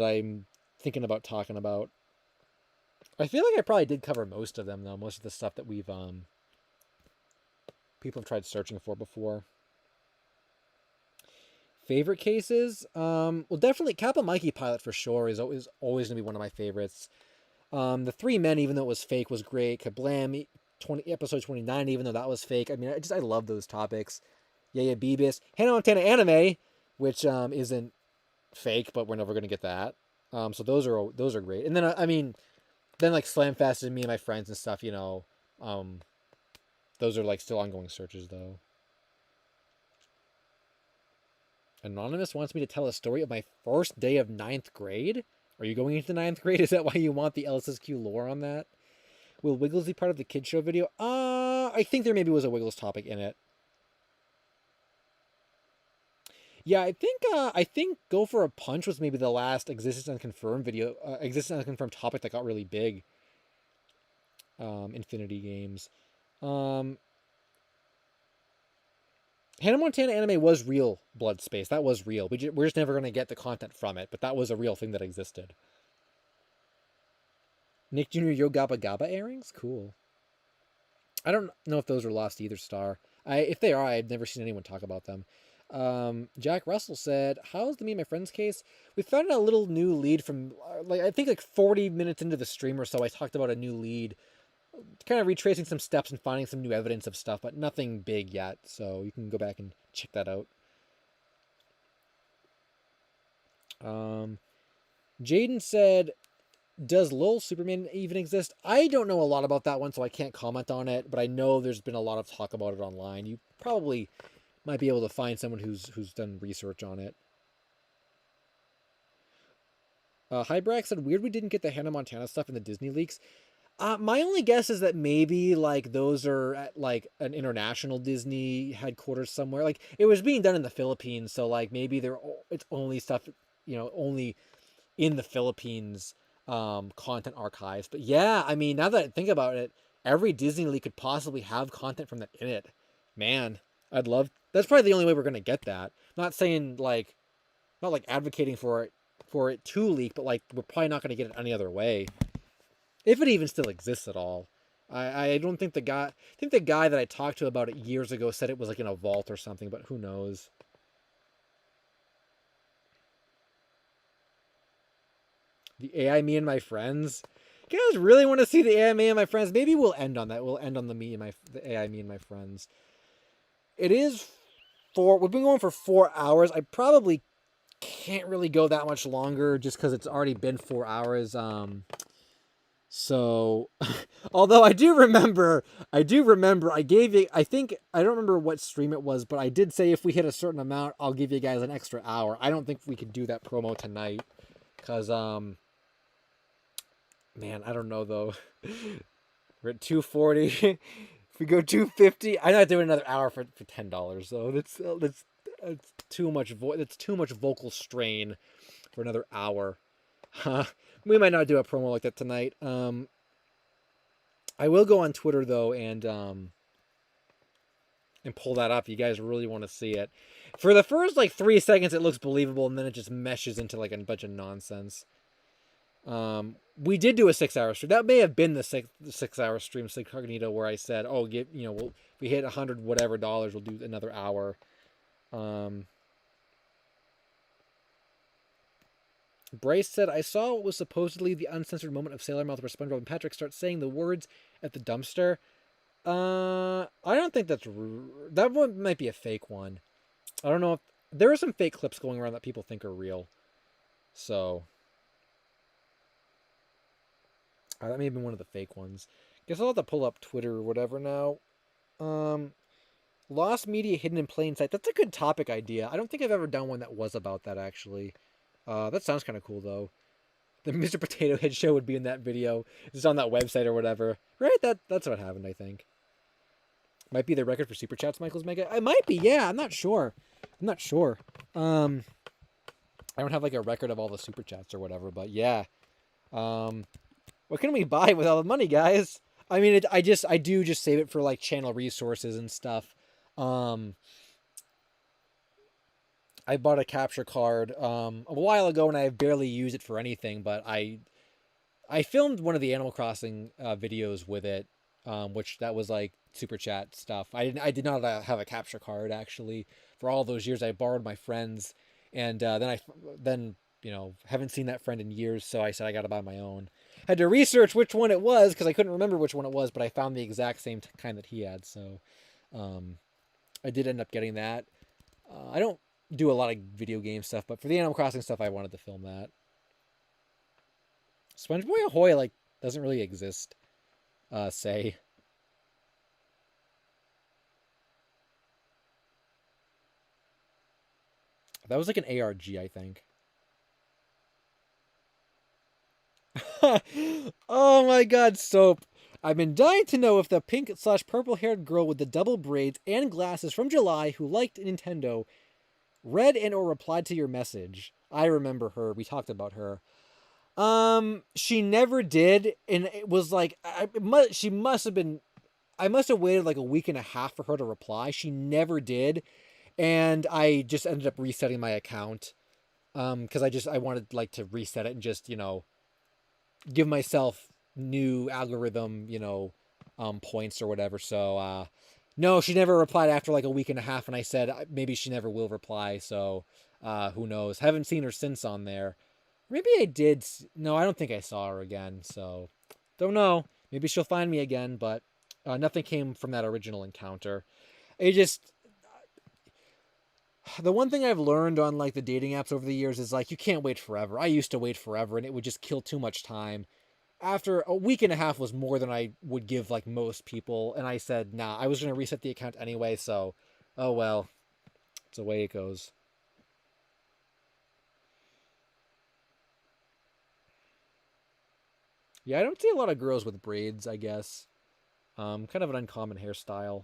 I'm thinking about talking about. I feel like I probably did cover most of them though. Most of the stuff that we've people have tried searching for before. Favorite cases? Well, definitely Kappa Mikey Pilot for sure is always gonna be one of my favorites. The Three Men, even though it was fake, was great. Kablam, episode 29, even though that was fake. I mean, I love those topics. Yeah, yeah, Beavis, Hannah Montana anime, which isn't fake, but we're never gonna get that. So those are great. And then I mean, then like Slamfest and Me and My Friends and stuff. Those are like still ongoing searches though. Anonymous wants me to tell a story of my first day of ninth grade. Are you going into ninth grade? Is that why you want the LSSQ lore on that? Will Wiggles be part of the kid show video? I think there maybe was a Wiggles topic in it. Yeah, I think Go for a Punch was maybe the last Existence Unconfirmed video, Existence Unconfirmed topic that got really big. Infinity games. Hannah Montana anime was real, Blood Space. That was real. We're just never going to get the content from it, but that was a real thing that existed. Nick Jr. Yo Gabba Gabba airings? Cool. I don't know if those are lost to either star. If they are, I've never seen anyone talk about them. Jack Russell said, "How's the Me and My Friends case? We found a little new lead from, I think 40 minutes into the stream or so, I talked about a new lead, kind of retracing some steps and finding some new evidence of stuff, but nothing big yet, so you can go back and check that out." Jaden said, "Does LOL Superman even exist?" I don't know a lot about that one, so I can't comment on it, but I know there's been a lot of talk about it online. You probably might be able to find someone who's done research on it. Hybrack said, "Weird we didn't get the Hannah Montana stuff in the Disney leaks." My only guess is that maybe those are at an international Disney headquarters somewhere. It was being done in the Philippines, so maybe it's only stuff, only in the Philippines content archives. But yeah, I mean, now that I think about it, every Disney leak could possibly have content from that in it. Man, I'd love. That's probably the only way we're gonna get that. Not saying not advocating for it to leak, but we're probably not gonna get it any other way, if it even still exists at all. I don't think the guy. I think the guy that I talked to about it years ago said it was in a vault or something, but who knows? The AI Me and My Friends. You guys really want to see the AI Me and My Friends? Maybe we'll end on that. We'll end on the AI Me and My Friends. It is we've been going for 4 hours. I probably can't really go that much longer just because it's already been 4 hours. So, although I remember I gave you, I don't remember what stream it was, but I did say if we hit a certain amount, I'll give you guys an extra hour. I don't think we could do that promo tonight because, man, I don't know though. We're at 240. If we go 250, I'm not doing another hour for $10 though. That's too much that's too much vocal strain for another hour. We might not do a promo like that tonight. I will go on Twitter though and pull that up. You guys really want to see it. For the first 3 seconds, it looks believable, and then it just meshes into a bunch of nonsense. We did do a 6-hour stream. That may have been the 6-hour stream, Incognito, where I said, "Oh, if we hit $100 whatever, we'll do another hour." Bryce said, "I saw what was supposedly the uncensored moment of Sailor Mouth where SpongeBob and Patrick start saying the words at the dumpster." I don't think that one might be a fake one. I don't know if there are some fake clips going around that people think are real. So that may have been one of the fake ones. Guess I'll have to pull up Twitter or whatever now. Lost media hidden in plain sight. That's a good topic idea. I don't think I've ever done one that was about that actually. That sounds kind of cool though. The Mr. Potato Head show would be in that video. It's on that website or whatever. Right? That's what happened, I think. Might be the record for Super Chats, Michael's Mega. It might be, yeah. I'm not sure. I don't have a record of all the Super Chats or whatever, but yeah. What can we buy with all the money, guys? I mean, I do just save it for channel resources and stuff. I bought a capture card a while ago, and I have barely used it for anything. But I filmed one of the Animal Crossing videos with it, which that was super chat stuff. I did not have a capture card actually for all those years. I borrowed my friend's, and then haven't seen that friend in years. So I said I got to buy my own. Had to research which one it was because I couldn't remember which one it was, but I found the exact same kind that he had. So I did end up getting that. I don't do a lot of video game stuff, but for the Animal Crossing stuff, I wanted to film that. SpongeBob Ahoy doesn't really exist. Say. That was an ARG, I think. Oh my god, Soap. I've been dying to know if the pink/purple haired girl with the double braids and glasses from July who liked Nintendo read and or replied to your message. I remember her. We talked about her. She never did, and it was like she must have been. I must have waited like a week and a half for her to reply. She never did, and I just ended up resetting my account. Because I wanted like to reset it and just give myself new algorithm points or whatever. So no, she never replied after like a week and a half, and I said maybe she never will reply. So who knows? Haven't seen her since on there. Maybe I did. No, I don't think I saw her again. So don't know. Maybe she'll find me again, but nothing came from that original encounter. It just the one thing I've learned on like the dating apps over the years is like you can't wait forever. I used to wait forever, and it would just kill too much time. After a week and a half was more than I would give like most people, and I said nah. I was gonna reset the account anyway, so oh well, it's the way it goes. Yeah, I don't see a lot of girls with braids. I guess kind of an uncommon hairstyle.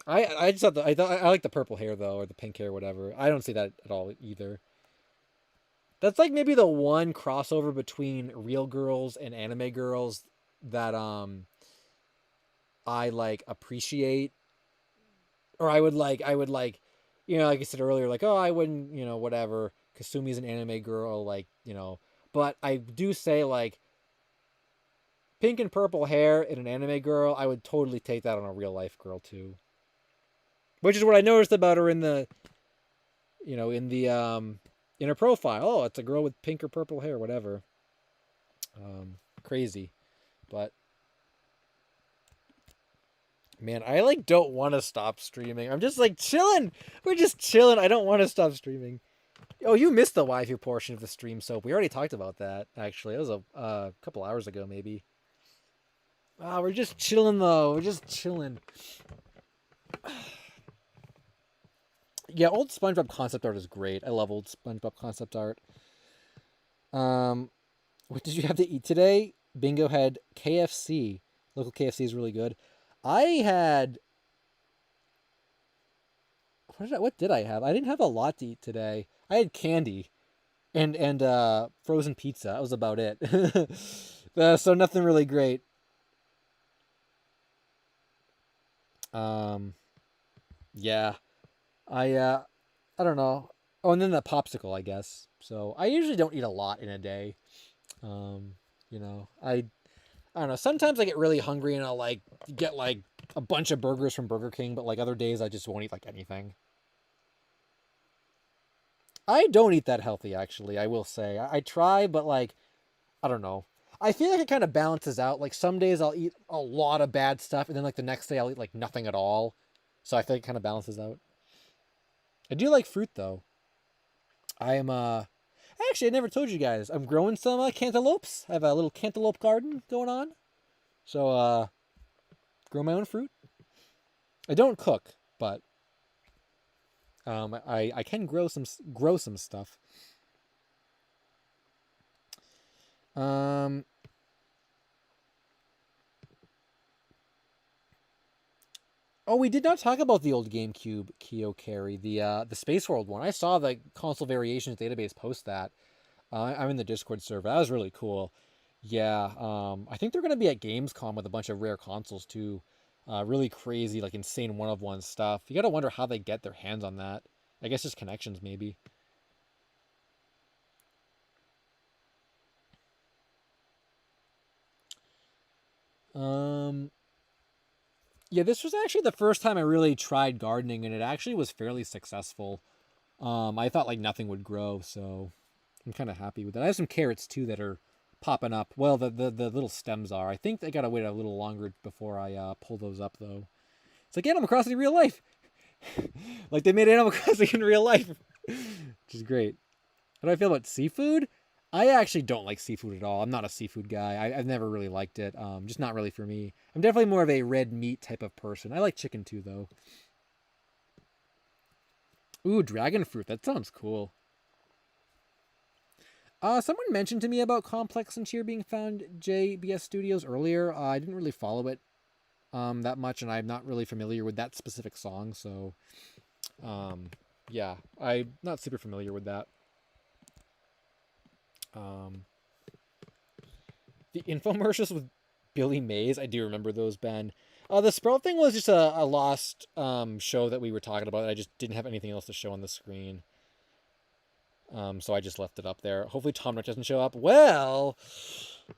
I just thought I like the purple hair though, or the pink hair, whatever. I don't see that at all either. That's like maybe the one crossover between real girls and anime girls that I like appreciate, or I would like like I said earlier, like oh I wouldn't whatever. Kasumi's an anime girl, like but I do say like pink and purple hair in an anime girl, I would totally take that on a real life girl too. Which is what I noticed about her in the in her profile. Oh, it's a girl with pink or purple hair, whatever. Crazy, but man, I like don't want to stop streaming. I'm just like chilling. We're just chilling. I don't want to stop streaming. Oh, you missed the waifu portion of the stream, so we already talked about that. Actually, it was a couple hours ago, maybe. Ah, we're just chilling though. We're just chilling. Yeah, old SpongeBob concept art is great. I love old SpongeBob concept art. Um, what did you have to eat today? Bingo had KFC. Local KFC is really good. I had what did I have? I didn't have a lot to eat today. I had candy and frozen pizza. That was about it. So nothing really great. Um, yeah, I don't know. Oh, and then the popsicle, I guess. So I usually don't eat a lot in a day. Um, I don't know. Sometimes I get really hungry and I'll like get like a bunch of burgers from Burger King, but like other days I just won't eat like anything. I don't eat that healthy actually, I will say. I try, but like I don't know. I feel like it kind of balances out. Like some days I'll eat a lot of bad stuff and then like the next day I'll eat like nothing at all. So I think it kind of balances out. I do like fruit though. I am actually I never told you guys. I'm growing some cantaloupes. I have a little cantaloupe garden going on. So grow my own fruit. I don't cook, but I can grow some stuff. Um, oh, we did not talk about the old GameCube Kyo Carry, the Space World one. I saw the console variations database post that. I'm in the Discord server. That was really cool. Yeah, I think they're gonna be at Gamescom with a bunch of rare consoles too. Really crazy, like insane one of one stuff. You gotta wonder how they get their hands on that. I guess just connections, maybe. Um, yeah, this was actually the first time I really tried gardening, and it actually was fairly successful. I thought like nothing would grow, so I'm kind of happy with that. I have some carrots too that are popping up. Well, the little stems are. I think they gotta wait a little longer before I pull those up though. It's like Animal Crossing in real life. Like they made Animal Crossing in real life, which is great. How do I feel about seafood? I actually don't like seafood at all. I'm not a seafood guy. I've never really liked it. Just not really for me. I'm definitely more of a red meat type of person. I like chicken too, though. Ooh, dragon fruit. That sounds cool. Someone mentioned to me about Complex and Cheer being found JBS Studios earlier. I didn't really follow it that much, and I'm not really familiar with that specific song. So, yeah, I'm not super familiar with that. The infomercials with Billy Mays, I do remember those, Ben. The Sprout thing was just a lost show that we were talking about. I just didn't have anything else to show on the screen. So I just left it up there. Hopefully Tom Nook doesn't show up. Well,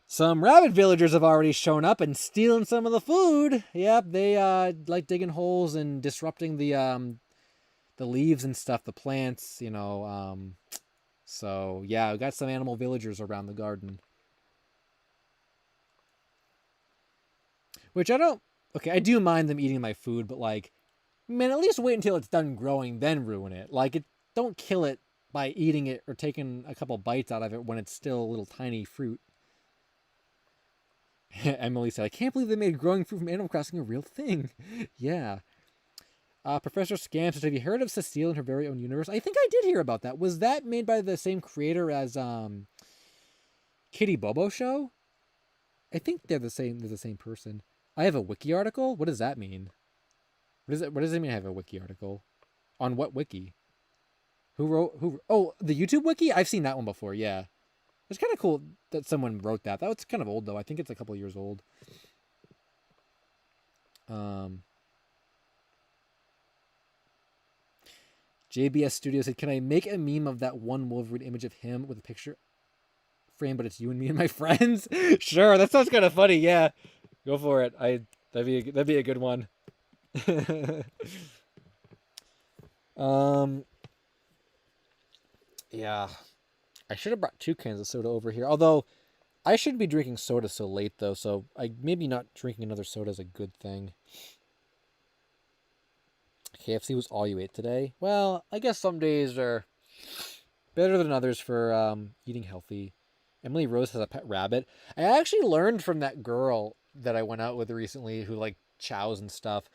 some rabbit villagers have already shown up and stealing some of the food. Yep, they like digging holes and disrupting the leaves and stuff, the plants, you know. So yeah, we got some animal villagers around the garden. Which I don't... Okay, I do mind them eating my food, but like, man, at least wait until it's done growing, then ruin it. Like, don't kill it by eating it or taking a couple bites out of it when it's still a little tiny fruit. Emily said, I can't believe they made growing fruit from Animal Crossing a real thing. Yeah. Professor Scam says, have you heard of Cecile and her very own universe? I think I did hear about that. Was that made by the same creator as Kitty Bobo Show? I think they're the same person. I have a wiki article? What does that mean? What does it mean I have a wiki article? On what wiki? Oh, the YouTube wiki? I've seen that one before, yeah. It's kind of cool that someone wrote that. That was kind of old, though. I think it's a couple years old. JBS Studio said, can I make a meme of that one Wolverine image of him with a picture frame, but it's you and me and my friends? Sure, that sounds kind of funny, yeah. Go for it. That'd be a good one. Yeah. I should have brought 2 cans of soda over here. Although, I shouldn't be drinking soda so late, though, so maybe not drinking another soda is a good thing. KFC was all you ate today? Well, I guess some days are better than others for eating healthy. Emily Rose has a pet rabbit. I actually learned from that girl that I went out with recently who, like, chows and stuff.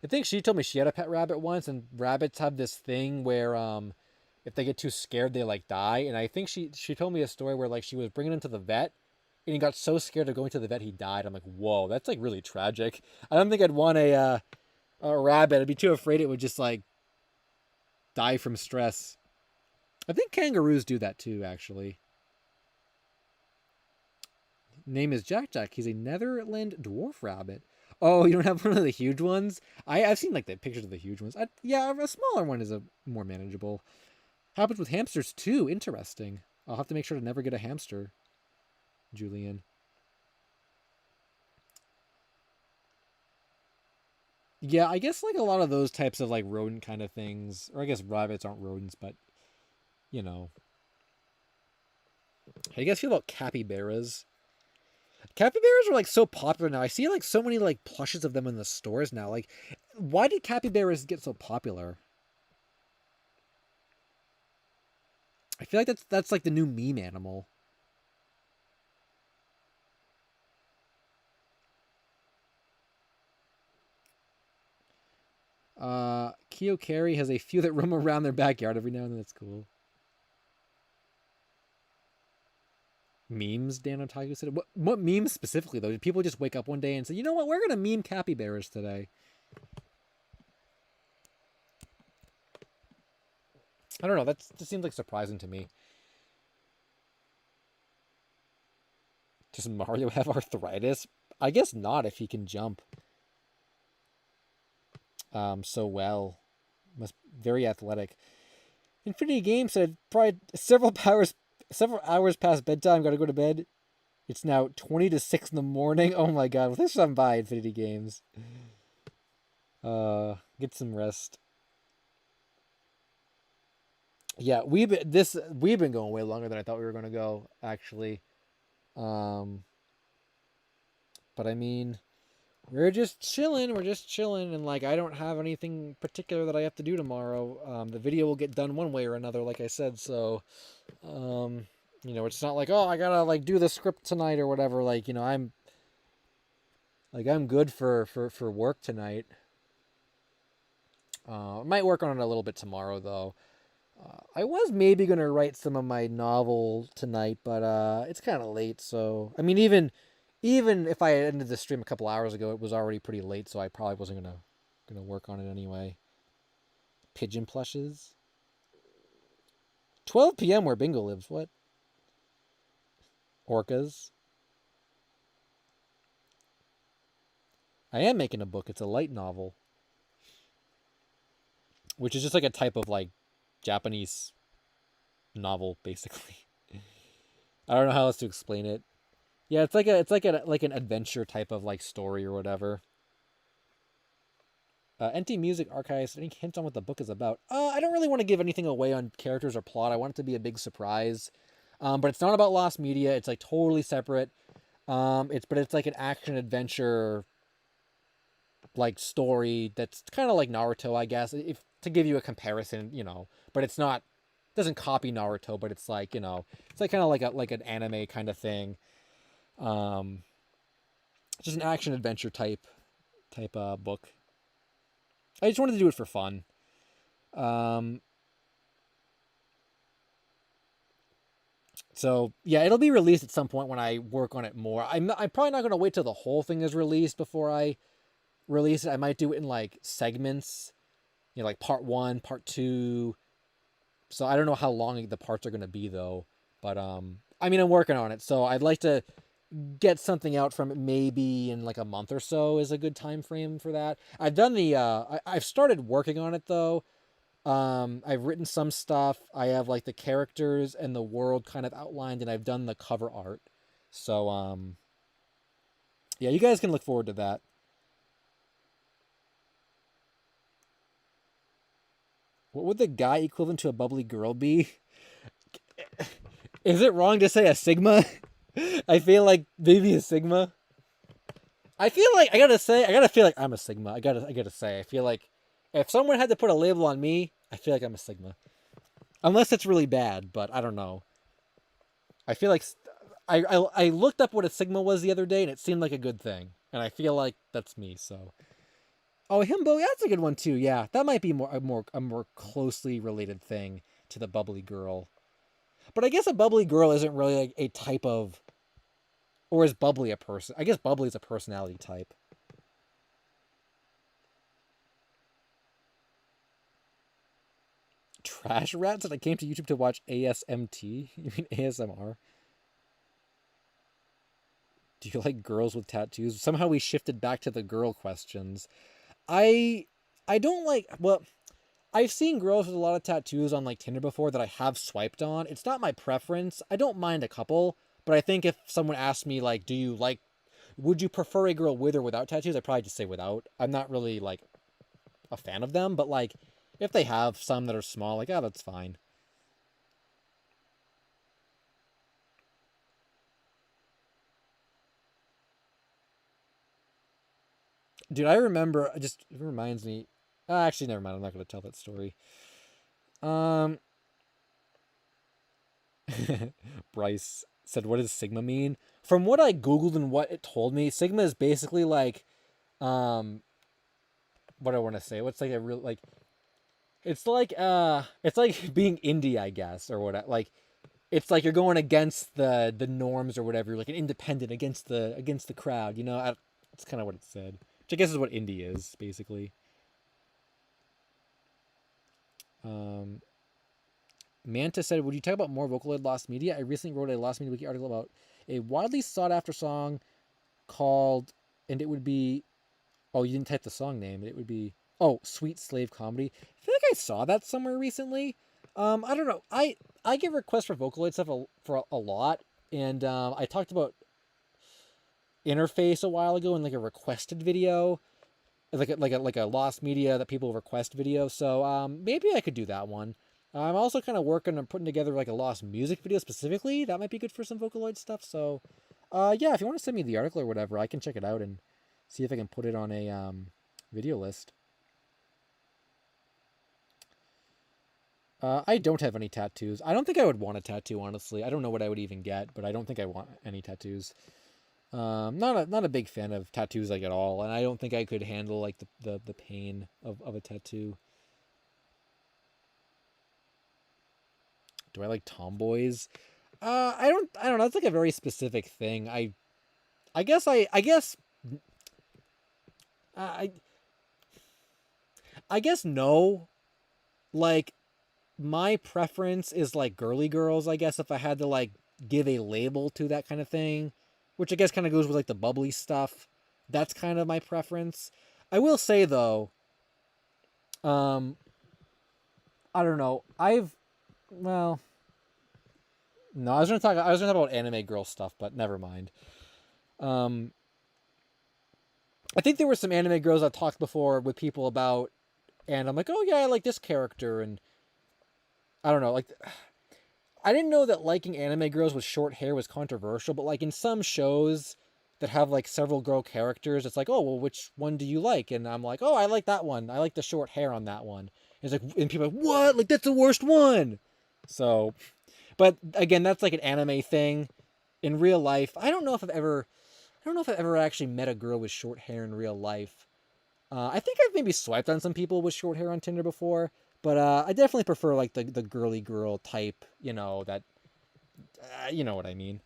I think she told me she had a pet rabbit once, and rabbits have this thing where if they get too scared, they like die. And I think she told me a story where like she was bringing him to the vet, and he got so scared of going to the vet he died. I'm like, whoa, that's like really tragic. I don't think I'd want a rabbit. I'd be too afraid it would just like die from stress. I think kangaroos do that too, actually. Name is Jack Jack. He's a Netherland dwarf rabbit. Oh, you don't have one of the huge ones? I've seen like the pictures of the huge ones. Yeah, a smaller one is a more manageable. Happens with hamsters too. Interesting. I'll have to make sure to never get a hamster. Julian. Yeah, I guess like a lot of those types of like rodent kind of things, or I guess rabbits aren't rodents, but you know. How do you guys feel about capybaras? Capybaras are like so popular now. I see like so many like plushes of them in the stores now. Like, why did capybaras get so popular? I feel like that's like the new meme animal. Keo Carey has a few that roam around their backyard every now and then. That's cool. Memes, Dan Otaku said. What memes specifically, though? Did people just wake up one day and say, you know what, we're going to meme capybaras today? I don't know. That seems like surprising to me. Does Mario have arthritis? I guess not if he can jump so well. Very athletic. Infinity Games said probably several hours past bedtime. Got to go to bed. It's now 20 to 6 in the morning. Oh my god! Well, this I'm by Infinity Games. Get some rest. Yeah, we've been going way longer than I thought we were going to go. Actually, but I mean, we're just chilling, and like I don't have anything particular that I have to do tomorrow. The video will get done one way or another, like I said. So, you know, it's not like, oh, I gotta like do the script tonight or whatever. Like, you know, I'm good for work tonight. I might work on it a little bit tomorrow though. I was maybe gonna write some of my novel tonight, but it's kind of late. So I mean, even if I had ended the stream a couple hours ago, it was already pretty late, so I probably wasn't gonna work on it anyway. Pigeon plushes. 12 p.m. where Bingo lives. What? Orcas. I am making a book. It's a light novel, which is just like a type of like Japanese novel, basically. I don't know how else to explain it. Yeah, it's like an adventure type of like story or whatever. NT Music Archives. Any hints on what the book is about? I don't really want to give anything away on characters or plot. I want it to be a big surprise. But it's not about lost media. It's like totally separate. It's like an action adventure like story that's kind of like Naruto, I guess. If to give you a comparison, but it's not doesn't copy Naruto, but it's like, it's like kind of like an anime kind of thing. Um just an action adventure type book. I just wanted to do it for fun. Um so yeah, it'll be released at some point when I work on it more. I'm probably not going to wait till the whole thing is released before I release it. I might do it in like segments, like part 1, part 2. So I don't know how long the parts are going to be though, but I mean, I'm working on it, so I'd like to get something out from it maybe in like a month or so is a good time frame for that. I've done I've started working on it though. I've written some stuff. I have like the characters and the world kind of outlined, and I've done the cover art. So yeah, you guys can look forward to that. What would the guy equivalent to a bubbly girl be? Is it wrong to say a Sigma? I feel like maybe a Sigma. I feel like I gotta feel like I'm a Sigma. I gotta say, I feel like if someone had to put a label on me, I feel like I'm a Sigma. Unless it's really bad, but I don't know. I feel like I looked up what a Sigma was the other day, and it seemed like a good thing, and I feel like that's me. So, oh, himbo, yeah, that's a good one too. Yeah, that might be a more closely related thing to the bubbly girl. But I guess a bubbly girl isn't really like a type of, or is bubbly a person? I guess bubbly is a personality type. Trash Rat said I came to YouTube to watch ASMT. You mean ASMR? Do you like girls with tattoos? Somehow we shifted back to the girl questions. I I don't like, well, I've seen girls with a lot of tattoos on like Tinder before that I have swiped on. It's not my preference. I don't mind a couple, but I think if someone asked me like, would you prefer a girl with or without tattoos? I'd probably just say without. I'm not really like a fan of them, but like if they have some that are small, like, oh, that's fine. Dude, I remember, it reminds me, actually, never mind. I'm not going to tell that story. Um, Bryce said, what does Sigma mean? From what I Googled and what it told me, Sigma is basically like, um, what do I want to say? What's like a real, like, it's like being indie, I guess, or what, like, it's like you're going against the norms or whatever. You're like an independent against the crowd. That's kind of what it said. Which I guess is what indie is basically. Um, Manta said, "Would you talk about more Vocaloid lost media? I recently wrote a lost media wiki article about a widely sought after song called, and it would be, oh, you didn't type the song name. It would be, oh, Sweet Slave Comedy. I feel like I saw that somewhere recently. I don't know. I get requests for Vocaloid stuff for a lot, and I talked about Interface a while ago in like a requested video, like a lost media that people request video. So maybe I could do that one. I'm also kind of working on putting together like a lost music video specifically. That might be good for some Vocaloid stuff. So yeah, if you want to send me the article or whatever, I can check it out and see if I can put it on a video list. I don't have any tattoos. I don't think I would want a tattoo, honestly. I don't know what I would even get, but I don't think I want any tattoos. Not a big fan of tattoos like at all, and I don't think I could handle like the pain of a tattoo. Do I like tomboys? I don't know. It's like a very specific thing. I guess I I guess no. Like my preference is like girly girls, I guess, if I had to like give a label to that kind of thing, which I guess kind of goes with like the bubbly stuff. That's kind of my preference. I will say though, I don't know. Well, no, I was gonna talk about anime girl stuff, but never mind. Um, I think there were some anime girls I talked before with people about, and I'm like, oh yeah, I like this character, and I don't know, like, I didn't know that liking anime girls with short hair was controversial, but like in some shows that have like several girl characters, it's like, oh well, which one do you like? And I'm like, oh, I like that one. I like the short hair on that one. And it's like, and people are like, what? Like that's the worst one. So, but again, that's like an anime thing. In real life, I don't know if I've ever actually met a girl with short hair in real life. I think I've maybe swiped on some people with short hair on Tinder before, but I definitely prefer like the girly girl type. That you know what I mean.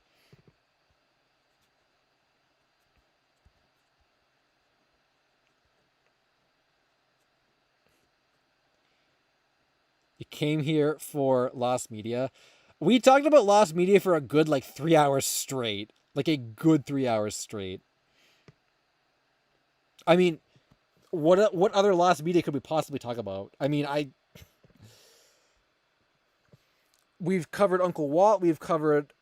You came here for Lost Media. We talked about Lost Media for a good like 3 hours straight, like a good 3 hours straight. I mean, what other Lost Media could we possibly talk about? I mean, we've covered Uncle Walt. We've covered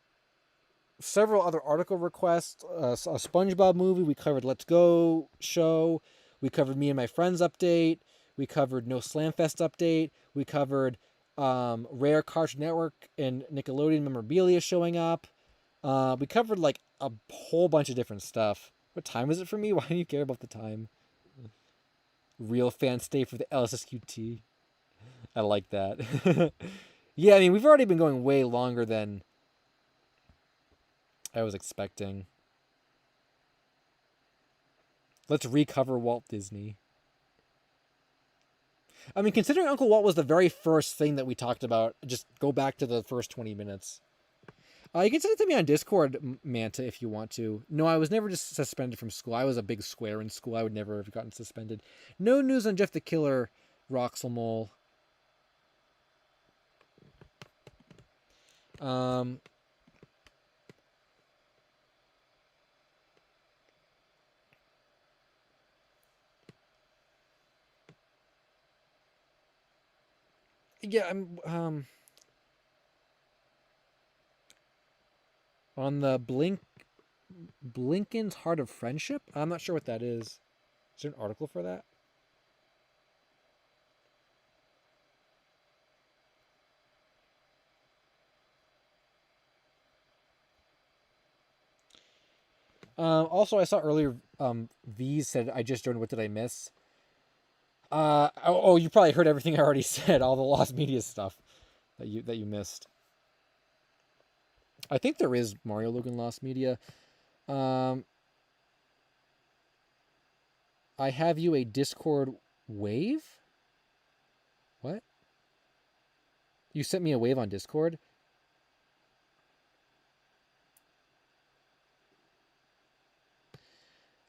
several other article requests. A SpongeBob movie. We covered Let's Go show. We covered Me and My Friends update. We covered No Slamfest update. We covered Rare Cartoon Network and Nickelodeon memorabilia showing up. We covered like a whole bunch of different stuff. What time is it for me? Why do you care about the time? Real fans stay for the LSSQT. I like that. Yeah, I mean, we've already been going way longer than I was expecting. Let's recover Walt Disney. I mean, considering Uncle Walt was the very first thing that we talked about, just go back to the first 20 minutes. You can send it to me on Discord, Manta, if you want to. No, I was never just suspended from school. I was a big square in school. I would never have gotten suspended. No news on Jeff the Killer, Roxelmole. Yeah, I'm on the Blinken's Heart of Friendship. I'm not sure what that is. Is there an article for that? Also, I saw earlier. V said, "I just joined. What did I miss?" You probably heard everything I already said. All the Lost Media stuff that you missed. I think there is Mario Logan Lost Media. I have you a Discord wave. What? You sent me a wave on Discord?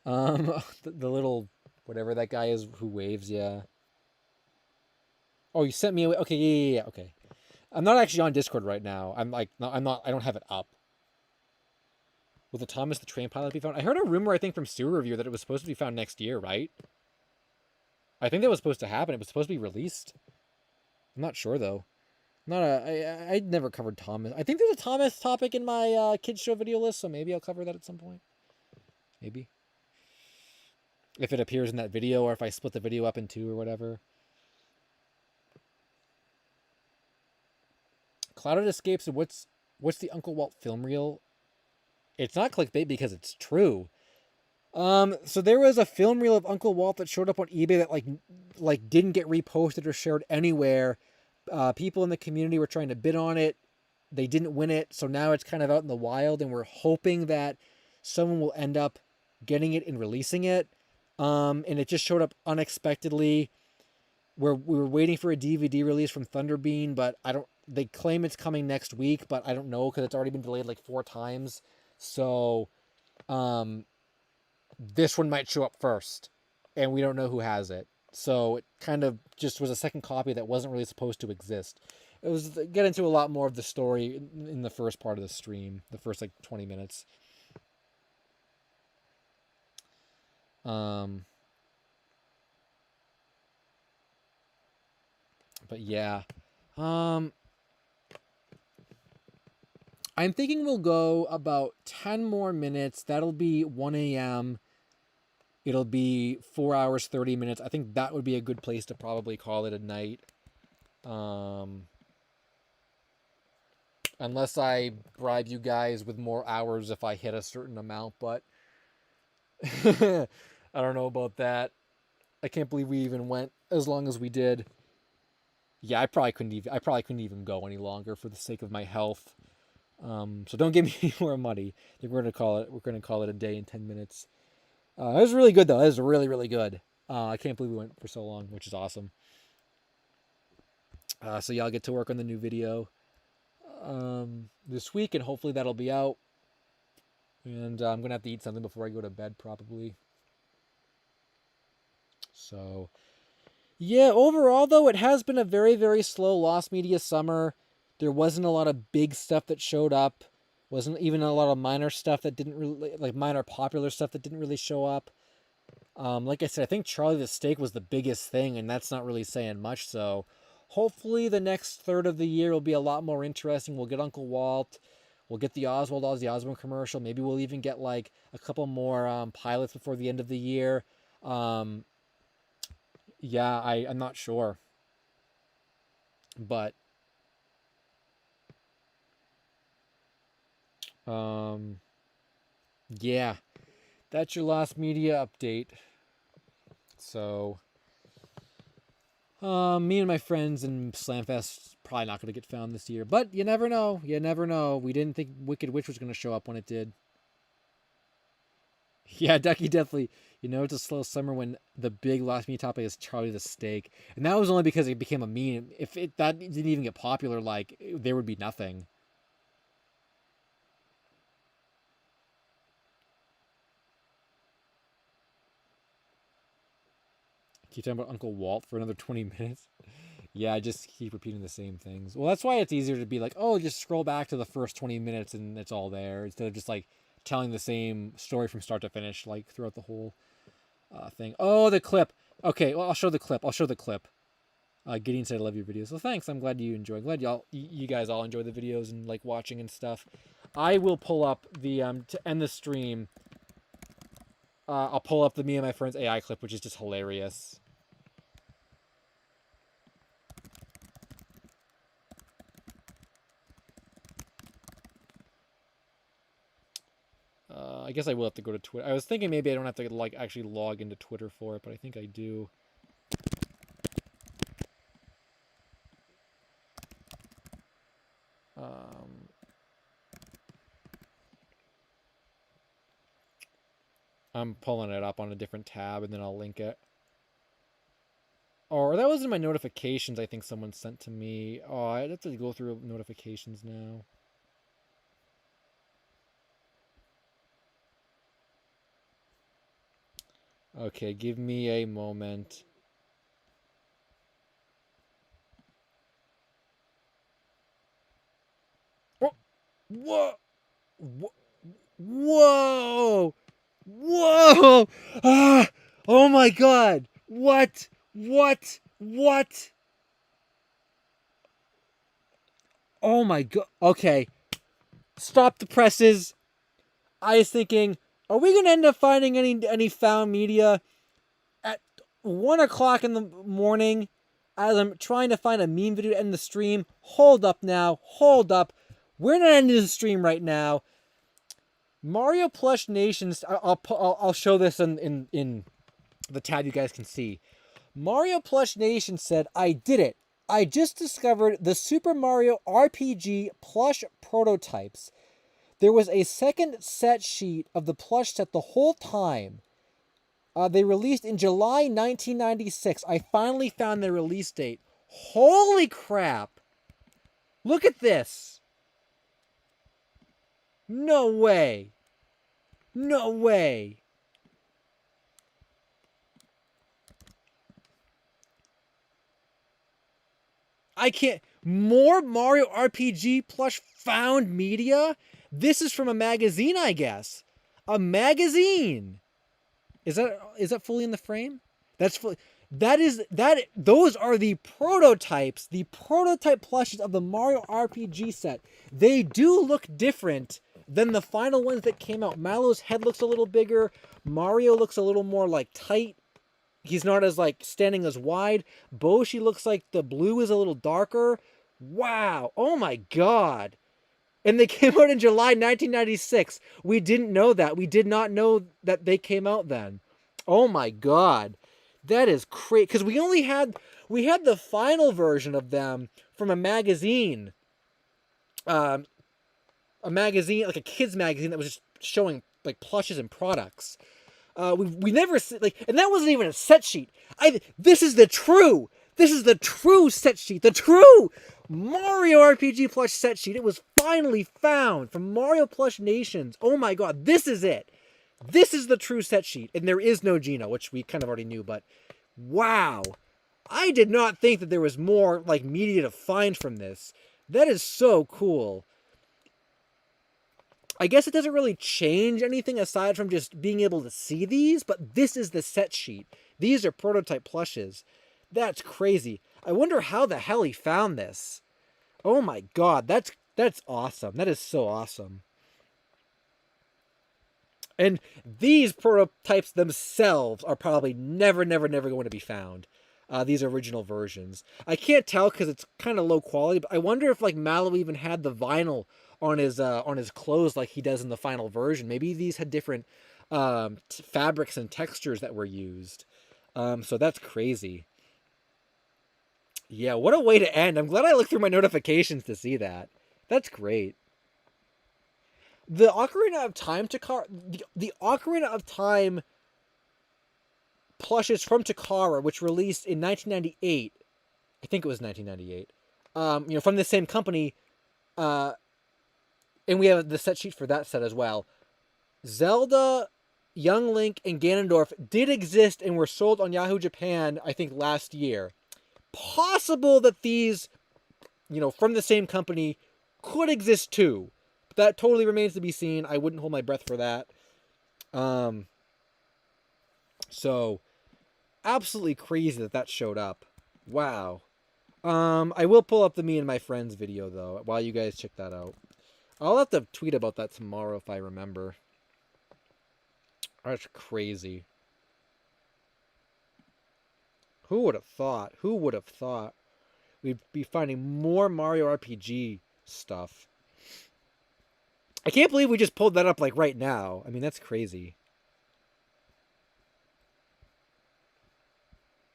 The little whatever that guy is who waves, yeah. Oh, you sent me a okay, yeah. Okay. I'm not actually on Discord right now. I'm like, no, I'm not. I don't have it up. Will the Thomas the Train Pilot be found? I heard a rumor, I think, from Sewer Review that it was supposed to be found next year, right? I think that was supposed to happen. It was supposed to be released. I'm not sure though. I never covered Thomas. I think there's a Thomas topic in my kids show video list, so maybe I'll cover that at some point. Maybe. If it appears in that video, or if I split the video up in two or whatever. Clouded Escapes, what's the Uncle Walt film reel? It's not clickbait because it's true. So there was a film reel of Uncle Walt that showed up on eBay that like didn't get reposted or shared anywhere. People in the community were trying to bid on it. They didn't win it, so now it's kind of out in the wild, and we're hoping that someone will end up getting it and releasing it. And it just showed up unexpectedly. We were waiting for a DVD release from Thunderbean, but they claim it's coming next week, but I don't know because it's already been delayed like 4 times. So, this one might show up first, and we don't know who has it. So it kind of just was a second copy that wasn't really supposed to exist. It was get into a lot more of the story in the first part of the stream, the first like 20 minutes. But yeah. I'm thinking we'll go about 10 more minutes. That'll be 1 a.m. It'll be 4 hours, 30 minutes. I think that would be a good place to probably call it a night. Unless I bribe you guys with more hours if I hit a certain amount, but I don't know about that. I can't believe we even went as long as we did. Yeah, I probably couldn't even go any longer for the sake of my health. So don't give me any more money. I think we're gonna call it a day in 10 minutes. It was really good though. It was really, really good. I can't believe we went for so long, which is awesome. So yeah, I'll get to work on the new video this week, and hopefully that'll be out. And I'm gonna have to eat something before I go to bed, probably. So yeah, overall though, it has been a very, very slow Lost Media summer. There wasn't a lot of big stuff that showed up. Wasn't even a lot of minor stuff that didn't really, like minor popular stuff that didn't really show up. Like I said, I think Charlie the Steak was the biggest thing, and that's not really saying much. So hopefully the next third of the year will be a lot more interesting. We'll get Uncle Walt. We'll get the Oswald Ozzy Osbourne commercial. Maybe we'll even get like a couple more pilots before the end of the year. Yeah, I'm not sure. But yeah, that's your Lost Media update. So me and my friends in Slamfest probably not going to get found this year, but you never know. You never know. We didn't think Wicked Witch was going to show up when it did. Yeah, Ducky definitely. You know, it's a slow summer when the big Lost Media topic is Charlie the Steak, and that was only because it became a meme. If that didn't even get popular, like there would be nothing. Keep talking about Uncle Walt for another 20 minutes. Yeah, I just keep repeating the same things. Well, that's why it's easier to be like, oh, just scroll back to the first 20 minutes and it's all there, instead of just like telling the same story from start to finish, like throughout the whole thing. Oh, the clip. Okay, well, I'll show the clip. Gideon said, I love your videos. Well, thanks. I'm glad you enjoy. I'm glad you guys all enjoy the videos and like watching and stuff. I will pull up the, to end the stream, I'll pull up the Me and My Friends AI clip, which is just hilarious. I guess I will have to go to Twitter. I was thinking maybe I don't have to like actually log into Twitter for it, but I think I do. I'm pulling it up on a different tab and then I'll link it. Or that was in my notifications, I think someone sent to me. Oh, I have to go through notifications now. Okay, give me a moment. Oh, whoa! Whoa! Whoa! Ah! Oh my god! What? What? What? Oh my god. Okay. Stop the presses. I was thinking, are we gonna end up finding any found media at 1 o'clock in the morning as I'm trying to find a meme video to end the stream? Hold up now. Hold up. We're not ending the stream right now. Mario Plush Nations. I'll show this in the tab you guys can see. Mario Plush Nation said, I did it. I just discovered the Super Mario RPG plush prototypes. There was a second set sheet of the plush set the whole time. They released in July 1996. I finally found the release date. Holy crap. Look at this. No way. No way. I can't. More Mario RPG plush found media? This is from a magazine, I guess. A magazine. Is that fully in the frame? That's fully. Those are the prototypes, the prototype plushes of the Mario RPG set. They do look different than the final ones that came out. Mallow's head looks a little bigger. Mario looks a little more like tight. He's not as like standing as wide. Boshi looks like the blue is a little darker. Wow. Oh my god. And they came out in July 1996. We didn't know that. We did not know that they came out then. Oh my god. That is crazy. Because we had the final version of them from a magazine. A magazine, like a kid's magazine that was just showing like plushes and products. We never like, and that wasn't even a set sheet. This is the true set sheet, the true Mario RPG plush set sheet. It was finally found from Mario Plush Nations. Oh my god, this is it. This is the true set sheet, and there is no Geno, which we kind of already knew, but wow. I did not think that there was more like media to find from this. That is so cool. I guess it doesn't really change anything aside from just being able to see these, but this is the set sheet. These are prototype plushes. That's crazy. I wonder how the hell he found this. Oh my god, that's awesome. That is so awesome. And these prototypes themselves are probably never going to be found. These original versions. I can't tell because it's kind of low quality, but I wonder if like Mallow even had the vinyl on his clothes like he does in the final version. Maybe these had different fabrics and textures that were used. So that's crazy. Yeah, what a way to end. I'm glad I looked through my notifications to see that. That's great. The Ocarina of Time the Ocarina of Time plushes from Takara, which released in 1998. I think it was 1998. From the same company. And we have the set sheet for that set as well. Zelda, Young Link, and Ganondorf did exist and were sold on Yahoo Japan, I think, last year. Possible that these, from the same company could exist too. But that totally remains to be seen. I wouldn't hold my breath for that. So, absolutely crazy that showed up. Wow. I will pull up the Me and My Friends video, though, while you guys check that out. I'll have to tweet about that tomorrow if I remember. That's crazy. Who would have thought? Who would have thought we'd be finding more Mario RPG stuff? I can't believe we just pulled that up like right now. I mean, that's crazy.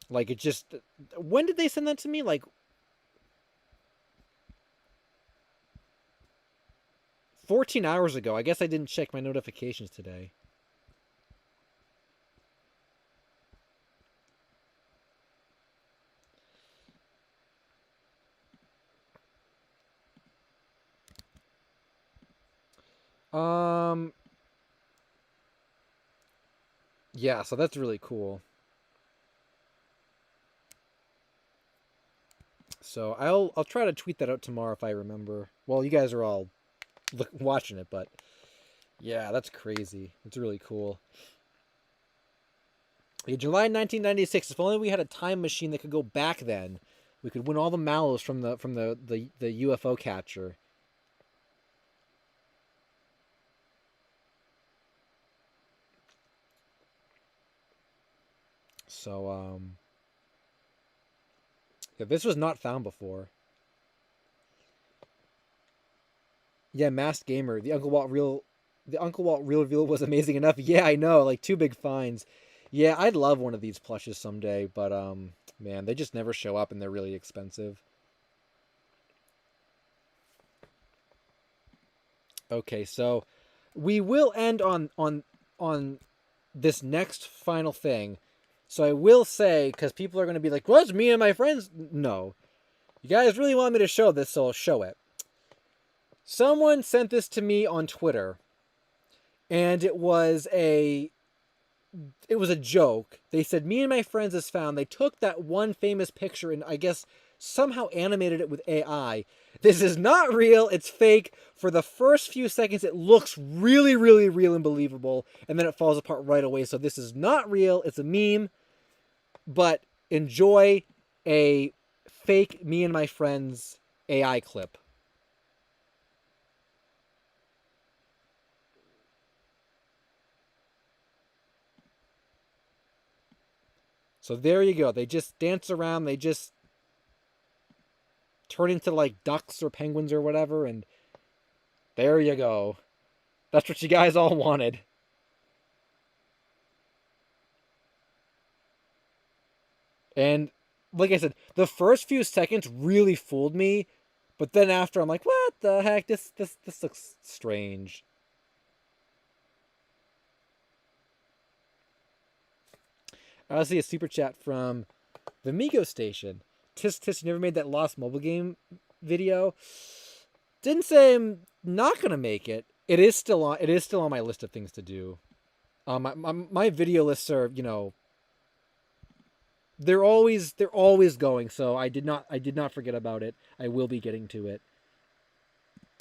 Like, it just... When did they send that to me? Like... 14 hours ago. I guess I didn't check my notifications today. Yeah, so that's really cool. So I'll try to tweet that out tomorrow if I remember. Well, you guys are all watching it, but yeah, that's crazy. It's really cool. Yeah, July 1996. If only we had a time machine that could go back then, we could win all the Mallows from the UFO catcher. So yeah, this was not found before. Yeah, Masked Gamer, the Uncle Walt real reveal was amazing enough. Yeah, I know, like 2 big finds. Yeah, I'd love one of these plushes someday, but man, they just never show up and they're really expensive. Okay, so we will end on this next final thing. So I will say, because people are going to be like, "What's Me and My Friends?" No, you guys really want me to show this, so I'll show it. Someone sent this to me on Twitter, and it was a joke. They said, "Me and My Friends is found." They took that one famous picture in, I guess, somehow animated it with AI. This is not real. It's fake. For the first few seconds, it looks really, really real and believable, and then it falls apart right away. So this is not real. It's a meme. But enjoy a fake me and my friends AI clip. So there you go. They just dance around. They just turn into like ducks or penguins or whatever. And there you go. That's what you guys all wanted. And like I said, the first few seconds really fooled me. But then after, I'm like, what the heck? This looks strange. I see a super chat from the Migo Station. Tis, you never made that Lost mobile game video. Didn't say I'm not gonna make it. It is still on. It is still on my list of things to do. My video lists are, they're always going. So I did not forget about it. I will be getting to it.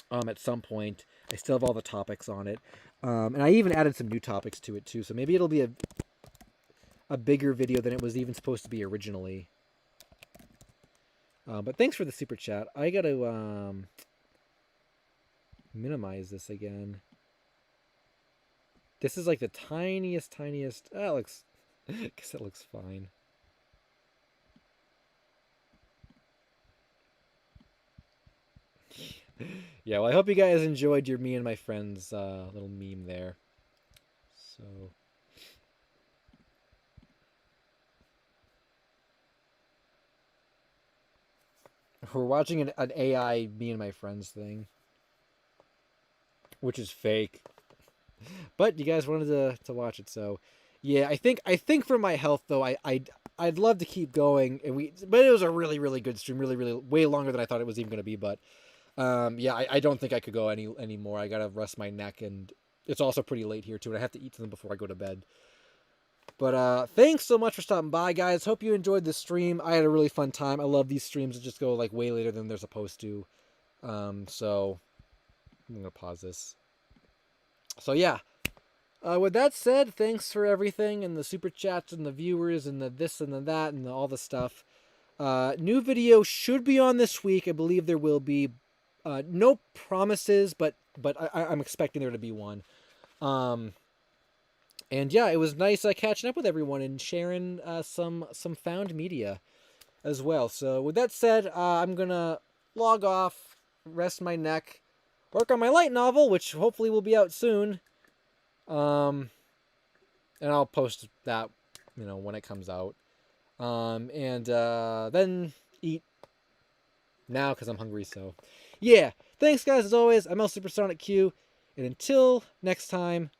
At some point. I still have all the topics on it. And I even added some new topics to it too. So maybe it'll be a bigger video than it was even supposed to be originally. But thanks for the super chat. I gotta minimize this again. This is like the tiniest. Oh, it looks. I guess it looks fine. Yeah, well, I hope you guys enjoyed your me and my friends little meme there. So. We're watching an AI me and my friends thing, which is fake. But you guys wanted to watch it, so yeah. I think for my health though, I'd love to keep going, but it was a really good stream, really way longer than I thought it was even going to be. But yeah, I don't think I could go any more. I gotta rest my neck, and it's also pretty late here too, and I have to eat something before I go to bed. But thanks so much for stopping by, guys. Hope you enjoyed the stream. I had a really fun time. I love these streams that just go like way later than they're supposed to. So I'm gonna pause this. So yeah. With that said, thanks for everything and the super chats and the viewers and the this and the that and all the stuff. New video should be on this week. I believe there will be. No promises, but I'm expecting there to be one. And yeah, it was nice catching up with everyone and sharing some found media as well. So with that said, I'm gonna log off, rest my neck, work on my light novel, which hopefully will be out soon. And I'll post that, when it comes out. And then eat now because I'm hungry. So yeah, thanks guys as always. I'm LSuperSonicQ, and until next time.